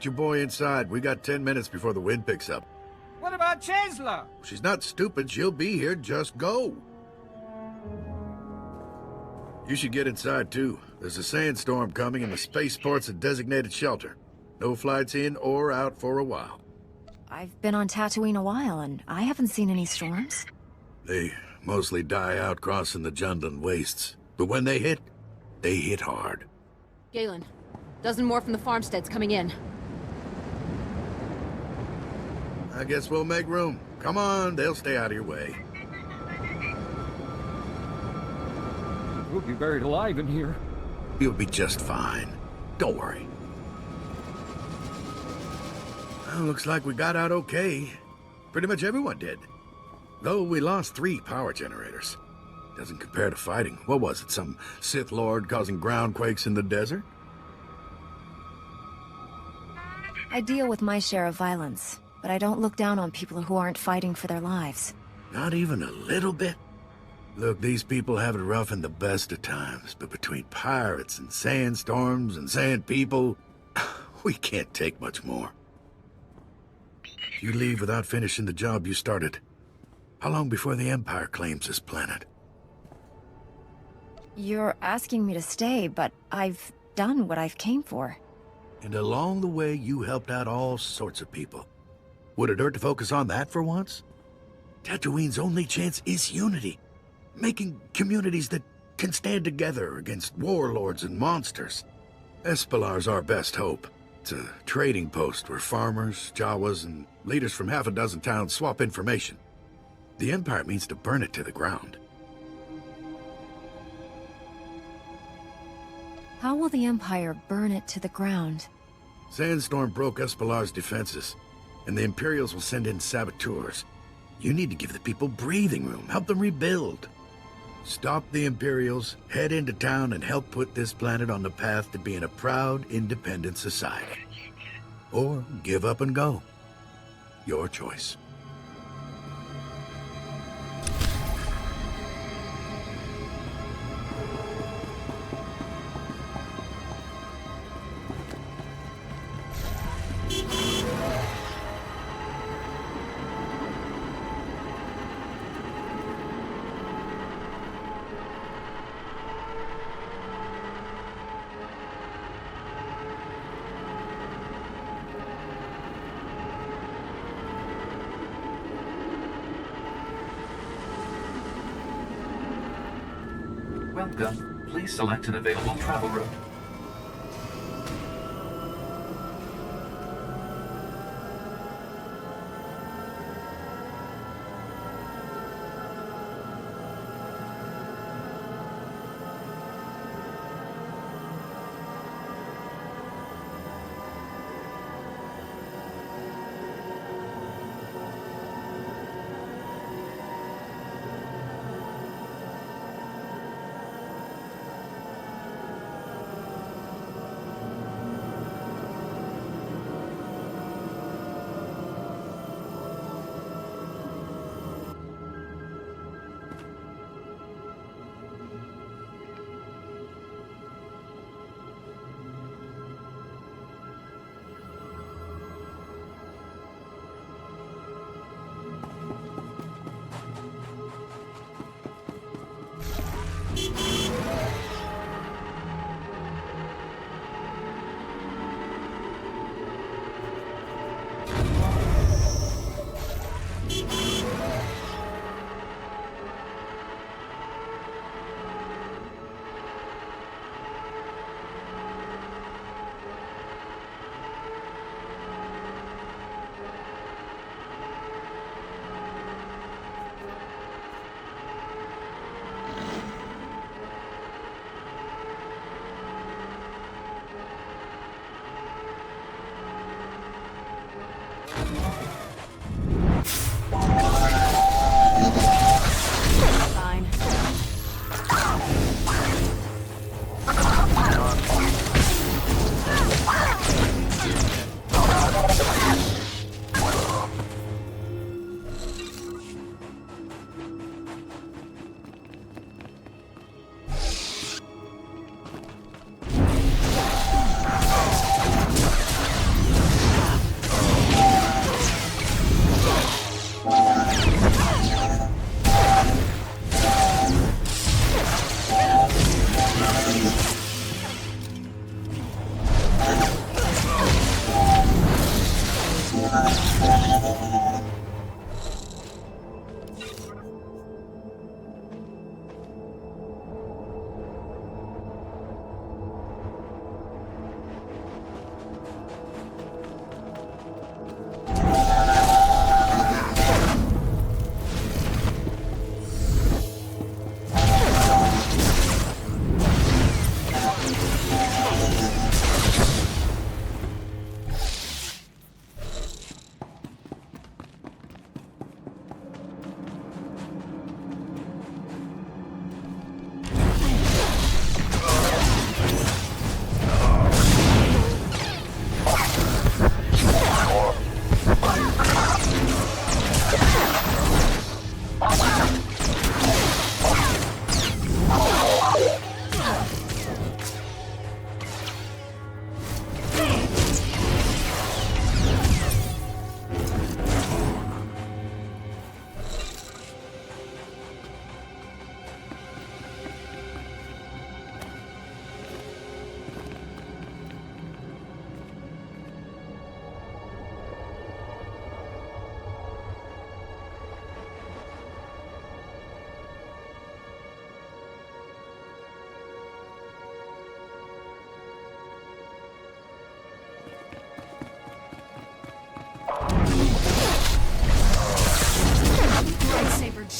Get your boy inside. We got 10 minutes before the wind picks up. What about Chancellor? She's not stupid. She'll be here. Just go. You should get inside, too. There's a sandstorm coming and the spaceport's a designated shelter. No flights in or out for a while. I've been on Tatooine a while, and I haven't seen any storms. They mostly die out crossing the Jundland wastes. But when they hit hard. Galen, dozen more from the farmsteads coming in. I guess we'll make room. Come on, they'll stay out of your way. We'll be buried alive in here. You'll be just fine. Don't worry. Well, looks like we got out okay. Pretty much everyone did. Though we lost 3 power generators. Doesn't compare to fighting. What was it, some Sith Lord causing ground quakes in the desert? I deal with my share of violence, but I don't look down on people who aren't fighting for their lives. Not even a little bit? Look, these people have it rough in the best of times, but between pirates and sandstorms and sand people, we can't take much more. You leave without finishing the job you started. How long before the Empire claims this planet? You're asking me to stay, but I've done what I've came for. And along the way, you helped out all sorts of people. Would it hurt to focus on that for once? Tatooine's only chance is unity. Making communities that can stand together against warlords and monsters. Espellar's our best hope. It's a trading post where farmers, Jawas, and leaders from half a dozen towns swap information. The Empire means to burn it to the ground. How will the Empire burn it to the ground? Sandstorm broke Espellar's defenses, and the Imperials will send in saboteurs. You need to give the people breathing room, help them rebuild. Stop the Imperials, head into town, and help put this planet on the path to being a proud, independent society. Or give up and go. Your choice. Welcome. Please select an available travel route.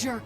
jerk.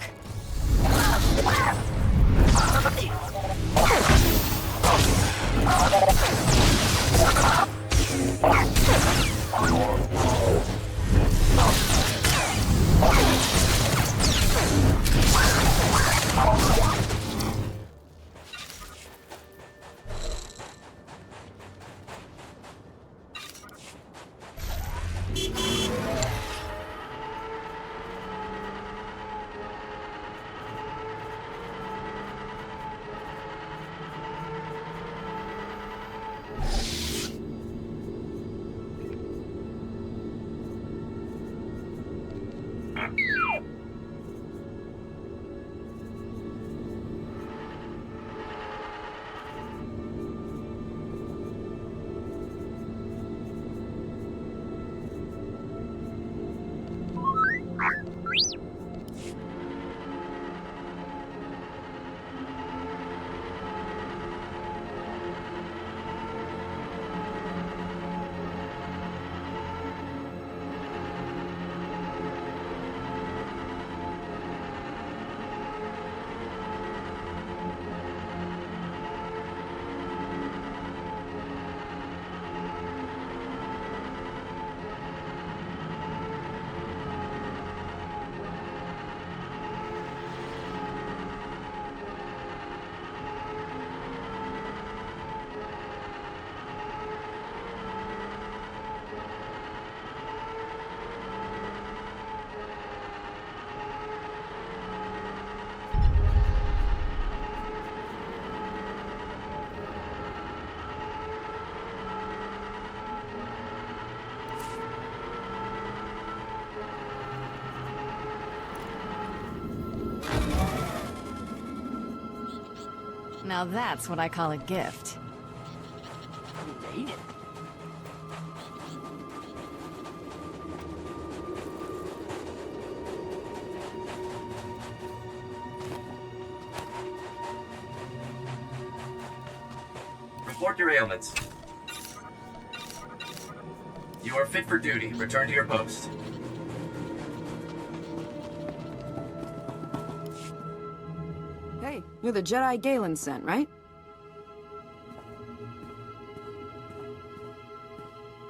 Now that's what I call a gift. Report your ailments. You are fit for duty. Return to your post. Hey, you're the Jedi Galen sent, right?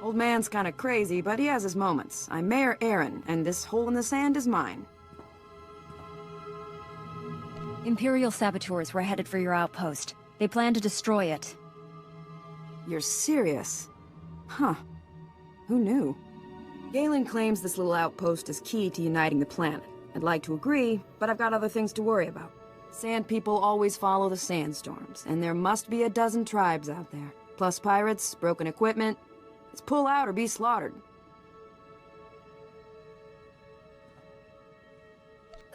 Old man's kinda crazy, but he has his moments. I'm Mayor Aaron, and this hole in the sand is mine. Imperial saboteurs were headed for your outpost. They plan to destroy it. You're serious? Huh. Who knew? Galen claims this little outpost is key to uniting the planet. I'd like to agree, but I've got other things to worry about. Sand people always follow the sandstorms, and there must be a dozen tribes out there. Plus pirates, broken equipment. It's pull out or be slaughtered.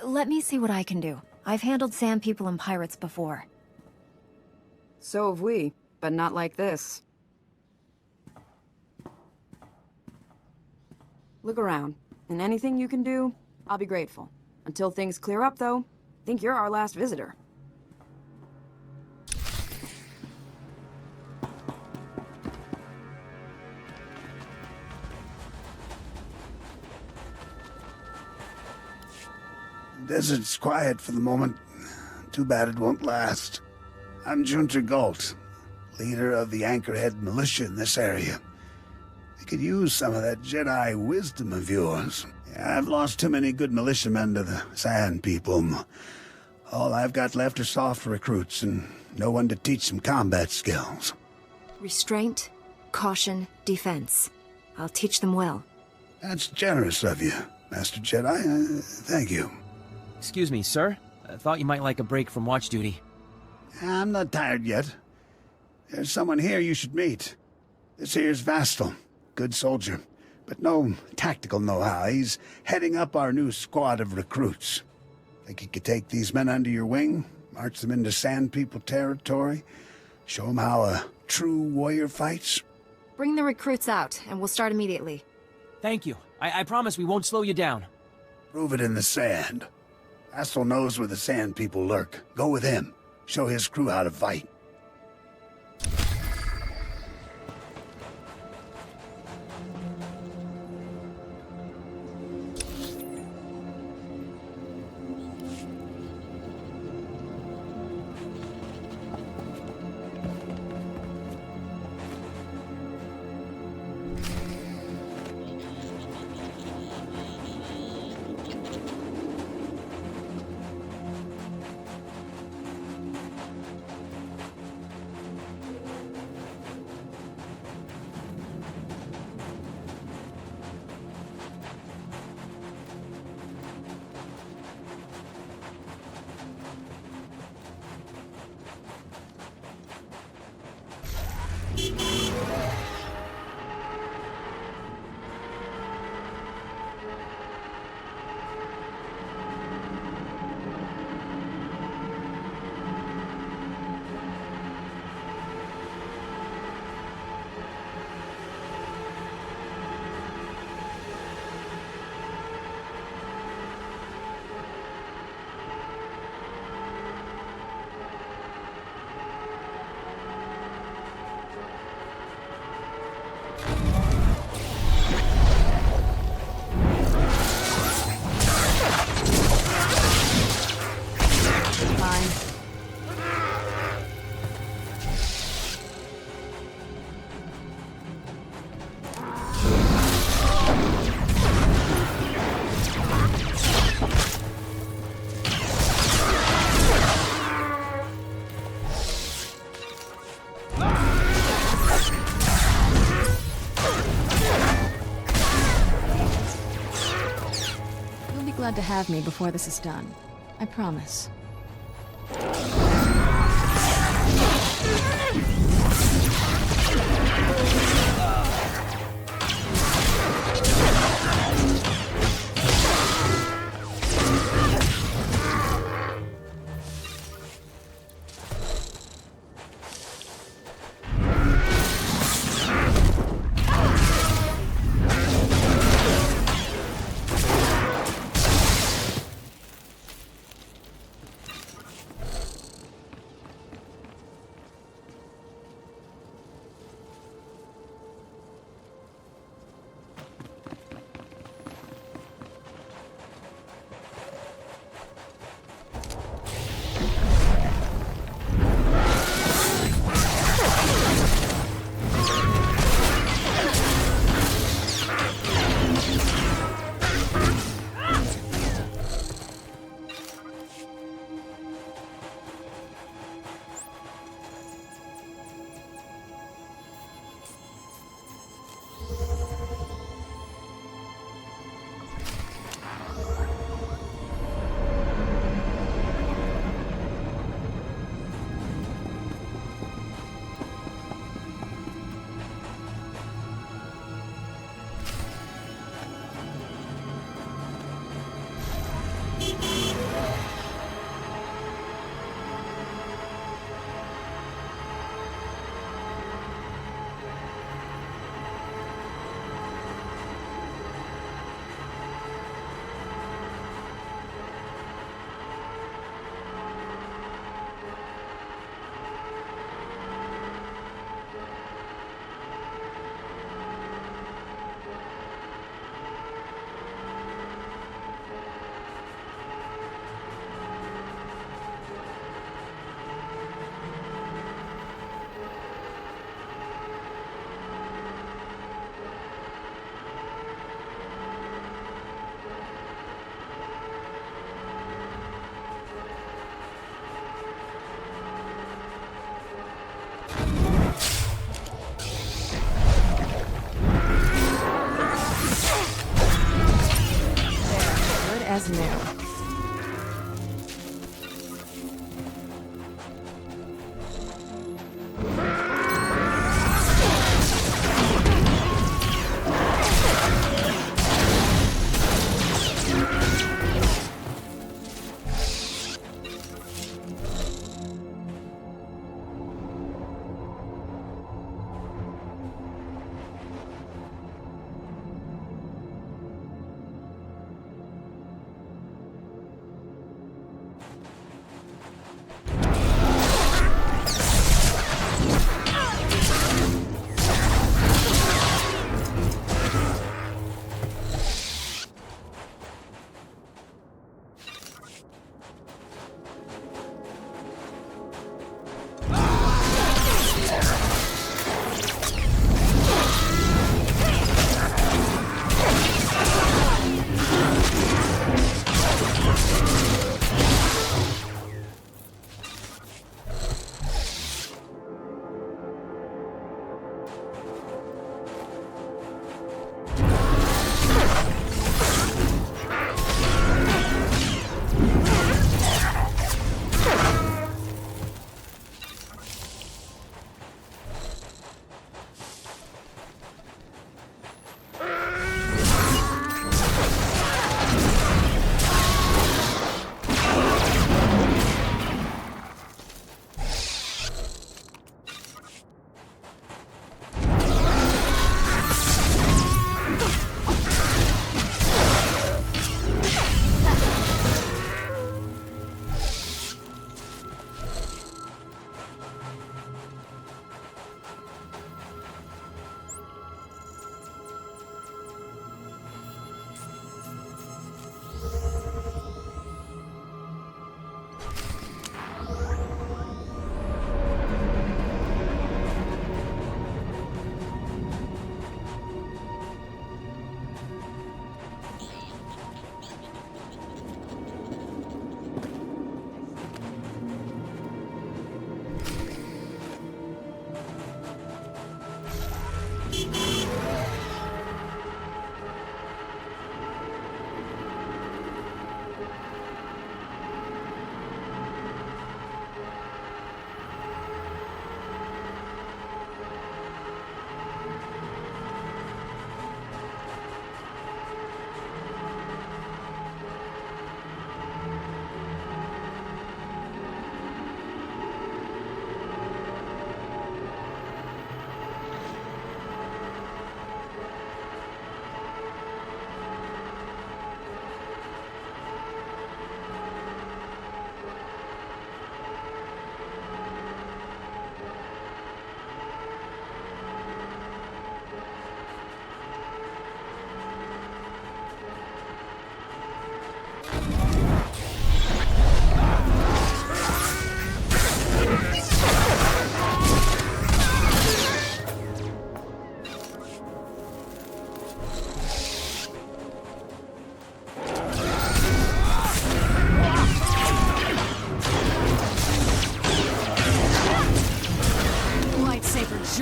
Let me see what I can do. I've handled sand people and pirates before. So have we, but not like this. Look around, and anything you can do, I'll be grateful. Until things clear up, though, I think you're our last visitor. The desert's quiet for the moment. Too bad it won't last. I'm Junter Galt, leader of the Anchorhead militia in this area. I could use some of that Jedi wisdom of yours. I've lost too many good militiamen to the Sand people. All I've got left are soft recruits and no one to teach them combat skills. Restraint, caution, defense. I'll teach them well. That's generous of you, Master Jedi. Thank you. Excuse me, sir. I thought you might like a break from watch duty. I'm not tired yet. There's someone here you should meet. This here's Vastal. Good soldier, but no tactical know-how. He's heading up our new squad of recruits. Think you could take these men under your wing, march them into Sand People territory, show them how a true warrior fights? Bring the recruits out, and we'll start immediately. Thank you. I promise we won't slow you down. Prove it in the sand. Vastal knows where the Sand People lurk. Go with him. Show his crew how to fight. glad to have me before this is done. I promise.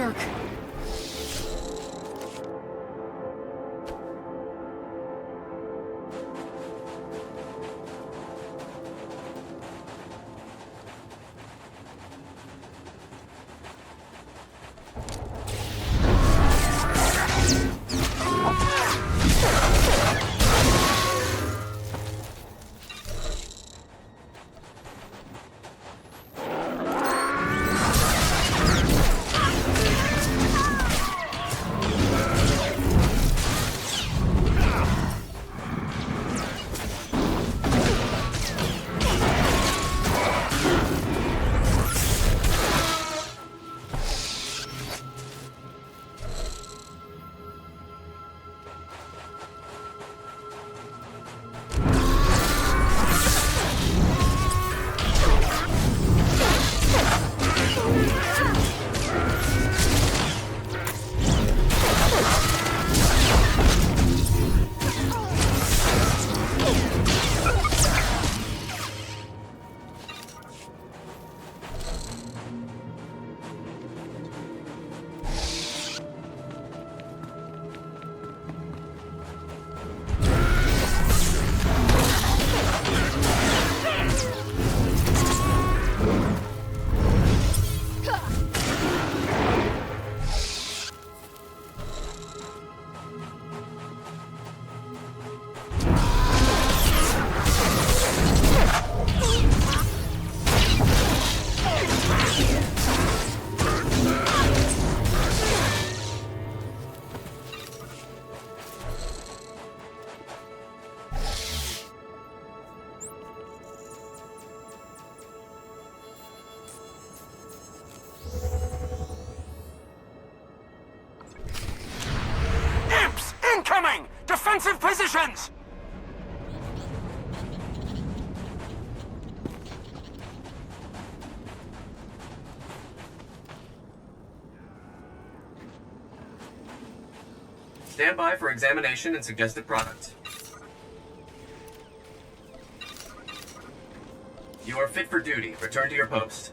jerk. Incoming! Defensive positions! Stand by for examination and suggested product. You are fit for duty. Return to your post.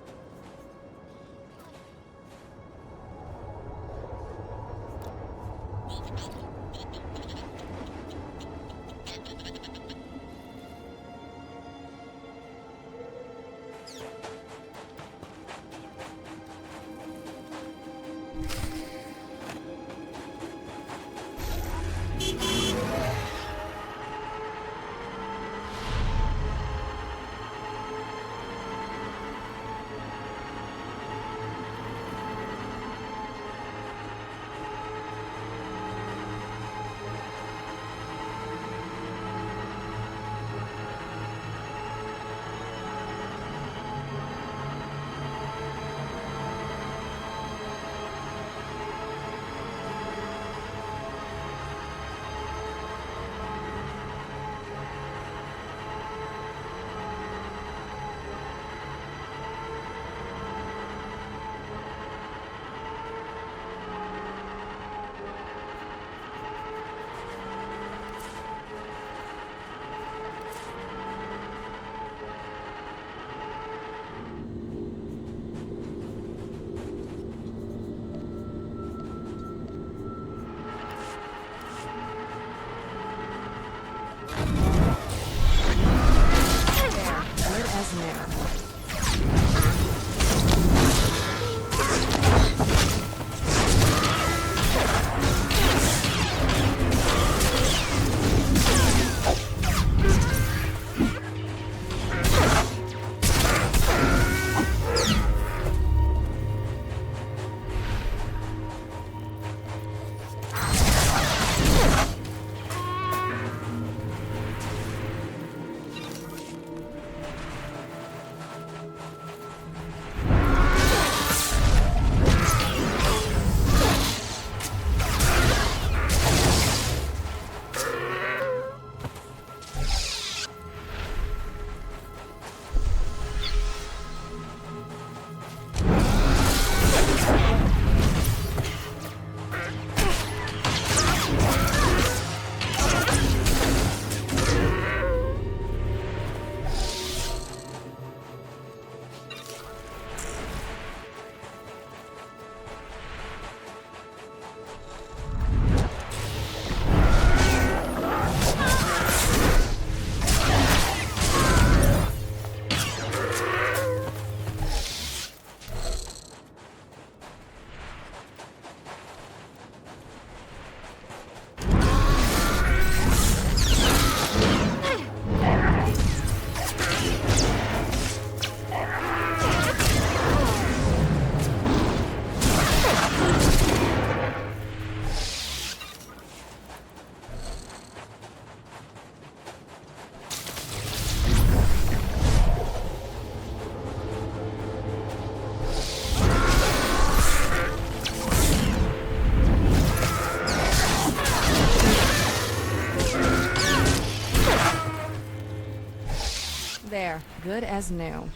good as new.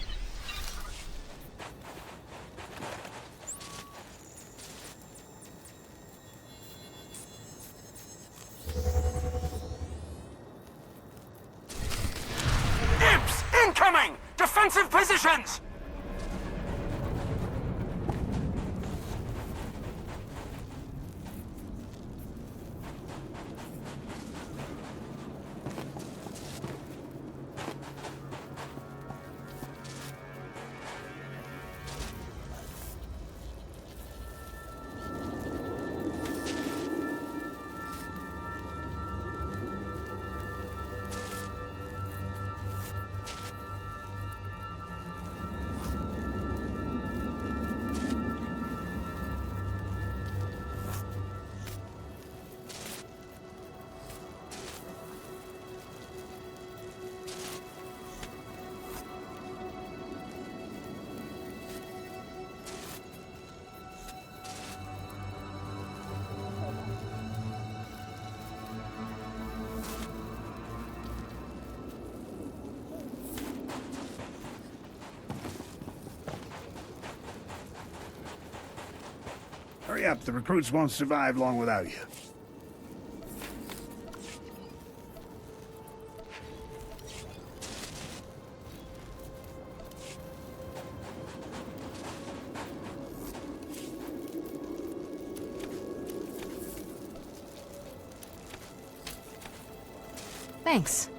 Imps! Incoming! Defensive positions! Hurry up, the recruits won't survive long without you. Thanks.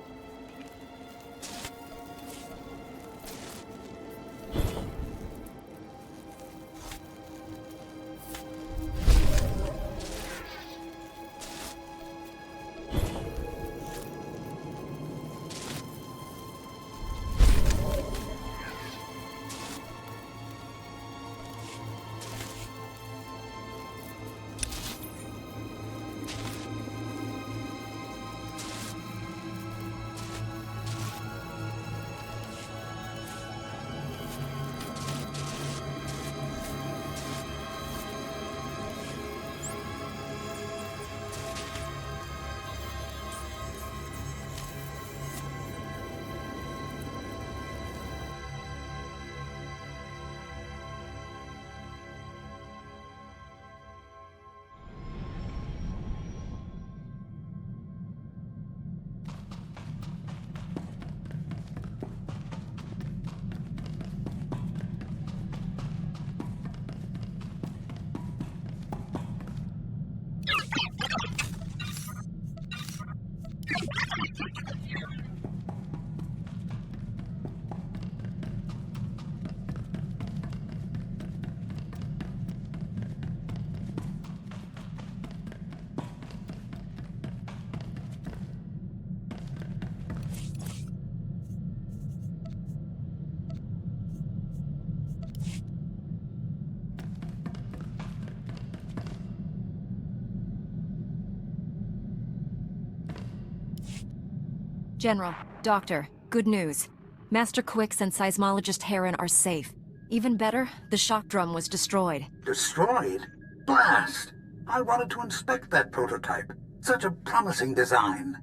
General, Doctor, good news. Master Quix and seismologist Heron are safe. Even better, the shock drum was destroyed. Destroyed? Blast! I wanted to inspect that prototype. Such a promising design.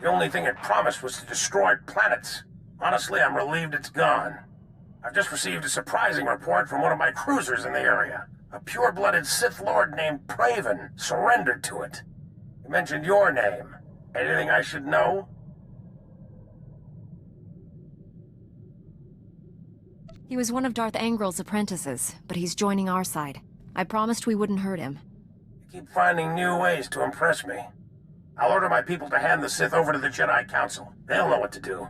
The only thing it promised was to destroy planets. Honestly, I'm relieved it's gone. I've just received a surprising report from one of my cruisers in the area. A pure-blooded Sith Lord named Praven surrendered to it. He mentioned your name. Anything I should know? He was one of Darth Angril's apprentices, but he's joining our side. I promised we wouldn't hurt him. You keep finding new ways to impress me. I'll order my people to hand the Sith over to the Jedi Council. They'll know what to do.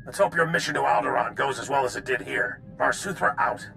Let's hope your mission to Alderaan goes as well as it did here. Swtor out.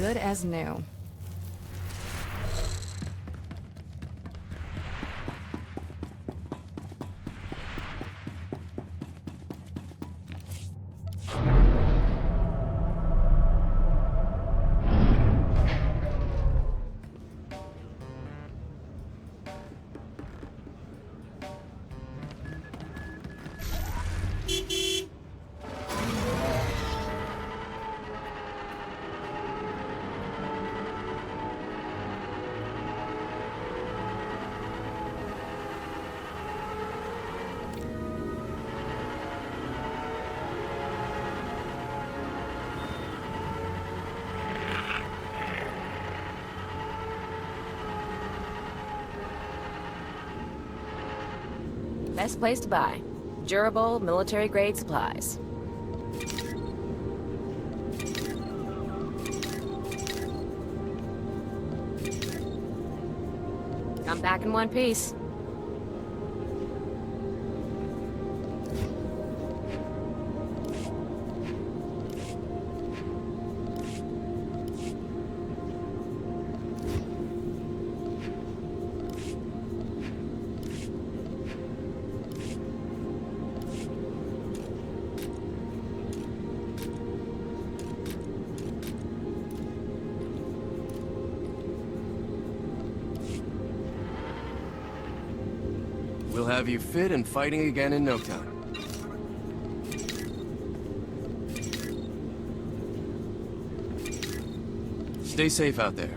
good as new. Best place to buy. Durable, military-grade supplies. Come back in one piece. We'll have you fit and fighting again in no time. Stay safe out there.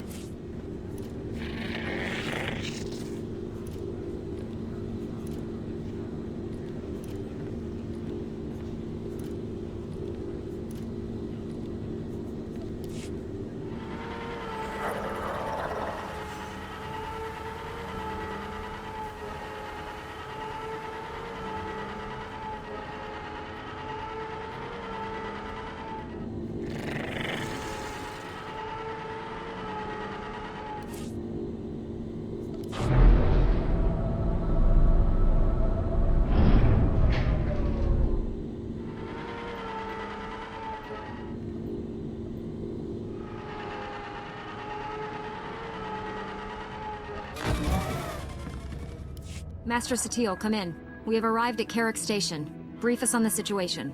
Master Satil, come in. We have arrived at Carrick Station. Brief us on the situation.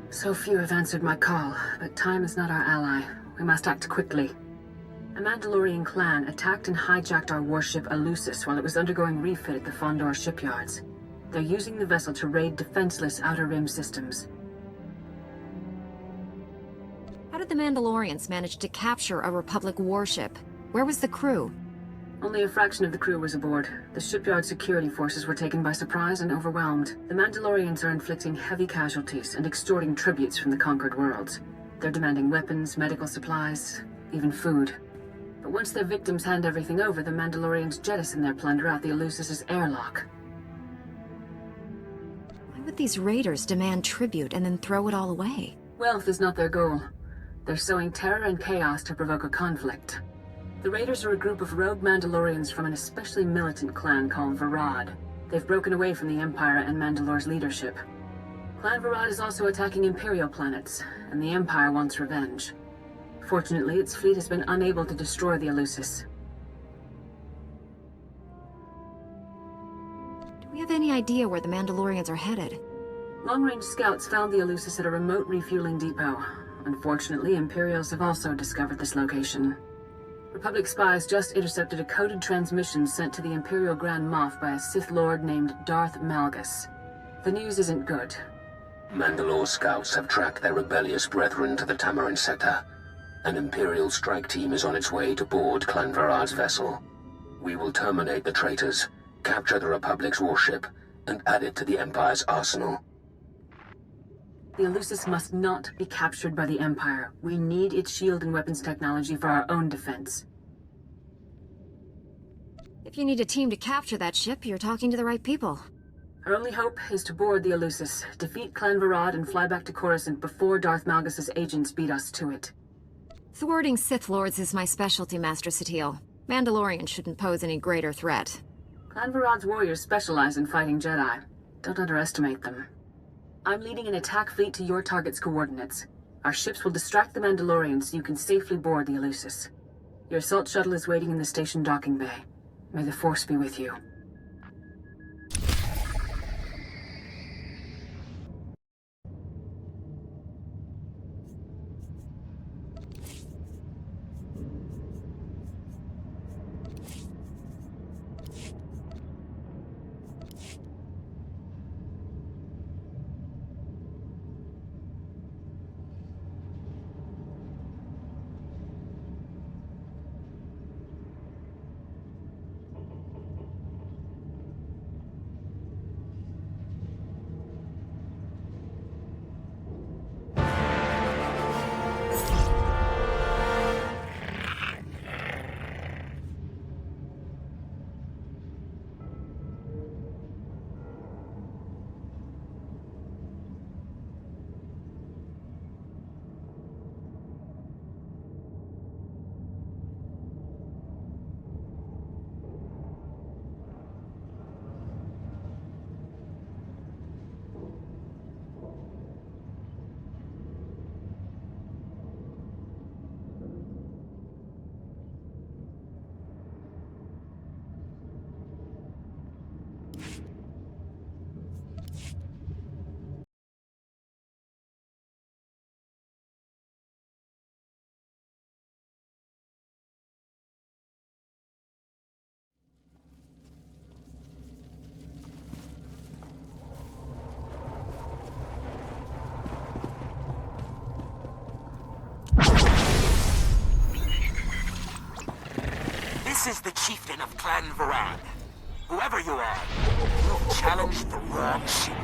So few have answered my call, but time is not our ally. We must act quickly. A Mandalorian clan attacked and hijacked our warship Eleusis while it was undergoing refit at the Fondor shipyards. They're using the vessel to raid defenseless Outer Rim systems. How did the Mandalorians manage to capture a Republic warship? Where was the crew? Only a fraction of the crew was aboard. The shipyard security forces were taken by surprise and overwhelmed. The Mandalorians are inflicting heavy casualties and extorting tributes from the conquered worlds. They're demanding weapons, medical supplies, even food. But once their victims hand everything over, the Mandalorians jettison their plunder out the Eleusis' airlock. Why would these raiders demand tribute and then throw it all away? Wealth is not their goal. They're sowing terror and chaos to provoke a conflict. The Raiders are a group of rogue Mandalorians from an especially militant clan called Varad. They've broken away from the Empire and Mandalore's leadership. Clan Varad is also attacking Imperial planets, and the Empire wants revenge. Fortunately, its fleet has been unable to destroy the Eleusis. Do we have any idea where the Mandalorians are headed? Long-range scouts found the Eleusis at a remote refueling depot. Unfortunately, Imperials have also discovered this location. Republic spies just intercepted a coded transmission sent to the Imperial Grand Moff by a Sith Lord named Darth Malgus. The news isn't good. Mandalore scouts have tracked their rebellious brethren to the Tamarin sector. An Imperial strike team is on its way to board Clan Varad's vessel. We will terminate the traitors, capture the Republic's warship, and add it to the Empire's arsenal. The Eleusis must not be captured by the Empire. We need its shield and weapons technology for our own defense. If you need a team to capture that ship, you're talking to the right people. Our only hope is to board the Eleusis, defeat Clan Varad, and fly back to Coruscant before Darth Malgus' agents beat us to it. Thwarting Sith Lords is my specialty, Master Satil. Mandalorians shouldn't pose any greater threat. Clan Varad's warriors specialize in fighting Jedi. Don't underestimate them. I'm leading an attack fleet to your target's coordinates. Our ships will distract the Mandalorians so you can safely board the Eleusis. Your assault shuttle is waiting in the station docking bay. May the Force be with you. This is the chieftain of Clan Varad. Whoever you are, you've challenged the wrong ship.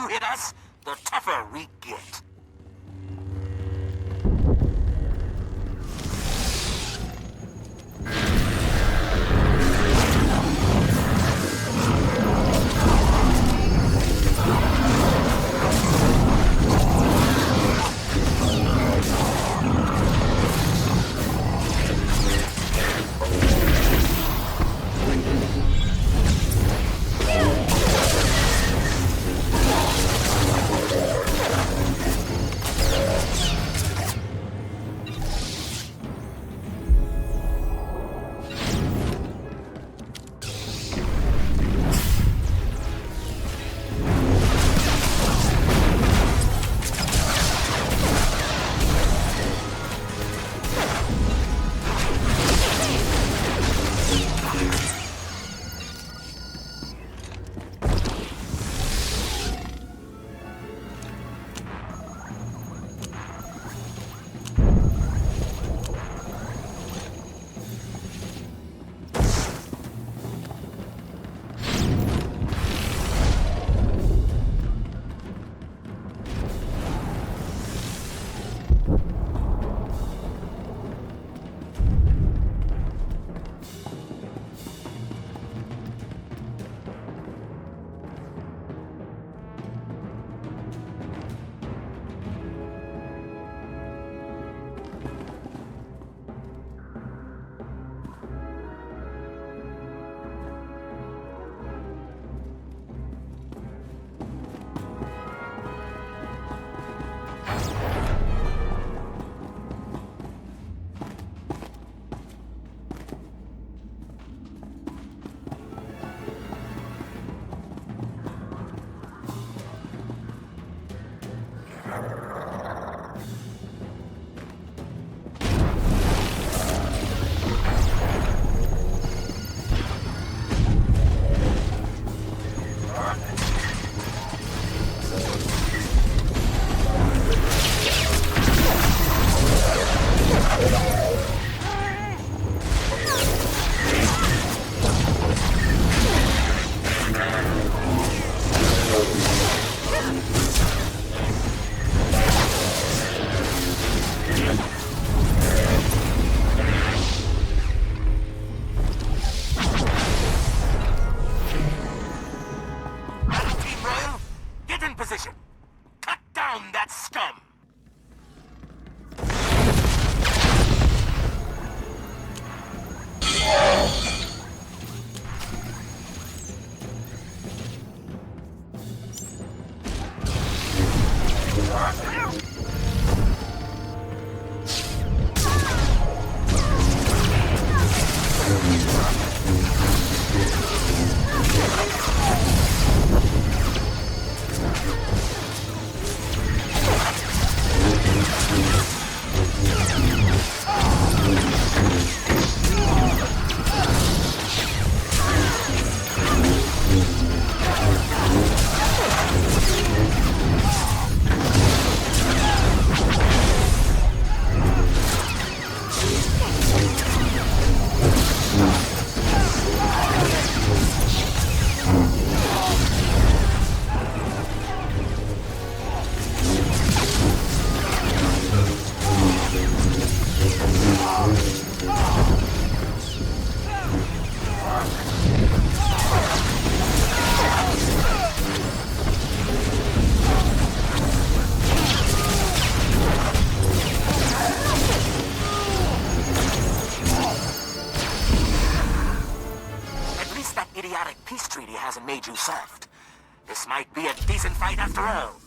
you hit us, the tougher we get. hasn't made you soft. This might be a decent fight after all.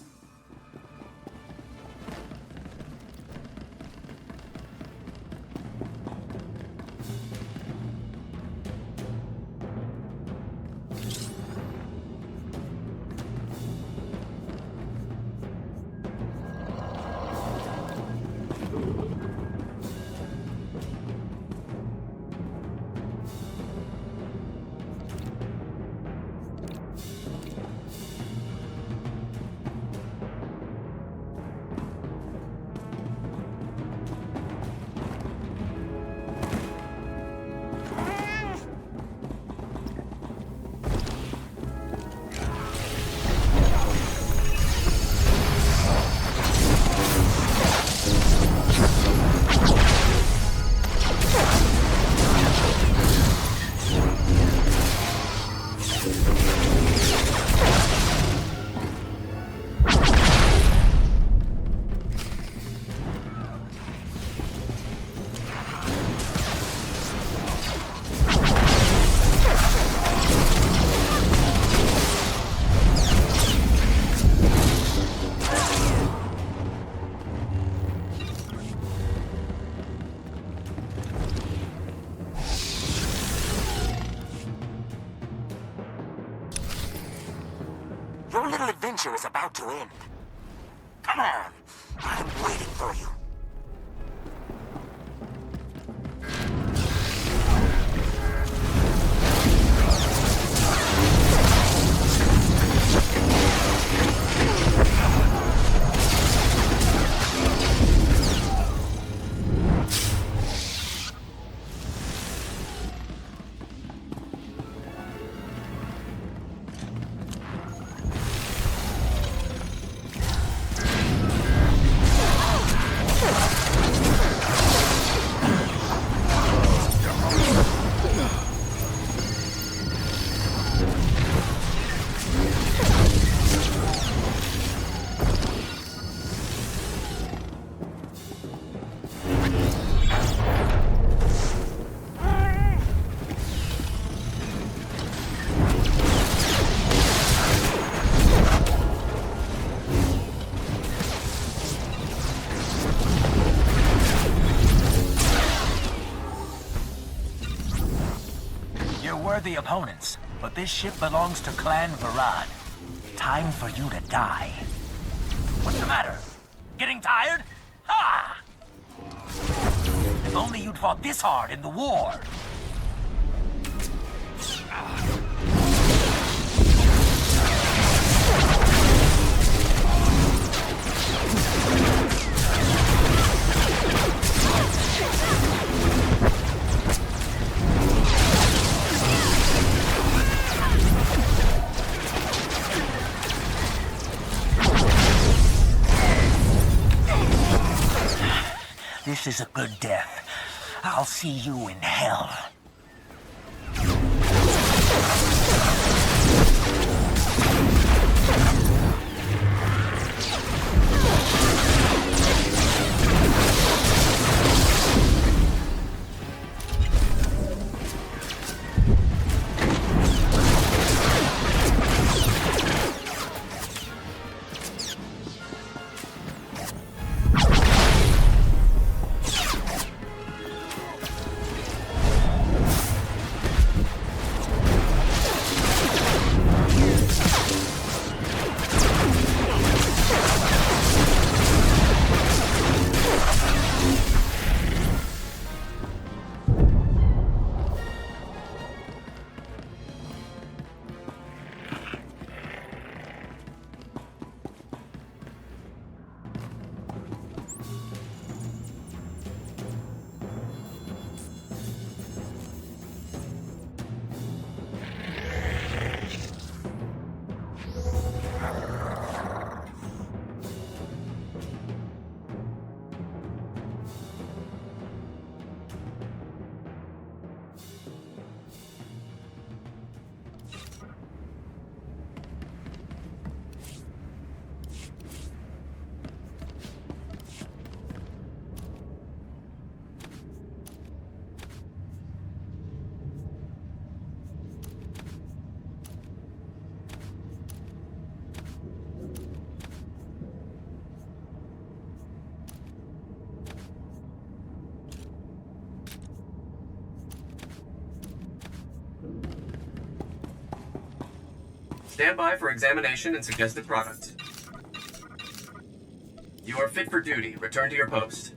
about to end. Come on! I'm waiting for you. Worthy opponents, but this ship belongs to Clan Varad. Time for you to die. What's the matter? Getting tired? Ha! If only you'd fought this hard in the war. This is a good death. I'll see you in hell. Stand by for examination and suggested product. You are fit for duty. Return to your post.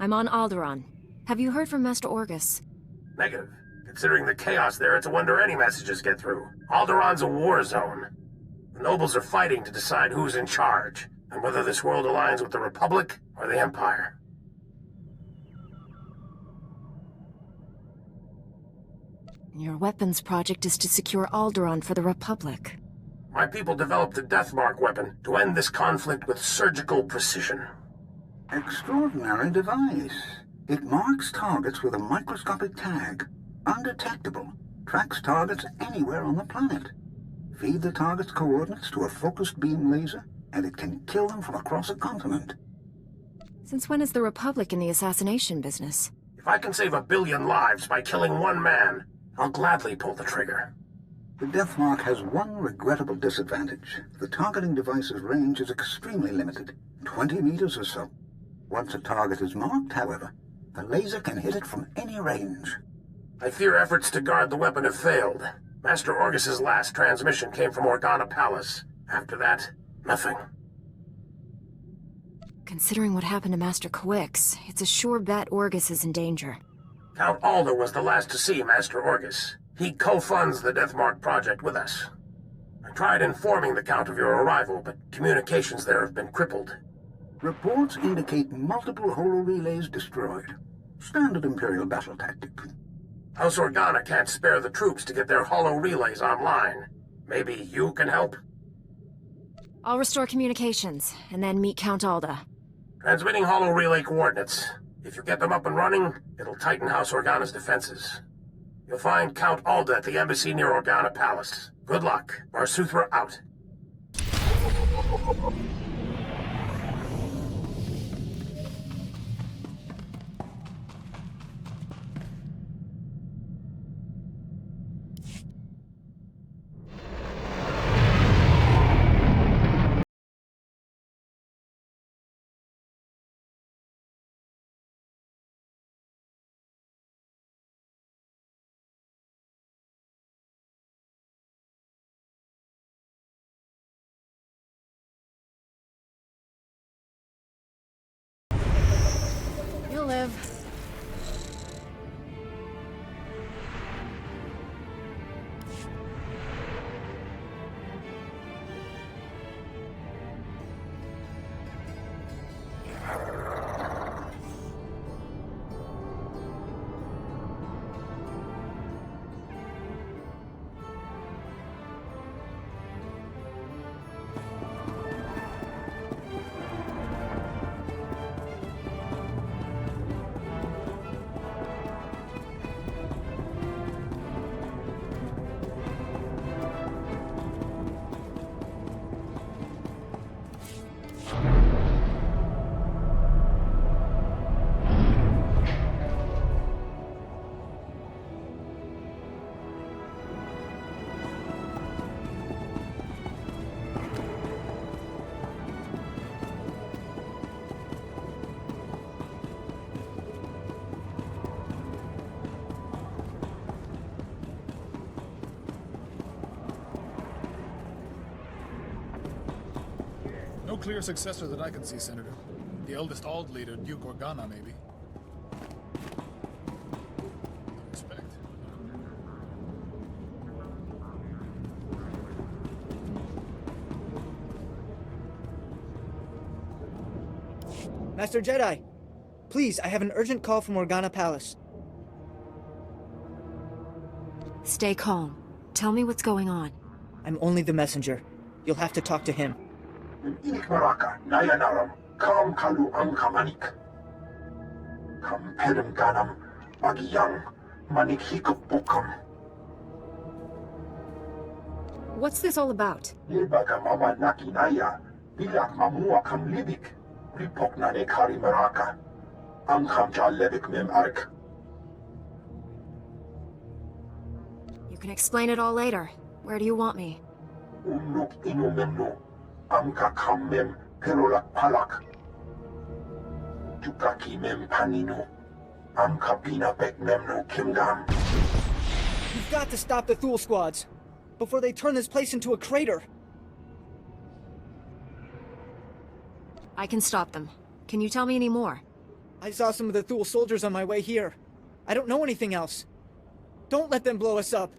I'm on Alderaan. Have you heard from Master Orgus? Negative. Considering the chaos there, it's a wonder any messages get through. Alderaan's a war zone. The nobles are fighting to decide who's in charge, and whether this world aligns with the Republic or the Empire. Your weapons project is to secure Alderaan for the Republic. My people developed a Deathmark weapon to end this conflict with surgical precision. Extraordinary device. It marks targets with a microscopic tag. Undetectable. Tracks targets anywhere on the planet. Feed the target's coordinates to a focused beam laser, and it can kill them from across a continent. Since when is the Republic in the assassination business? If I can save 1 billion lives by killing one man, I'll gladly pull the trigger. The Deathmark has one regrettable disadvantage. The targeting device's range is extremely limited, 20 meters or so. Once a target is marked, however, the laser can hit it from any range. I fear efforts to guard the weapon have failed. Master Orgus's last transmission came from Organa Palace. After that, nothing. Considering what happened to Master Kawix, it's a sure bet Orgus is in danger. Count Alder was the last to see Master Orgus. He co-funds the Deathmark project with us. I tried informing the Count of your arrival, but communications there have been crippled. Reports indicate multiple holo-relays destroyed. Standard Imperial battle tactic. House Organa can't spare the troops to get their holo-relays online. Maybe you can help? I'll restore communications, and then meet Count Alda. Transmitting holo-relay coordinates. If you get them up and running, it'll tighten House Organa's defenses. You'll find Count Alda at the embassy near Organa Palace. Good luck. Swtor out. You'll live. No clear successor that I can see, Senator. The eldest Ald leader, Duke Organa, maybe. Respect. Master Jedi! Please, I have an urgent call from Organa Palace. Stay calm. Tell me what's going on. I'm only the messenger. You'll have to talk to him. Inikmaraka, Nayanaram, Kam Kalu Ankamanik. Kam Pedem Ganam, Magiyang, Manik Hikupukam. What's this all about? Nilbaga Mama Nakinaya, Bilak Mamua Kam Libik, Ripoknane Kari Maraka, Ankam Jalebik Mem Ark. You can explain it all later. Where do you want me? Unuk Inumemno. Amka Kamem Perolak Palak. Tukaki Mem Panino. Amka Pina Bek Memno Kimgam. You've got to stop the Thule squads before they turn this place into a crater. I can stop them. Can you tell me any more? I saw some of the Thule soldiers on my way here. I don't know anything else. Don't let them blow us up.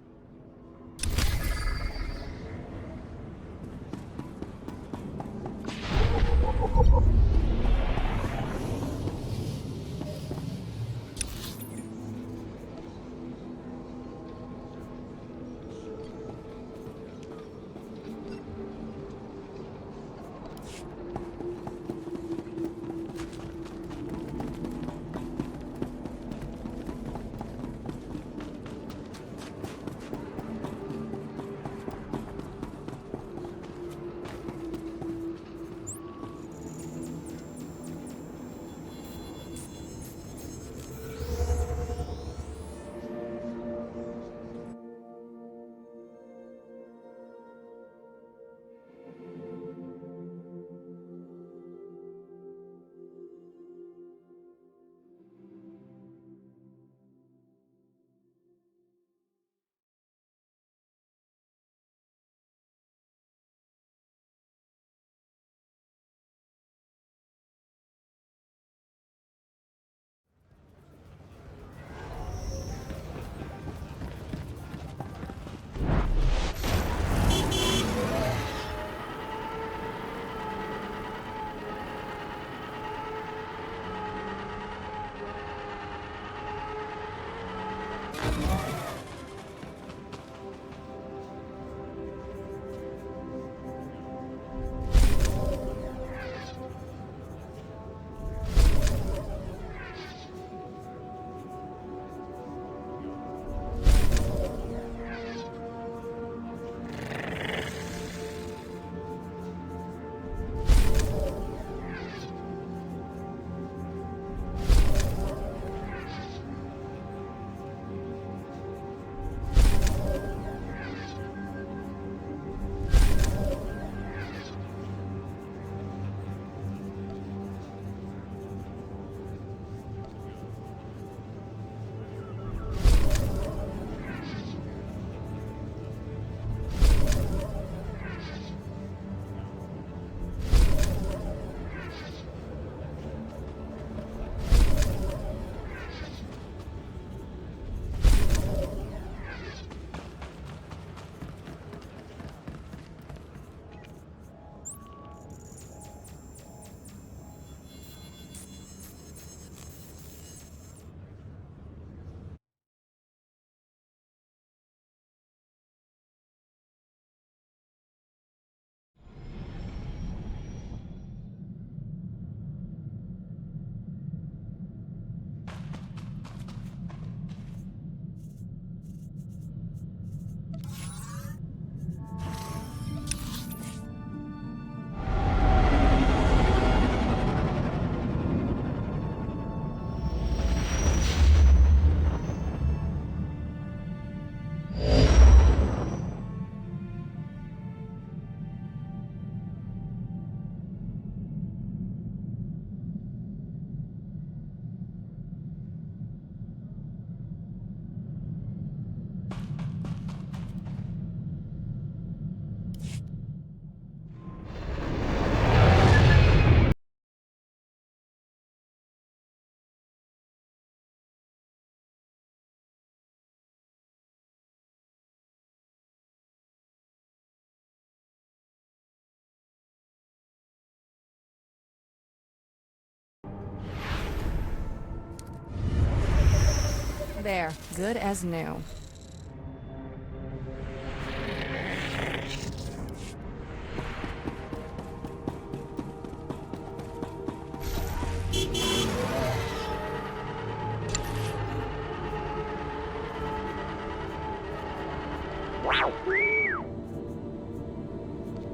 There, good as new.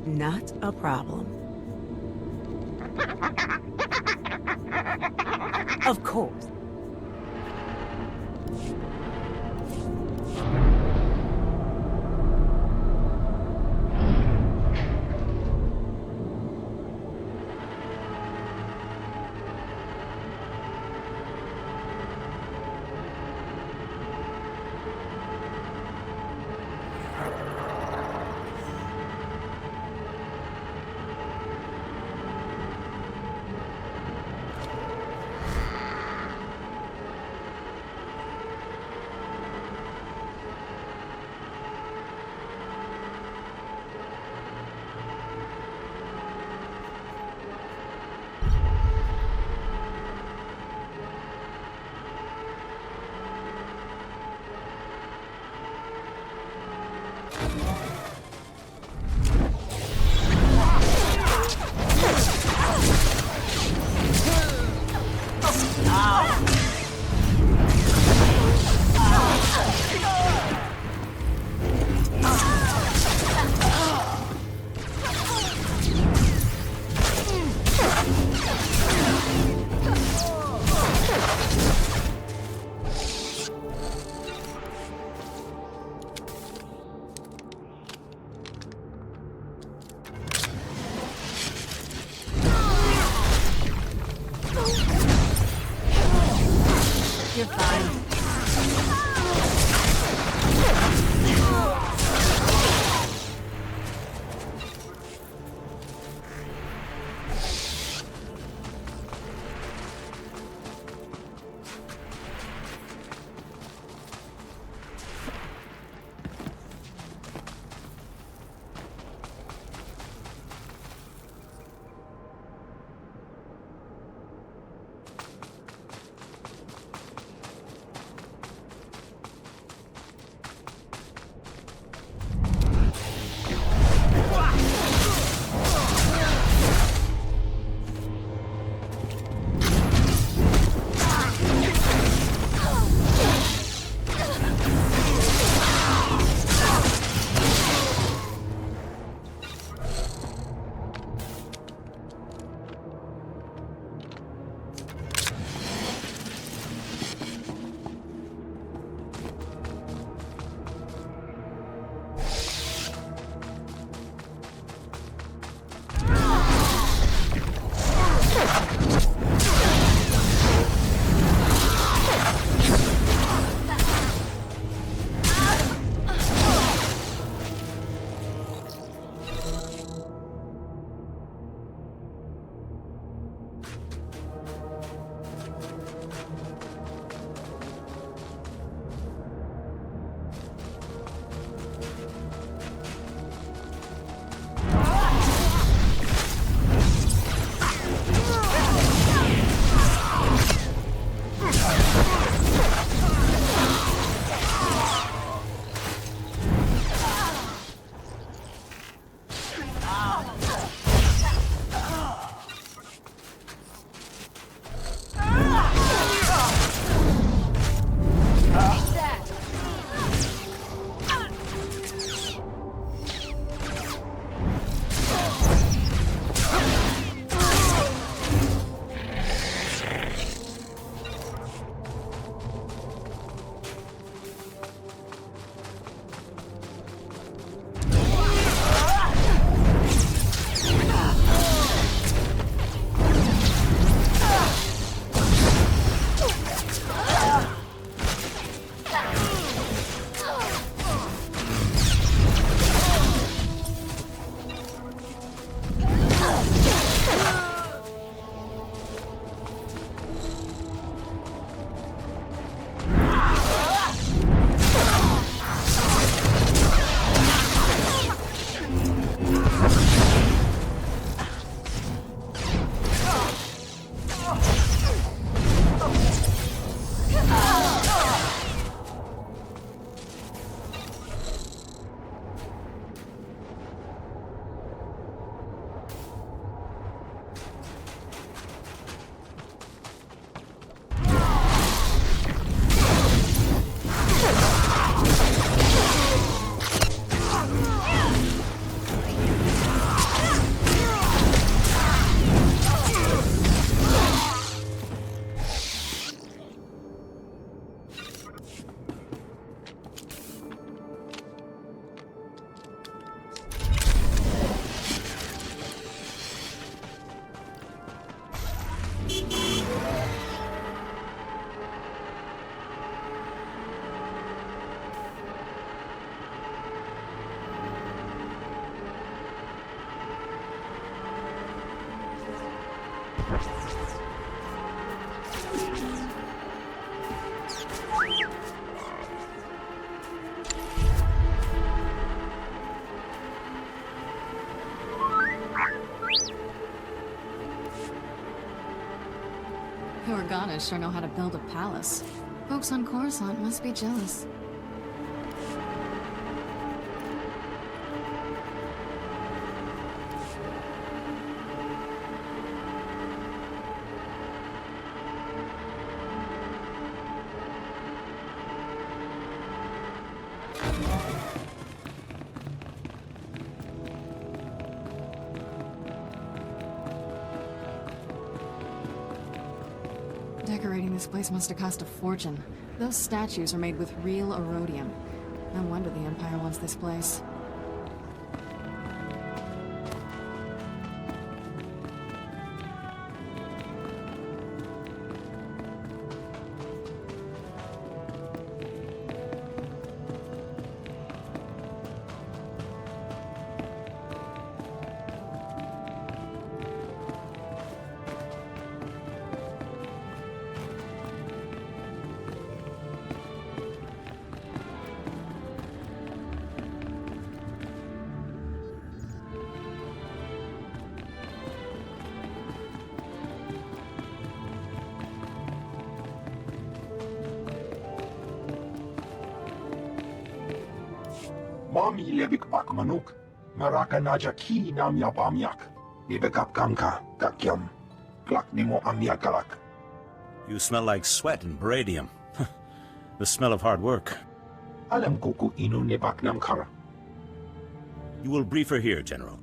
Not a problem. Of course. You're fine. The Organas sure know how to build a palace. Folks on Coruscant must be jealous. Decorating this place must have cost a fortune. Those statues are made with real erodium. No wonder the Empire wants this place. Mami lebik pak manuk, maraka naja ki nam yapamyak. Ibekap kamka, kakyam, klak nimo amyakalak. You smell like sweat and baradium. The smell of hard work. Alam kuku inu nebak nam kara. You will brief her here, General.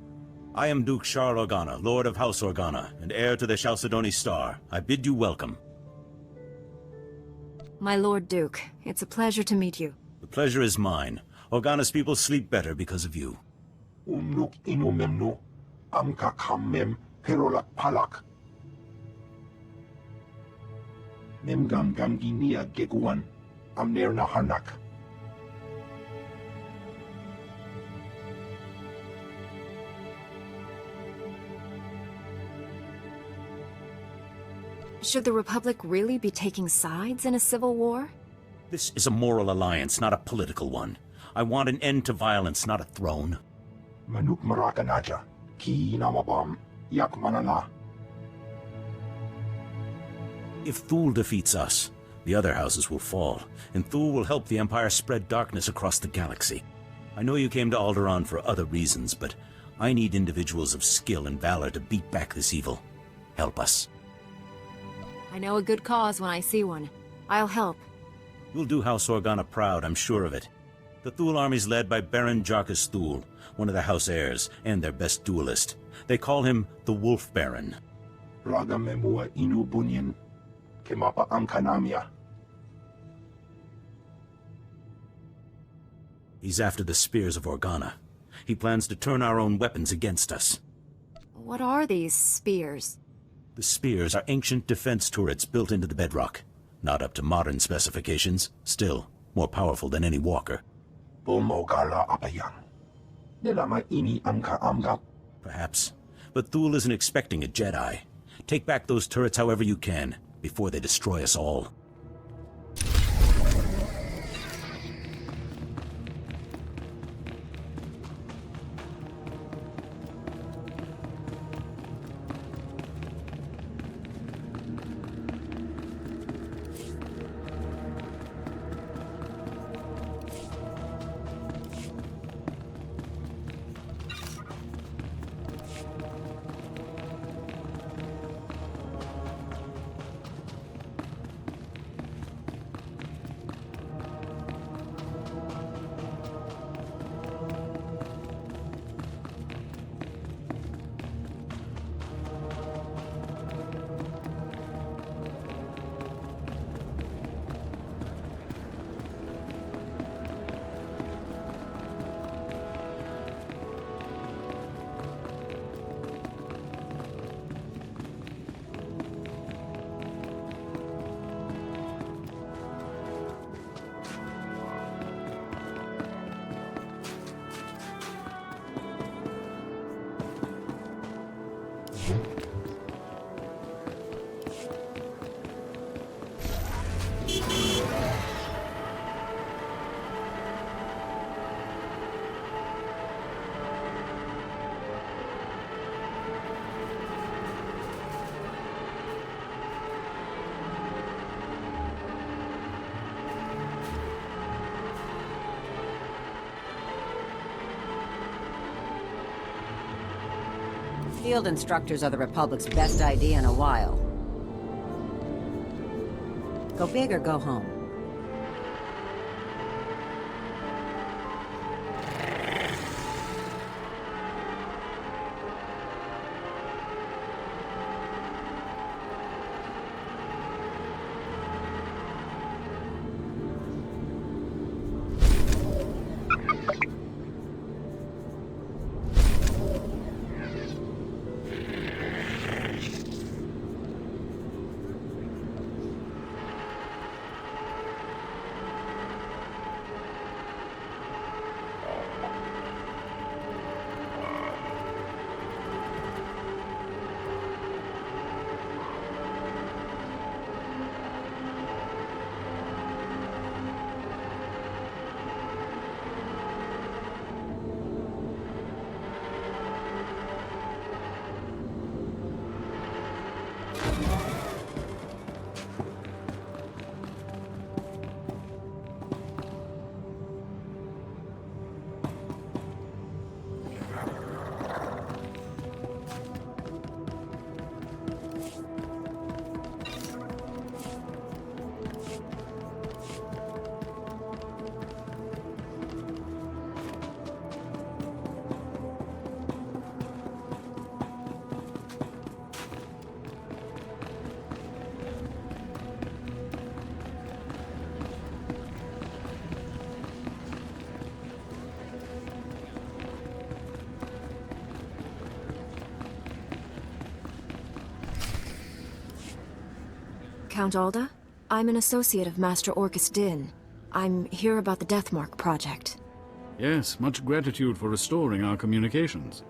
I am Duke Charles Organa, Lord of House Organa, and heir to the Chalcedony Star. I bid you welcome. My Lord Duke, it's a pleasure to meet you. The pleasure is mine. Organa's people sleep better because of you. Umnuk inu memnu, amka kammem, perolak palak. Mem gam ginia geguan, amner na hanak. Should the Republic really be taking sides in a civil war? This is a moral alliance, not a political one. I want an end to violence, not a throne. Manuk maraka naja, ki namabam, yak manala. If Thule defeats us, the other houses will fall, and Thule will help the Empire spread darkness across the galaxy. I know you came to Alderaan for other reasons, but I need individuals of skill and valor to beat back this evil. Help us. I know a good cause when I see one. I'll help. You'll do House Organa proud, I'm sure of it. The Thule army's led by Baron Jarkus Thule, one of the House heirs, and their best duelist. They call him the Wolf Baron. Raga memua inu bunyan, kemapa amkanamia. He's after the spears of Organa. He plans to turn our own weapons against us. What are these spears? The spears are ancient defense turrets built into the bedrock. Not up to modern specifications, still more powerful than any walker. Perhaps, but Thule isn't expecting a Jedi. Take back those turrets however you can, before they destroy us all. Field instructors are the Republic's best idea in a while. Go big or go home. Count Alda? I'm an associate of Master Orcus Din. I'm here about the Deathmark project. Yes, much gratitude for restoring our communications.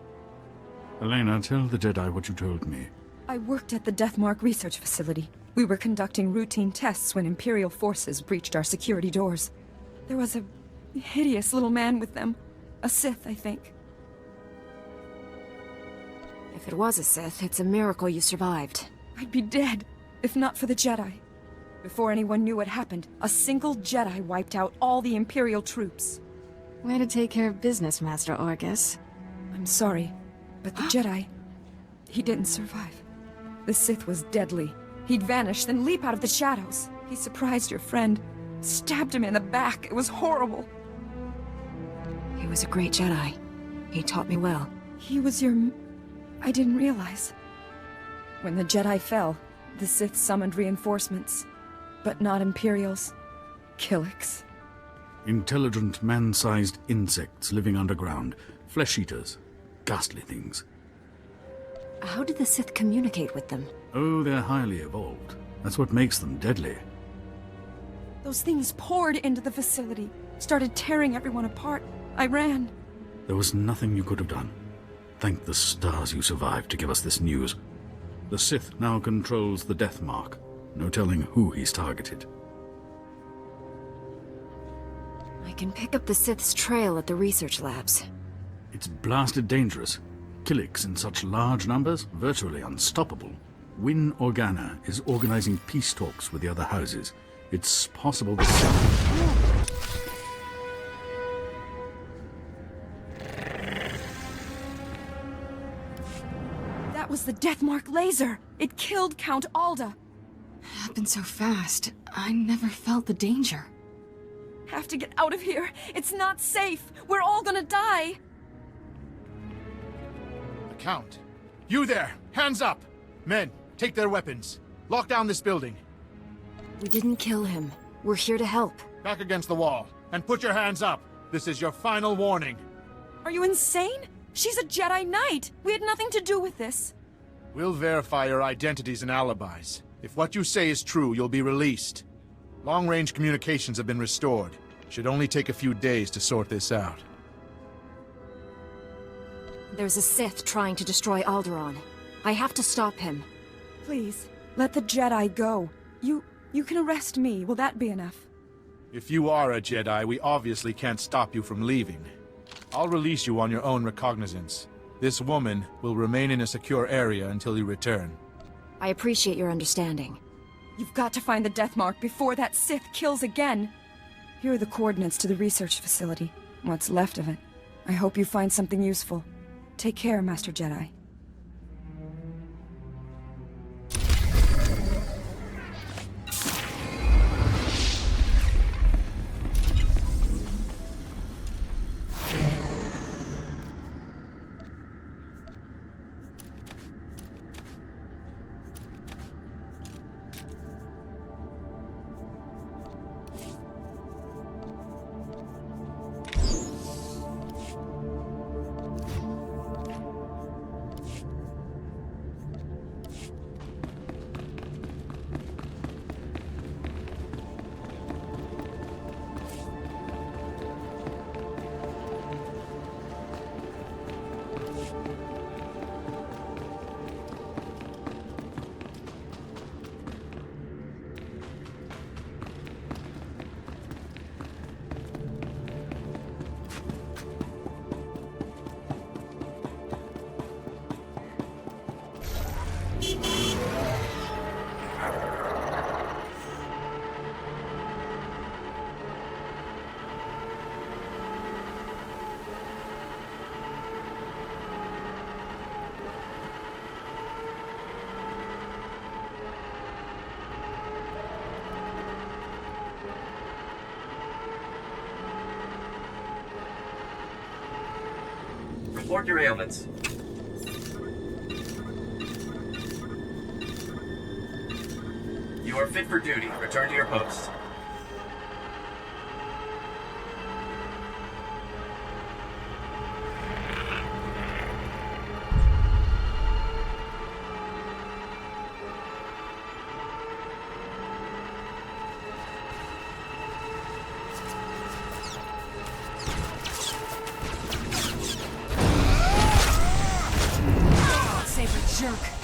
Elena, tell the Jedi what you told me. I worked at the Deathmark research facility. We were conducting routine tests when Imperial forces breached our security doors. There was a hideous little man with them. A Sith, I think. If it was a Sith, it's a miracle you survived. I'd be dead, if not for the Jedi. Before anyone knew what happened, a single Jedi wiped out all the Imperial troops. Way to take care of business, Master Orcus. I'm sorry, but the Jedi, he didn't survive. The Sith was deadly. He'd vanish, then leap out of the shadows. He surprised your friend, stabbed him in the back. It was horrible. He was a great Jedi. He taught me well. He was your... I didn't realize. When the Jedi fell, the Sith summoned reinforcements. But not Imperials. Killiks. Intelligent, man-sized insects living underground. Flesh-eaters. Ghastly things. How did the Sith communicate with them? Oh, they're highly evolved. That's what makes them deadly. Those things poured into the facility, started tearing everyone apart. I ran. There was nothing you could have done. Thank the stars you survived to give us this news. The Sith now controls the Deathmark. No telling who he's targeted. I can pick up the Sith's trail at the research labs. It's blasted dangerous. Killiks in such large numbers, virtually unstoppable. Win Organa is organizing peace talks with the other houses. It's possible the Sith... That was the Deathmark laser! It killed Count Alda! Happened so fast. I never felt the danger. Have to get out of here! It's not safe! We're all gonna die! Count. You there! Hands up! Men, take their weapons. Lock down this building. We didn't kill him. We're here to help. Back against the wall. And put your hands up. This is your final warning. Are you insane? She's a Jedi Knight! We had nothing to do with this. We'll verify your identities and alibis. If what you say is true, you'll be released. Long-range communications have been restored. Should only take a few days to sort this out. There's a Sith trying to destroy Alderaan. I have to stop him. Please, let the Jedi go. You can arrest me. Will that be enough? If you are a Jedi, we obviously can't stop you from leaving. I'll release you on your own recognizance. This woman will remain in a secure area until you return. I appreciate your understanding. You've got to find the Deathmark before that Sith kills again. Here are the coordinates to the research facility. What's left of it. I hope you find something useful. Take care, Master Jedi. Report your ailments. You are fit for duty. Return to your post. jerk.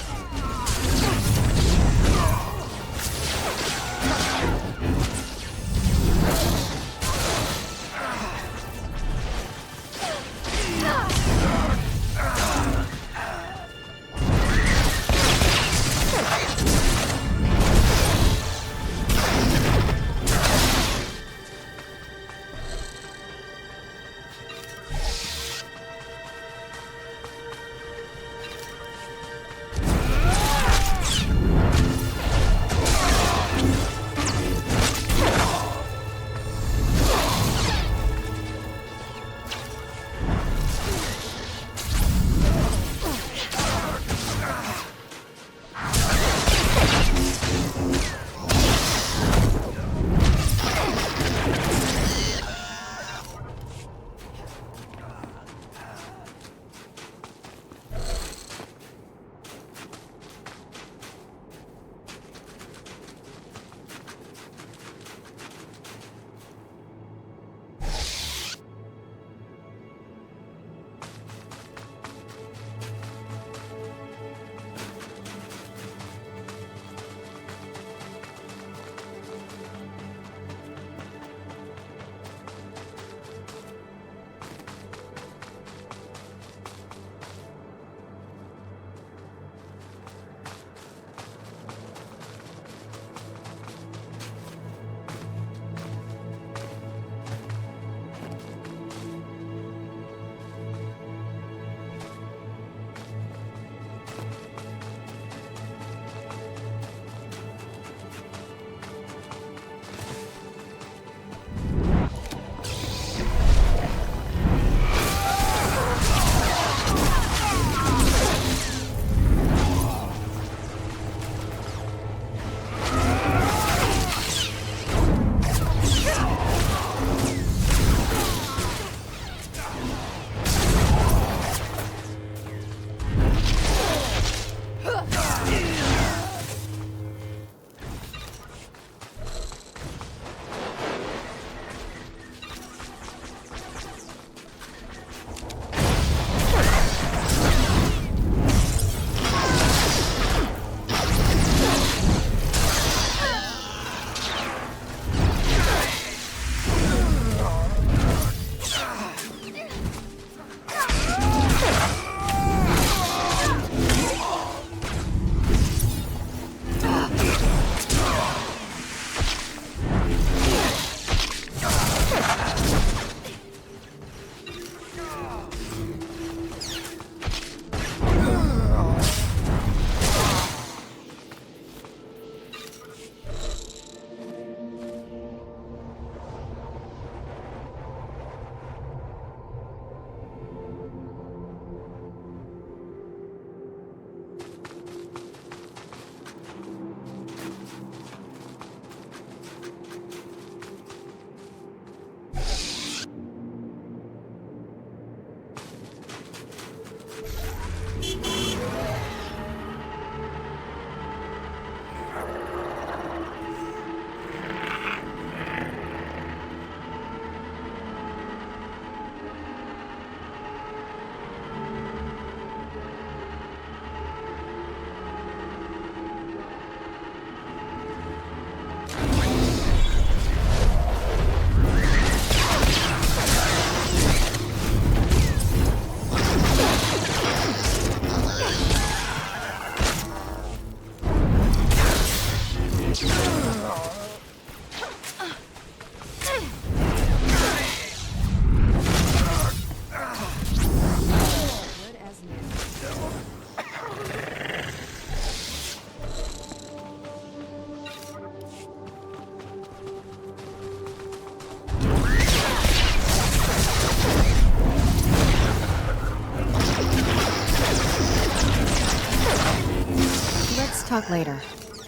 Talk later.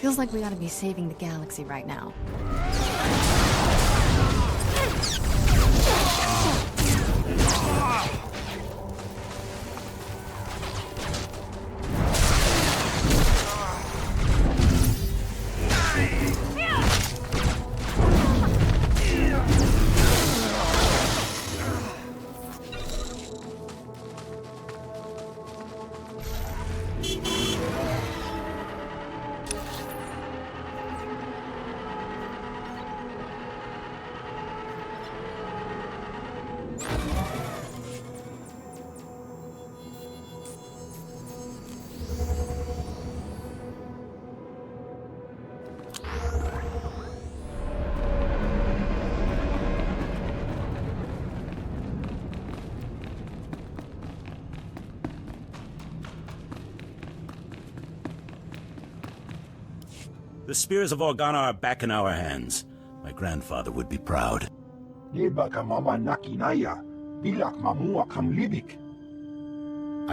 Feels like we ought to be saving the galaxy right now. The spears of Organa are back in our hands. My grandfather would be proud. I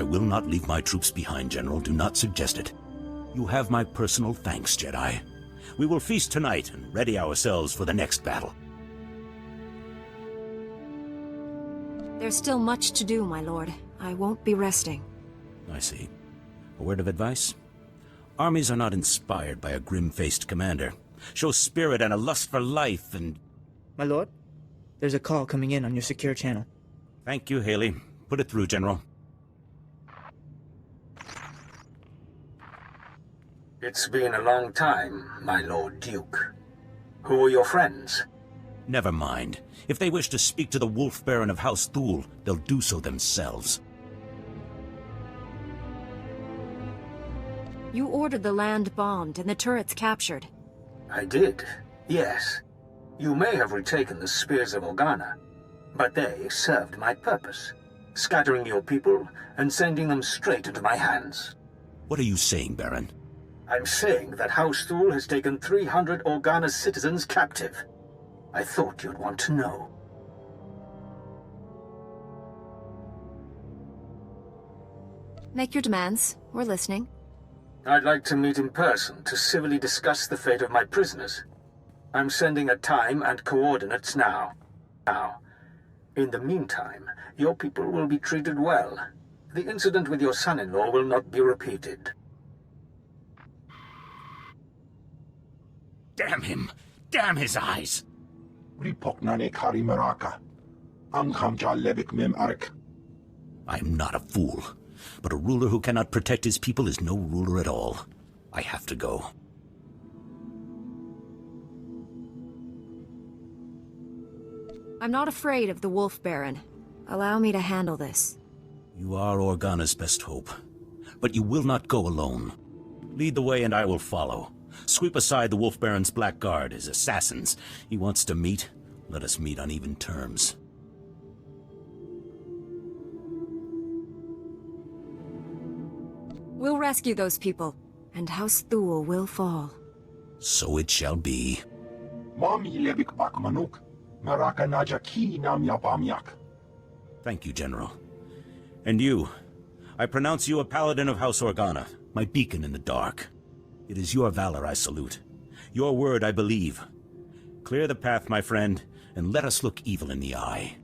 will not leave my troops behind, General. Do not suggest it. You have my personal thanks, Jedi. We will feast tonight and ready ourselves for the next battle. There's still much to do, my lord. I won't be resting. I see. A word of advice? Armies are not inspired by a grim-faced commander. Show spirit and a lust for life and... My lord, there's a call coming in on your secure channel. Thank you, Haley. Put it through, General. It's been a long time, my Lord Duke. Who are your friends? Never mind. If they wish to speak to the Wolf Baron of House Thule, they'll do so themselves. You ordered the land bombed and the turrets captured. I did, yes. You may have retaken the Spears of Organa, but they served my purpose, scattering your people and sending them straight into my hands. What are you saying, Baron? I'm saying that House Thule has taken 300 Organa citizens captive. I thought you'd want to know. Make your demands. We're listening. I'd like to meet in person to civilly discuss the fate of my prisoners. I'm sending a time and coordinates now. In the meantime, your people will be treated well. The incident with your son-in-law will not be repeated. Damn him! Damn his eyes! I'm not a fool, but a ruler who cannot protect his people is no ruler at all. I have to go. I'm not afraid of the Wolf Baron. Allow me to handle this. You are Organa's best hope, but you will not go alone. Lead the way and I will follow. Sweep aside the Wolf Baron's Black Guard, his assassins. He wants to meet. Let us meet on even terms. We'll rescue those people, and House Thule will fall. So it shall be. Thank you, General. And you, I pronounce you a paladin of House Organa, my beacon in the dark. It is your valor I salute. Your word I believe. Clear the path, my friend, and let us look evil in the eye.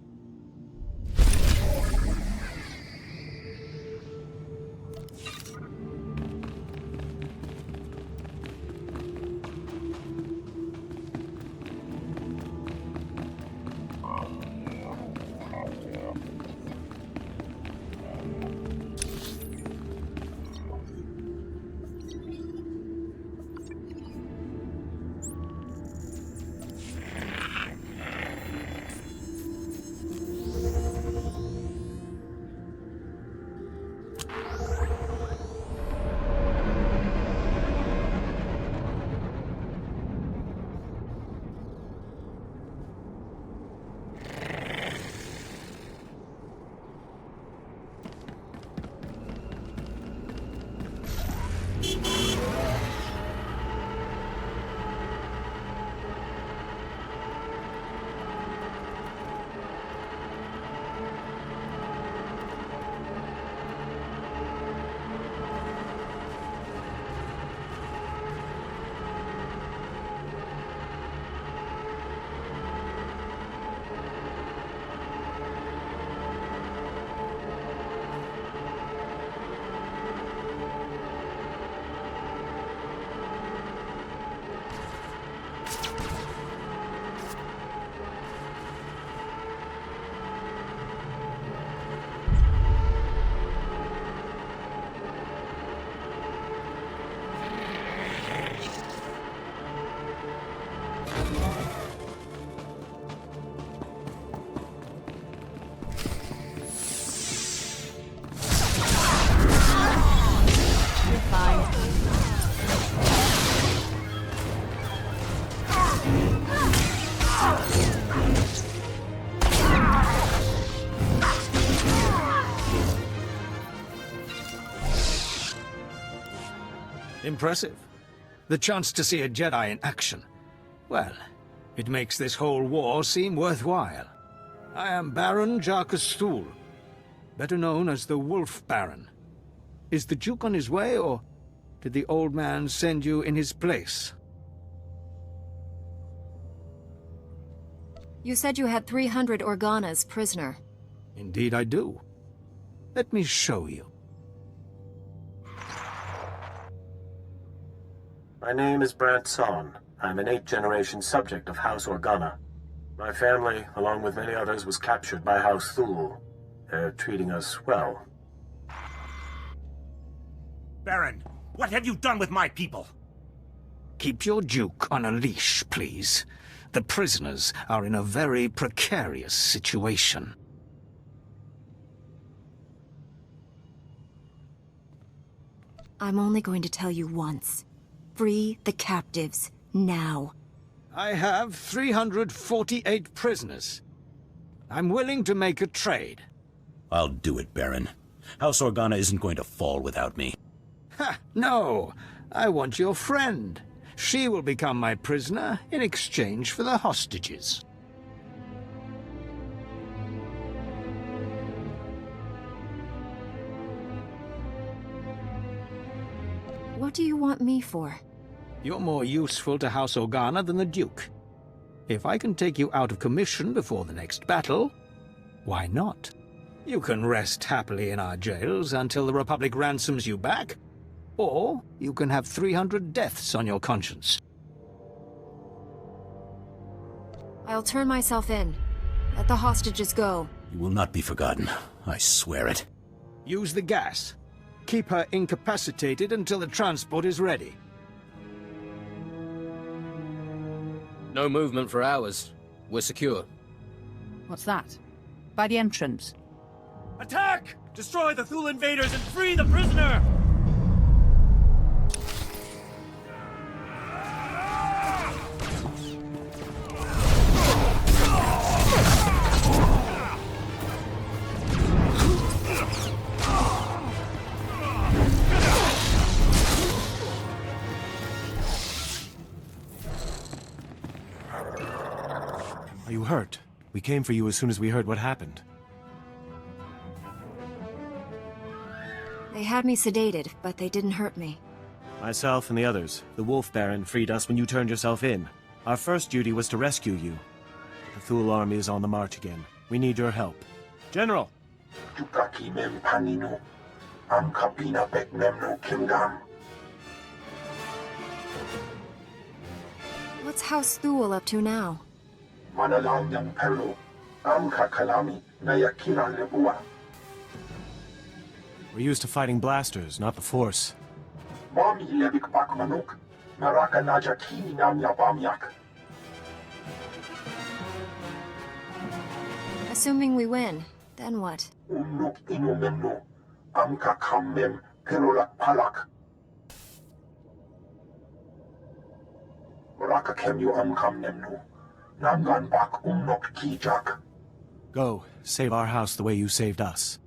Impressive. The chance to see a Jedi in action. Well, it makes this whole war seem worthwhile. I am Baron Jacques Thul, better known as the Wolf Baron. Is the Duke on his way, or did the old man send you in his place? You said you had 300 Organas prisoner. Indeed I do. Let me show you. My name is Brant Son. I'm an 8th-generation subject of House Organa. My family, along with many others, was captured by House Thul. They're treating us well. Baron, what have you done with my people? Keep your Duke on a leash, please. The prisoners are in a very precarious situation. I'm only going to tell you once. Free the captives, now. I have 348 prisoners. I'm willing to make a trade. I'll do it, Baron. House Organa isn't going to fall without me. Ha! No! I want your friend. She will become my prisoner in exchange for the hostages. What do you want me for? You're more useful to House Organa than the Duke. If I can take you out of commission before the next battle, why not? You can rest happily in our jails until the Republic ransoms you back, or you can have 300 deaths on your conscience. I'll turn myself in. Let the hostages go. You will not be forgotten. I swear it. Use the gas. Keep her incapacitated until the transport is ready. No movement for hours. We're secure. What's that? By the entrance. Attack! Destroy the Thul invaders and free the prisoner! Are you hurt? We came for you as soon as we heard what happened. They had me sedated, but they didn't hurt me. Myself and the others, the Wolf Baron, freed us when you turned yourself in. Our first duty was to rescue you. The Thul army is on the march again. We need your help. General! What's House Thul up to now? We're used to fighting blasters, not the Force. Assuming we win, then what? Go, save our house the way you saved us.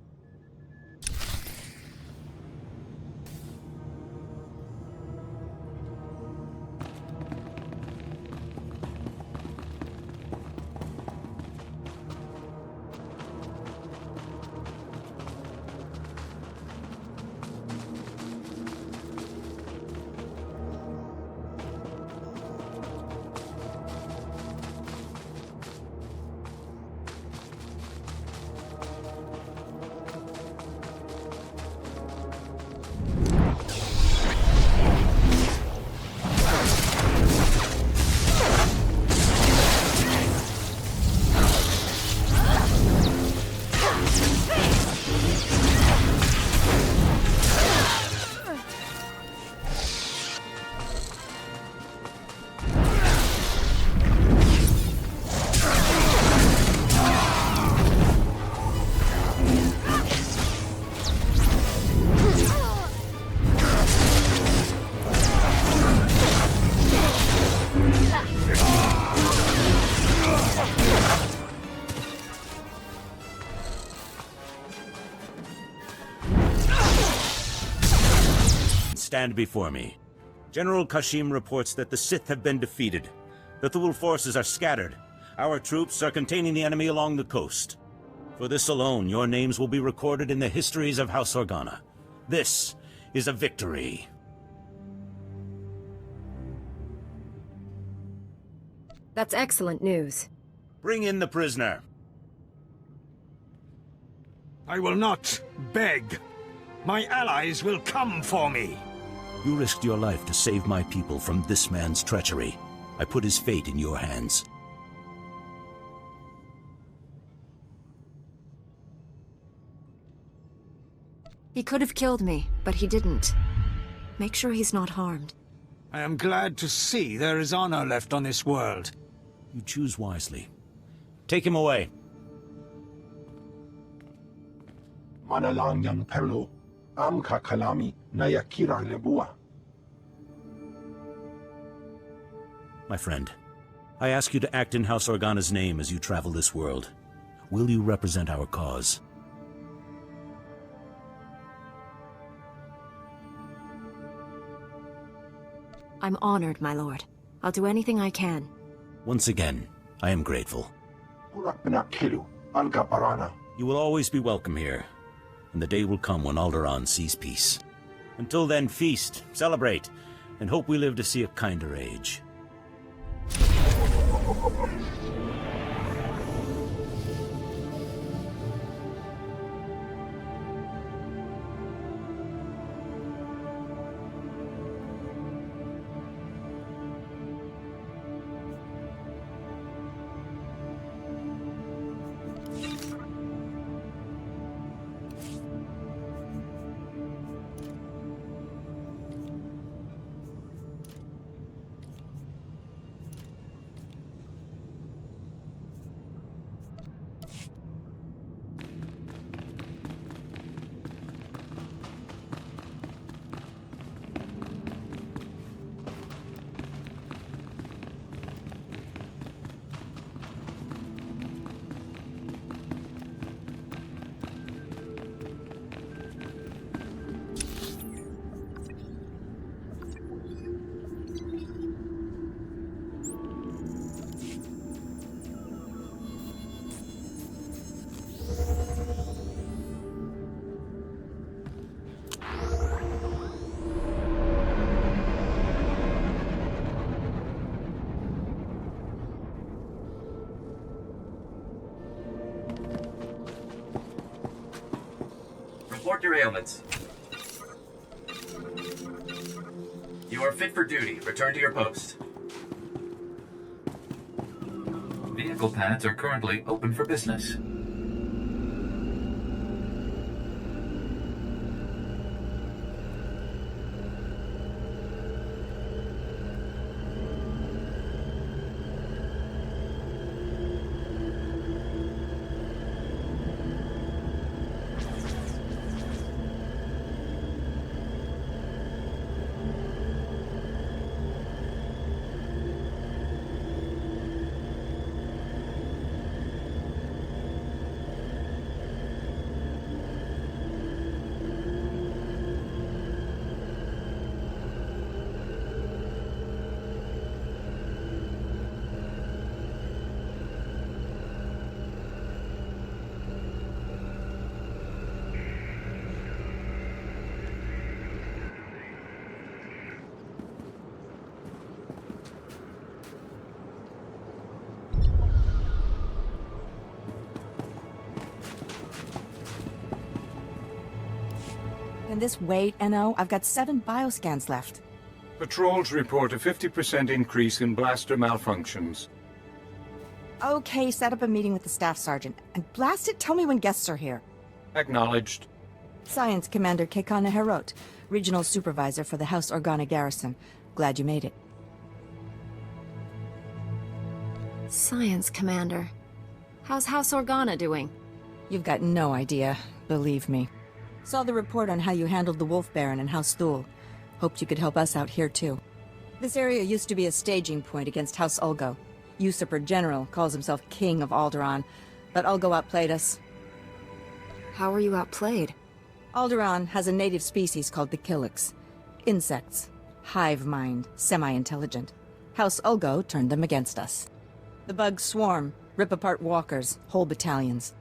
Stand before me. General Kashim reports that the Sith have been defeated. The Thule forces are scattered. Our troops are containing the enemy along the coast. For this alone, your names will be recorded in the histories of House Organa. This is a victory. That's excellent news. Bring in the prisoner. I will not beg. My allies will come for me. You risked your life to save my people from this man's treachery. I put his fate in your hands. He could have killed me, but he didn't. Make sure he's not harmed. I am glad to see there is honor left on this world. You choose wisely. Take him away. Manalanyang perlo, amka kalami nayakira lebua. My friend, I ask you to act in House Organa's name as you travel this world. Will you represent our cause? I'm honored, my lord. I'll do anything I can. Once again, I am grateful. You You will always be welcome here, and the day will come when Alderaan sees peace. Until then, feast, celebrate, and hope we live to see a kinder age. Report your ailments. You are fit for duty. Return to your post. Vehicle pads are currently open for business. Can this wait, NO? I've got 7 bioscans left. Patrols report a 50% increase in blaster malfunctions. Okay, set up a meeting with the staff sergeant. And blast it, tell me when guests are here. Acknowledged. Science Commander Kekana Herot, Regional Supervisor for the House Organa Garrison. Glad you made it. Science Commander. How's House Organa doing? You've got no idea, believe me. Saw the report on how you handled the Wolf Baron and House Thule. Hoped you could help us out here too. This area used to be a staging point against House Ulgo. Usurper General calls himself King of Alderaan, but Ulgo outplayed us. How were you outplayed? Alderaan has a native species called the Killiks. Insects. hive mind, semi-intelligent. House Ulgo turned them against us. The bugs swarm, rip apart walkers, whole battalions.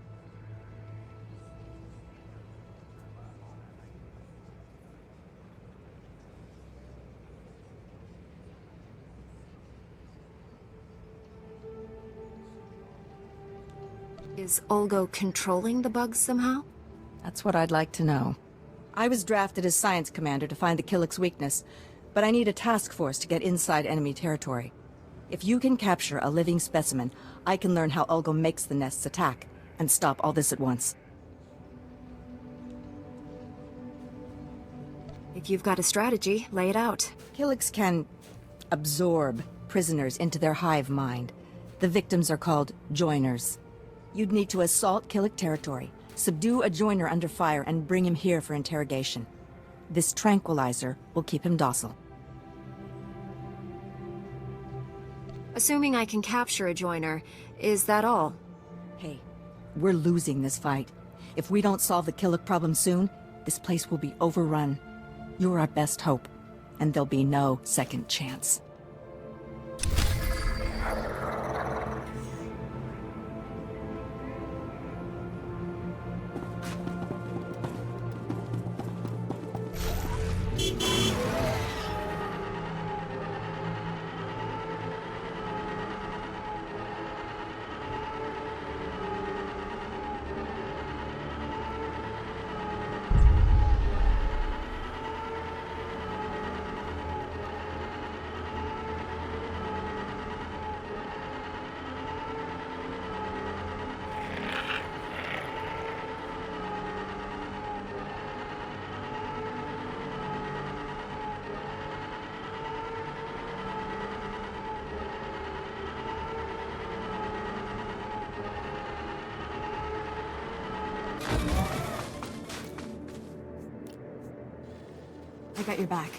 Is Ulgo controlling the bugs somehow? That's what I'd like to know. I was drafted as science commander to find the Killik's weakness, but I need a task force to get inside enemy territory. If you can capture a living specimen, I can learn how Ulgo makes the nests attack, and stop all this at once. If you've got a strategy, lay it out. Killiks can absorb prisoners into their hive mind. The victims are called joiners. You'd need to assault Killik territory, subdue a joiner under fire, and bring him here for interrogation. This tranquilizer will keep him docile. Assuming I can capture a joiner, is that all? Hey, we're losing this fight. If we don't solve the Killik problem soon, this place will be overrun. You're our best hope, and there'll be no second chance. I got your back.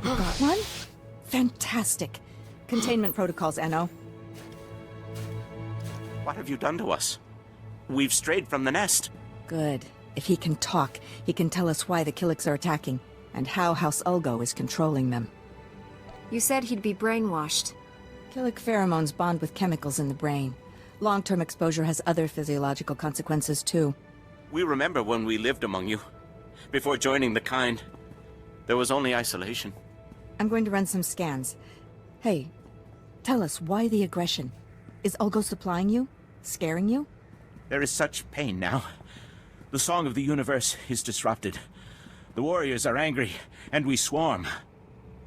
Got one? Fantastic. Containment protocols, Enno. What have you done to us? We've strayed from the nest. Good. If he can talk, he can tell us why the Killiks are attacking, and how House Ulgo is controlling them. You said he'd be brainwashed. Killik pheromones bond with chemicals in the brain. Long-term exposure has other physiological consequences, too. We remember when we lived among you. Before joining the kind, there was only isolation. I'm going to run some scans. Hey, tell us, why the aggression? Is Ulgo supplying you? Scaring you? There is such pain now. The song of the universe is disrupted. The warriors are angry, and we swarm.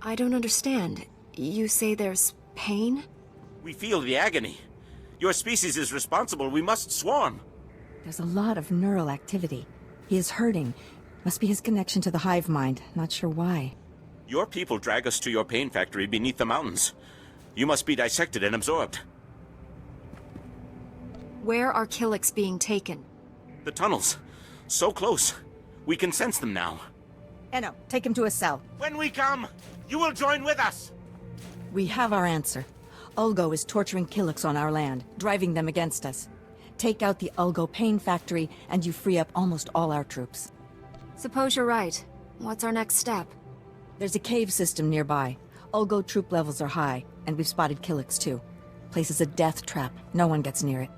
I don't understand. You say there's pain? We feel the agony. Your species is responsible. We must swarm. There's a lot of neural activity. He is hurting. Must be his connection to the hive mind. Not sure why. Your people drag us to your pain factory beneath the mountains. You must be dissected and absorbed. Where are Killiks being taken? The tunnels. So close. We can sense them now. Enno, take him to a cell. When we come, you will join with us! We have our answer. Ulgo is torturing Killiks on our land, driving them against us. Take out the Ulgo pain factory, and you free up almost all our troops. Suppose you're right. What's our next step? There's a cave system nearby. Ulgo troop levels are high, and we've spotted Killiks too. Place is a death trap. No one gets near it.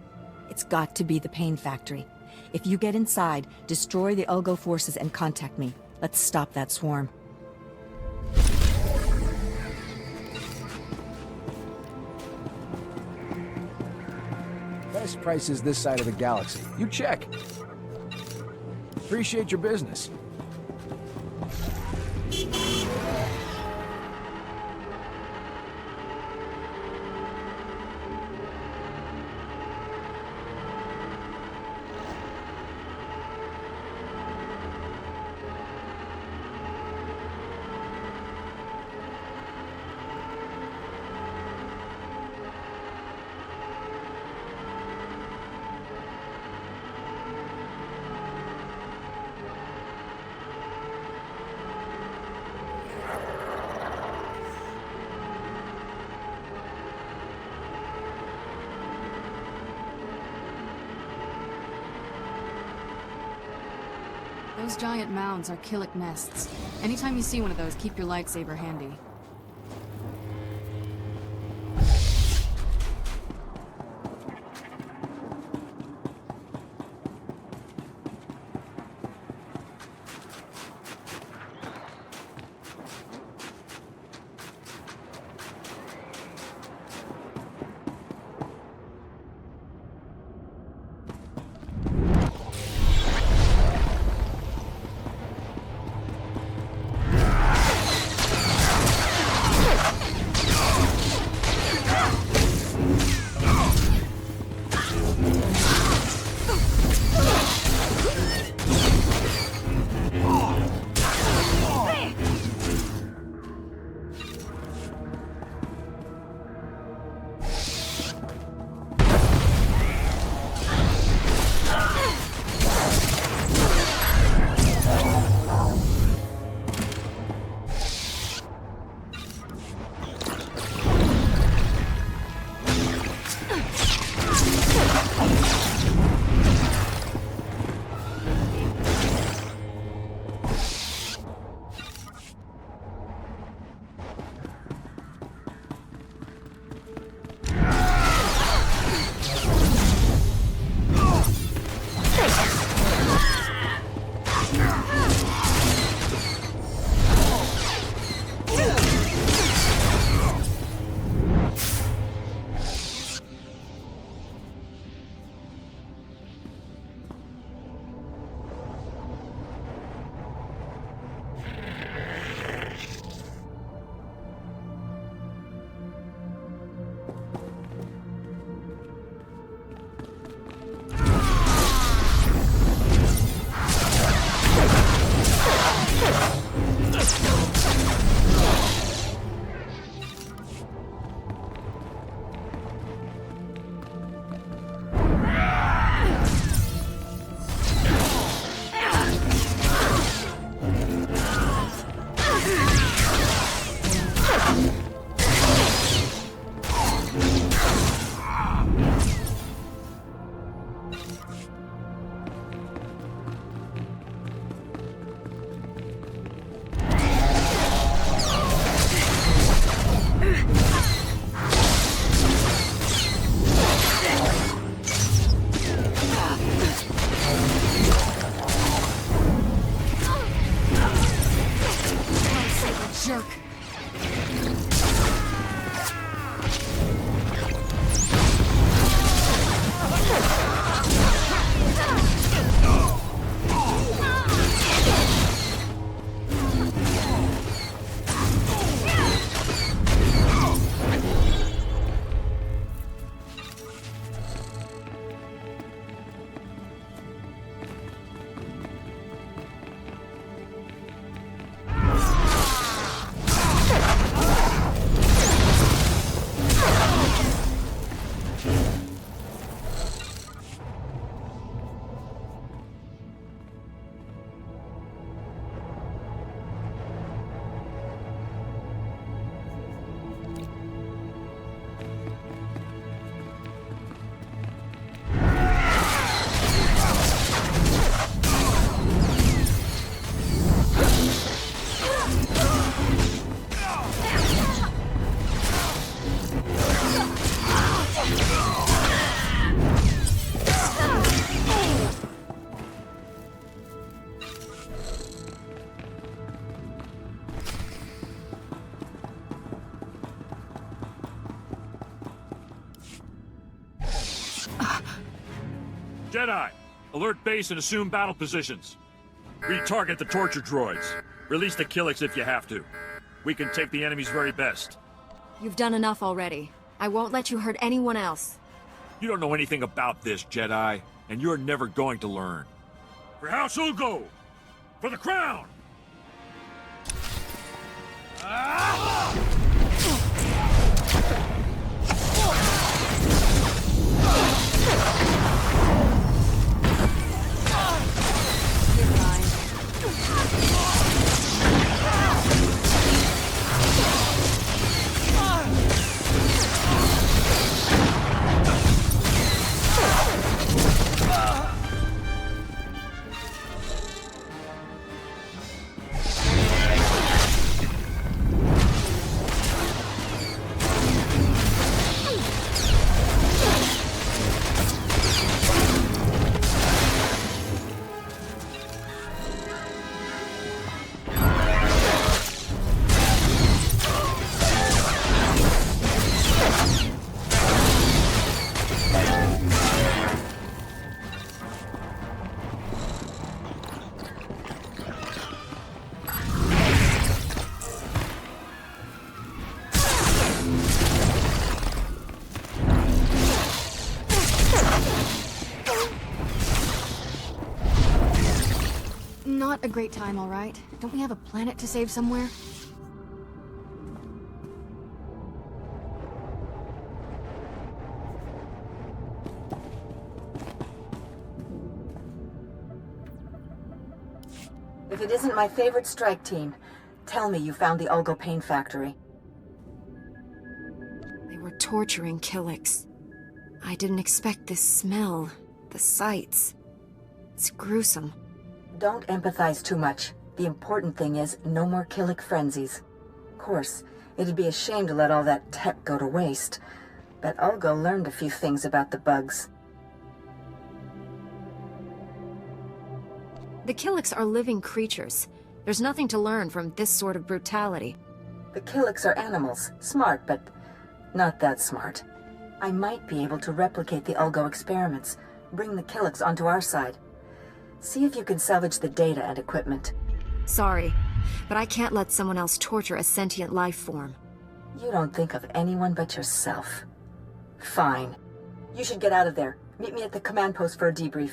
It's got to be the pain factory. If you get inside, destroy the Ulgo forces and contact me. Let's stop that swarm. Best prices this side of the galaxy. You check. Appreciate your business. Those giant mounds are Killik nests. Anytime you see one of those, keep your lightsaber handy. Jedi, alert base and assume battle positions. Retarget the torture droids. Release the Killiks if you have to. We can take the enemy's very best. You've done enough already. I won't let you hurt anyone else. You don't know anything about this, Jedi, and you're never going to learn. For House Ulgo! For the crown! Not a great time, all right. Don't we have a planet to save somewhere? If it isn't my favorite strike team, tell me you found the Ulgo Pain Factory. They were torturing Killiks. I didn't expect this smell, the sights. It's gruesome. Don't empathize too much. The important thing is no more Killik frenzies. Of course, it'd be a shame to let all that tech go to waste, but Ulgo learned a few things about the bugs. The Killiks are living creatures. There's nothing to learn from this sort of brutality. The Killiks are animals, smart, but not that smart. I might be able to replicate the Ulgo experiments, bring the Killiks onto our side. See if you can salvage the data and equipment. Sorry, but I can't let someone else torture a sentient life form. You don't think of anyone but yourself. Fine. You should get out of there. Meet me at the command post for a debrief.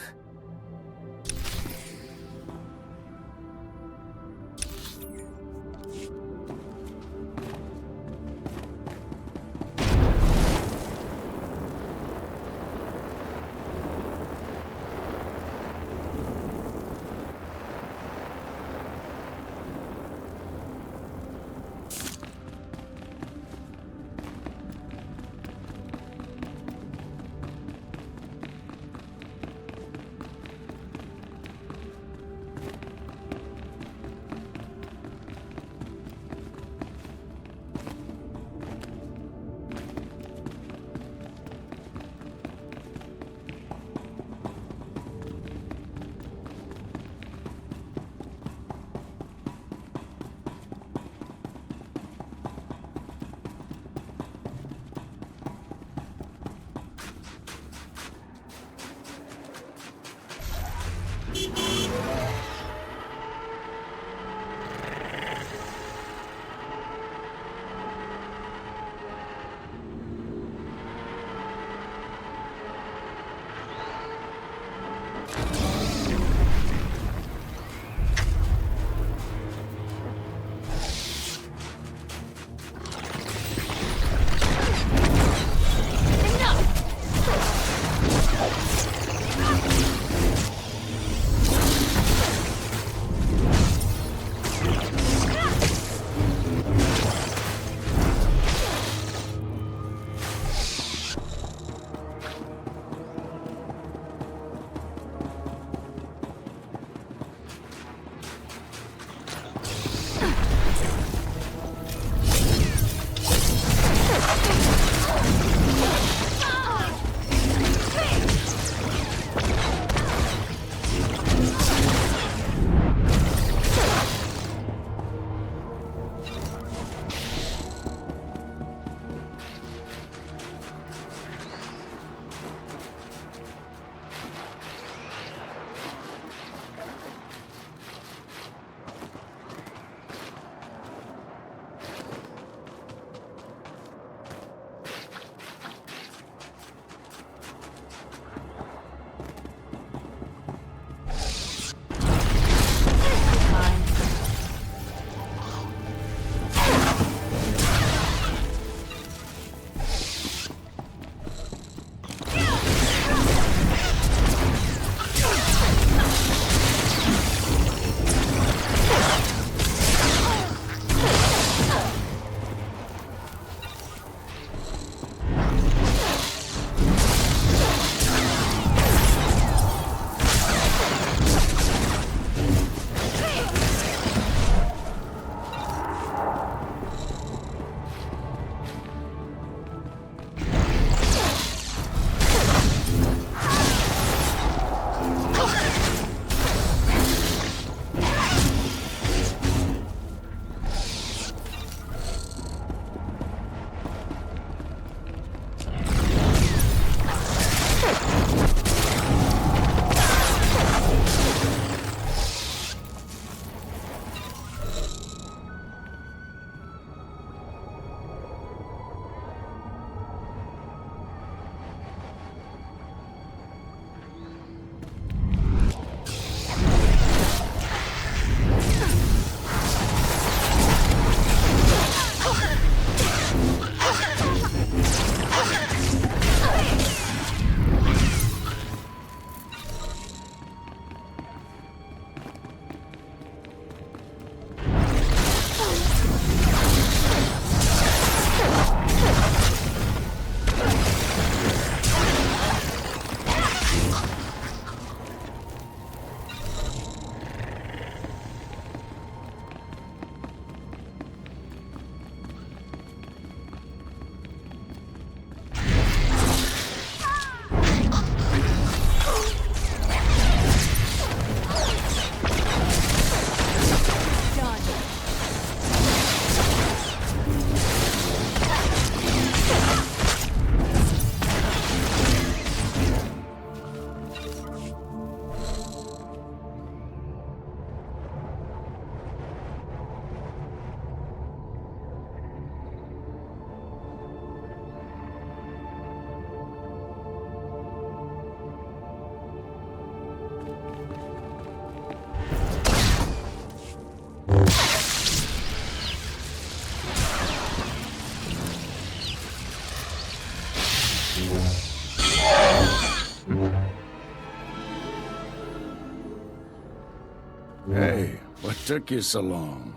Hey, what took you so long?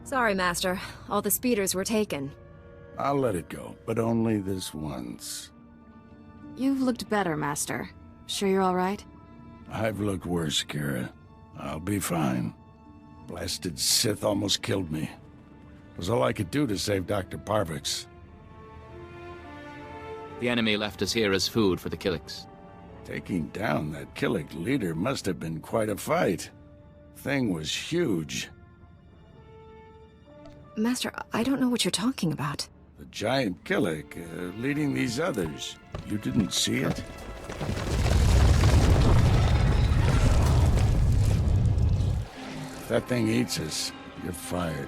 Sorry, Master. All the speeders were taken. I'll let it go, but only this once. You've looked better, Master. Sure you're all right? I've looked worse, Kira. I'll be fine. Blasted Sith almost killed me. It was all I could do to save Dr. Parvix. The enemy left us here as food for the Killiks. Taking down that Killik leader must have been quite a fight. Thing was huge. Master, I don't know what you're talking about. The giant Killik, leading these others. You didn't see it? If that thing eats us, you're fired.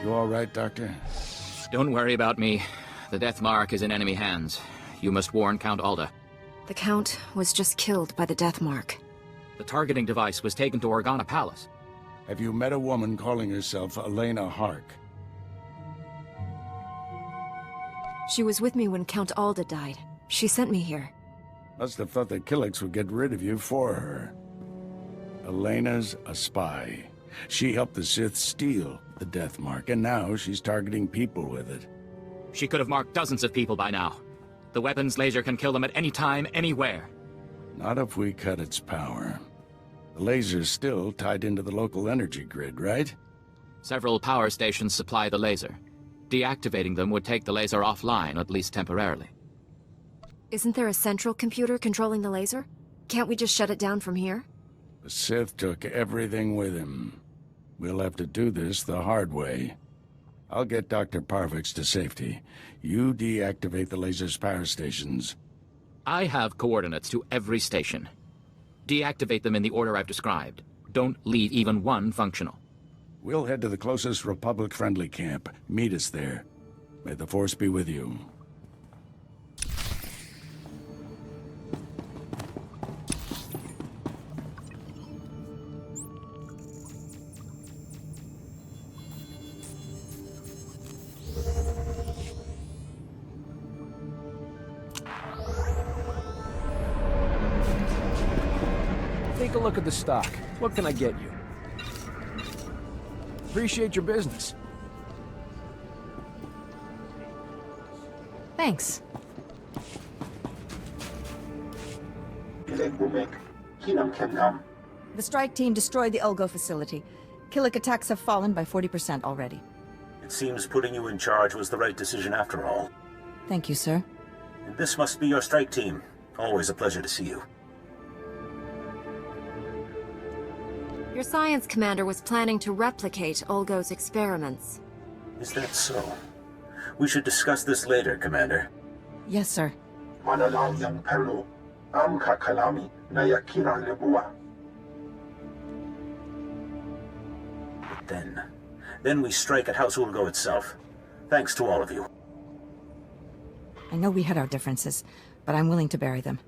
You all right, Doctor? Don't worry about me. The death mark is in enemy hands. You must warn Count Alda. The Count was just killed by the death mark. The targeting device was taken to Organa Palace. Have you met a woman calling herself Elena Hark? She was with me when Count Alda died. She sent me here. Must have thought the Killiks would get rid of you for her. Elena's a spy. She helped the Sith steal the death mark, and now she's targeting people with it. She could have marked dozens of people by now. The weapon's laser can kill them at any time, anywhere. Not if we cut its power. The laser's still tied into the local energy grid, right? Several power stations supply the laser. Deactivating them would take the laser offline, at least temporarily. Isn't there a central computer controlling the laser? Can't we just shut it down from here? The Sith took everything with him. We'll have to do this the hard way. I'll get Dr. Parvix to safety. You deactivate the laser's power stations. I have coordinates to every station. Deactivate them in the order I've described. Don't leave even one functional. We'll head to the closest Republic-friendly camp. Meet us there. May the Force be with you. Take a look at the stock. What can I get you? Appreciate your business. Thanks. The strike team destroyed the Ulgo facility. Killik attacks have fallen by 40% already. It seems putting you in charge was the right decision after all. Thank you, sir. And this must be your strike team. Always a pleasure to see you. Your science commander was planning to replicate Ulgo's experiments. Is that so? We should discuss this later, Commander. Yes, sir. But then we strike at House Ulgo itself. Thanks to all of you. I know we had our differences, but I'm willing to bury them.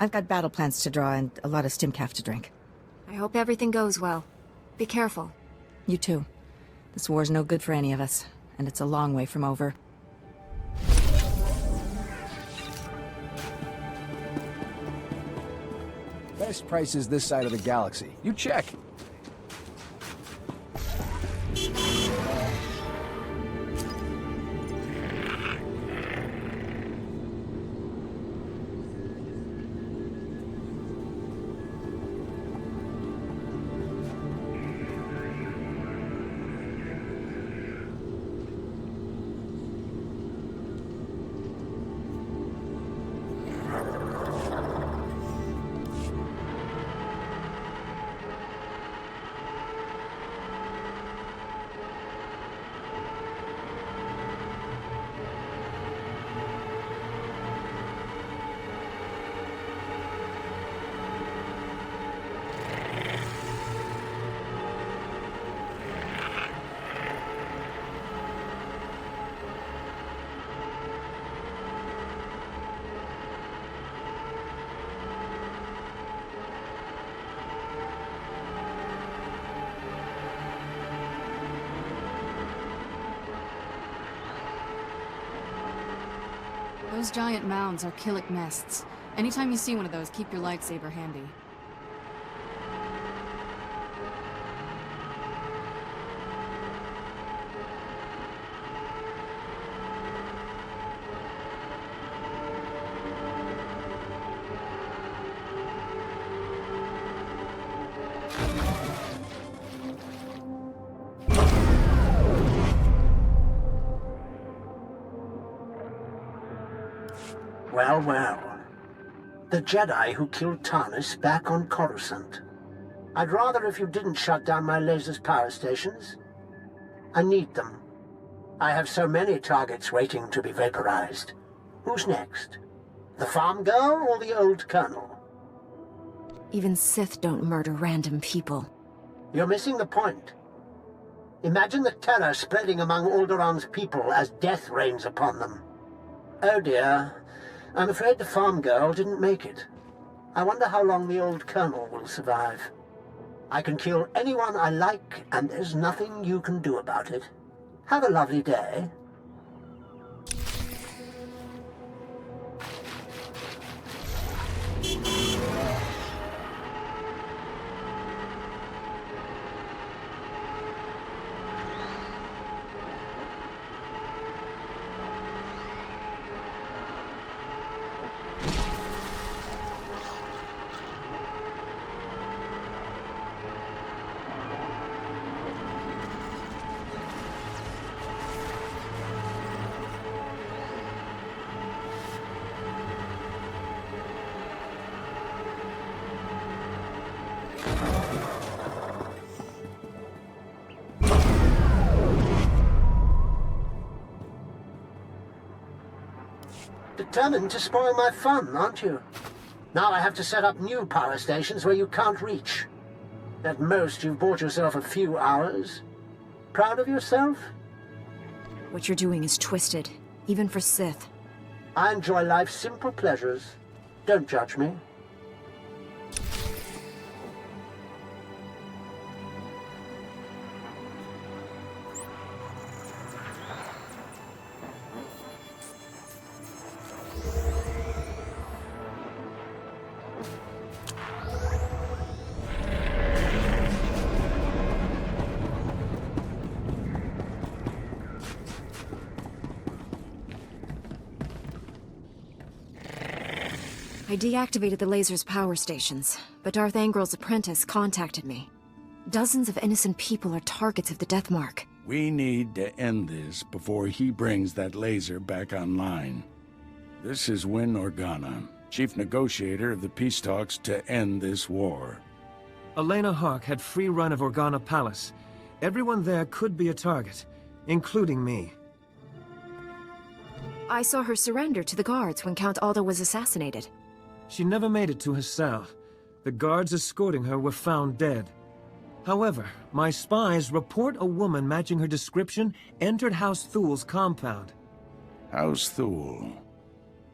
I've got battle plans to draw and a lot of stimcaf to drink. I hope everything goes well. Be careful. You too. This war's no good for any of us, and it's a long way from over. Best prices this side of the galaxy. You check. Those giant mounds are Killik nests. Anytime you see one of those, keep your lightsaber handy. Well, well. The Jedi who killed Tarnis back on Coruscant. I'd rather if you didn't shut down my laser's power stations. I need them. I have so many targets waiting to be vaporized. Who's next? The farm girl or the old colonel? Even Sith don't murder random people. You're missing the point. Imagine the terror spreading among Alderaan's people as death rains upon them. Oh dear. I'm afraid the farm girl didn't make it. I wonder how long the old colonel will survive. I can kill anyone I like, and there's nothing you can do about it. Have a lovely day. Determined to spoil my fun, aren't you? Now I have to set up new power stations where you can't reach. At most, you've bought yourself a few hours. Proud of yourself? What you're doing is twisted, even for Sith. I enjoy life's simple pleasures. Don't judge me. I deactivated the laser's power stations, but Darth Angrel's apprentice contacted me. Dozens of innocent people are targets of the Death Mark. We need to end this before he brings that laser back online. This is Win Organa, chief negotiator of the peace talks to end this war. Elena Hawk had free run of Organa Palace. Everyone there could be a target, including me. I saw her surrender to the guards when Count Aldo was assassinated. She never made it to her cell. The guards escorting her were found dead. However, my spies report a woman matching her description entered House Thul's compound. House Thul?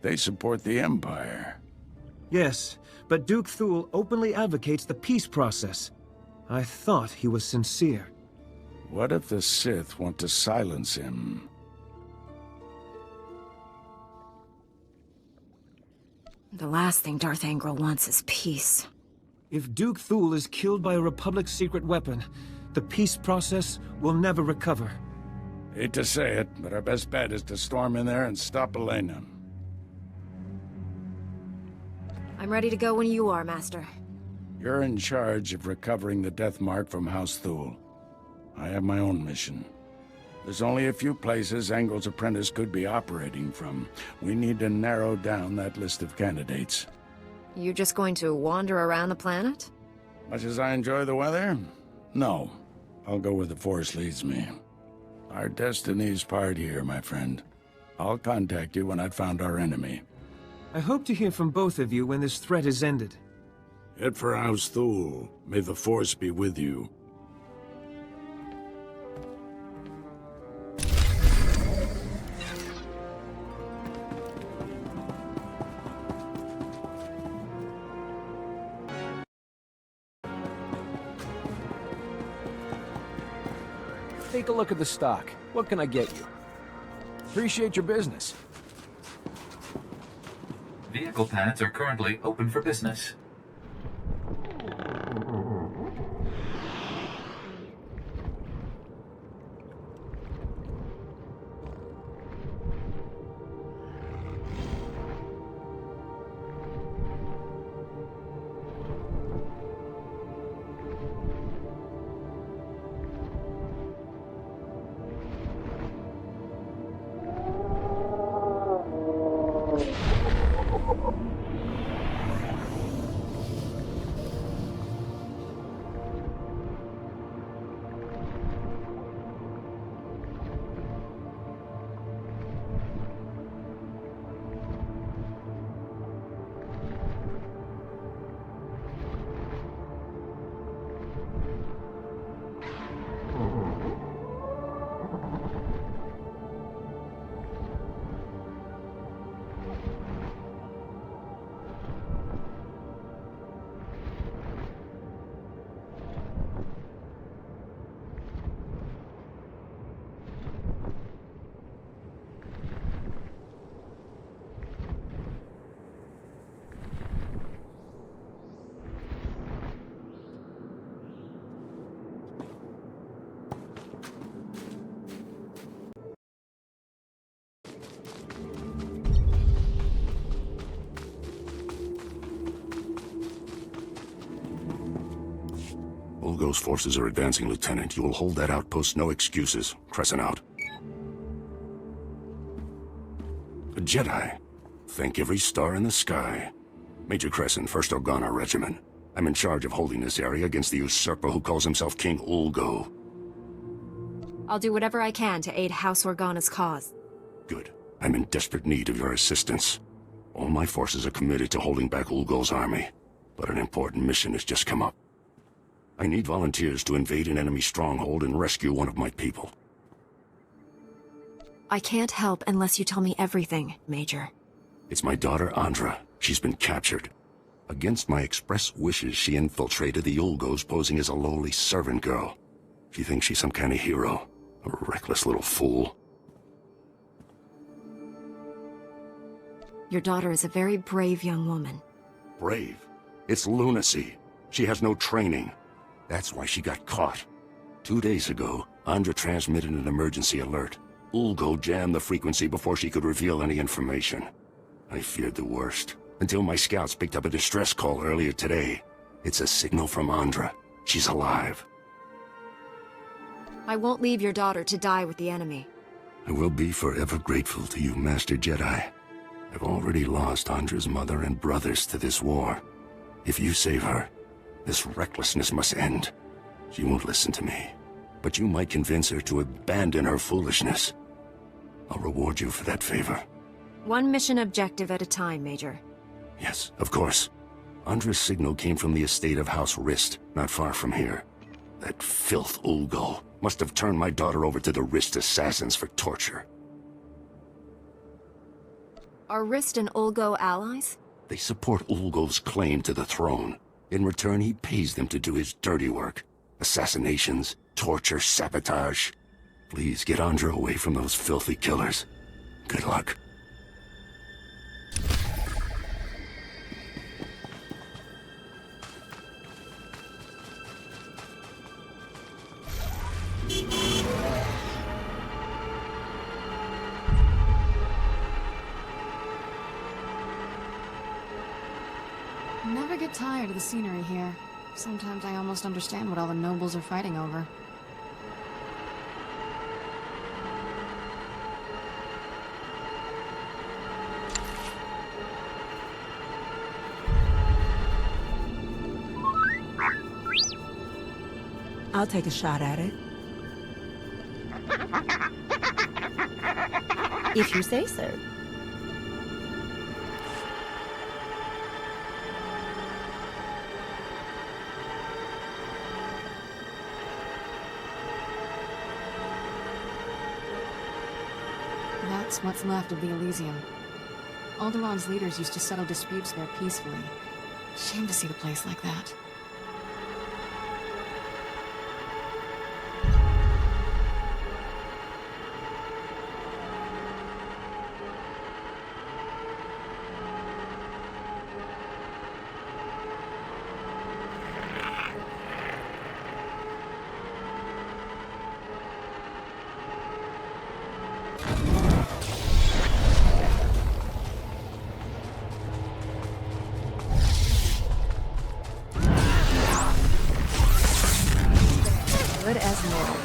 They support the Empire. Yes, but Duke Thul openly advocates the peace process. I thought he was sincere. What if the Sith want to silence him? The last thing Darth Angrel wants is peace. If Duke Thul is killed by a Republic secret weapon, the peace process will never recover. Hate to say it, but our best bet is to storm in there and stop Elena. I'm ready to go when you are, Master. You're in charge of recovering the Death Mark from House Thul. I have my own mission. There's only a few places Angel's apprentice could be operating from. We need to narrow down that list of candidates. You just going to wander around the planet? Much as I enjoy the weather? No. I'll go where the Force leads me. Our destinies part here, my friend. I'll contact you when I've found our enemy. I hope to hear from both of you when this threat is ended. Head for House Thul. May the Force be with you. Take a look at the stock. What can I get you? Appreciate your business. Vehicle pads are currently open for business. Ulgo's forces are advancing, Lieutenant. You will hold that outpost, no excuses. Crescent out. A Jedi. Thank every star in the sky. Major Crescent, 1st Organa Regiment. I'm in charge of holding this area against the usurper who calls himself King Ulgo. I'll do whatever I can to aid House Organa's cause. Good. I'm in desperate need of your assistance. All my forces are committed to holding back Ulgo's army, but an important mission has just come up. I need volunteers to invade an enemy stronghold and rescue one of my people. I can't help unless you tell me everything, Major. It's my daughter, Andra. She's been captured. Against my express wishes, she infiltrated the Ulgos posing as a lowly servant girl. She thinks she's some kind of hero. A reckless little fool. Your daughter is a very brave young woman. Brave? It's lunacy. She has no training. That's why she got caught. 2 days ago, Andra transmitted an emergency alert. Ulgo jammed the frequency before she could reveal any information. I feared the worst, until my scouts picked up a distress call earlier today. It's a signal from Andra. She's alive. I won't leave your daughter to die with the enemy. I will be forever grateful to you, Master Jedi. I've already lost Andra's mother and brothers to this war. If you save her, this recklessness must end. She won't listen to me, but you might convince her to abandon her foolishness. I'll reward you for that favor. One mission objective at a time, Major. Yes, of course. Andra's signal came from the estate of House Rist, not far from here. That filth Ulgo must have turned my daughter over to the Rist assassins for torture. Are Rist and Ulgo allies? They support Ulgo's claim to the throne. In return, he pays them to do his dirty work. Assassinations, torture, sabotage. Please get Andra away from those filthy killers. Good luck. Never get tired of the scenery here. Sometimes I almost understand what all the nobles are fighting over. I'll take a shot at it. If you say so. That's what's left of the Elysium. Alderaa's leaders used to settle disputes there peacefully. Shame to see the place like that. Good as new.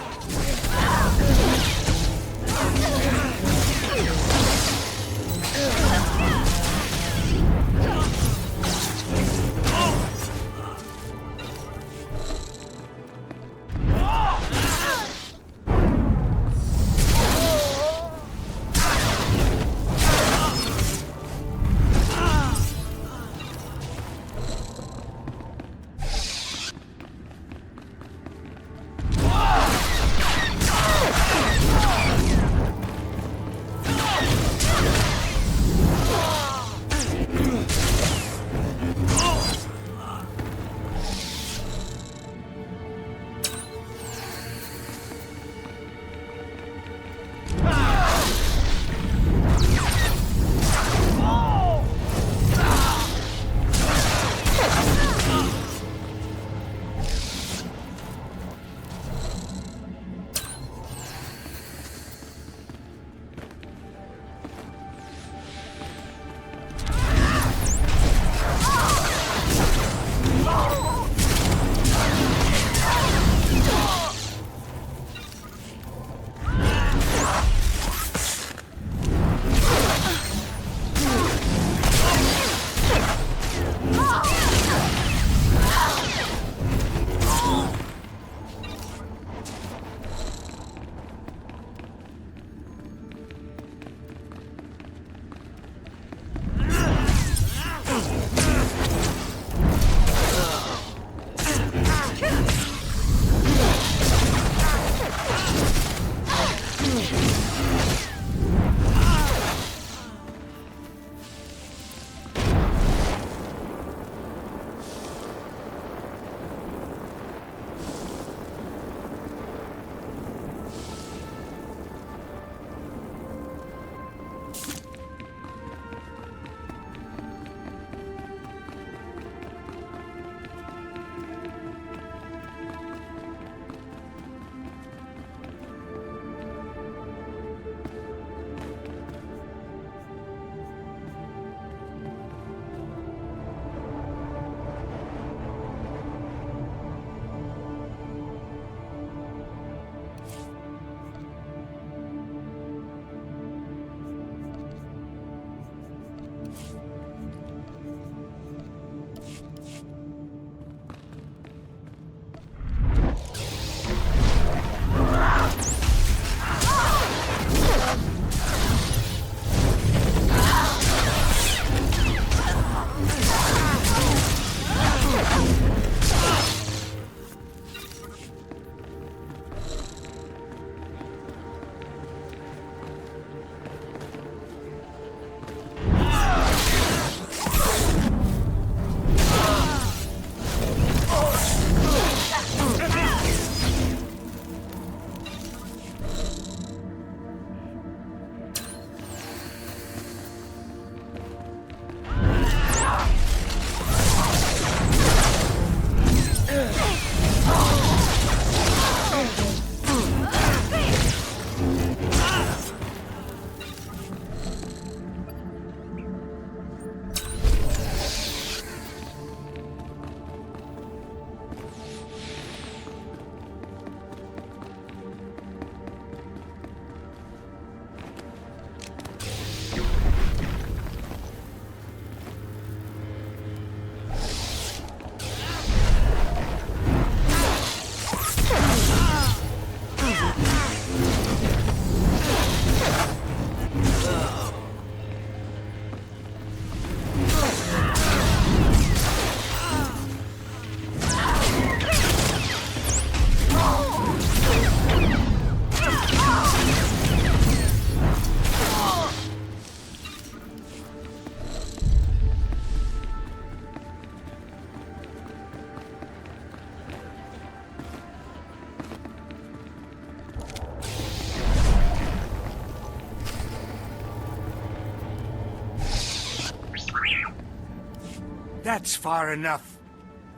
That's far enough.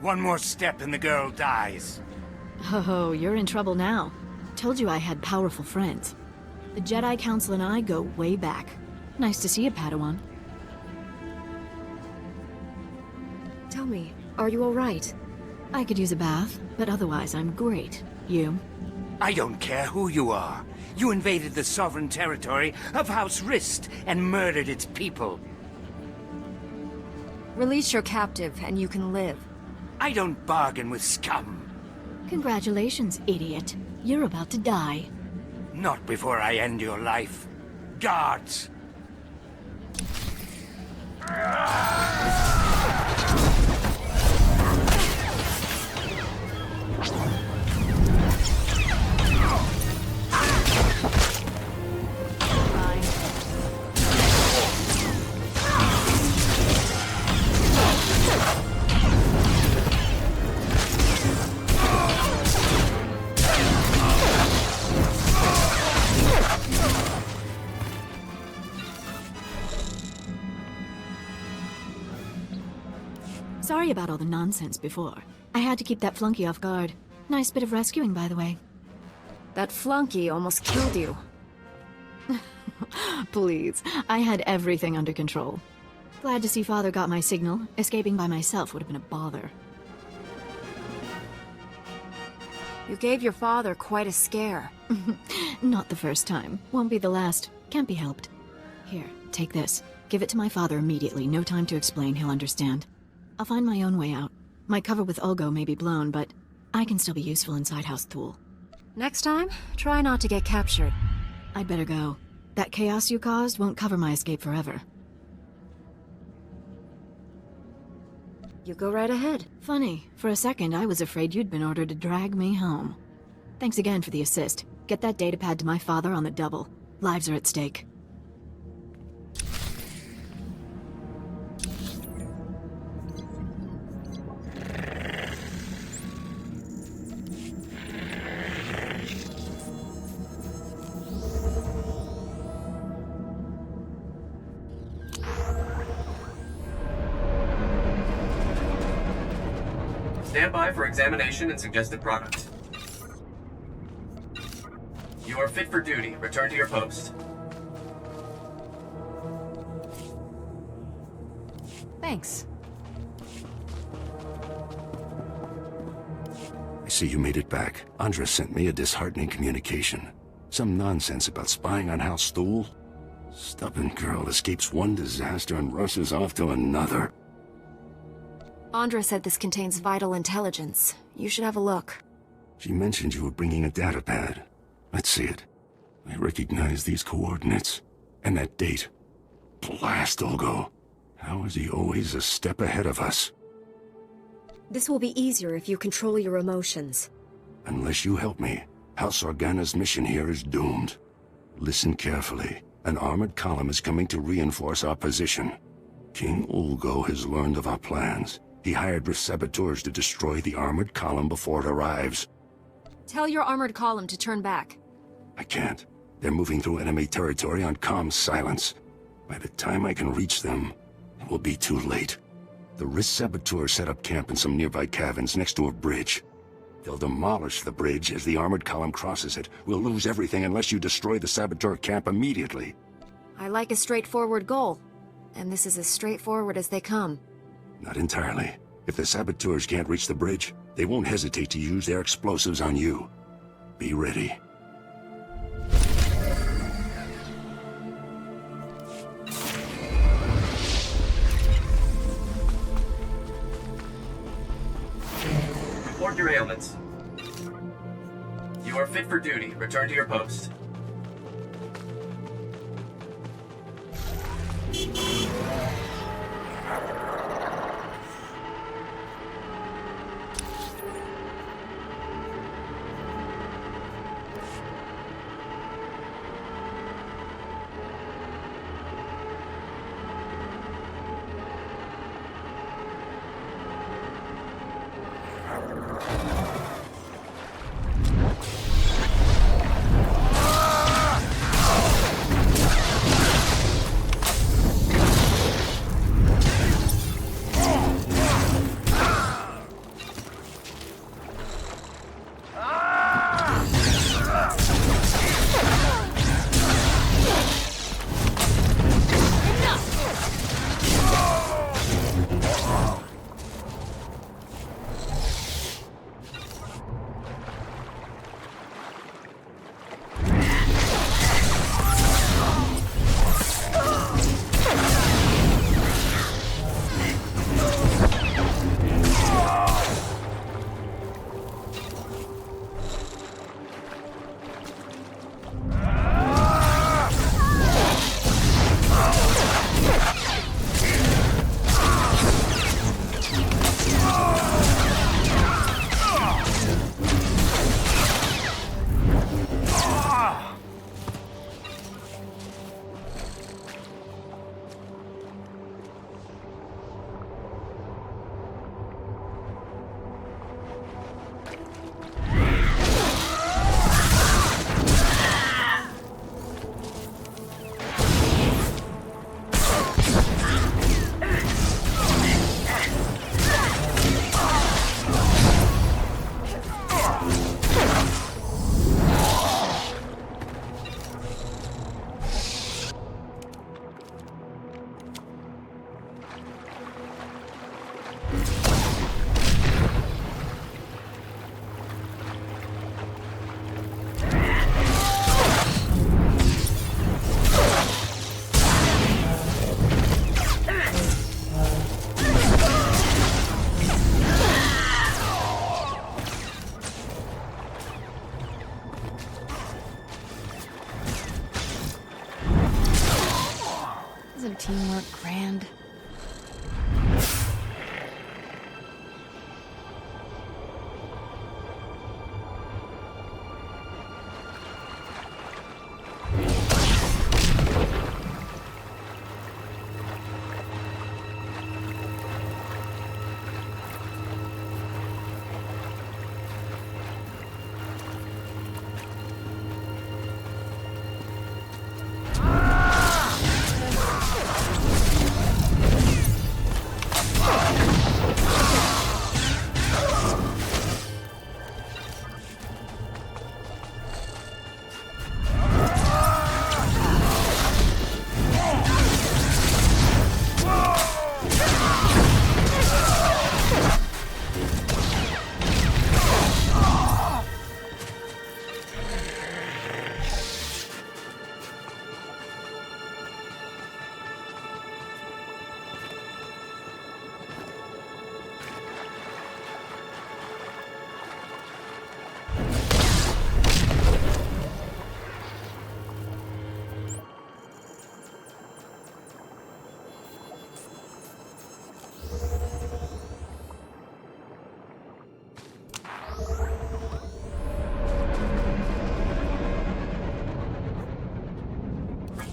One more step and the girl dies. Oh, you're in trouble now. Told you I had powerful friends. The Jedi Council and I go way back. Nice to see you, Padawan. Tell me, are you all right? I could use a bath, but otherwise I'm great. You? I don't care who you are. You invaded the sovereign territory of House Rist and murdered its people. Release your captive and you can live. I don't bargain with scum. Congratulations, idiot. You're about to die. Not before I end your life. Guards! Sorry about all the nonsense before. I had to keep that flunky off guard. Nice bit of rescuing, by the way. That flunky almost killed you. Please, I had everything under control. Glad to see Father got my signal. Escaping by myself would have been a bother. You gave your father quite a scare. Not the first time. Won't be the last. Can't be helped. Here, take this. Give it to my father immediately. No time to explain. He'll understand. I'll find my own way out. My cover with Ulgo may be blown, but I can still be useful inside House Thule. Next time, try not to get captured. I'd better go. That chaos you caused won't cover my escape forever. You go right ahead. Funny, for a second I was afraid you'd been ordered to drag me home. Thanks again for the assist. Get that datapad to my father on the double. Lives are at stake. Stand by for examination and suggested products. You are fit for duty. Return to your post. Thanks. I see you made it back. Andra sent me a disheartening communication. Some nonsense about spying on House Thule. Stubborn girl escapes one disaster and rushes off to another. Andra said this contains vital intelligence. You should have a look. She mentioned you were bringing a datapad. Let's see it. I recognize these coordinates. And that date. Blast Ulgo. How is he always a step ahead of us? This will be easier if you control your emotions. Unless you help me, House Organa's mission here is doomed. Listen carefully. An armored column is coming to reinforce our position. King Ulgo has learned of our plans. He hired saboteurs to destroy the armored column before it arrives. Tell your armored column to turn back. I can't. They're moving through enemy territory on comm silence. By the time I can reach them, it will be too late. The Risk saboteurs set up camp in some nearby caverns next to a bridge. They'll demolish the bridge as the armored column crosses it. We'll lose everything unless you destroy the saboteur camp immediately. I like a straightforward goal. And this is as straightforward as they come. Not entirely. If the saboteurs can't reach the bridge, they won't hesitate to use their explosives on you. Be ready. Report your ailments. You are fit for duty. Return to your post.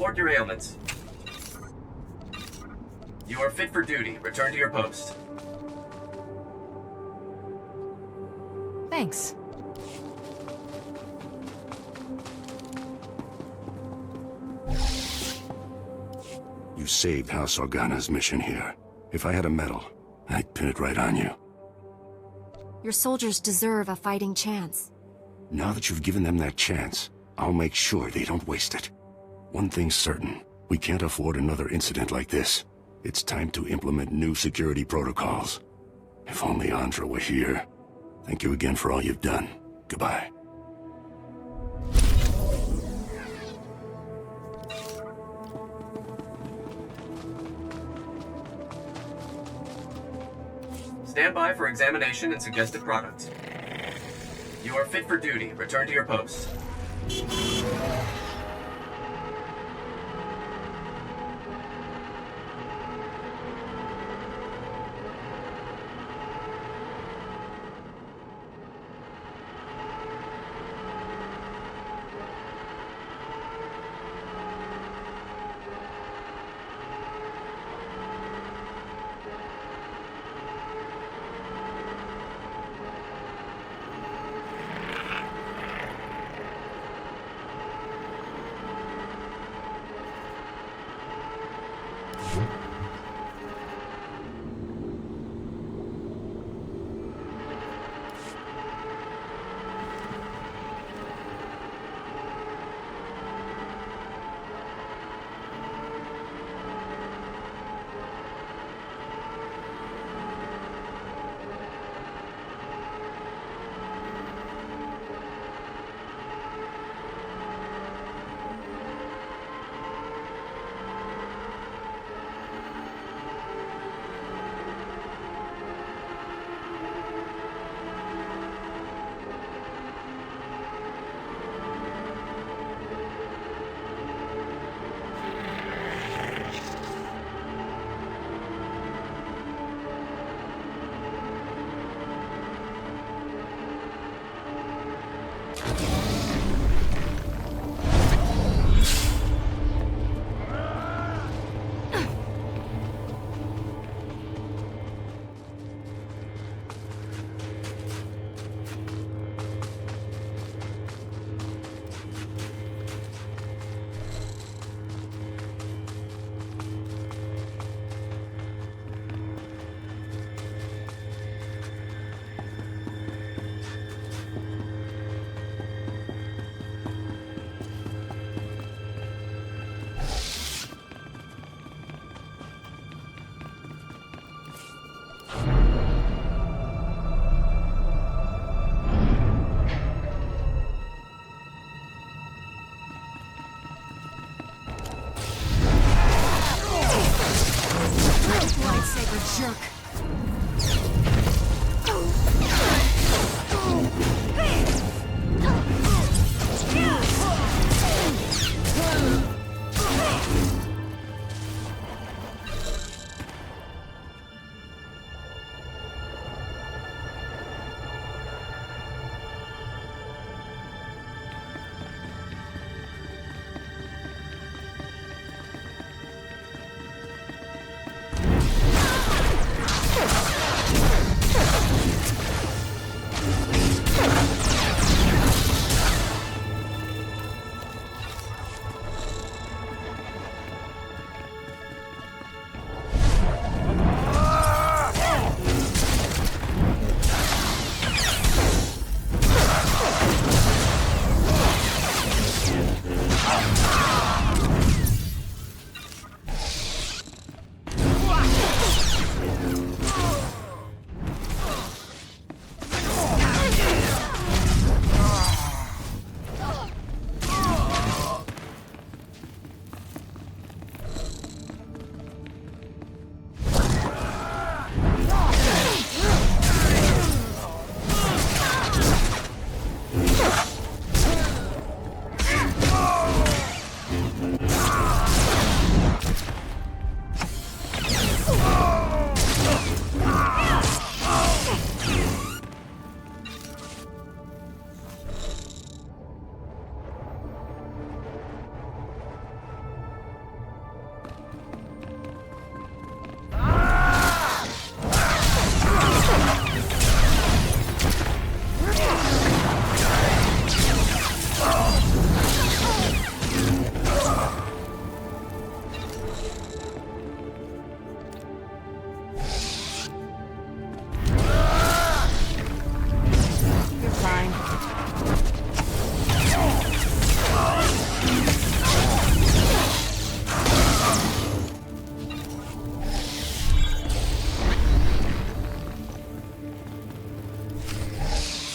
Report your ailments. You are fit for duty. Return to your post. Thanks. You saved House Organa's mission here. If I had a medal, I'd pin it right on you. Your soldiers deserve a fighting chance. Now that you've given them that chance, I'll make sure they don't waste it. One thing's certain, we can't afford another incident like this. It's time to implement new security protocols. If only Andra were here. Thank you again for all you've done. Goodbye. Stand by for examination and suggested product. You are fit for duty. Return to your post.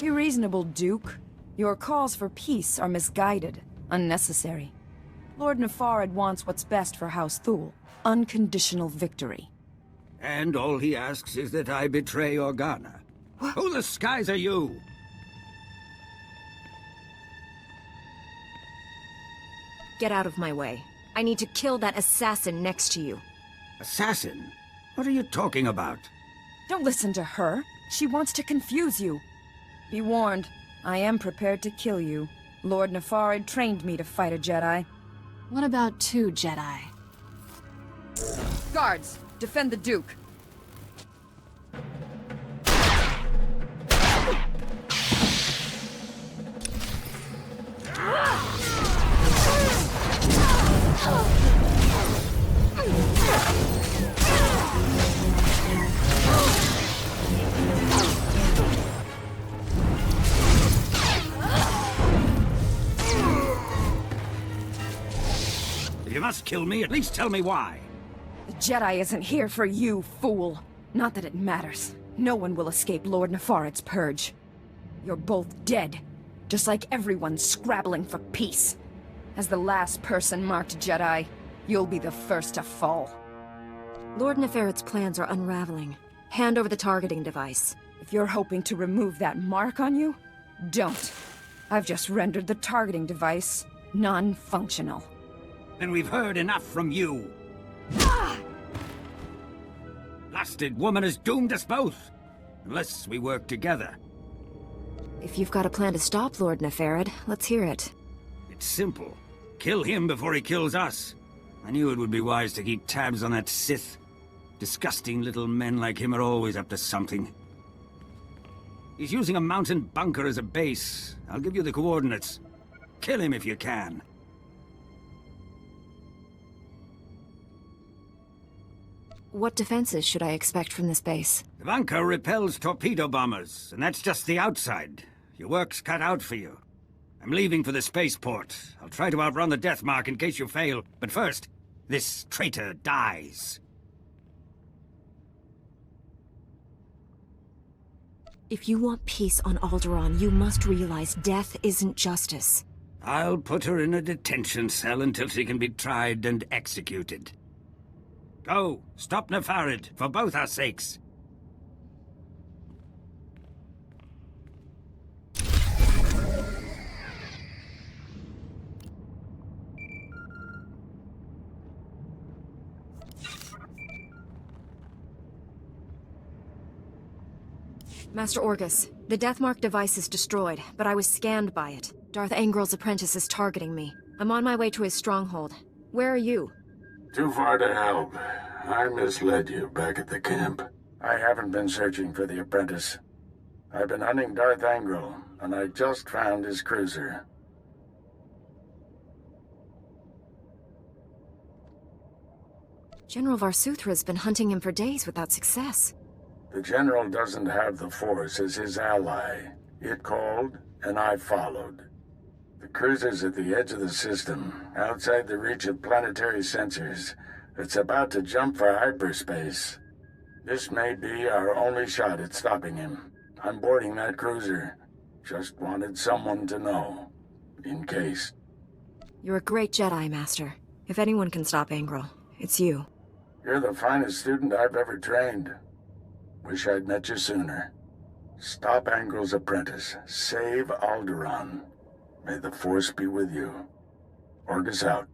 Be reasonable, Duke. Your calls for peace are misguided, unnecessary. Lord Nefarad wants what's best for House Thule. Unconditional victory. And all he asks is that I betray Organa. Who the skies are you? Get out of my way. I need to kill that assassin next to you. Assassin? What are you talking about? Don't listen to her. She wants to confuse you. Be warned, I am prepared to kill you. Lord Nefarad trained me to fight a Jedi. What about 2 Jedi? Guards, defend the Duke. If you must kill me, at least tell me why. The Jedi isn't here for you, fool. Not that it matters. No one will escape Lord Nefarad's purge. You're both dead, just like everyone scrabbling for peace. As the last person marked Jedi, you'll be the first to fall. Lord Nefarad's plans are unraveling. Hand over the targeting device. If you're hoping to remove that mark on you, don't. I've just rendered the targeting device non-functional. Then we've heard enough from you. Blasted woman has doomed us both. Unless we work together. If you've got a plan to stop Lord Nefarad, let's hear it. It's simple. Kill him before he kills us. I knew it would be wise to keep tabs on that Sith. Disgusting little men like him are always up to something. He's using a mountain bunker as a base. I'll give you the coordinates. Kill him if you can. What defenses should I expect from this base? The bunker repels torpedo bombers, and that's just the outside. Your work's cut out for you. I'm leaving for the spaceport. I'll try to outrun the death mark in case you fail. But first, this traitor dies. If you want peace on Alderaan, you must realize death isn't justice. I'll put her in a detention cell until she can be tried and executed. Go, stop Nefarad, for both our sakes. Master Orgus, the Deathmark device is destroyed, but I was scanned by it. Darth Angril's apprentice is targeting me. I'm on my way to his stronghold. Where are you? Too far to help. I misled you back at the camp. I haven't been searching for the apprentice. I've been hunting Darth Angril, and I just found his cruiser. General Varsuthra's been hunting him for days without success. The General doesn't have the Force as his ally. It called, and I followed. The cruiser's at the edge of the system, outside the reach of planetary sensors. It's about to jump for hyperspace. This may be our only shot at stopping him. I'm boarding that cruiser. Just wanted someone to know. In case. You're a great Jedi, Master. If anyone can stop Angril, it's you. You're the finest student I've ever trained. Wish I'd met you sooner. Stop Angril's apprentice. Save Alderaan. May the Force be with you. Orgus out.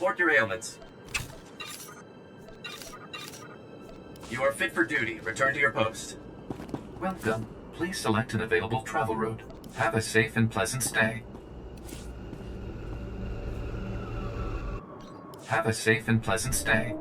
Report your ailments. You are fit for duty. Return to your post. Welcome. Please select an available travel route. Have a safe and pleasant stay. Have a safe and pleasant stay.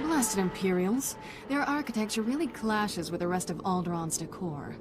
Blasted Imperials. Their architecture really clashes with the rest of Alderaan's decor.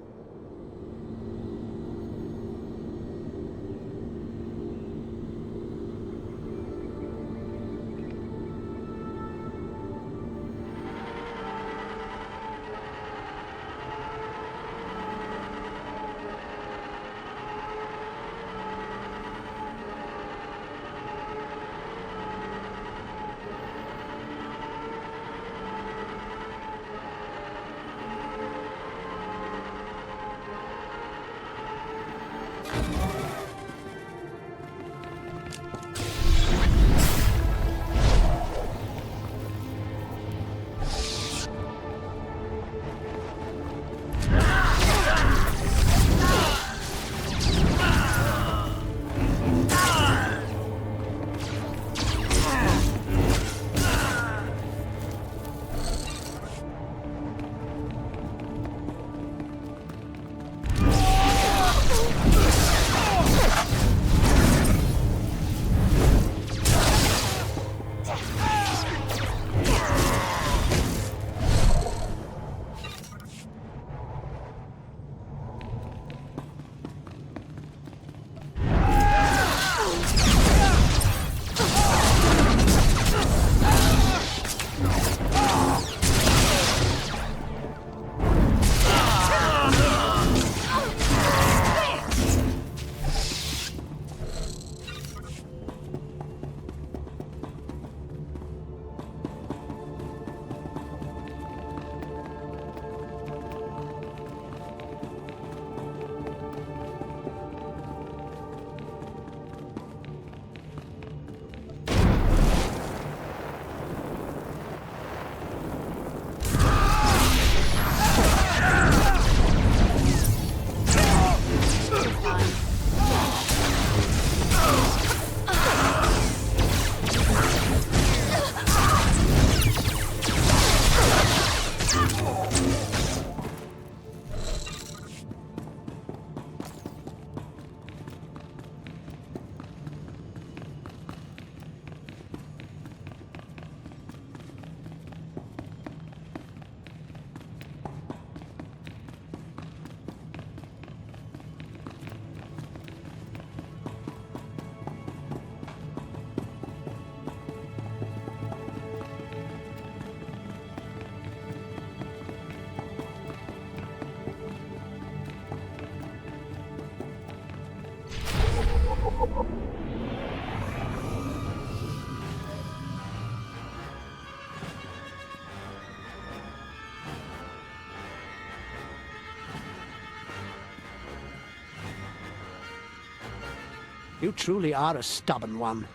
You truly are a stubborn one.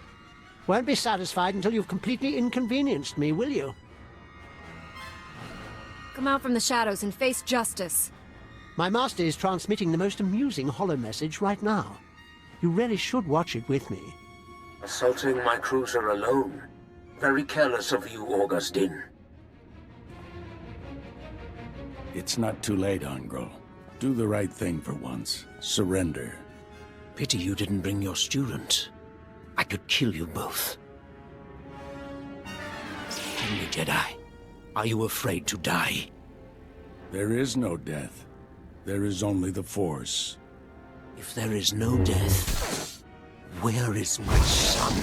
Won't be satisfied until you've completely inconvenienced me, will you? Come out from the shadows and face justice. My master is transmitting the most amusing holo message right now. You really should watch it with me. Assaulting my cruiser alone. Very careless of you, Augustine. It's not too late, Angro. Do the right thing for once. Surrender. Pity you didn't bring your student. I could kill you both. Tell me, Jedi, are you afraid to die? There is no death. There is only the Force. If there is no death, where is my son?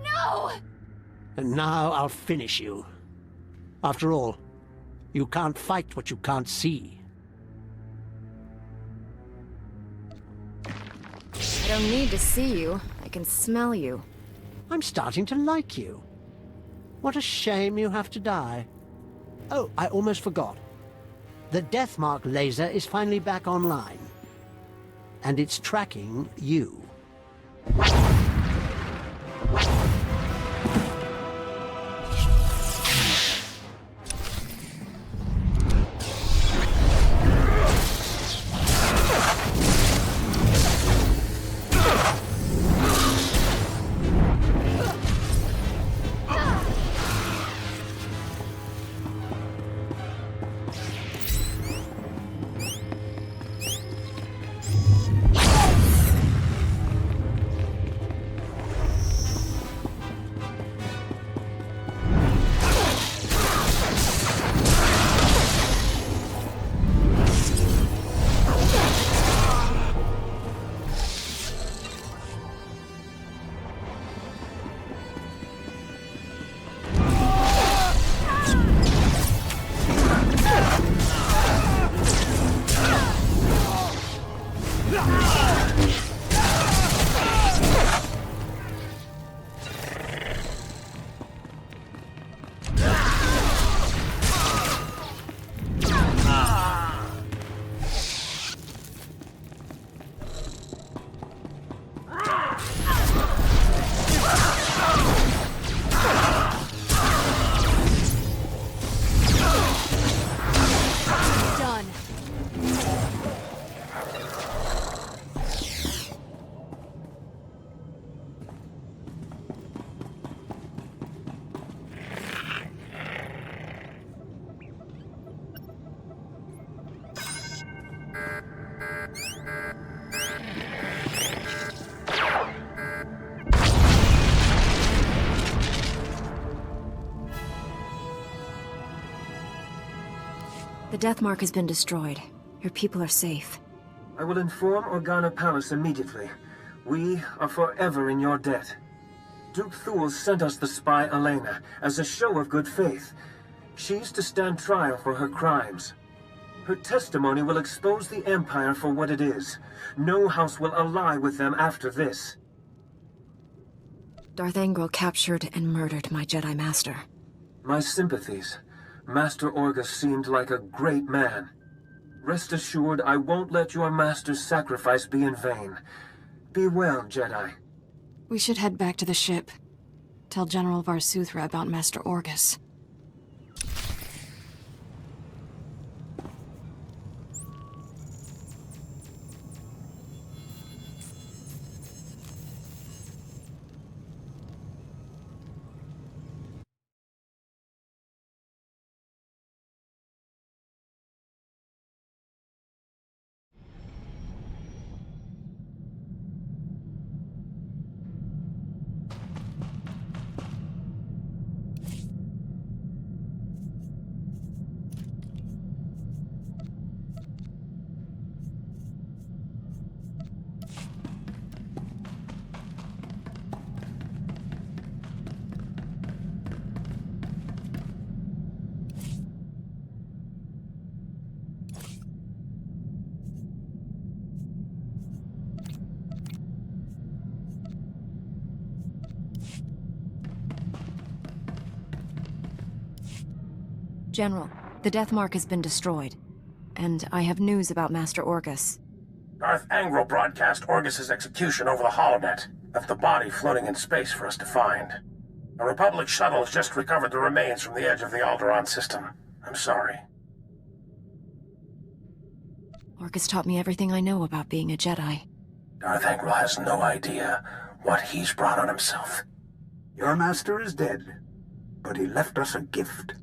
No! And now I'll finish you. After all, you can't fight what you can't see. I don't need to see you. I can smell you. I'm starting to like you. What a shame you have to die. Oh, I almost forgot. The Deathmark laser is finally back online. And it's tracking you. The Deathmark has been destroyed. Your people are safe. I will inform Organa Palace immediately. We are forever in your debt. Duke Thule sent us the spy Elena as a show of good faith. She's to stand trial for her crimes. Her testimony will expose the Empire for what it is. No house will ally with them after this. Darth Angral captured and murdered my Jedi Master. My sympathies. Master Orgus seemed like a great man. Rest assured, I won't let your master's sacrifice be in vain. Be well, Jedi. We should head back to the ship. Tell General Varsuthra about Master Orgus. General, the Deathmark has been destroyed. And I have news about Master Orgus. Darth Angral broadcast Orgus's execution over the holonet. Left the body floating in space for us to find. A Republic shuttle has just recovered the remains from the edge of the Alderaan system. I'm sorry. Orcus taught me everything I know about being a Jedi. Darth Angral has no idea what he's brought on himself. Your master is dead, but he left us a gift.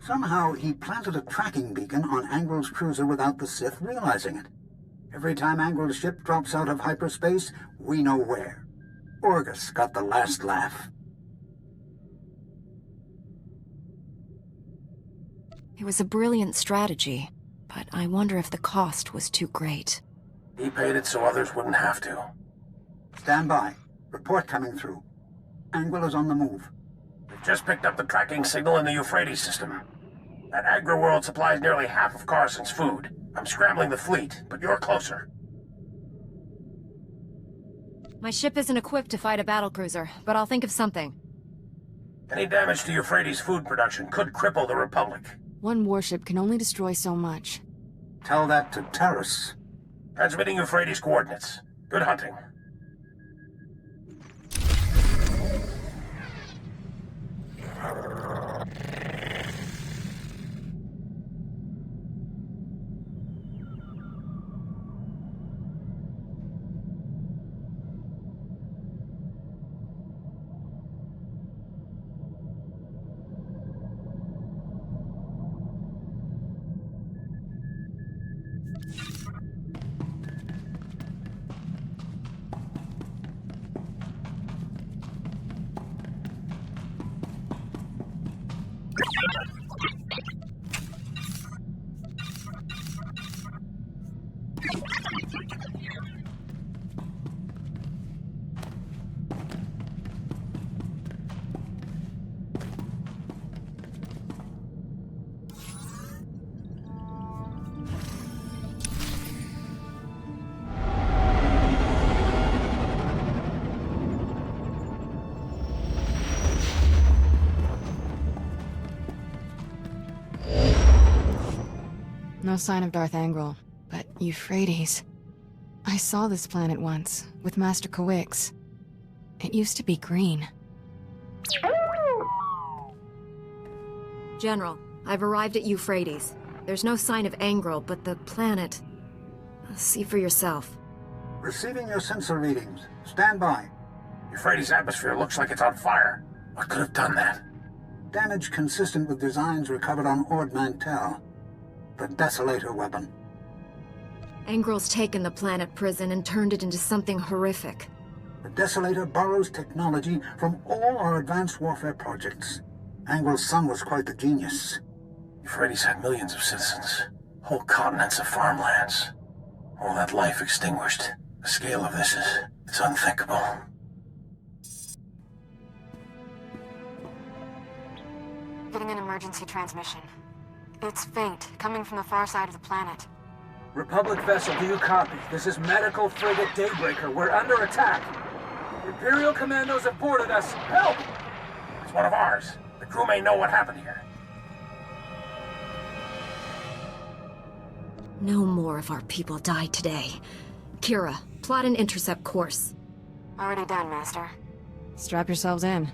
Somehow he planted a tracking beacon on Angral's cruiser without the Sith realizing it. Every time Angral's ship drops out of hyperspace, we know where. Orgus got the last laugh. It was a brilliant strategy, but I wonder if the cost was too great. He paid it so others wouldn't have to. Stand by. Report coming through. Angral is on the move. We've just picked up the tracking signal in the Euphrates system. That agri-world supplies nearly half of Carson's food. I'm scrambling the fleet, but you're closer. My ship isn't equipped to fight a battlecruiser, but I'll think of something. Any damage to Euphrates' food production could cripple the Republic. One warship can only destroy so much. Tell that to Terrace. Transmitting Euphrates coordinates. Good hunting. No sign of Darth Angral, but Euphrates. I saw this planet once, with Master Kawix. It used to be green. General, I've arrived at Euphrates. There's no sign of Angral, but the planet... See for yourself. Receiving your sensor readings. Stand by. Euphrates' atmosphere looks like it's on fire. What could have done that? Damage consistent with designs recovered on Ord Mantell. The Desolator weapon. Angral's taken the planet prison and turned it into something horrific. The Desolator borrows technology from all our advanced warfare projects. Angral's son was quite the genius. Euphrates had millions of citizens. Whole continents of farmlands. All that life extinguished. The scale of this it's unthinkable. Getting an emergency transmission. It's faint, coming from the far side of the planet. Republic vessel, do you copy? This is medical frigate Daybreaker. We're under attack. Imperial commandos have boarded us. Help! It's one of ours. The crew may know what happened here. No more of our people died today. Kira, plot an intercept course. Already done, Master. Strap yourselves in.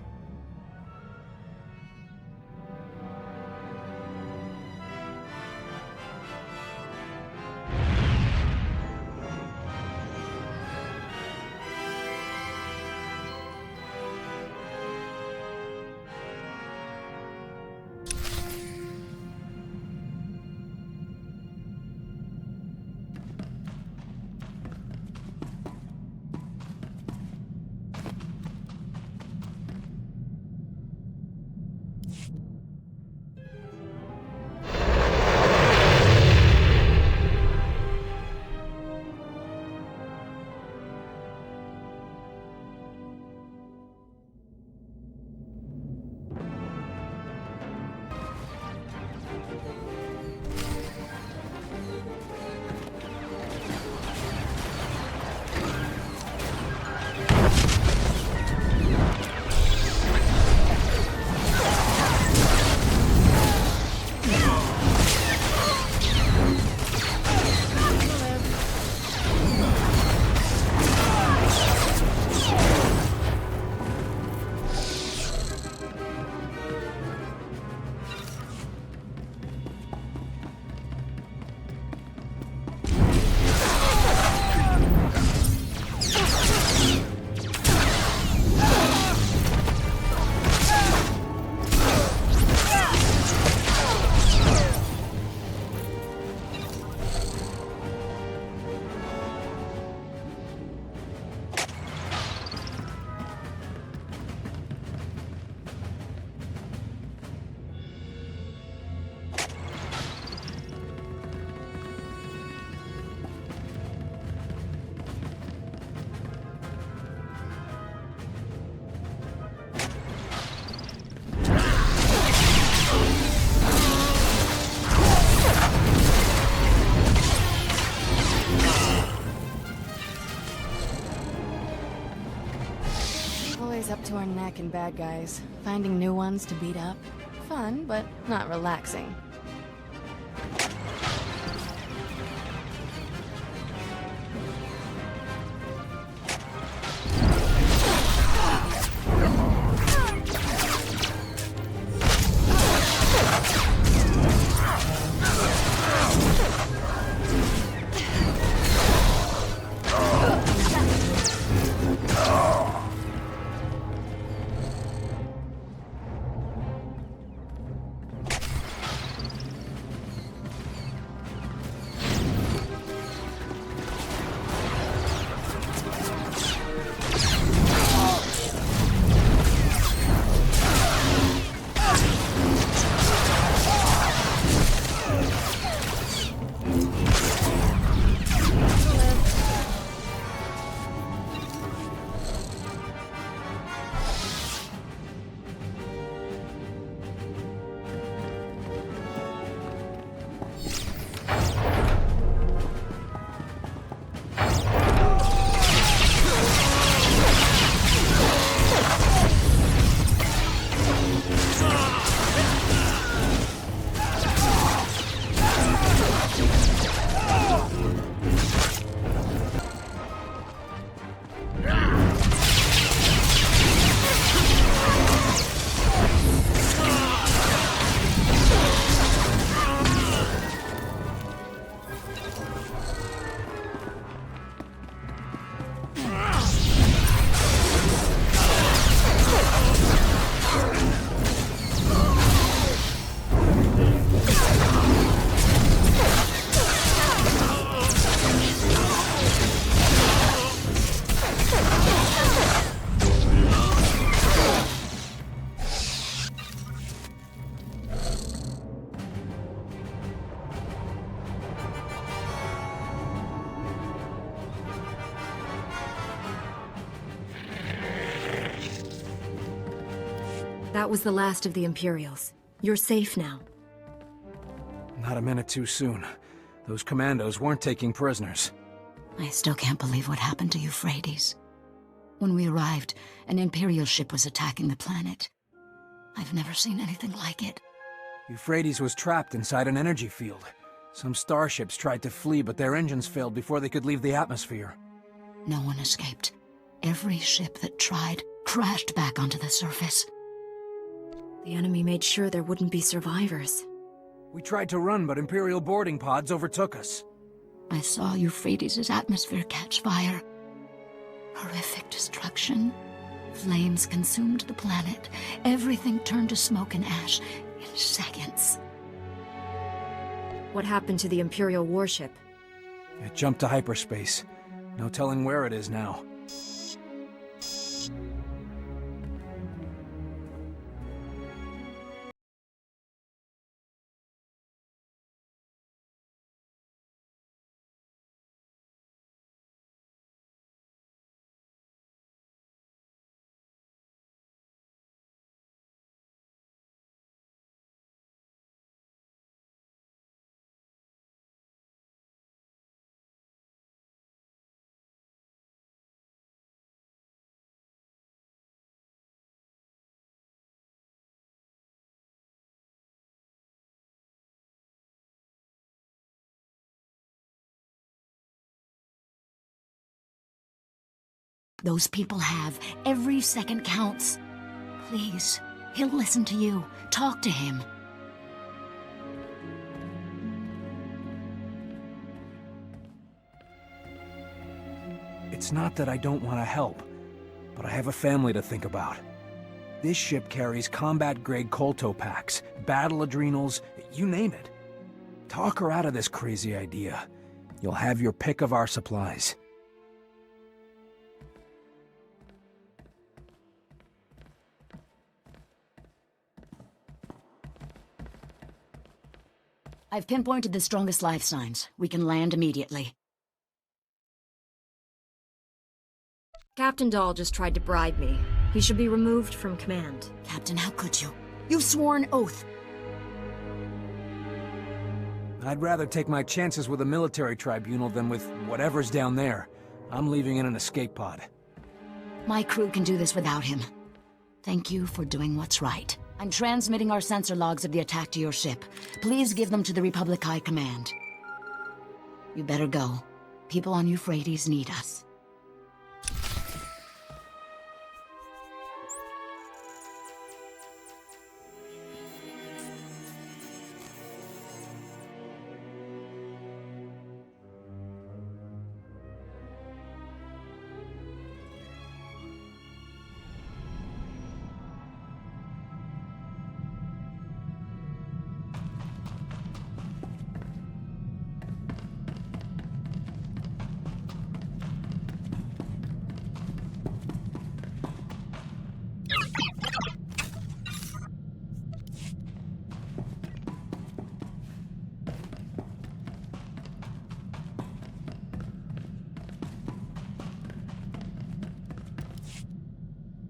always up to our neck in bad guys. Finding new ones to beat up. Fun, but not relaxing. That was the last of the Imperials. You're safe now. Not a minute too soon. Those commandos weren't taking prisoners. I still can't believe what happened to Euphrates. When we arrived, an Imperial ship was attacking the planet. I've never seen anything like it. Euphrates was trapped inside an energy field. Some starships tried to flee, but their engines failed before they could leave the atmosphere. No one escaped. Every ship that tried crashed back onto the surface. The enemy made sure there wouldn't be survivors. We tried to run, but Imperial boarding pods overtook us. I saw Euphrates' atmosphere catch fire. Horrific destruction. Flames consumed the planet. Everything turned to smoke and ash in seconds. What happened to the Imperial warship? It jumped to hyperspace. No telling where it is now. Those people have. Every second counts. Please, he'll listen to you. Talk to him. It's not that I don't want to help, but I have a family to think about. This ship carries combat-grade colto packs, battle adrenals, you name it. Talk her out of this crazy idea. You'll have your pick of our supplies. I've pinpointed the strongest life signs. We can land immediately. Captain Dahl just tried to bribe me. He should be removed from command. Captain, how could you? You've sworn oath. I'd rather take my chances with a military tribunal than with whatever's down there. I'm leaving in an escape pod. My crew can do this without him. Thank you for doing what's right. I'm transmitting our sensor logs of the attack to your ship. Please give them to the Republic High Command. You better go. People on Euphrates need us.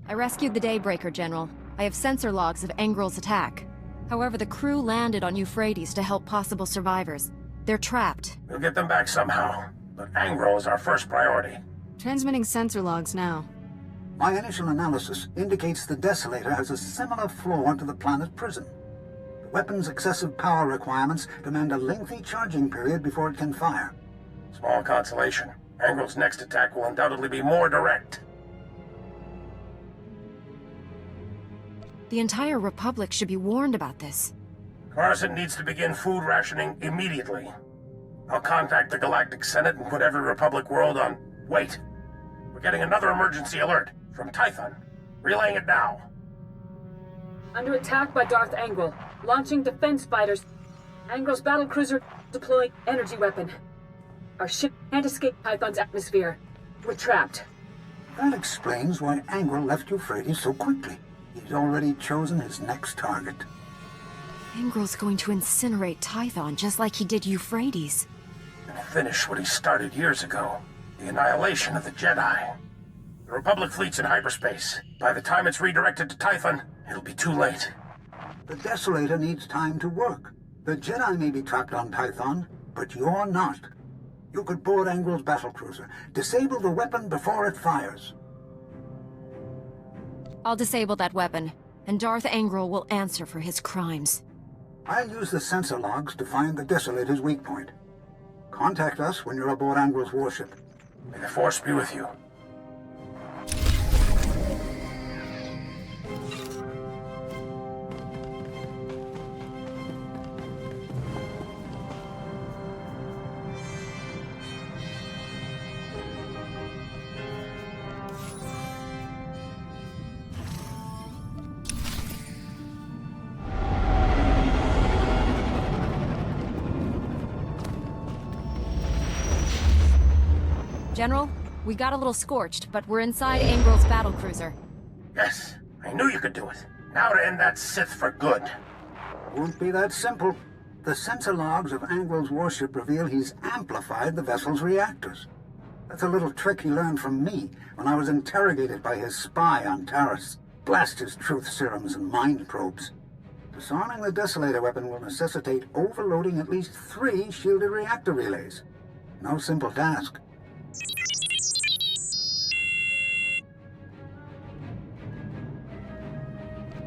I rescued the Daybreaker, General. I have sensor logs of Engrel's attack. However, the crew landed on Euphrates to help possible survivors. They're trapped. We'll get them back somehow, but Angrel is our first priority. Transmitting sensor logs now. My initial analysis indicates the Desolator has a similar flaw to the planet prison. The weapon's excessive power requirements demand a lengthy charging period before it can fire. Small consolation. Angrel's next attack will undoubtedly be more direct. The entire Republic should be warned about this. Carson needs to begin food rationing immediately. I'll contact the Galactic Senate and put every Republic world on... Wait! We're getting another emergency alert from Tython. Relaying it now. Under attack by Darth Angrel. Launching defense fighters. Angrel's battlecruiser deploying energy weapon. Our ship can't escape Tython's atmosphere. We're trapped. That explains why Angrel left Euphrates so quickly. He's already chosen his next target. Angrel's going to incinerate Tython just like he did Euphrates. And finish what he started years ago. The annihilation of the Jedi. The Republic fleet's in hyperspace. By the time it's redirected to Tython, it'll be too late. The Desolator needs time to work. The Jedi may be trapped on Tython, but you're not. You could board Angrel's battlecruiser, disable the weapon before it fires. I'll disable that weapon, and Darth Angrel will answer for his crimes. I'll use the sensor logs to find the Desolator's weak point. Contact us when you're aboard Angrel's warship. May the Force be with you. General, we got a little scorched, but we're inside Angrel's battlecruiser. Yes, I knew you could do it. Now to end that Sith for good. Won't be that simple. The sensor logs of Angrel's warship reveal he's amplified the vessel's reactors. That's a little trick he learned from me when I was interrogated by his spy on Taris. Blast his truth serums and mind probes. Disarming the Desolator weapon will necessitate overloading at least 3 shielded reactor relays. No simple task.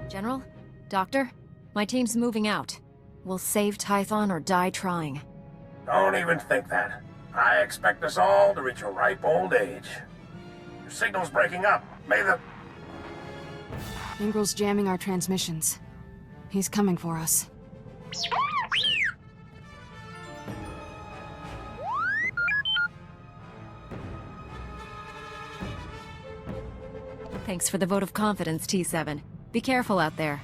General? Doctor? My team's moving out. We'll save Tython or die trying. Don't even think that. I expect us all to reach a ripe old age. Your signal's breaking up. May the... Angrel's jamming our transmissions. He's coming for us. Thanks for the vote of confidence, T7. Be careful out there.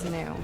new.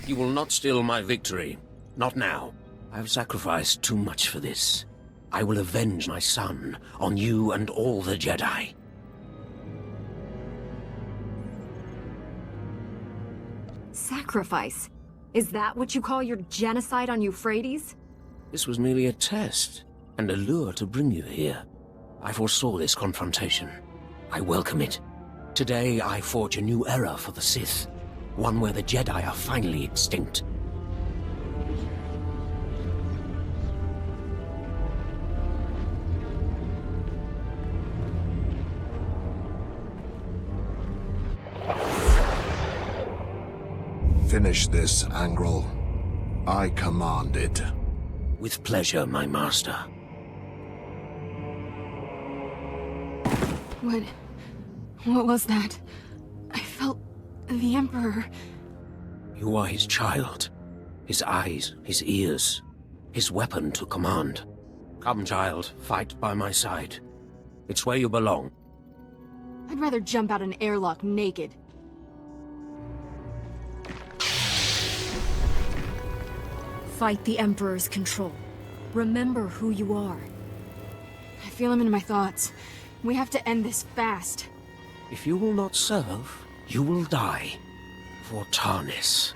You will not steal my victory. Not now. I have sacrificed too much for this. I will avenge my son on you and all the Jedi. Sacrifice? Is that what you call your genocide on Euphrates? This was merely a test, and a lure to bring you here. I foresaw this confrontation. I welcome it. Today I forge a new era for the Sith. One where the Jedi are finally extinct. Finish this, Angrel. I command it. With pleasure, my master. What was that? I felt the Emperor. You are his child. His eyes, his ears. His weapon to command. Come, child, fight by my side. It's where you belong. I'd rather jump out an airlock naked. Fight the Emperor's control. Remember who you are. I feel him in my thoughts. We have to end this fast. If you will not serve, you will die. For Tarnis.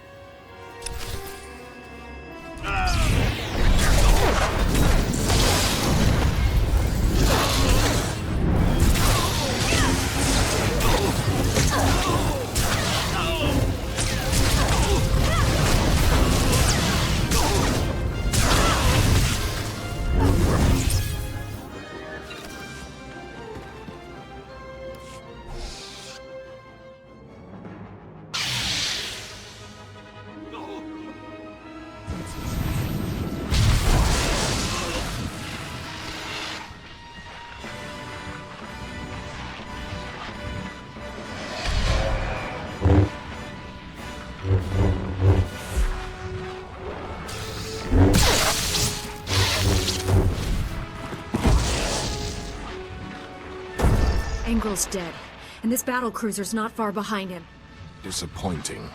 Angrel's dead, and this battlecruiser's not far behind him. Disappointing.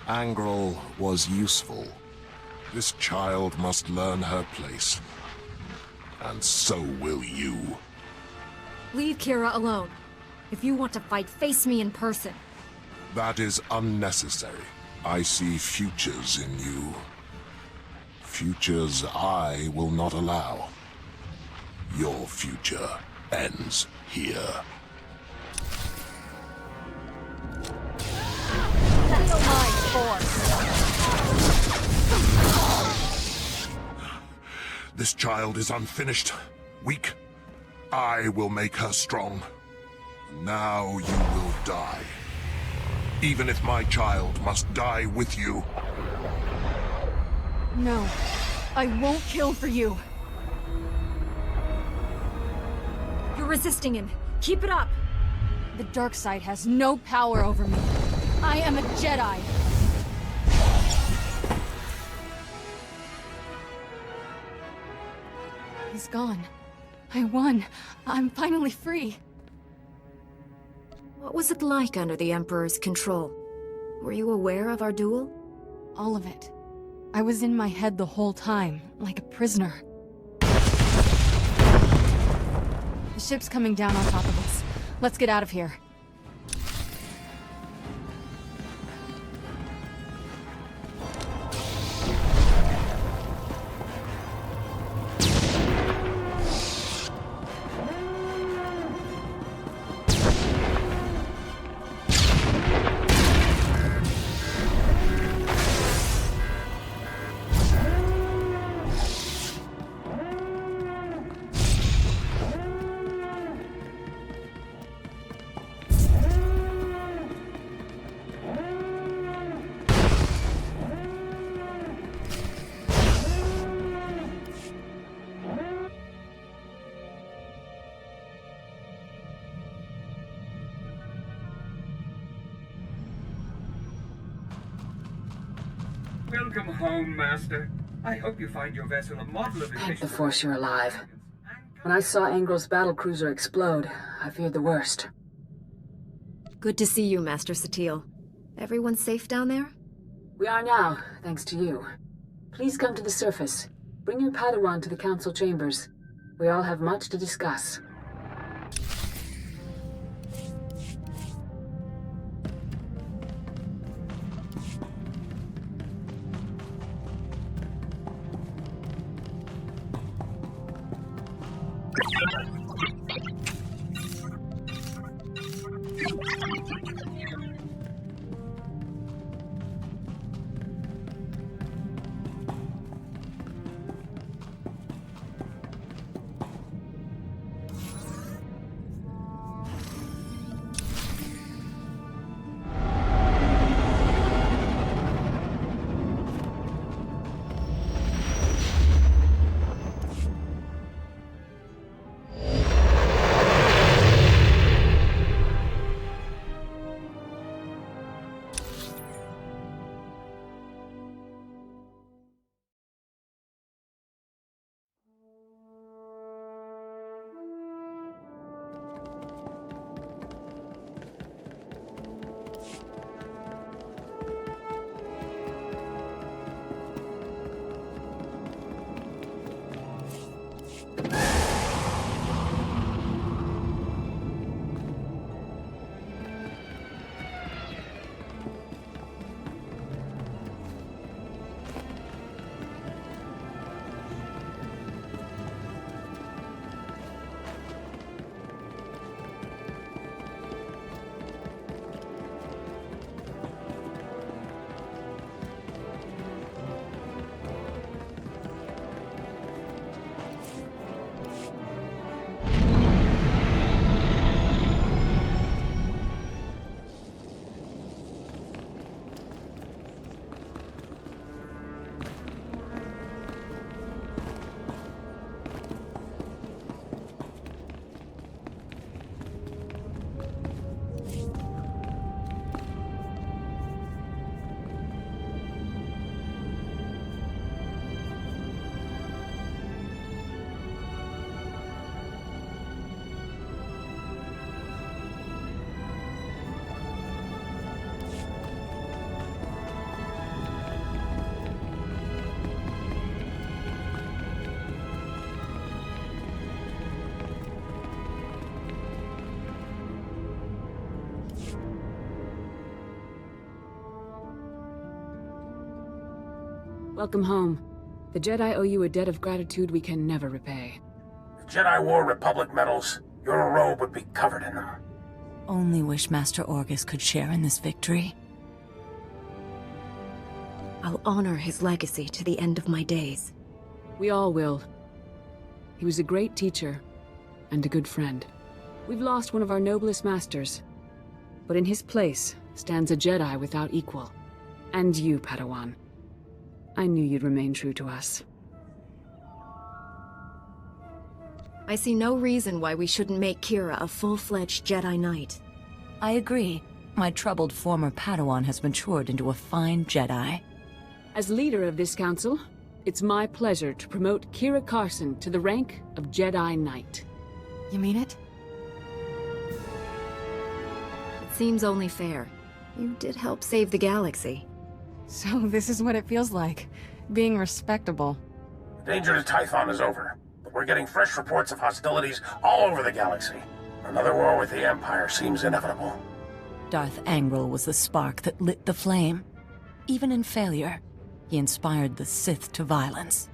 Angrel was useful. This child must learn her place. And so will you. Leave Kira alone. If you want to fight, face me in person. That is unnecessary. I see futures in you. Futures I will not allow. Your future ends here. Feel my force. This child is unfinished, weak. I will make her strong. Now you will die. Even if my child must die with you. No, I won't kill for you. You're resisting him. Keep it up. The dark side has no power over me. I am a Jedi. He's gone. I won. I'm finally free. What was it like under the Emperor's control? Were you aware of our duel? All of it. I was in my head the whole time, like a prisoner. The ship's coming down on top of us. Let's get out of here. Welcome home, Master. I hope you find your vessel a model of Thank the Force you're alive. When I saw Angrel's battlecruiser explode, I feared the worst. Good to see you, Master Satil. Everyone safe down there? We are now, thanks to you. Please come to the surface. Bring your Padawan to the Council chambers. We all have much to discuss. Welcome home. The Jedi owe you a debt of gratitude we can never repay. If Jedi wore Republic medals, your robe would be covered in them. Only wish Master Orgus could share in this victory. I'll honor his legacy to the end of my days. We all will. He was a great teacher and a good friend. We've lost one of our noblest masters, but in his place stands a Jedi without equal. And you, Padawan. I knew you'd remain true to us. I see no reason why we shouldn't make Kira a full-fledged Jedi Knight. I agree. My troubled former Padawan has matured into a fine Jedi. As leader of this council, it's my pleasure to promote Kira Carson to the rank of Jedi Knight. You mean it? It seems only fair. You did help save the galaxy. So this is what it feels like, being respectable. The danger to Tython is over, but we're getting fresh reports of hostilities all over the galaxy. Another war with the Empire seems inevitable. Darth Angral was the spark that lit the flame. Even in failure, he inspired the Sith to violence.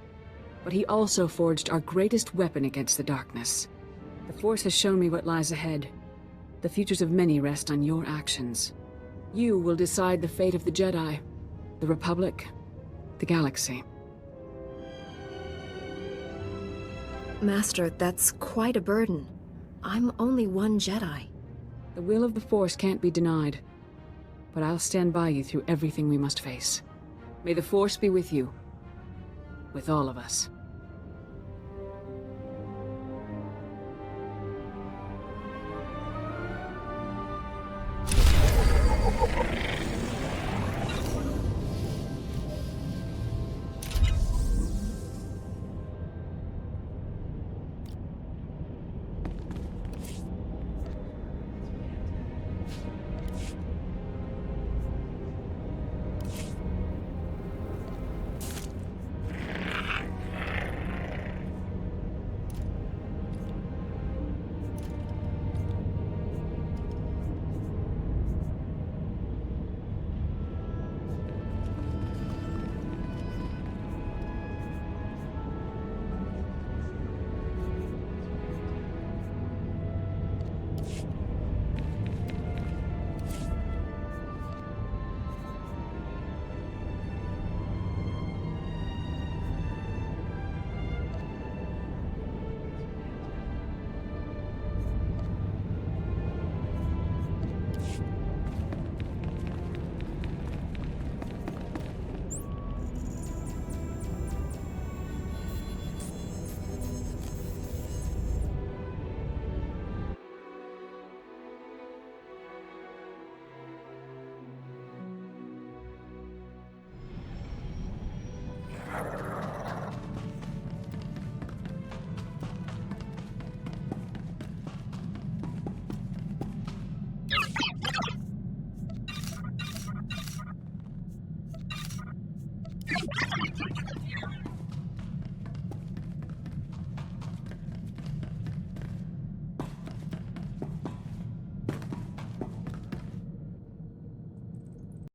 But he also forged our greatest weapon against the darkness. The Force has shown me what lies ahead. The futures of many rest on your actions. You will decide the fate of the Jedi, the Republic, the galaxy. Master, that's quite a burden. I'm only one Jedi. The will of the Force can't be denied, but I'll stand by you through everything we must face. May the Force be with you. With all of us.